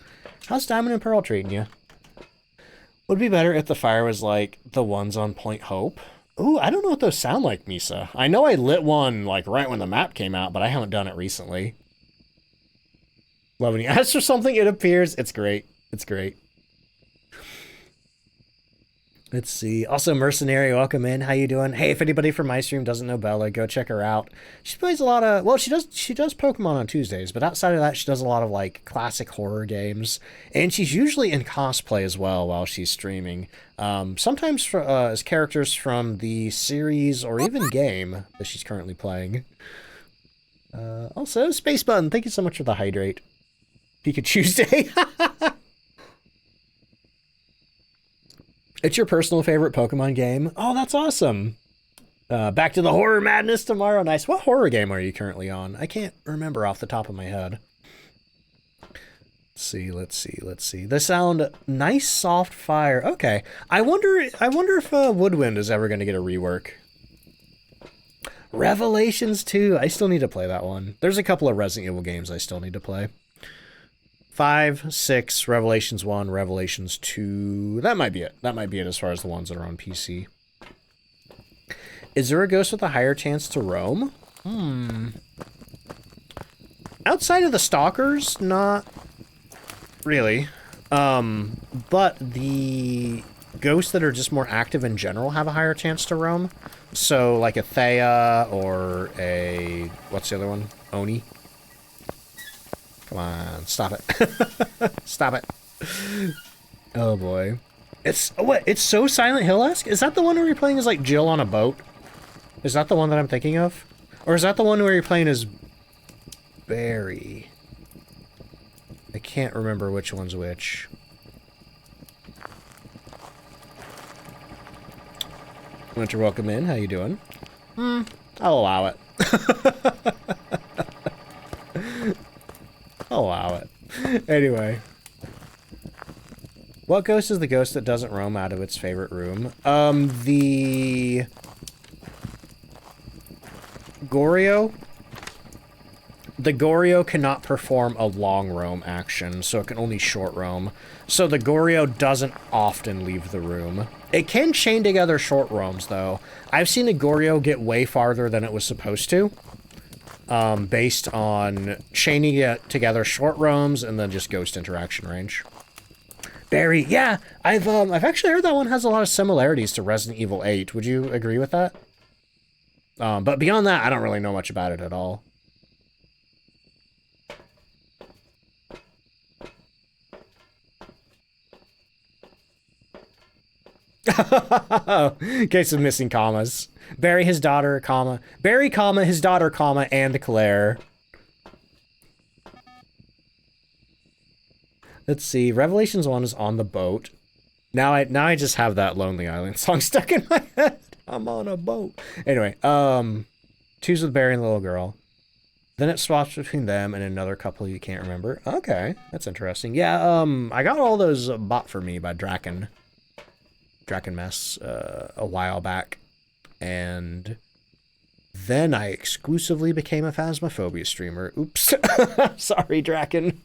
How's Diamond and Pearl treating you? Would be better if the fire was like the ones on Point Hope. Ooh, I don't know what those sound like, Misa. I know I lit one, like, right when the map came out, but I haven't done it recently. Love when you ask for something, it appears. It's great. It's great. Let's see. Also, Mercenary, welcome in. How you doing? Hey, if anybody from my stream doesn't know Bella, go check her out. She plays a lot of, well, she does Pokemon on Tuesdays, but outside of that, she does a lot of, like, classic horror games. And she's usually in cosplay as well while she's streaming. Sometimes for, as characters from the series or even game that she's currently playing. Also, Space Button, thank you so much for the hydrate. Pikachu's Day. It's your personal favorite Pokemon game? Oh, that's awesome. Back to the horror madness tomorrow. Nice. What horror game are you currently on? I can't remember off the top of my head. Let's see. They sound nice, soft fire. Okay. I wonder if Woodwind is ever going to get a rework. Revelations 2. I still need to play that one. There's a couple of Resident Evil games I still need to play. 5, 6, Revelations 1, Revelations 2. That might be it. That might be it as far as the ones that are on PC. Is there a ghost with a higher chance to roam? Outside of the stalkers, not really. But the ghosts that are just more active in general have a higher chance to roam. So like a Thea or a, what's the other one? Oni. Come on, stop it. Stop it. Oh boy. It's so Silent Hill-esque? Is that the one where you're playing as like Jill on a boat? Is that the one that I'm thinking of? Or is that the one where you're playing as Barry? I can't remember which one's which. Winter, welcome in. How you doing? I'll allow it. I'll allow it. Anyway. What ghost is the ghost that doesn't roam out of its favorite room? The Goryo. The Goryo cannot perform a long roam action, so it can only short roam. So the Goryo doesn't often leave the room. It can chain together short roams, though. I've seen a Goryo get way farther than it was supposed to. Based on chaining it together short roams and then just ghost interaction range. Barry, yeah, I've actually heard that one has a lot of similarities to Resident Evil 8. Would you agree with that? But beyond that, I don't really know much about it at all. Case of missing commas. Barry, his daughter, comma. Barry, comma, his daughter, comma, and Claire. Let's see. Revelations 1 is on the boat. Now I just have that Lonely Island song stuck in my head. I'm on a boat. Anyway, 2's with Barry and the little girl. Then it swaps between them and another couple you can't remember. Okay, that's interesting. Yeah, I got all those bought for me by Draken Mess a while back. And then I exclusively became a Phasmophobia streamer. Oops. Sorry, Draken.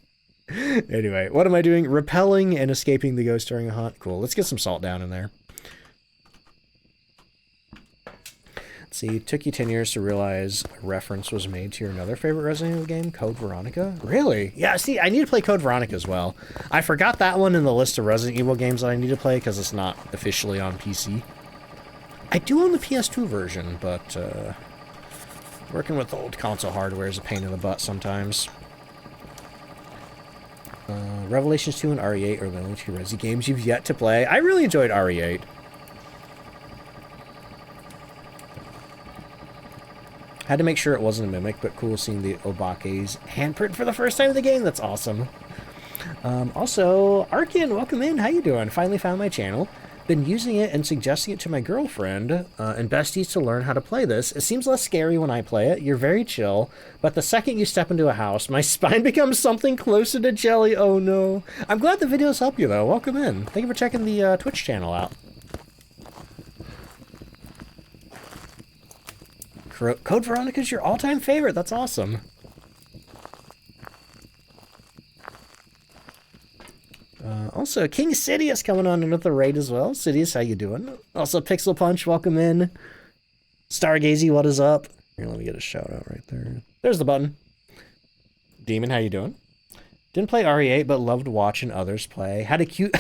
Anyway, what am I doing? Repelling and escaping the ghost during a hunt. Cool. Let's get some salt down in there. See, it took you 10 years to realize a reference was made to your another favorite Resident Evil game, Code Veronica? Really? Yeah, see, I need to play Code Veronica as well. I forgot that one in the list of Resident Evil games that I need to play because it's not officially on PC. I do own the PS2 version, but working with old console hardware is a pain in the butt sometimes. Revelations 2 and RE8 are the only two Resi games you've yet to play. I really enjoyed RE8. Had to make sure it wasn't a mimic, but cool seeing the Obake's handprint for the first time in the game. That's awesome. Also, Arkin, welcome in. How you doing? Finally found my channel. Been using it and suggesting it to my girlfriend and besties to learn how to play this. It seems less scary when I play it. You're very chill, but the second you step into a house, my spine becomes something closer to jelly. Oh no. I'm glad the videos help you though. Welcome in. Thank you for checking the Twitch channel out. Code Veronica's your all-time favorite. That's awesome. Also, King Sidious coming on another raid as well. Sidious, how you doing? Also, Pixel Punch, welcome in. Stargazy, what is up? Here, let me get a shout out right there. There's the button. Demon, how you doing? Didn't play RE8, but loved watching others play. Had a cute,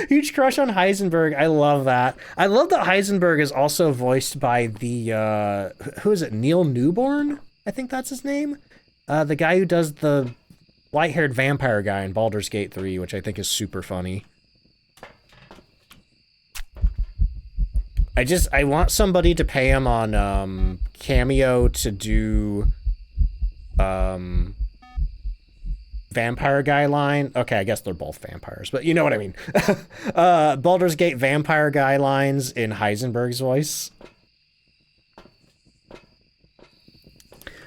huge crush on Heisenberg. I love that. I love that Heisenberg is also voiced by the, who is it? Neil Newborn? I think that's his name. The guy who does the white-haired vampire guy in Baldur's Gate 3, which I think is super funny. I want somebody to pay him on Cameo to do vampire guy line. Okay, I guess they're both vampires, but you know what I mean. Baldur's Gate vampire guy lines in Heisenberg's voice.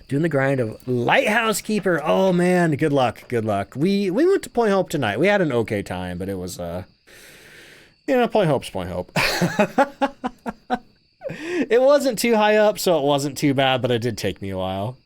Doing the grind of Lighthouse Keeper. Oh man, good luck, good luck. We went to Point Hope tonight. We had an okay time, but it was you know, Point Hope's Point Hope. It wasn't too high up, so it wasn't too bad, but it did take me a while.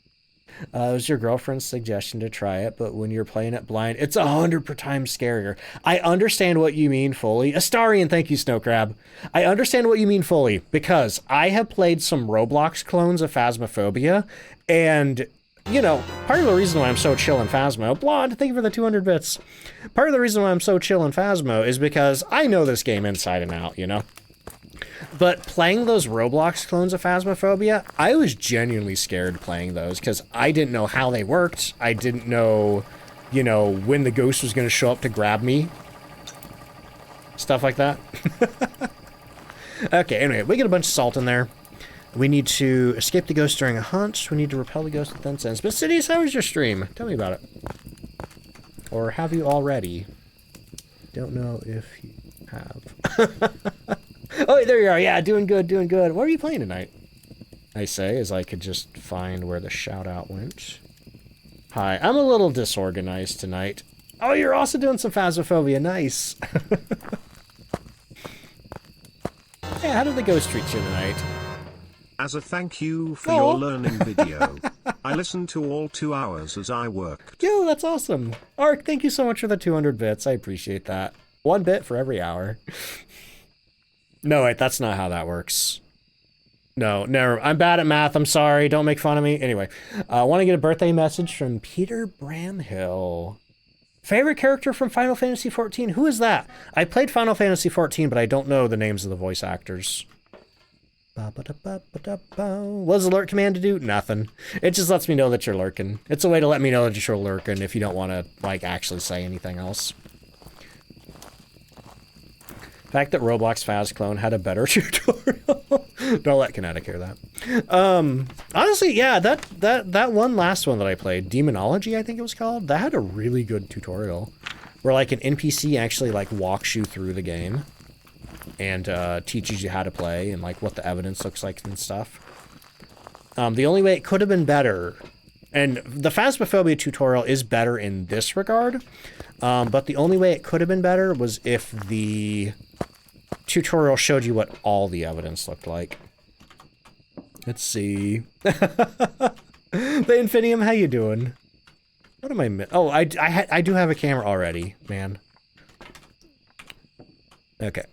It was your girlfriend's suggestion to try it, but when you're playing it blind, it's 100 times scarier. I understand what you mean fully. Astarian, thank you, Snow Crab. I understand what you mean fully, because I have played some Roblox clones of Phasmophobia, and, you know, part of the reason why I'm so chill in Phasmo, Blonde, thank you for the 200 bits. Part of the reason why I'm so chill in Phasmo is because I know this game inside and out, you know? But playing those Roblox clones of Phasmophobia, I was genuinely scared playing those because I didn't know how they worked. I didn't know, you know, when the ghost was going to show up to grab me. Stuff like that. Okay, anyway, we get a bunch of salt in there. We need to escape the ghost during a hunt. We need to repel the ghost with incense. But Sidious, how was your stream? Tell me about it. Or have you already? Don't know if you have. Oh, there you are. Yeah, doing good, doing good. What are you playing tonight? I say, as I could just find where the shout-out went. Hi, I'm a little disorganized tonight. Oh, you're also doing some Phasmophobia. Nice. Hey, how did the ghost treat you tonight? As a thank you for your learning video, I listened to all 2 hours as I worked. Yo, that's awesome. Ark, thank you so much for the 200 bits. I appreciate that. 1 bit for every hour. No, wait, that's not how that works. No, never. I'm bad at math. I'm sorry. Don't make fun of me. Anyway, I want to get a birthday message from Peter Bramhill. Favorite character from Final Fantasy XIV? Who is that? I played Final Fantasy XIV, but I don't know the names of the voice actors. What does alert command to do? Nothing. It just lets me know that you're lurking. It's a way to let me know that you're lurking if you don't want to, like, actually say anything else. The fact that Roblox Phas clone had a better tutorial. Don't let Kinetic hear that. Honestly, yeah, that last one that I played, Demonology, I think it was called, that had a really good tutorial where like an NPC actually like walks you through the game and teaches you how to play and like what the evidence looks like and stuff. The only way it could have been better, and the Phasmophobia tutorial is better in this regard, but the only way it could have been better was if the tutorial showed you what all the evidence looked like. Let's see. The Infinium, how you doing? What am I Oh, I do have a camera already, man. Okay.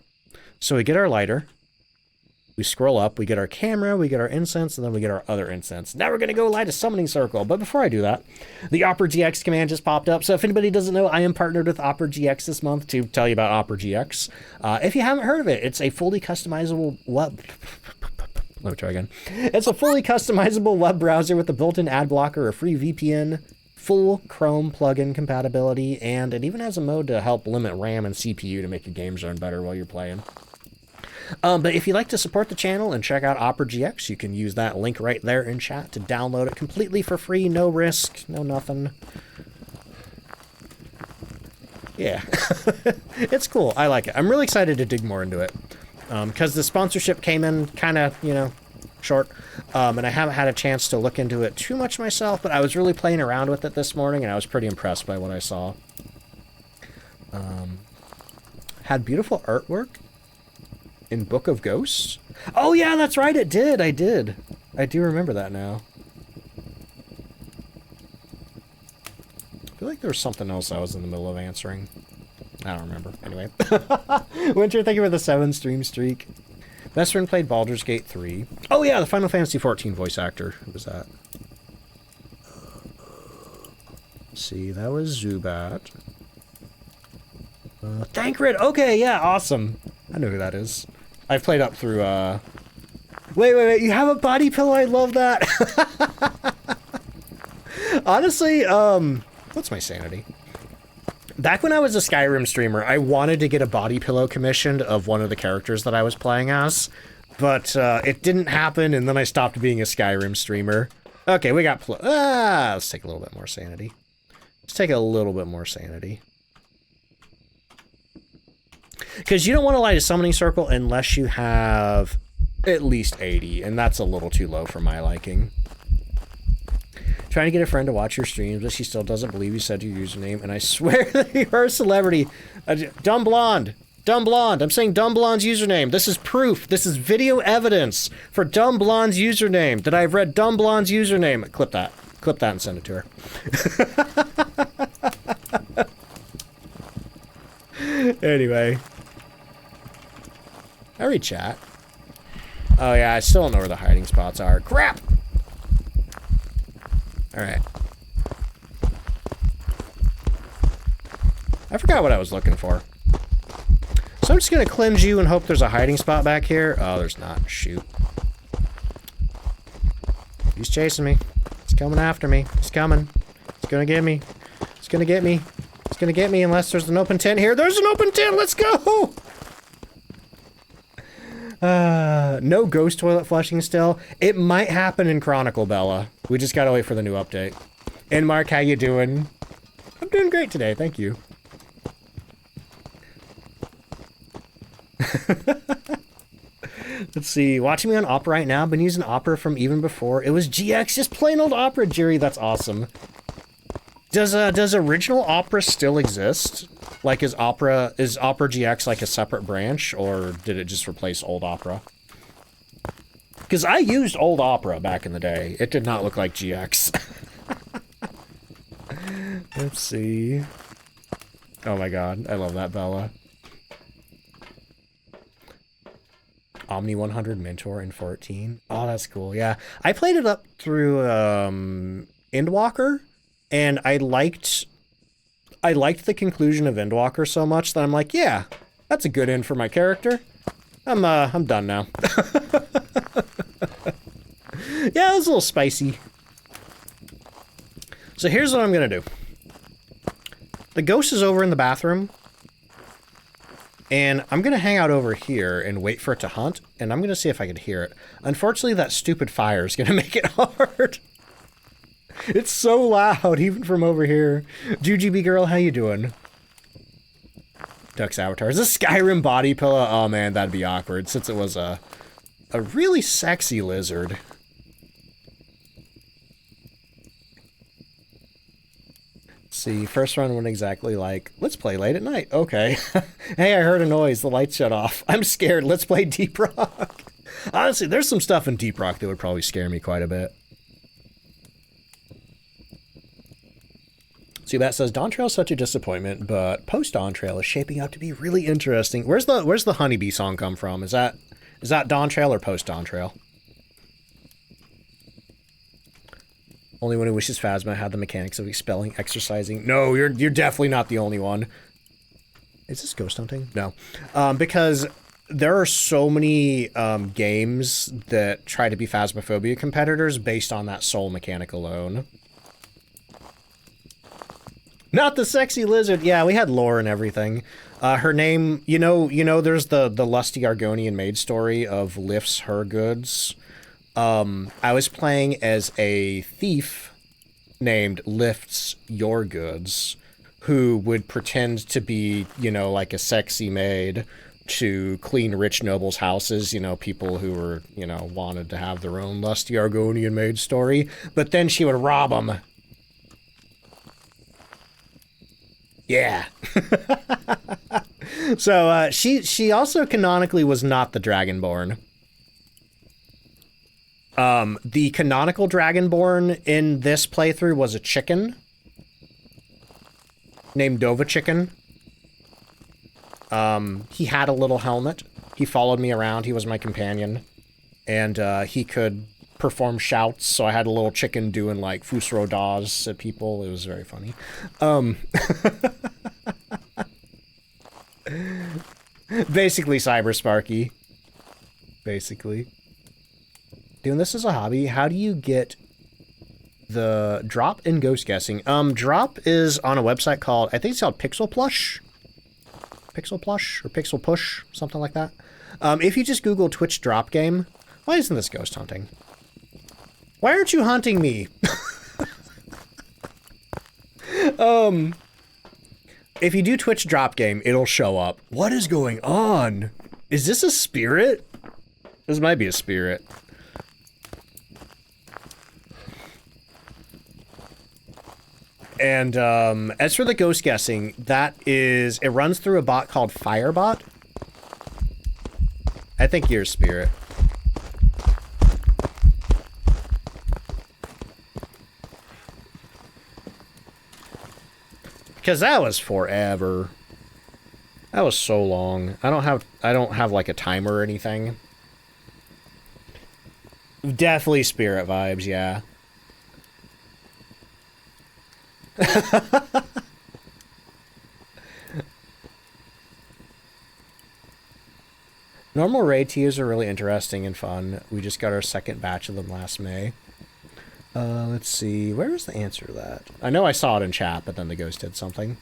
So we get our lighter. We scroll up, we get our camera, we get our incense, and then we get our other incense. Now we're going to go light a summoning circle. But before I do that, the Opera GX command just popped up. So if anybody doesn't know, I am partnered with Opera GX this month to tell you about Opera GX. If you haven't heard of it, it's a fully customizable web... Let me try again. It's a fully customizable web browser with a built-in ad blocker, a free VPN, full Chrome plugin compatibility, and it even has a mode to help limit RAM and CPU to make your games run better while you're playing. But if you'd like to support the channel and check out Opera GX, you can use that link right there in chat to download it completely for free, no risk, no nothing. Yeah, it's cool. I like it. I'm really excited to dig more into it because the sponsorship came in kind of, you know, short, and I haven't had a chance to look into it too much myself, but I was really playing around with it this morning, and I was pretty impressed by what I saw. Had beautiful artwork. In Book of Ghosts? Oh yeah, that's right, it did, I did. I do remember that now. I feel like there was something else I was in the middle of answering. I don't remember. Anyway. Winter, thank you for the 7 stream streak. Best friend played Baldur's Gate 3. Oh yeah, the Final Fantasy XIV voice actor. Who was that? Let's see, that was Zubat. Thancred! Okay, yeah, awesome. I know who that is. I've played up through, Wait, you have a body pillow? I love that! Honestly, what's my sanity? Back when I was a Skyrim streamer, I wanted to get a body pillow commissioned of one of the characters that I was playing as, but, it didn't happen, and then I stopped being a Skyrim streamer. Okay, we got let's take a little bit more sanity. Let's take a little bit more sanity. Because you don't want to light a summoning circle unless you have at least 80, and that's a little too low for my liking. Trying to get a friend to watch your streams, but she still doesn't believe you said your username, and I swear that you are a celebrity. Dumb Blonde. Dumb Blonde. I'm saying Dumb Blonde's username. This is proof. This is video evidence for Dumb Blonde's username, that I've read Dumb Blonde's username. Clip that. Clip that and send it to her. Anyway. I read chat. Oh yeah, I still don't know where the hiding spots are. Crap! Alright. I forgot what I was looking for. So I'm just gonna cleanse you and hope there's a hiding spot back here. Oh, there's not. Shoot. He's chasing me. He's coming after me. He's coming. He's gonna get me. He's gonna get me. He's gonna get me unless there's an open tent here. There's an open tent! Let's go! No ghost toilet flushing still. It might happen in Chronicle, Bella. We just gotta wait for the new update. And Mark, how you doing? I'm doing great today, thank you. Let's see, watching me on Opera right now. Been using Opera from even before it was GX, just plain old Opera, Jerry. That's awesome. Does original Opera still exist? Like, is Opera GX like a separate branch, or did it just replace old Opera? Because I used old Opera back in the day. It did not look like GX. Let's see. Oh my god, I love that, Bella. Omni 100 Mentor in 14. Oh, that's cool, yeah. I played it up through, Endwalker, and I liked the conclusion of Endwalker so much that I'm like, yeah, that's a good end for my character. I'm done now. Yeah, it was a little spicy. So here's what I'm gonna do. The ghost is over in the bathroom, and I'm gonna hang out over here and wait for it to hunt, and I'm gonna see if I can hear it. Unfortunately, that stupid fire is gonna make it hard. It's so loud, even from over here. Jujube girl, how you doing? Duck's avatar. Is this Skyrim body pillow? Oh man, that'd be awkward, since it was a really sexy lizard. Let's see, first run went exactly like, let's play late at night. Okay. Hey, I heard a noise. The lights shut off. I'm scared. Let's play Deep Rock. Honestly, there's some stuff in Deep Rock that would probably scare me quite a bit. See, that says Dawn Trail's such a disappointment, but post Dawn Trail is shaping up to be really interesting. Where's the Honeybee song come from? Is that Is that Dawn Trail or post Dawn Trail? Only one who wishes Phasma had the mechanics of expelling, exercising. No, you're definitely not the only one. Is this ghost hunting? No. Because there are so many games that try to be Phasmophobia competitors based on that soul mechanic alone. Not the sexy lizard. Yeah, we had lore and everything. Her name, you know, there's the lusty Argonian maid story of lifts her goods. I was playing as a thief named Lifts Your Goods, who would pretend to be, you know, like a sexy maid to clean rich nobles' houses, you know, people who were, you know, wanted to have their own lusty Argonian maid story, but then she would rob them. Yeah. So, she also canonically was not the Dragonborn. The canonical Dragonborn in this playthrough was a chicken named Dova Chicken. He had a little helmet. He followed me around. He was my companion. And, he could perform shouts, so I had a little chicken doing, like, Fusro Daws at people. It was very funny. Basically Cyber Sparky. Basically. Doing this as a hobby, how do you get the drop in ghost guessing? Drop is on a website called, I think it's called Pixel Plush. Pixel Plush or Pixel Push, something like that. If you just Google Twitch drop game, why isn't this ghost hunting? Why aren't you hunting me? If you do Twitch drop game, it'll show up. What is going on? Is this a spirit? This might be a spirit. And as for the ghost guessing, it runs through a bot called Firebot. I think you're a spirit. Because that was forever. That was so long. I don't have like a timer or anything. Definitely spirit vibes, yeah. Normal raid tiers are really interesting and fun. We just got our second batch of them last May. Let's see. Where was the answer to that? I know I saw it in chat, but then the ghost did something.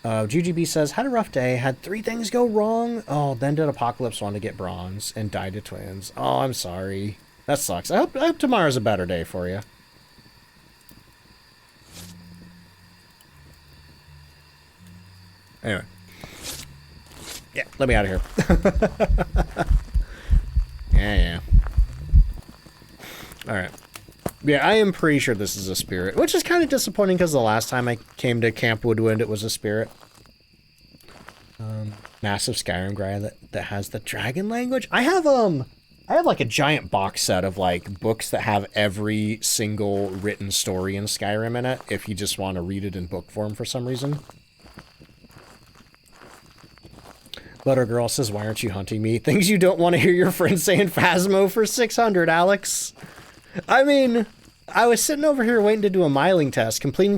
GGB says, had a rough day, had 3 things go wrong. Oh, then did Apocalypse want to get bronze and died to twins. Oh, I'm sorry. That sucks. I hope tomorrow's a better day for you. Anyway. Yeah, let me out of here. Yeah. Alright. Yeah, I am pretty sure this is a spirit, which is kind of disappointing because the last time I came to Camp Woodwind, it was a spirit. Massive Skyrim guy that has the dragon language. I have like a giant box set of like books that have every single written story in Skyrim in it, if you just want to read it in book form for some reason. Buttergirl says, why aren't you hunting me? Things you don't want to hear your friends saying Phasmo for 600, Alex. I mean, I was sitting over here waiting to do a miling test, completely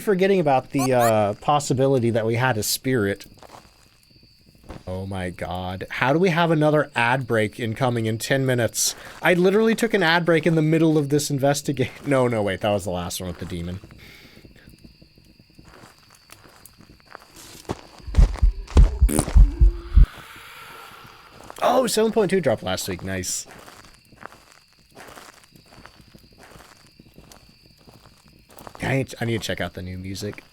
forgetting about the possibility that we had a spirit. Oh my god. How do we have another ad break incoming in 10 minutes? I literally took an ad break in the middle of this investigation. No, wait, that was the last one with the demon. Oh, 7.2 dropped last week. Nice. I need to check out the new music.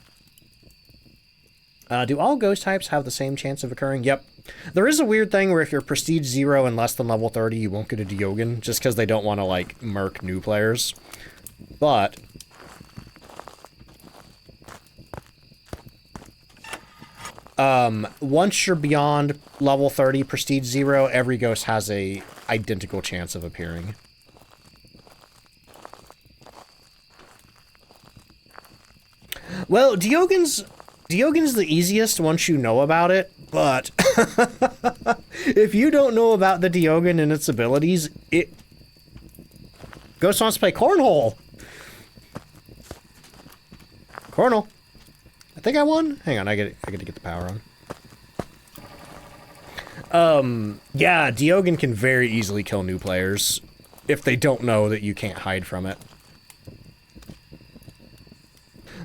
Do all ghost types have the same chance of occurring? Yep. There is a weird thing where if you're prestige 0 and less than level 30, you won't get a Diogen, just because they don't want to, like, murk new players. But once you're beyond level 30, prestige 0, every ghost has a identical chance of appearing. Well, Diogen's the easiest once you know about it, but If you don't know about the Deogen and its abilities, Ghost wants to play cornhole. Cornhole. I think I won. Hang on, I get to get the power on. Yeah, Deogen can very easily kill new players if they don't know that you can't hide from it.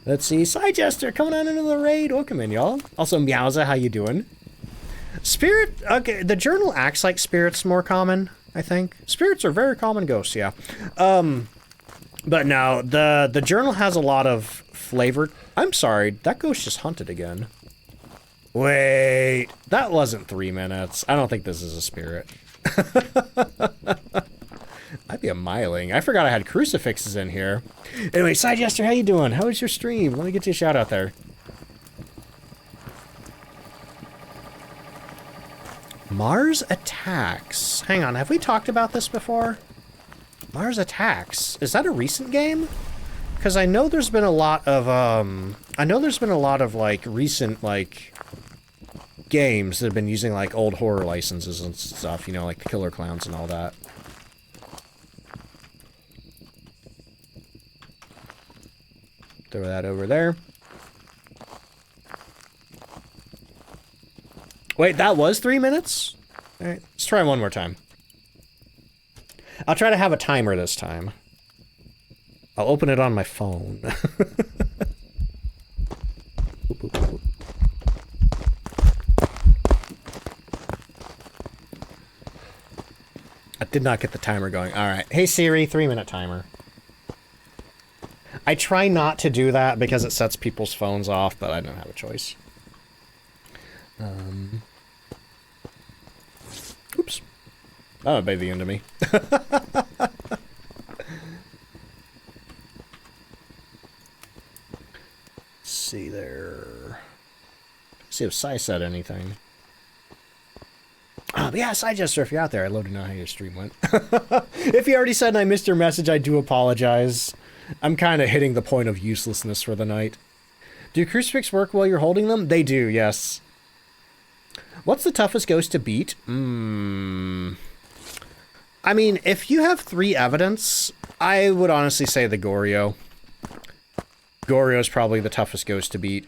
Let's see, Side Jester coming on into the raid. Welcome in, y'all. Also, Meowza, how you doing? Spirit, okay, the journal acts like spirits more common, I think. Spirits are very common ghosts, yeah. But no, the journal has a lot of flavored... I'm sorry, that ghost just hunted again. Wait, that wasn't 3 minutes. I don't think this is a spirit. I'd be a miling. I forgot I had crucifixes in here. Anyway, Side Jester, how you doing? How was your stream? Let me get you a shout out there. Mars Attacks. Hang on, have we talked about this before? Mars Attacks. Is that a recent game? Because I know there's been a lot of, like, recent, like, games that have been using, like, old horror licenses and stuff, you know, like the Killer Clowns and all that. Throw that over there. Wait, that was 3 minutes? Alright, let's try one more time. I'll try to have a timer this time. I'll open it on my phone. I did not get the timer going. Alright. Hey Siri, 3-minute timer. I try not to do that because it sets people's phones off, but I don't have a choice. Oops. Oh, by the end of me. Let's see there. Let's see if Sai said anything. But yeah, Side Jester, if you're out there, I'd love to know how your stream went. If you already said and I missed your message, I do apologize. I'm kind of hitting the point of uselessness for the night. Do crucifix work while you're holding them? They do, yes. What's the toughest ghost to beat? I mean, if you have 3 evidence, I would honestly say the Goryo. Goryo's probably the toughest ghost to beat.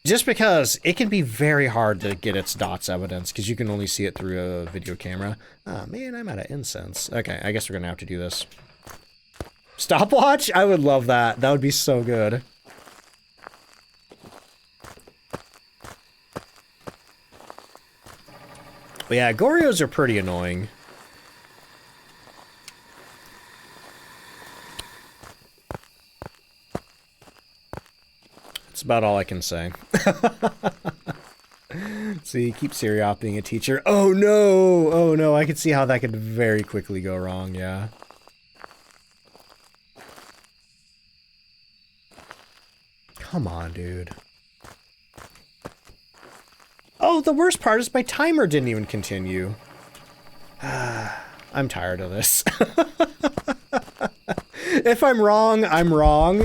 Just because it can be very hard to get its dots evidence, because you can only see it through a video camera. Oh man, I'm out of incense. Okay, I guess we're gonna have to do this. Stopwatch? I would love that. That would be so good. But yeah, Goryos are pretty annoying. That's about all I can say. See, keep Siri off being a teacher. Oh no! Oh no, I could see how that could very quickly go wrong, yeah. Come on, dude. Oh, the worst part is my timer didn't even continue. I'm tired of this. If I'm wrong, I'm wrong.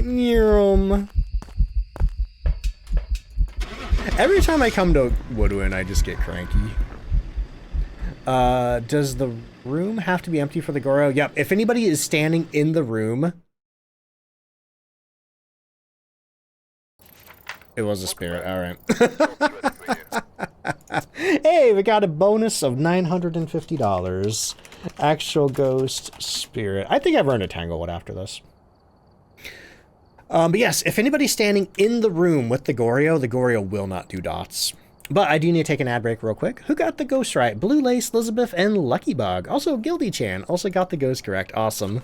Every time I come to Woodwind, I just get cranky. Does the room have to be empty for the Goro? Yep, if anybody is standing in the room... It was a spirit, alright. Hey, we got a bonus of $950. Actual ghost spirit. I think I've earned a Tanglewood after this. But yes, if anybody's standing in the room with the Goryo will not do dots. But I do need to take an ad break real quick. Who got the ghost right? Blue Lace, Elizabeth, and Lucky Bug. Also, Gildy Chan also got the ghost correct. Awesome.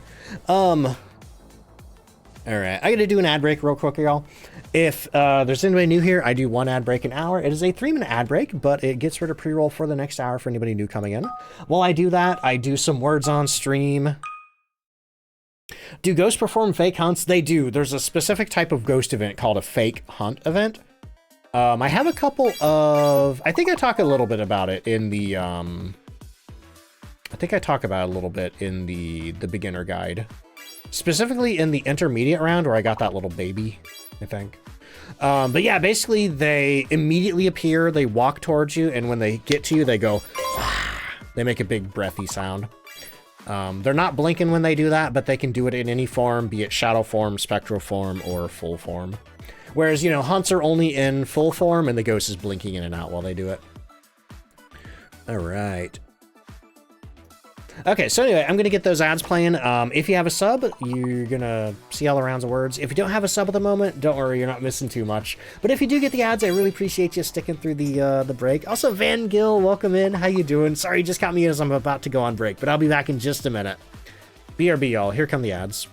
Alright, I gotta do an ad break real quick, y'all. If there's anybody new here, I do one ad break an hour. It is a 3-minute ad break, but it gets rid of pre-roll for the next hour for anybody new coming in. While I do that, I do some words on stream. Do ghosts perform fake hunts? They do. There's a specific type of ghost event called a fake hunt event. I have a couple of... I think I talk a little bit about it in the... I think I talk about it a little bit in the beginner guide. Specifically in the intermediate round where I got that little baby, I think. But yeah, basically they immediately appear, they walk towards you, and when they get to you, they go, they make a big breathy sound. They're not blinking when they do that, but they can do it in any form, be it shadow form, spectral form, or full form. Whereas, you know, hunts are only in full form, and the ghost is blinking in and out while they do it. All right. Okay, so anyway, I'm going to get those ads playing. If you have a sub, you're going to see all the rounds of words. If you don't have a sub at the moment, don't worry, you're not missing too much. But if you do get the ads, I really appreciate you sticking through the break. Also, Van Gill, welcome in. How you doing? Sorry, you just caught me as I'm about to go on break, but I'll be back in just a minute. BRB, y'all. Here come the ads.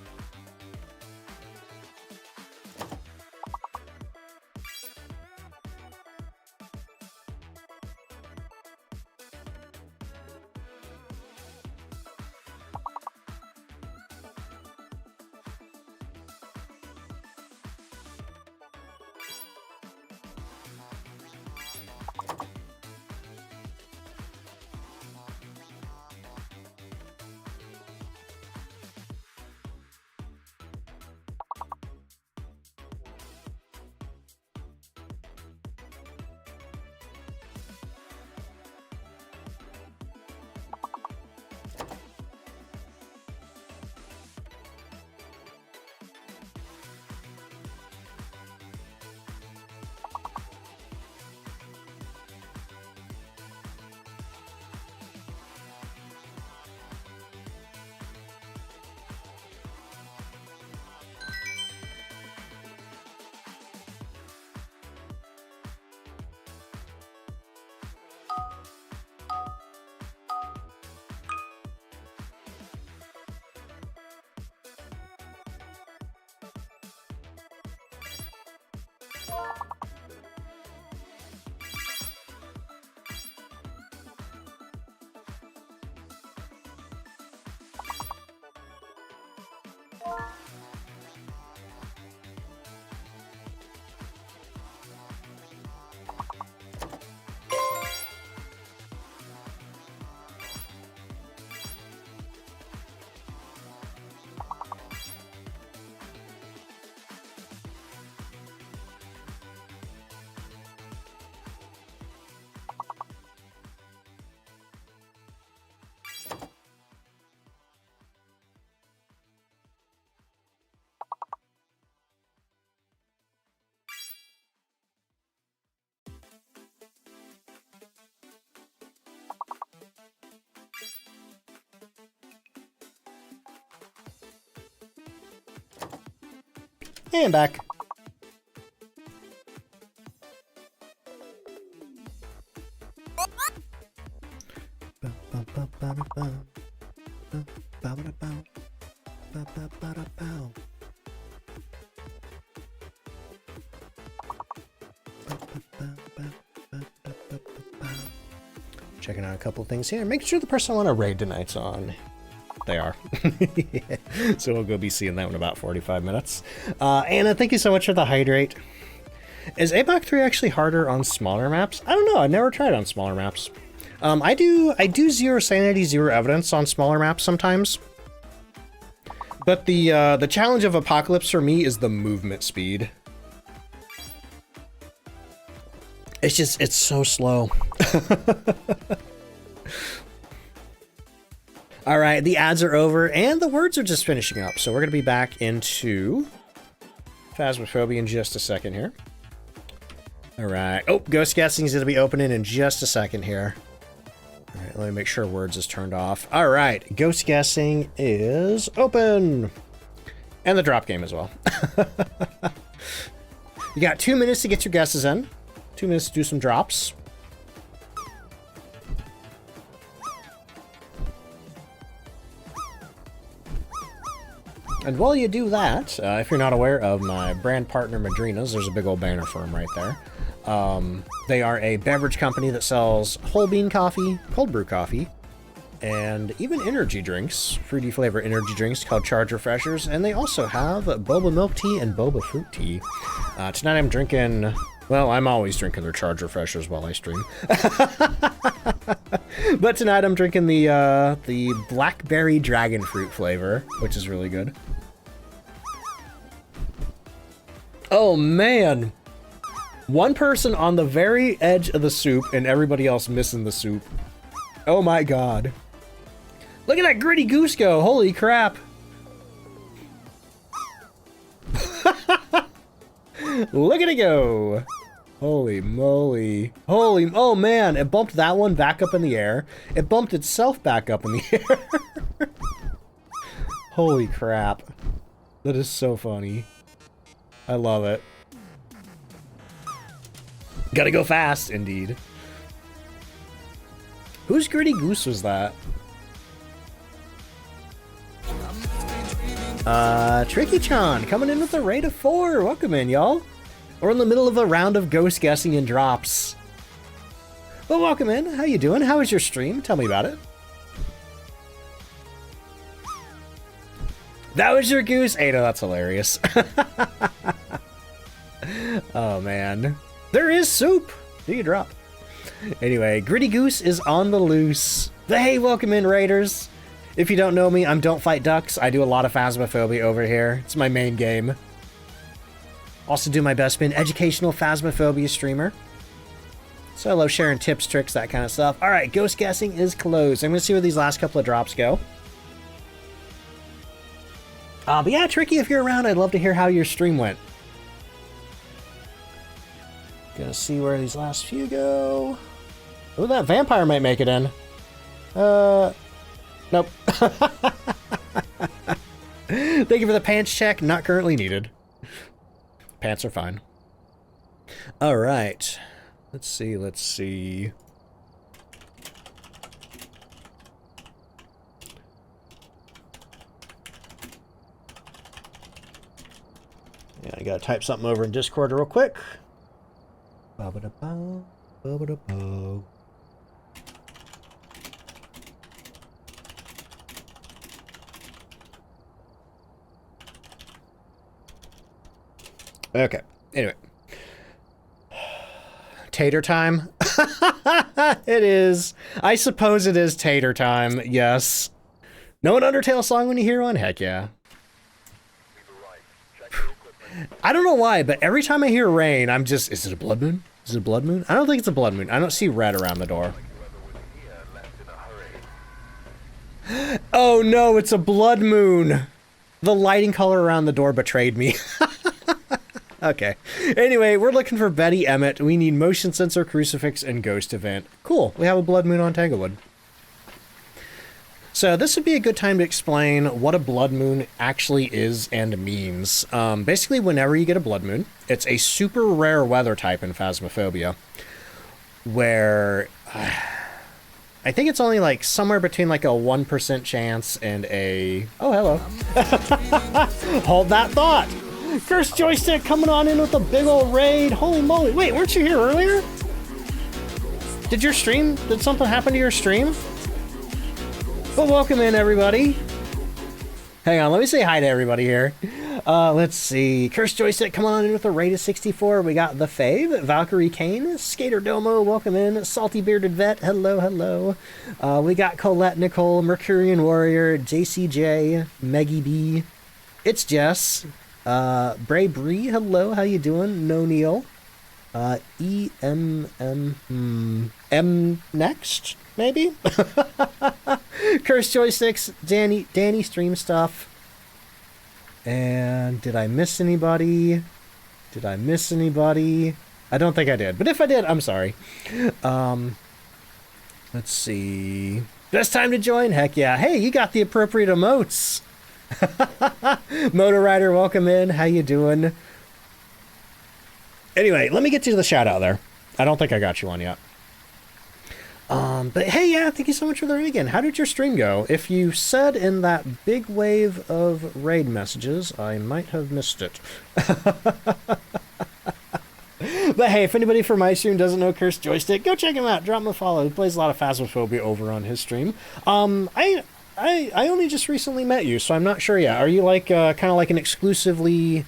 And back. Checking out a couple of things here. Make sure the person I want to raid tonight's on. They are. So we'll go be seeing that in about 45 minutes. Anna, thank you so much for the hydrate. Is ABAC 3 actually harder on smaller maps? I don't know. I never tried on smaller maps. I do zero sanity, zero evidence on smaller maps sometimes. But the challenge of Apocalypse for me is the movement speed. It's so slow. All right, the ads are over and the words are just finishing up. So we're going to be back into Phasmophobia in just a second here. All right. Oh, Ghost Guessing is going to be opening in just a second here. All right, let me make sure words is turned off. All right, Ghost Guessing is open. And the drop game as well. You got 2 minutes to get your guesses in. 2 minutes to do some drops. And while you do that, if you're not aware of my brand partner Madrina's, there's a big old banner for them right there. They are a beverage company that sells whole bean coffee, cold brew coffee, and even energy drinks, fruity flavor energy drinks called Charge Refreshers. And they also have boba milk tea and boba fruit tea. Tonight I'm drinking, well, I'm always drinking their Charge Refreshers while I stream. But tonight I'm drinking the blackberry dragon fruit flavor, which is really good. Oh, man. One person on the very edge of the soup and everybody else missing the soup. Oh, my God. Look at that gritty goose go. Holy crap. Look at it go. Holy moly. Holy, oh man, it bumped that one back up in the air. It bumped itself back up in the air. Holy crap. That is so funny. I love it. Gotta go fast, indeed. Whose gritty goose was that? Tricky-chan coming in with a rate of 4. Welcome in, y'all. We're in the middle of a round of ghost guessing and drops. Well, welcome in. How you doing? How was your stream? Tell me about it. That was your goose? Ada, that's hilarious. Oh, man. There is soup. Do you drop? Anyway, Gritty Goose is on the loose. But hey, welcome in, Raiders. If you don't know me, I'm DontFightDucks. I do a lot of Phasmophobia over here. It's my main game. Also do my best being educational Phasmophobia streamer. So I love sharing tips, tricks, that kind of stuff. All right, ghost guessing is closed. I'm going to see where these last couple of drops go. But yeah, Tricky, if you're around, I'd love to hear how your stream went. Gonna see where these last few go. Oh, that vampire might make it in. Nope. Thank you for the pants check. Not currently needed. Pants are fine. All right. Let's see. Let's see. Yeah, I gotta type something over in Discord real quick. Ba-ba-da-bow, ba-ba-da-bow. Okay, anyway. Tater time? It is. I suppose it is tater time, yes. Know an Undertale song when you hear one? Heck yeah. I don't know why, but every time I hear rain, I'm just, is it a blood moon? Is it a blood moon? I don't think it's a blood moon. I don't see red around the door. Oh no, it's a blood moon. The lighting color around the door betrayed me. Okay. Anyway, we're looking for Betty Emmett. We need motion sensor, crucifix, and ghost event. Cool. We have a blood moon on Tanglewood. So this would be a good time to explain what a blood moon actually is and means. Basically, whenever you get a blood moon, it's a super rare weather type in Phasmophobia, where I think it's only like somewhere between like a 1% chance and a... Oh, hello. Hold that thought. First joystick coming on in with a big old raid. Holy moly. Wait, weren't you here earlier? Did your stream... Did something happen to your stream? But welcome in, everybody. Hang on, let me say hi to everybody here. Let's see. Cursed Joystick coming on in with a rate of 64. We got The Fave, Valkyrie Kane, Skater Domo, welcome in. Salty Bearded Vet, hello, hello. We got Colette Nicole, Mercurian Warrior, JCJ, Meggie B. It's Jess. Bray Bree, hello, how you doing? No Neil. M next, maybe? Cursed Joysticks, Danny stream stuff. And did I miss anybody? Did I miss anybody? I don't think I did, but if I did, I'm sorry. Let's see. Best time to join? Heck yeah. Hey, you got the appropriate emotes. Motor Rider, welcome in. How you doing? Anyway, let me get to the shout out there. I don't think I got you on yet. But hey, yeah, thank you so much for the raid again. How did your stream go? If you said in that big wave of raid messages, I might have missed it. But hey, if anybody from my stream doesn't know Cursed Joystick, go check him out. Drop him a follow. He plays a lot of Phasmophobia over on his stream. I only just recently met you, so I'm not sure yet. Are you like kind of like an exclusively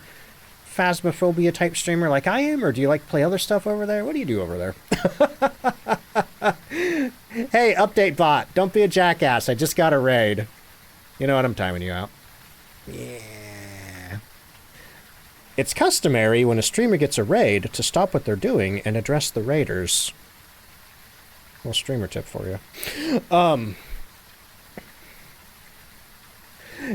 Phasmophobia type streamer like I am, or do you like to play other stuff over there? What do you do over there? Hey, update bot, don't be a jackass. I just got a raid. You know what? I'm timing you out. Yeah. It's customary when a streamer gets a raid to stop what they're doing and address the raiders. Little streamer tip for you.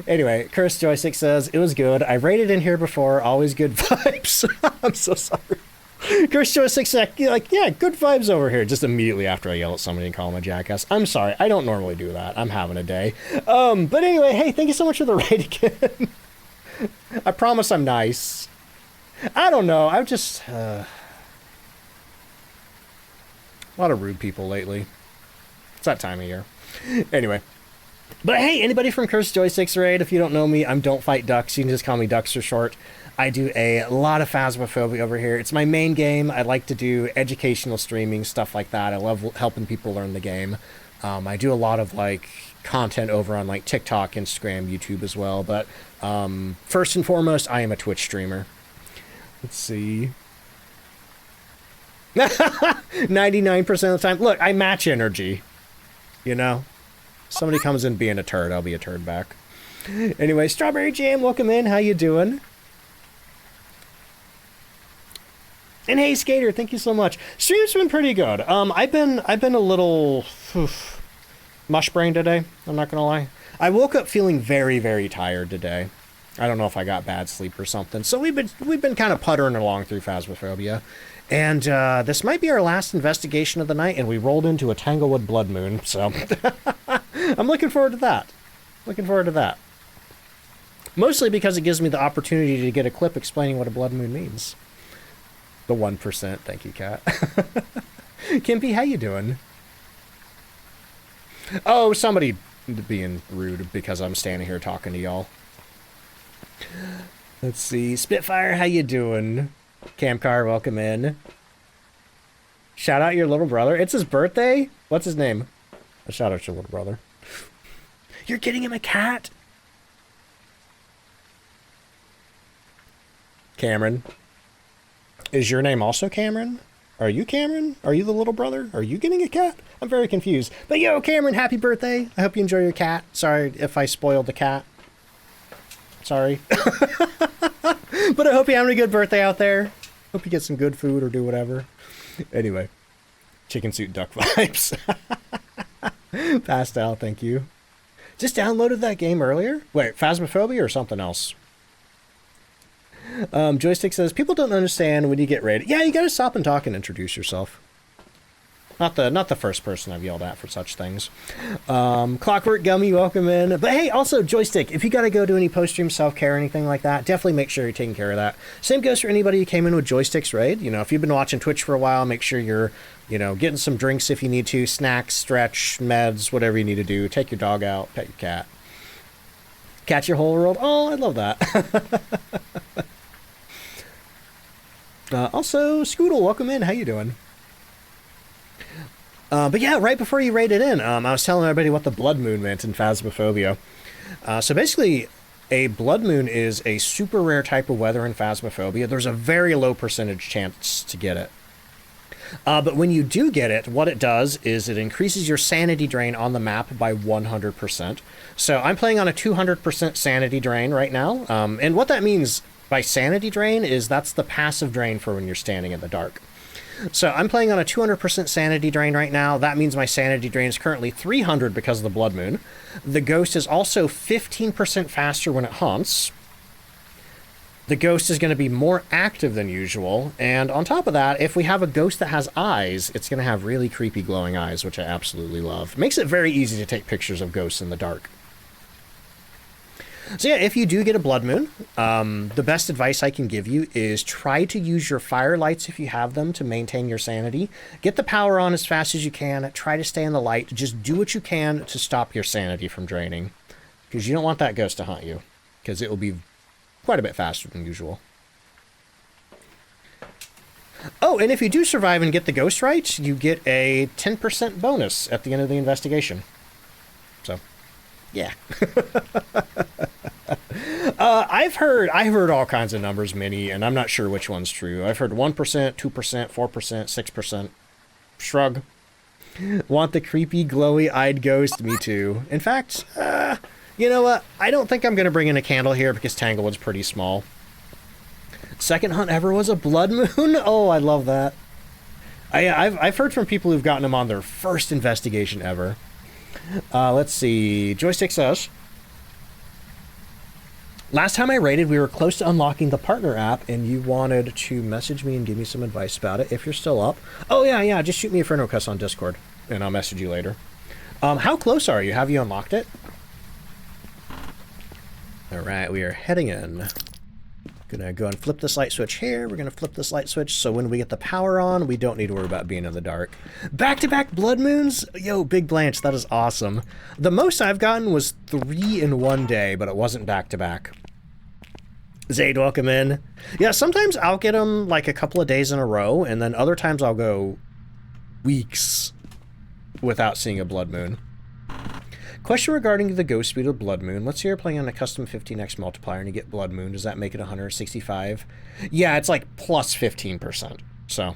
Anyway, Cursed Joystick says, it was good. I rated in here before. Always good vibes. I'm so sorry. Cursed Joystick said, like, yeah, good vibes over here. Just immediately after I yell at somebody and call them a jackass. I'm sorry. I don't normally do that. I'm having a day. But anyway, hey, thank you so much for the raid again. I promise I'm nice. I don't know. I've just... a lot of rude people lately. It's that time of year. Anyway. But hey, anybody from Cursed Joysticks raid, if you don't know me, I'm DontFightDucks. You can just call me Ducks for short. I do a lot of Phasmophobia over here. It's my main game. I like to do educational streaming, stuff like that. I love helping people learn the game. I do a lot of like content over on like TikTok, Instagram, YouTube as well. But first and foremost, I am a Twitch streamer. Let's see. 99% of the time. Look, I match energy. You know? Somebody comes in being a turd, I'll be a turd back. Anyway, Strawberry Jam, welcome in. How you doing? And hey, Skater, thank you so much. Stream's been pretty good. I've been a little mush brain today. I'm not gonna lie. I woke up feeling very, very tired today. I don't know if I got bad sleep or something. So we've been kind of puttering along through Phasmophobia. And this might be our last investigation of the night, and we rolled into a Tanglewood Blood Moon, so I'm looking forward to that. Looking forward to that. Mostly because it gives me the opportunity to get a clip explaining what a blood moon means. The 1%, thank you, Kat. Kimpy, how you doing? Oh, somebody being rude because I'm standing here talking to y'all. Let's see. Spitfire, how you doing? Camcar, welcome in. Shout out your little brother. It's his birthday? What's his name? A shout out your little brother. You're getting him a cat? Cameron. Is your name also Cameron? Are you Cameron? Are you the little brother? Are you getting a cat? I'm very confused. But yo, Cameron, happy birthday. I hope you enjoy your cat. Sorry if I spoiled the cat. Sorry. But I hope you're having a good birthday out there. Hope you get some good food or do whatever. Anyway. Chicken suit duck vibes. Pastel, thank you. Just downloaded that game earlier? Wait, Phasmophobia or something else? Joystick says, people don't understand when you get raided. Yeah, you gotta stop and talk and introduce yourself. Not the first person I've yelled at for such things. Clockwork Gummy, welcome in. But hey, also, Joystick, if you gotta go do any post-stream self-care or anything like that, definitely make sure you're taking care of that. Same goes for anybody who came in with Joystick's raid. You know, if you've been watching Twitch for a while, make sure you're, you know, getting some drinks if you need to, snacks, stretch, meds, whatever you need to do. Take your dog out, pet your cat. Catch your whole world. Oh, I love that. Also, Scoodle, welcome in. How you doing? But yeah, right before you raided in, I was telling everybody what the blood moon meant in Phasmophobia. So basically, a blood moon is a super rare type of weather in Phasmophobia. There's a very low percentage chance to get it. But when you do get it, what it does is it increases your sanity drain on the map by 100%. So I'm playing on a 200% sanity drain right now. And what that means by sanity drain is that's the passive drain for when you're standing in the dark. So I'm playing on a 200% sanity drain right now. That means my sanity drain is currently 300 because of the blood moon. The ghost is also 15% faster when it hunts. The ghost is going to be more active than usual. And on top of that, if we have a ghost that has eyes, it's going to have really creepy glowing eyes, which I absolutely love. Makes it very easy to take pictures of ghosts in the dark. So yeah, if you do get a blood moon, the best advice I can give you is try to use your fire lights if you have them to maintain your sanity. Get the power on as fast as you can. Try to stay in the light. Just do what you can to stop your sanity from draining. Because you don't want that ghost to hunt you. Because it will be quite a bit faster than usual. Oh, and if you do survive and get the ghost right, you get a 10% bonus at the end of the investigation. So, yeah. I've heard all kinds of numbers, Minnie, and I'm not sure which one's true. I've heard 1%, 2%, 4%, 6%. Shrug. Want the creepy, glowy-eyed ghost? Me too. In fact, you know what? I don't think I'm going to bring in a candle here because Tanglewood's pretty small. Second hunt ever was a blood moon? Oh, I love that. I've heard from people who've gotten them on their first investigation ever. Let's see. Joystick says, last time I raided, we were close to unlocking the partner app, and you wanted to message me and give me some advice about it if you're still up. Oh, yeah, just shoot me a friend request on Discord, and I'll message you later. How close are you? Have you unlocked it? All right, we are heading in. Gonna go and flip this light switch here. We're gonna flip this light switch so when we get the power on, we don't need to worry about being in the dark. Back-to-back blood moons? Yo, Big Blanche, that is awesome. The most I've gotten was 3 in one day, but it wasn't back-to-back. Zayd, welcome in. Yeah, sometimes I'll get them like a couple of days in a row, and then other times I'll go weeks without seeing a blood moon. Question regarding the ghost speed of blood moon. Let's say you're playing on a custom 15x multiplier and you get blood moon. Does that make it 165? Yeah, it's like plus 15%. So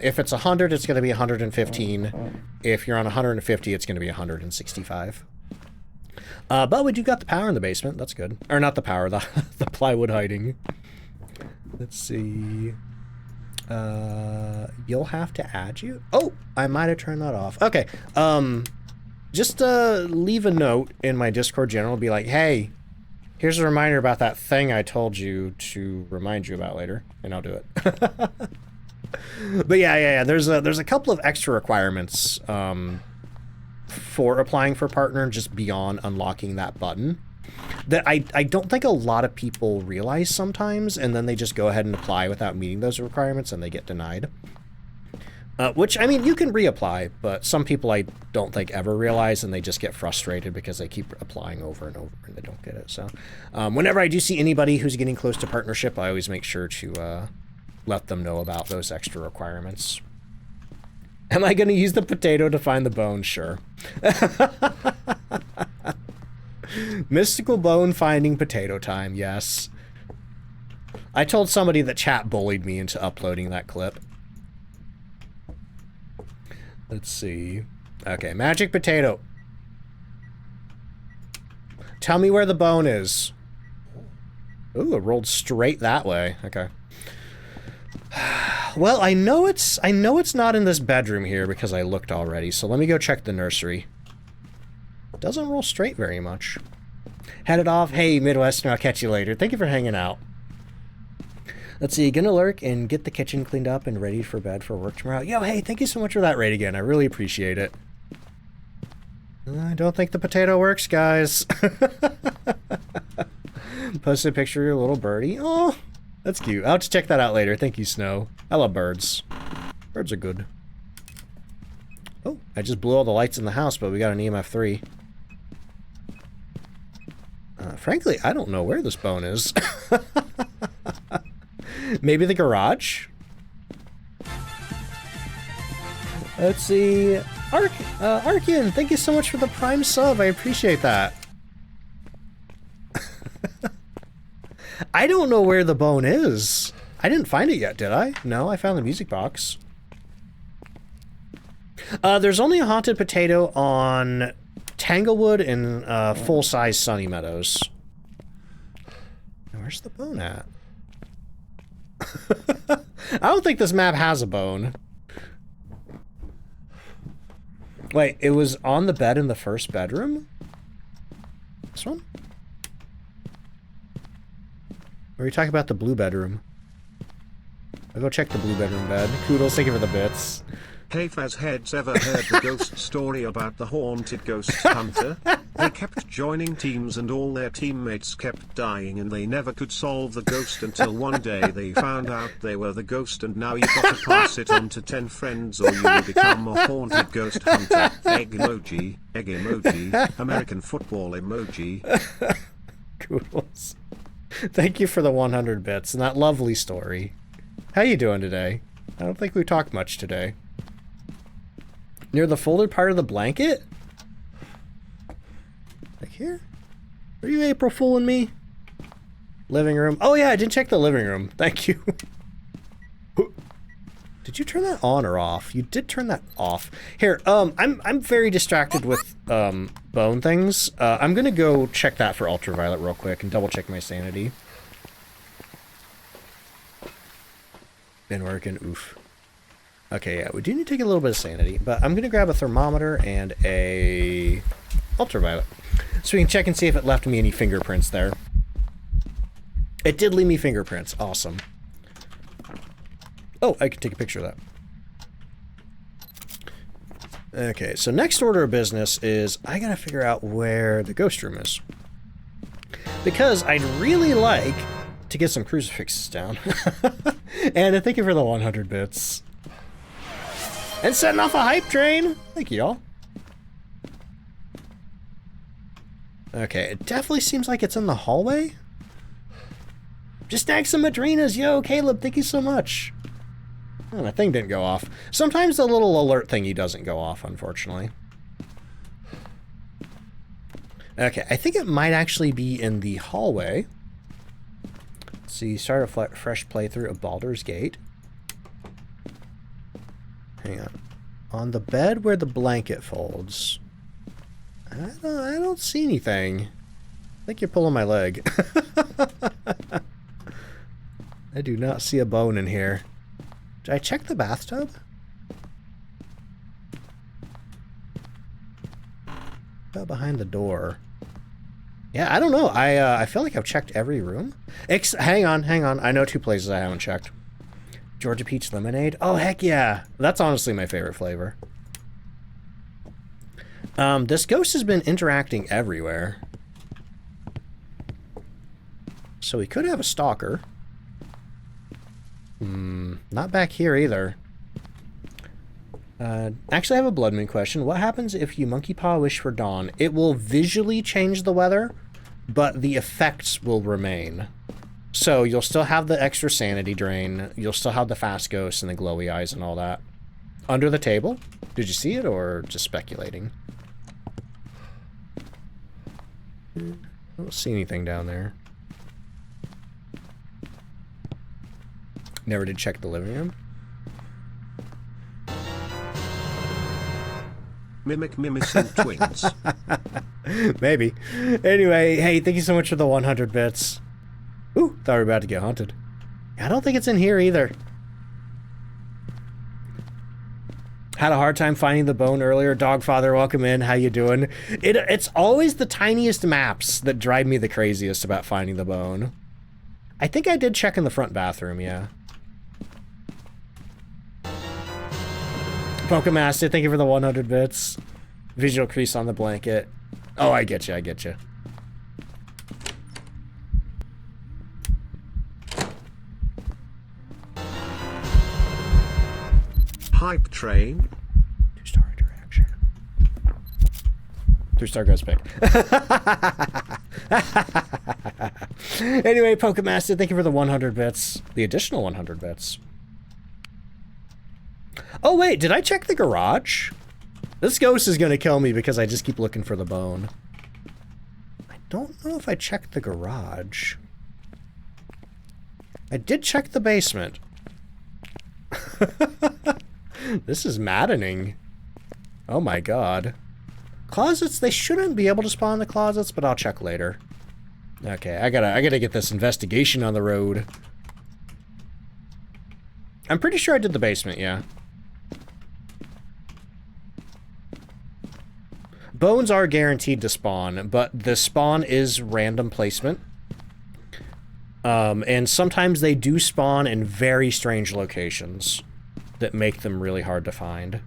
if it's 100, it's going to be 115. If you're on 150, it's going to be 165. But we do got the power in the basement. That's good. Or not the power, the plywood hiding. Let's see. You'll have to add you. Oh, I might have turned that off. Okay. Just leave a note in my Discord channel. Be like, hey, here's a reminder about that thing I told you to remind you about later, and I'll do it. But yeah. There's a couple of extra requirements for applying for partner just beyond unlocking that button that I don't think a lot of people realize sometimes, and then they just go ahead and apply without meeting those requirements and they get denied. Which, I mean, you can reapply, but some people I don't think ever realize, and they just get frustrated because they keep applying over and over and they don't get it. So whenever I do see anybody who's getting close to partnership, I always make sure to let them know about those extra requirements. Am I going to use the potato to find the bone? Sure. Mystical bone finding potato time, yes. I told somebody that chat bullied me into uploading that clip. Let's see. Okay, magic potato. Tell me where the bone is. Ooh, it rolled straight that way. Okay. Well, I know it's not in this bedroom here because I looked already, so let me go check the nursery. It doesn't roll straight very much. Headed off. Hey, Midwestern, I'll catch you later. Thank you for hanging out. Let's see, gonna lurk and get the kitchen cleaned up and ready for bed for work tomorrow. Yo, hey, thank you so much for that raid again. I really appreciate it. I don't think the potato works, guys. Posted a picture of your little birdie. Oh, that's cute. I'll have to check that out later. Thank you, Snow. I love birds. Birds are good. Oh, I just blew all the lights in the house, but we got an EMF 3. Frankly, I don't know where this bone is. Maybe the garage? Let's see. Arkian, thank you so much for the Prime sub. I appreciate that. I don't know where the bone is. I didn't find it yet, did I? No, I found the music box. There's only a haunted potato on Tanglewood and full-size Sunny Meadows. Where's the bone at? I don't think this map has a bone. Wait, it was on the bed in the first bedroom? This one? Or are you talking about the blue bedroom? I'll go check the blue bedroom bed. Koodles, thank you for the bits. Hey Fazheads, ever heard the ghost story about the haunted ghost hunter? They kept joining teams and all their teammates kept dying and they never could solve the ghost until one day they found out they were the ghost, and now you've got to pass it on to 10 friends or you will become a haunted ghost hunter. Egg emoji, American football emoji. Koodles. Thank you for the 100 bits and that lovely story. How you doing today? I don't think we talked much today. Near the folded part of the blanket? Like here? Are you April fooling me? Living room. Oh yeah, I didn't check the living room. Thank you. Did you turn that on or off? You did turn that off. Here, I'm very distracted with bone things. I'm gonna go check that for ultraviolet real quick and double check my sanity. Been working. Oof. Okay, yeah, we do need to take a little bit of sanity, but I'm gonna grab a thermometer and a ultraviolet, so we can check and see if it left me any fingerprints there. It did leave me fingerprints. Awesome. Oh, I can take a picture of that. Okay, so next order of business is I gotta figure out where the ghost room is. Because I'd really like to get some crucifixes down. And thank you for the 100 bits. And setting off a hype train! Thank you, y'all. Okay, it definitely seems like it's in the hallway. Just snag some Madrinas, yo, Caleb, thank you so much. Oh, that thing didn't go off. Sometimes the little alert thingy doesn't go off, unfortunately. Okay, I think it might actually be in the hallway. So you start a fresh playthrough of Baldur's Gate. Hang on. On the bed where the blanket folds. I don't see anything. I think you're pulling my leg. I do not see a bone in here. Did I check the bathtub? About behind the door. Yeah, I don't know. I feel like I've checked every room. Hang on. I know 2 places I haven't checked. Georgia Peach Lemonade? Oh, heck yeah. That's honestly my favorite flavor. This ghost has been interacting everywhere. So we could have a stalker. Not back here either. Actually, I have a Blood Moon question. What happens if you monkey paw wish for dawn? It will visually change the weather, but the effects will remain. So you'll still have the extra sanity drain. You'll still have the fast ghosts and the glowy eyes and all that. Under the table? Did you see it or just speculating? I don't see anything down there. Never did check the living room. Mimicking twins. Maybe. Anyway, hey, thank you so much for the 100 bits. Ooh, thought we were about to get haunted. I don't think it's in here either. Had a hard time finding the bone earlier. Dogfather, welcome in. How you doing? It's always the tiniest maps that drive me the craziest about finding the bone. I think I did check in the front bathroom, yeah. Pokemaster, thank you for the 100 bits. Visual crease on the blanket. Oh, I get you, I get you. Hype train. 2-star interaction. 3-star ghost pick. Anyway, Pokemaster, thank you for the 100 bits. The additional 100 bits. Oh wait, did I check the garage? This ghost is gonna kill me because I just keep looking for the bone. I don't know if I checked the garage. I did check the basement. This is maddening. Oh my god. Closets, they shouldn't be able to spawn in the closets, but I'll check later. Okay, I gotta get this investigation on the road. I'm pretty sure I did the basement, yeah. Bones are guaranteed to spawn, but the spawn is random placement. And sometimes they do spawn in very strange locations that make them really hard to find.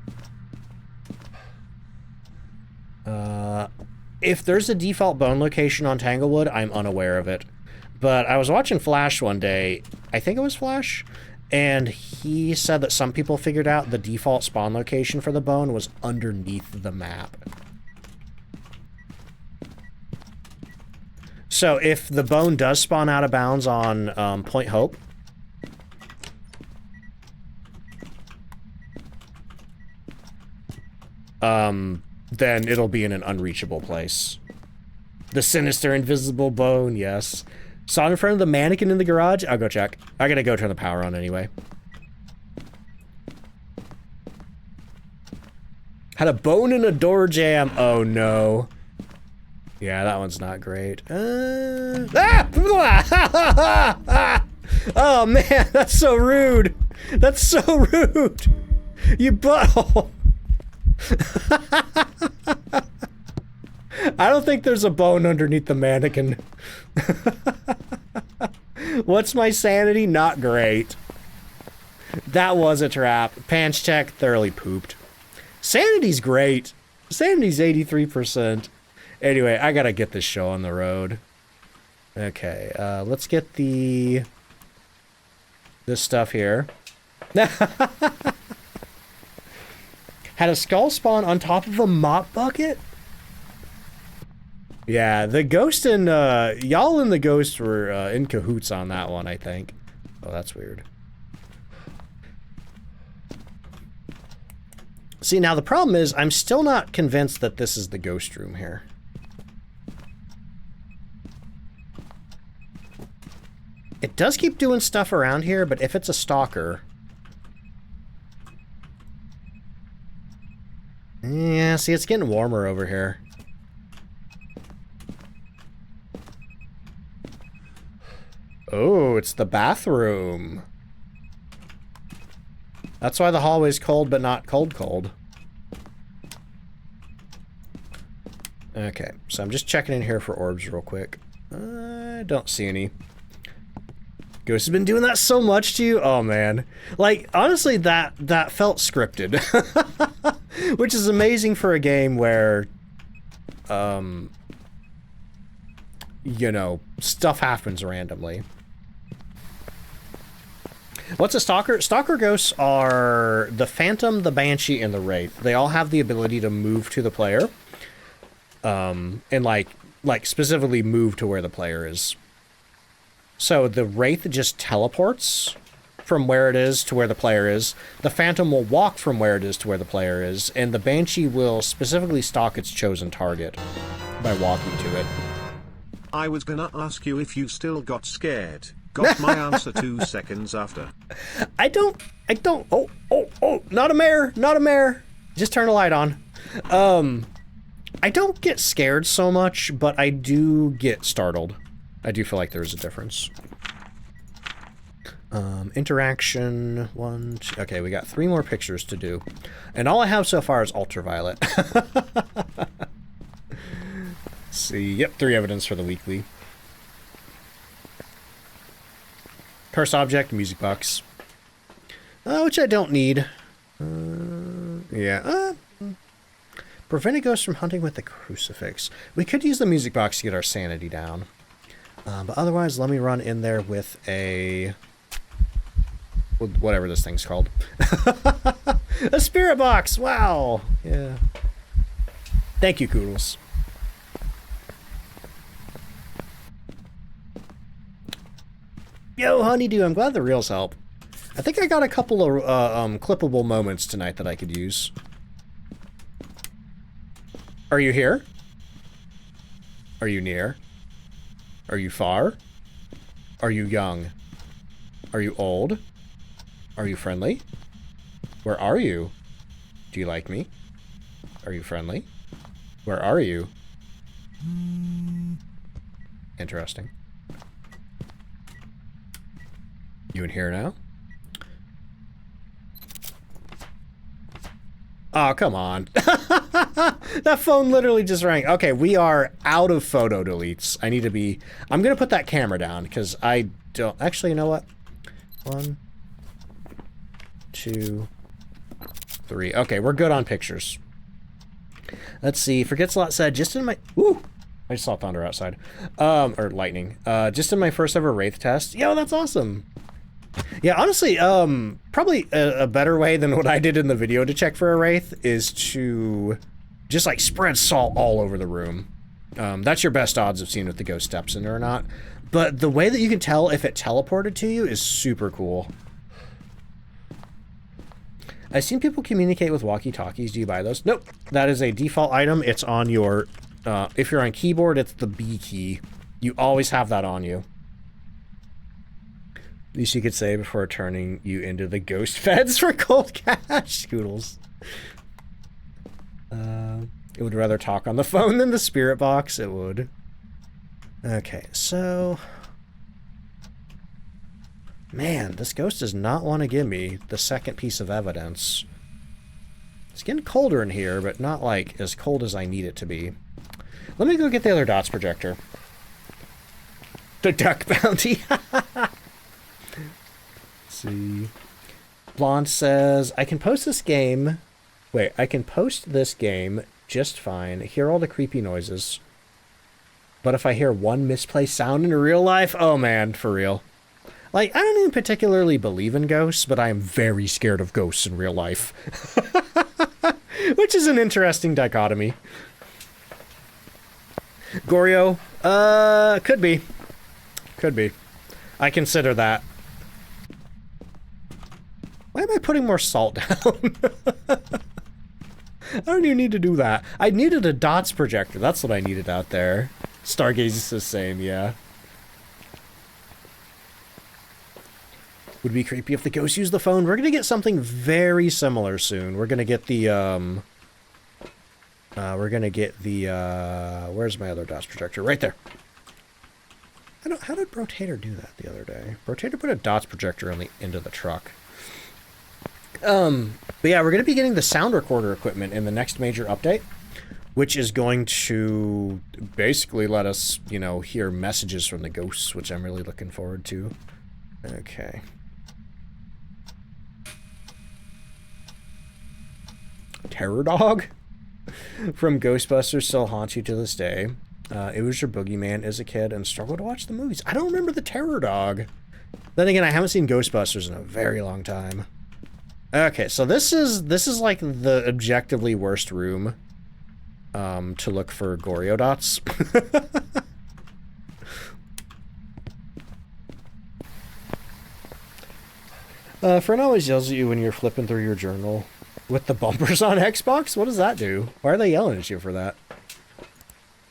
If there's a default bone location on Tanglewood, I'm unaware of it. But I was watching Flash one day, I think it was Flash, and he said that some people figured out the default spawn location for the bone was underneath the map. So if the bone does spawn out of bounds on Point Hope, then it'll be in an unreachable place. The sinister invisible bone, yes. Saw it in front of the mannequin in the garage? I'll go check. I gotta go turn the power on anyway. Had a bone in a door jam. Oh no. Yeah, that one's not great. Oh man, that's so rude. That's so rude! You butthole! I don't think there's a bone underneath the mannequin. What's my sanity? Not great. That was a trap. Pants check, thoroughly pooped. Sanity's great. Sanity's 83%. Anyway, I gotta get this show on the road. Okay, let's get this stuff here. Had a skull spawn on top of a mop bucket? Yeah, the ghost and, y'all and the ghost were, in cahoots on that one, I think. Oh, that's weird. See, now the problem is, I'm still not convinced that this is the ghost room here. It does keep doing stuff around here, but if it's a stalker... Yeah, see, it's getting warmer over here. Oh, it's the bathroom. That's why the hallway's cold, but not cold. Okay, so I'm just checking in here for orbs real quick. I don't see any. Ghost has been doing that so much to you? Oh, man. Like, honestly, that felt scripted. Which is amazing for a game where, you know, stuff happens randomly. What's a stalker? Stalker ghosts are the Phantom, the Banshee, and the Wraith. They all have the ability to move to the player. And like specifically move to where the player is. So the Wraith just teleports from where it is to where the player is. The Phantom will walk from where it is to where the player is. And the Banshee will specifically stalk its chosen target by walking to it. I was gonna ask you if you still got scared. Got my answer 2 seconds after. I don't. Oh, not a mare. Just turn the light on. I don't get scared so much, but I do get startled. I do feel like there's a difference. Interaction, 1, 2, okay, we got 3 more pictures to do. And all I have so far is ultraviolet. See, yep, 3 evidence for the weekly. Curse object, music box. Which I don't need. Prevent a ghost from hunting with the crucifix. We could use the music box to get our sanity down. But otherwise, let me run in there with a... whatever this thing's called. A spirit box! Wow! Yeah. Thank you, Koodles. Yo, honeydew, I'm glad the reels help. I think I got a couple of clippable moments tonight that I could use. Are you here? Are you near? Are you far? Are you young? Are you old? Are you friendly? Where are you? Do you like me? Are you friendly? Where are you? Interesting. You in here now? Oh, come on. That phone literally just rang. Okay, we are out of photo deletes. I need to be... I'm going to put that camera down because I don't... Actually, you know what? 1, 2, 3. Okay, we're good on pictures. Let's see. Forgets a lot said, just in my... Ooh! I just saw thunder outside. Or lightning. Just in my first ever Wraith test. Yo, that's awesome. Yeah, honestly, probably a better way than what I did in the video to check for a Wraith is to just, like, spread salt all over the room. That's your best odds of seeing if the ghost steps in or not. But the way that you can tell if it teleported to you is super cool. I've seen people communicate with walkie-talkies. Do you buy those? Nope. That is a default item. It's on your... if you're on keyboard, it's the B key. You always have that on you. At least you could say before turning you into the ghost feds for cold cash. Scoodles. It would rather talk on the phone than the spirit box. It would. Okay, so... Man, this ghost does not want to give me the second piece of evidence. It's getting colder in here, but not, like, as cold as I need it to be. Let me go get the other dots projector. The duck bounty. Let's see. Blonde says, I can post this game... Wait, I can post this game just fine, hear all the creepy noises. But if I hear one misplaced sound in real life, oh man, for real. Like, I don't even particularly believe in ghosts, but I am very scared of ghosts in real life. Which is an interesting dichotomy. Goryo? Could be. Could be. I consider that. Why am I putting more salt down? I don't even need to do that. I needed a dots projector. That's what I needed out there. Stargaze is the same, yeah. Would be creepy if the ghost used the phone. We're gonna get something very similar soon. We're gonna get the, where's my other dots projector? Right there. How did Brotator do that the other day? Brotator put a dots projector on the end of the truck. But yeah, we're going to be getting the sound recorder equipment in the next major update, which is going to basically let us, you know, hear messages from the ghosts, which I'm really looking forward to. Okay. Terror Dog from Ghostbusters still haunts you to this day. It was your boogeyman as a kid and struggled to watch the movies. I don't remember the Terror Dog. Then again, I haven't seen Ghostbusters in a very long time. Okay, so this is like the objectively worst room to look for Goryo dots. Friend always yells at you when you're flipping through your journal with the bumpers on Xbox. What does that do? Why are they yelling at you for that?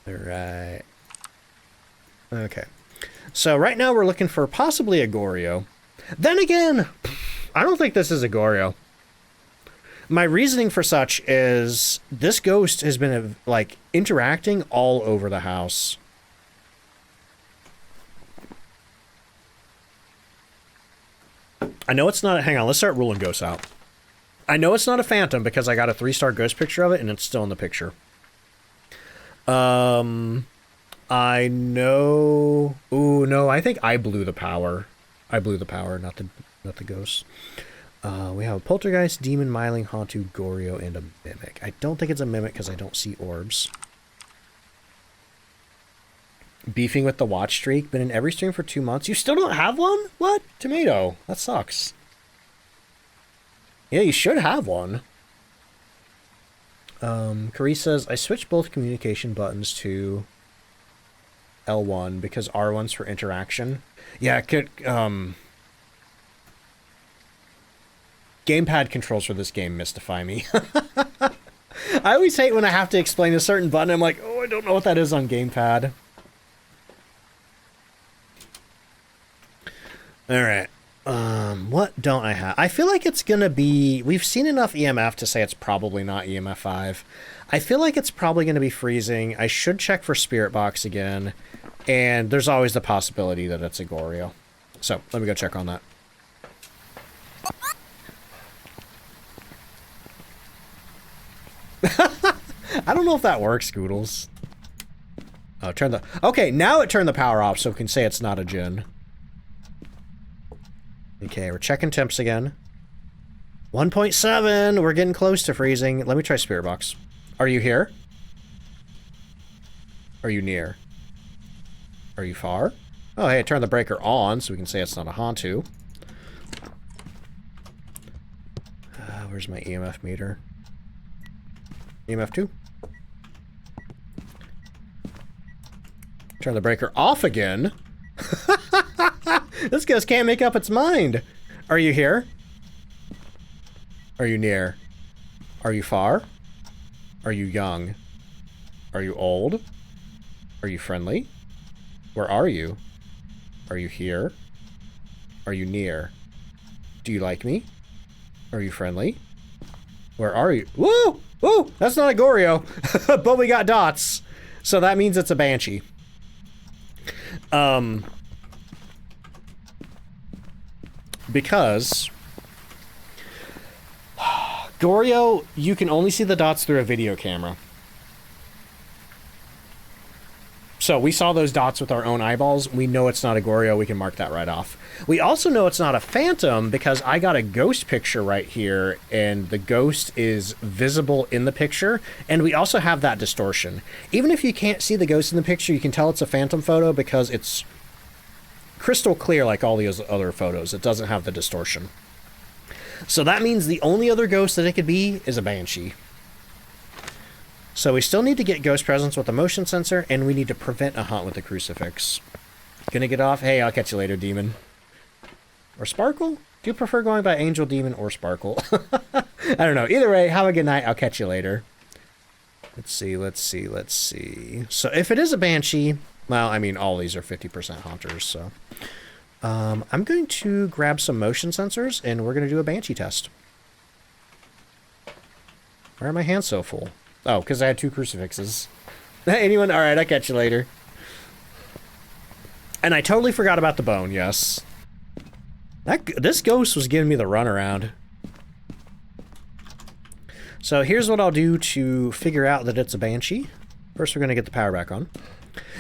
Alright. Okay. So right now we're looking for possibly a Goryo. Then again, I don't think this is a Goryo. My reasoning for such is this ghost has been, like, interacting all over the house. I know it's not... Hang on, let's start ruling ghosts out. I know it's not a phantom because I got a 3-star ghost picture of it and it's still in the picture. I know... Ooh, no, I think I blew the power. I blew the power, not the ghosts. We have a poltergeist, demon, myling, hauntu, Goryo, and a mimic. I don't think it's a mimic because I don't see orbs. Beefing with the watch streak. Been in every stream for 2 months. You still don't have one? What? Tomato. That sucks. Yeah, you should have one. Carice says, I switched both communication buttons to L1 because R1's for interaction. Yeah, gamepad controls for this game mystify me. I always hate when I have to explain a certain button. I'm like, oh, I don't know what that is on gamepad. Alright. What don't I have? I feel like it's gonna be... We've seen enough EMF to say it's probably not EMF 5. I feel like it's probably gonna be freezing. I should check for Spirit Box again. And there's always the possibility that it's a Goryo. So, let me go check on that. I don't know if that works, Scoodles. Oh, turn the... Okay, now it turned the power off, so we can say it's not a Jinn. Okay, we're checking temps again. 1.7! We're getting close to freezing. Let me try Spirit Box. Are you here? Are you near? Are you far? Oh, hey, turn the breaker on, so we can say it's not a hauntu. Where's my EMF meter? EMF 2. Turn the breaker off again. This ghost can't make up its mind. Are you here? Are you near? Are you far? Are you young? Are you old? Are you friendly? Where are you? Are you here? Are you near? Do you like me? Are you friendly? Where are you? Woo! Woo! That's not a Goryo, but we got dots. So that means it's a Banshee. because Goryo, you can only see the dots through a video camera. So we saw those dots with our own eyeballs. We know it's not a Goryo. We can mark that right off. We also know it's not a phantom because I got a ghost picture right here, and the ghost is visible in the picture, and we also have that distortion. Even if you can't see the ghost in the picture, you can tell it's a phantom photo because it's crystal clear like all these other photos. It doesn't have the distortion. So that means the only other ghost that it could be is a banshee. So we still need to get ghost presence with a motion sensor, and we need to prevent a hunt with a crucifix. Gonna get off? Hey, I'll catch you later, demon. Or Sparkle? Do you prefer going by Angel, Demon, or Sparkle? I don't know. Either way, have a good night. I'll catch you later. Let's see, let's see, let's see. So if it is a banshee, well, I mean, all these are 50% haunters, so... I'm going to grab some motion sensors, and we're going to do a banshee test. Why are my hands so full? Oh, because I had 2 crucifixes. Anyone? Alright, I'll catch you later. And I totally forgot about the bone, yes. This ghost was giving me the runaround. So here's what I'll do to figure out that it's a banshee. First, we're going to get the power back on.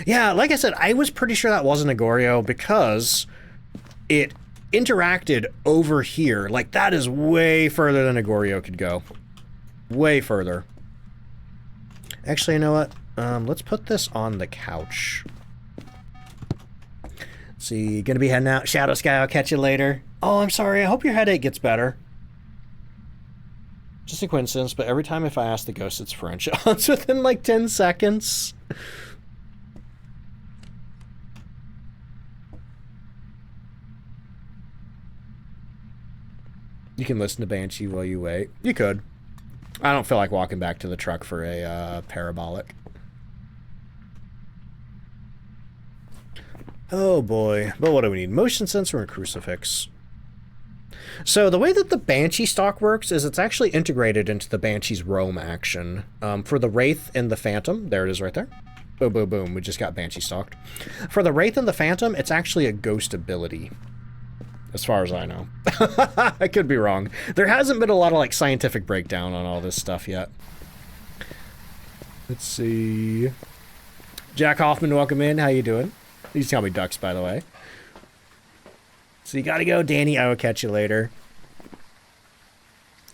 Yeah, like I said, I was pretty sure that wasn't a Goryo because it interacted over here. Like, that is way further than a Goryo could go. Way further. Actually, you know what? Let's put this on the couch. Let's see, gonna be heading out. Shadow Sky, I'll catch you later. Oh, I'm sorry. I hope your headache gets better. Just a coincidence, but every time if I ask the ghost, it's French. It's within like 10 seconds. You can listen to Banshee while you wait. You could. I don't feel like walking back to the truck for a parabolic. Oh boy. But what do we need? Motion sensor and crucifix. So the way that the Banshee stock works is it's actually integrated into the Banshee's roam action. For the Wraith and the Phantom, there it is right there. Boom, boom, boom. We just got Banshee stalked. For the Wraith and the Phantom, it's actually a ghost ability. As far as I know. I could be wrong. There hasn't been a lot of like scientific breakdown on all this stuff yet. Let's see. Jack Hoffman, welcome in. How you doing? Please tell me ducks, by the way. So you gotta go, Danny. I will catch you later.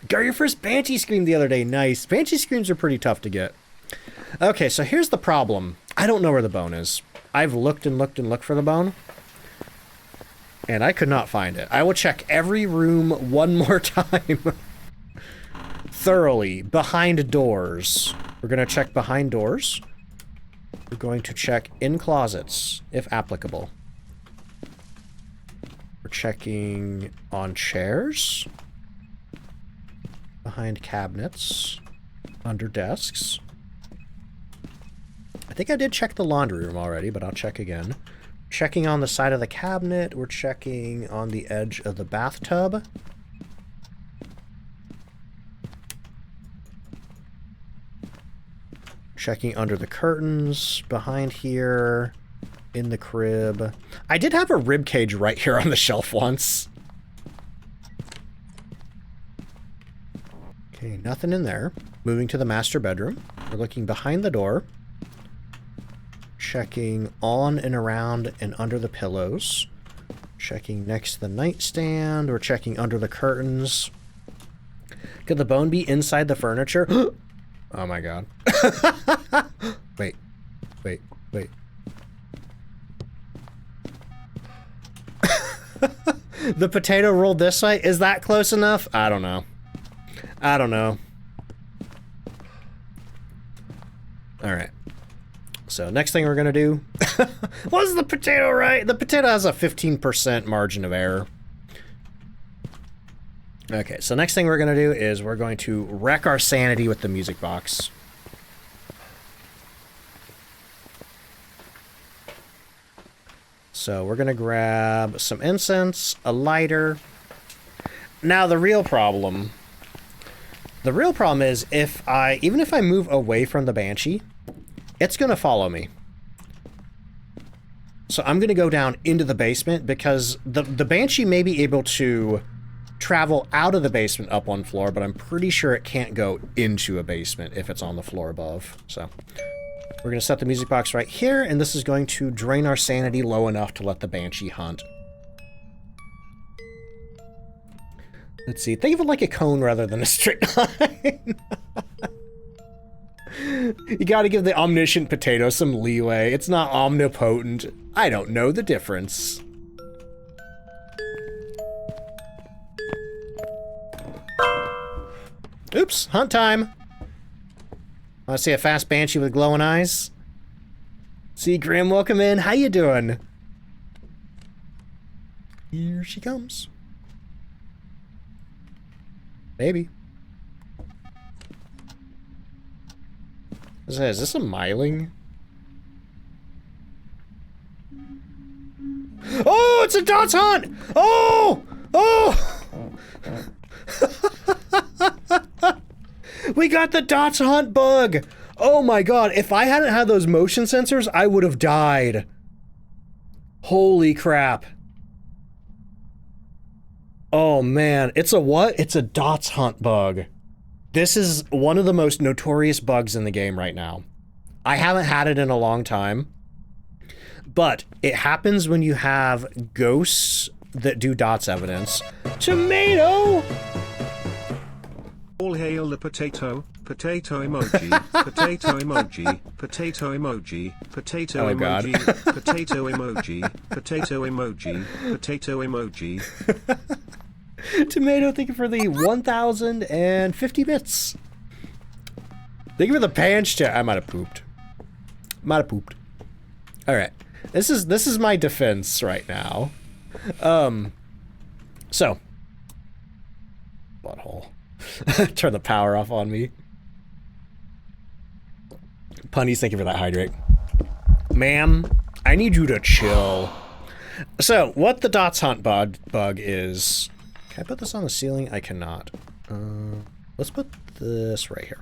Got your first Banshee scream the other day. Nice. Banshee screams are pretty tough to get. Okay, so here's the problem. I don't know where the bone is. I've looked and looked and looked for the bone. And I could not find it. I will check every room one more time. Thoroughly. Behind doors. We're going to check behind doors. We're going to check in closets, if applicable. We're checking on chairs. Behind cabinets. Under desks. I think I did check the laundry room already, but I'll check again. Checking on the side of the cabinet. We're checking on the edge of the bathtub. Checking under the curtains, behind here, in the crib. I did have a rib cage right here on the shelf once. Okay, nothing in there. Moving to the master bedroom. We're looking behind the door. Checking on and around and under the pillows. Checking next to the nightstand. We're checking under the curtains. Could the bone be inside the furniture? Oh my god. Wait. Wait. Wait. The potato rolled this way? Is that close enough? I don't know. I don't know. Alright. So next thing we're going to do... Was the potato right? The potato has a 15% margin of error. Okay, so next thing we're going to do is we're going to wreck our sanity with the music box. So we're going to grab some incense, a lighter. Now the real problem is even if I move away from the Banshee, it's going to follow me. So I'm going to go down into the basement because the Banshee may be able to travel out of the basement up one floor, but I'm pretty sure it can't go into a basement if it's on the floor above. So we're going to set the music box right here, and this is going to drain our sanity low enough to let the Banshee hunt. Let's see. Think of it like a cone rather than a straight line. You gotta give the omniscient potato some leeway. It's not omnipotent. I don't know the difference. Oops, hunt time. Wanna see a fast Banshee with glowing eyes? See, Grim, welcome in. How you doing? Here she comes. Maybe. Is this a myling? Oh, it's a Dots Hunt! Oh! Oh! We got the Dots Hunt bug! Oh my god, if I hadn't had those motion sensors, I would have died. Holy crap. Oh man, it's a what? It's a Dots Hunt bug. This is one of the most notorious bugs in the game right now. I haven't had it in a long time, but it happens when you have ghosts that do dots evidence. Tomato! All hail the potato, potato emoji, potato emoji, potato emoji, potato emoji, potato emoji, potato emoji, potato emoji. Tomato, thank you for the 1,050 bits. Thank you for the panch chat. I might have pooped. Alright. This is my defense right now. So. Butthole. Turn the power off on me. Punnies, thank you for that hydrate. Ma'am, I need you to chill. So, what the Dots Hunt bug is... Can I put this on the ceiling? I cannot. Let's put this right here.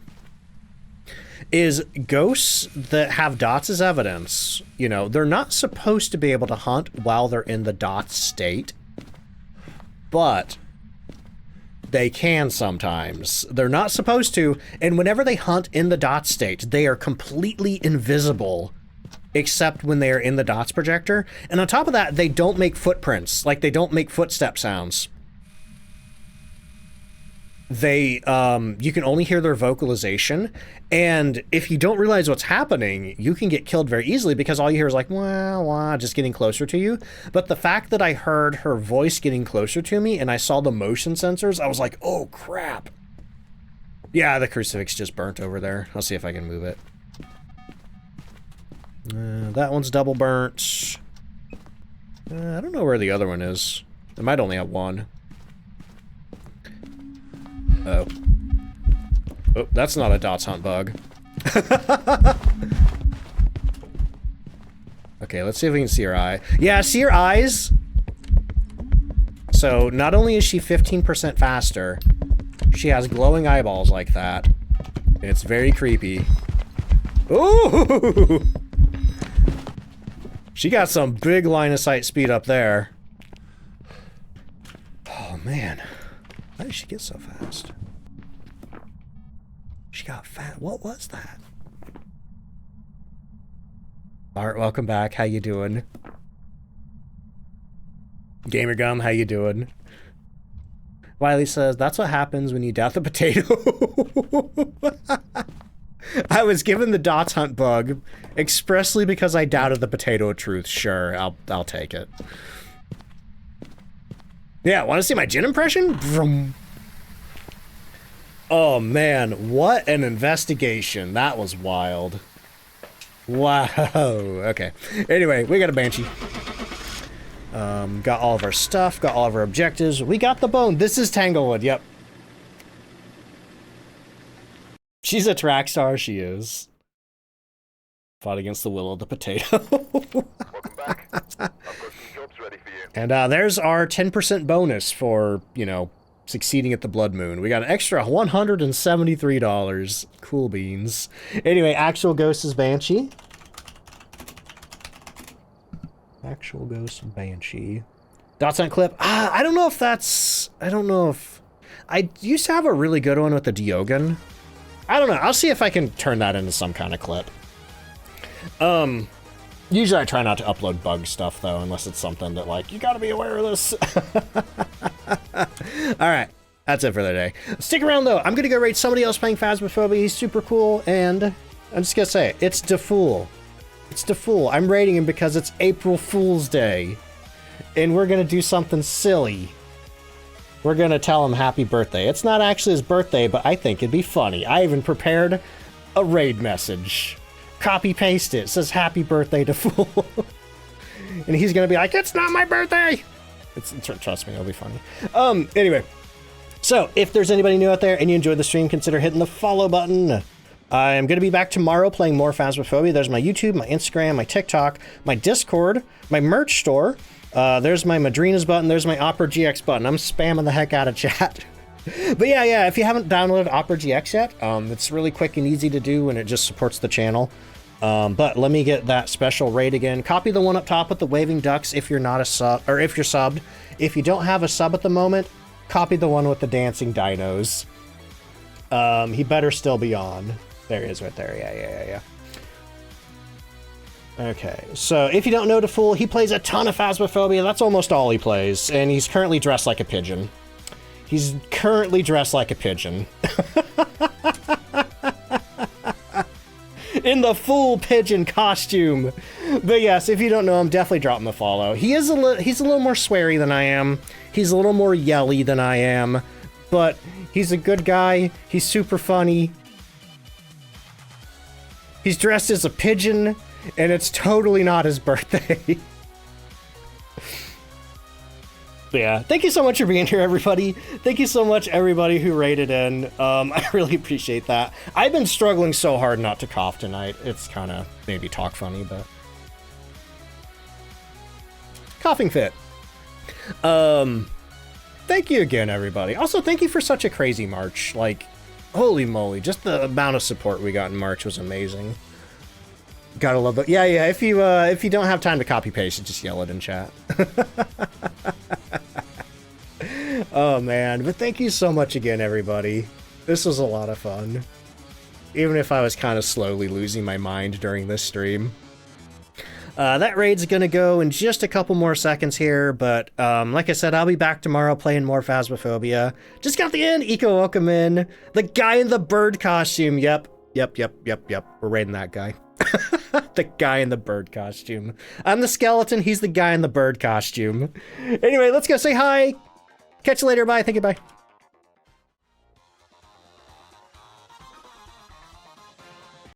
Is ghosts that have dots as evidence, you know, they're not supposed to be able to hunt while they're in the dots state, but they can sometimes. They're not supposed to, and whenever they hunt in the dot state, they are completely invisible, except when they are in the dots projector. And on top of that, they don't make footprints, like they don't make footstep sounds. They, you can only hear their vocalization, and if you don't realize what's happening, you can get killed very easily because all you hear is like, wah, wah, just getting closer to you. But the fact that I heard her voice getting closer to me and I saw the motion sensors, I was like, oh crap. Yeah, the crucifix just burnt over there. I'll see if I can move it. That one's double burnt. I don't know where the other one is. I might only have one. Oh. Oh, that's not a Dots Hunt bug. Okay, let's see if we can see her eye. Yeah, see her eyes? So, not only is she 15% faster, she has glowing eyeballs like that. And it's very creepy. Ooh! She got some big line of sight speed up there. Oh, man. How did she get so fast? She got fat. What was that? Art, welcome back. How you doing? Gamer Gum, how you doing? Wiley says, that's what happens when you doubt the potato. I was given the Dots Hunt bug expressly because I doubted the potato truth. Sure, I'll take it. Yeah, want to see my gin impression? Vroom. Oh man, what an investigation. That was wild. Wow. Okay. Anyway, we got a Banshee. Got all of our stuff, got all of our objectives. We got the bone. This is Tanglewood, yep. She's a track star, she is. Fought against the will of the potato. Welcome back. I've got some jobs ready for you. And there's our 10% bonus for, you know, succeeding at the Blood Moon. We got an extra $173. Cool beans. Anyway, actual ghost is Banshee. Actual Ghost Banshee. Dots on clip. I don't know if that's... I don't know if... I used to have a really good one with the Diogen. I don't know. I'll see if I can turn that into some kind of clip. Usually I try not to upload bug stuff, though, unless it's something that, like, you gotta be aware of this. Alright. That's it for the day. Stick around, though. I'm gonna go rate somebody else playing Phasmophobia. He's super cool, and I'm just gonna say it. It's DeFool. It's DeFool. I'm rating him because it's April Fool's Day. And we're gonna do something silly. We're gonna tell him happy birthday. It's not actually his birthday, but I think it'd be funny. I even prepared a raid message. Copy paste it. It says happy birthday to Fool. And he's gonna be like, it's not my birthday! Trust me, it'll be funny. Anyway. So, if there's anybody new out there and you enjoyed the stream, consider hitting the follow button. I'm gonna be back tomorrow playing more Phasmophobia. There's my YouTube, my Instagram, my TikTok, my Discord, my merch store. There's my Madrina's button, there's my Opera GX button. I'm spamming the heck out of chat. But yeah, if you haven't downloaded Opera GX yet, it's really quick and easy to do and it just supports the channel. But let me get that special raid again. Copy the one up top with the waving ducks if you're not a sub, or if you're subbed. If you don't have a sub at the moment, copy the one with the dancing dinos. He better still be on. There he is right there. Yeah. Okay, so if you don't know DeFool, he plays a ton of Phasmophobia. That's almost all he plays, and he's currently dressed like a pigeon. He's currently dressed like a pigeon. In the full pigeon costume. But yes, if you don't know him, definitely drop him a follow. He's a little more sweary than I am. He's a little more yelly than I am. But he's a good guy. He's super funny. He's dressed as a pigeon, and it's totally not his birthday. But yeah, thank you so much for being here, everybody. Thank you so much, everybody who rated in. I really appreciate that. I've been struggling so hard not to cough tonight. It's kind of maybe talk funny, but... coughing fit. Thank you again, everybody. Also, thank you for such a crazy March. Like, holy moly, just the amount of support we got in March was amazing. Gotta love it. Yeah, if you don't have time to copy paste, just yell it in chat. Oh man, but thank you so much again, everybody. This was a lot of fun. Even if I was kind of slowly losing my mind during this stream. That raid's gonna go in just a couple more seconds here, but like I said, I'll be back tomorrow playing more Phasmophobia. Just got the end, Eco, welcome in. The guy in the bird costume, yep. We're raiding that guy. The guy in the bird costume. I'm the skeleton, he's the guy in the bird costume. Anyway, let's go say hi. Catch you later, bye, thank you, bye.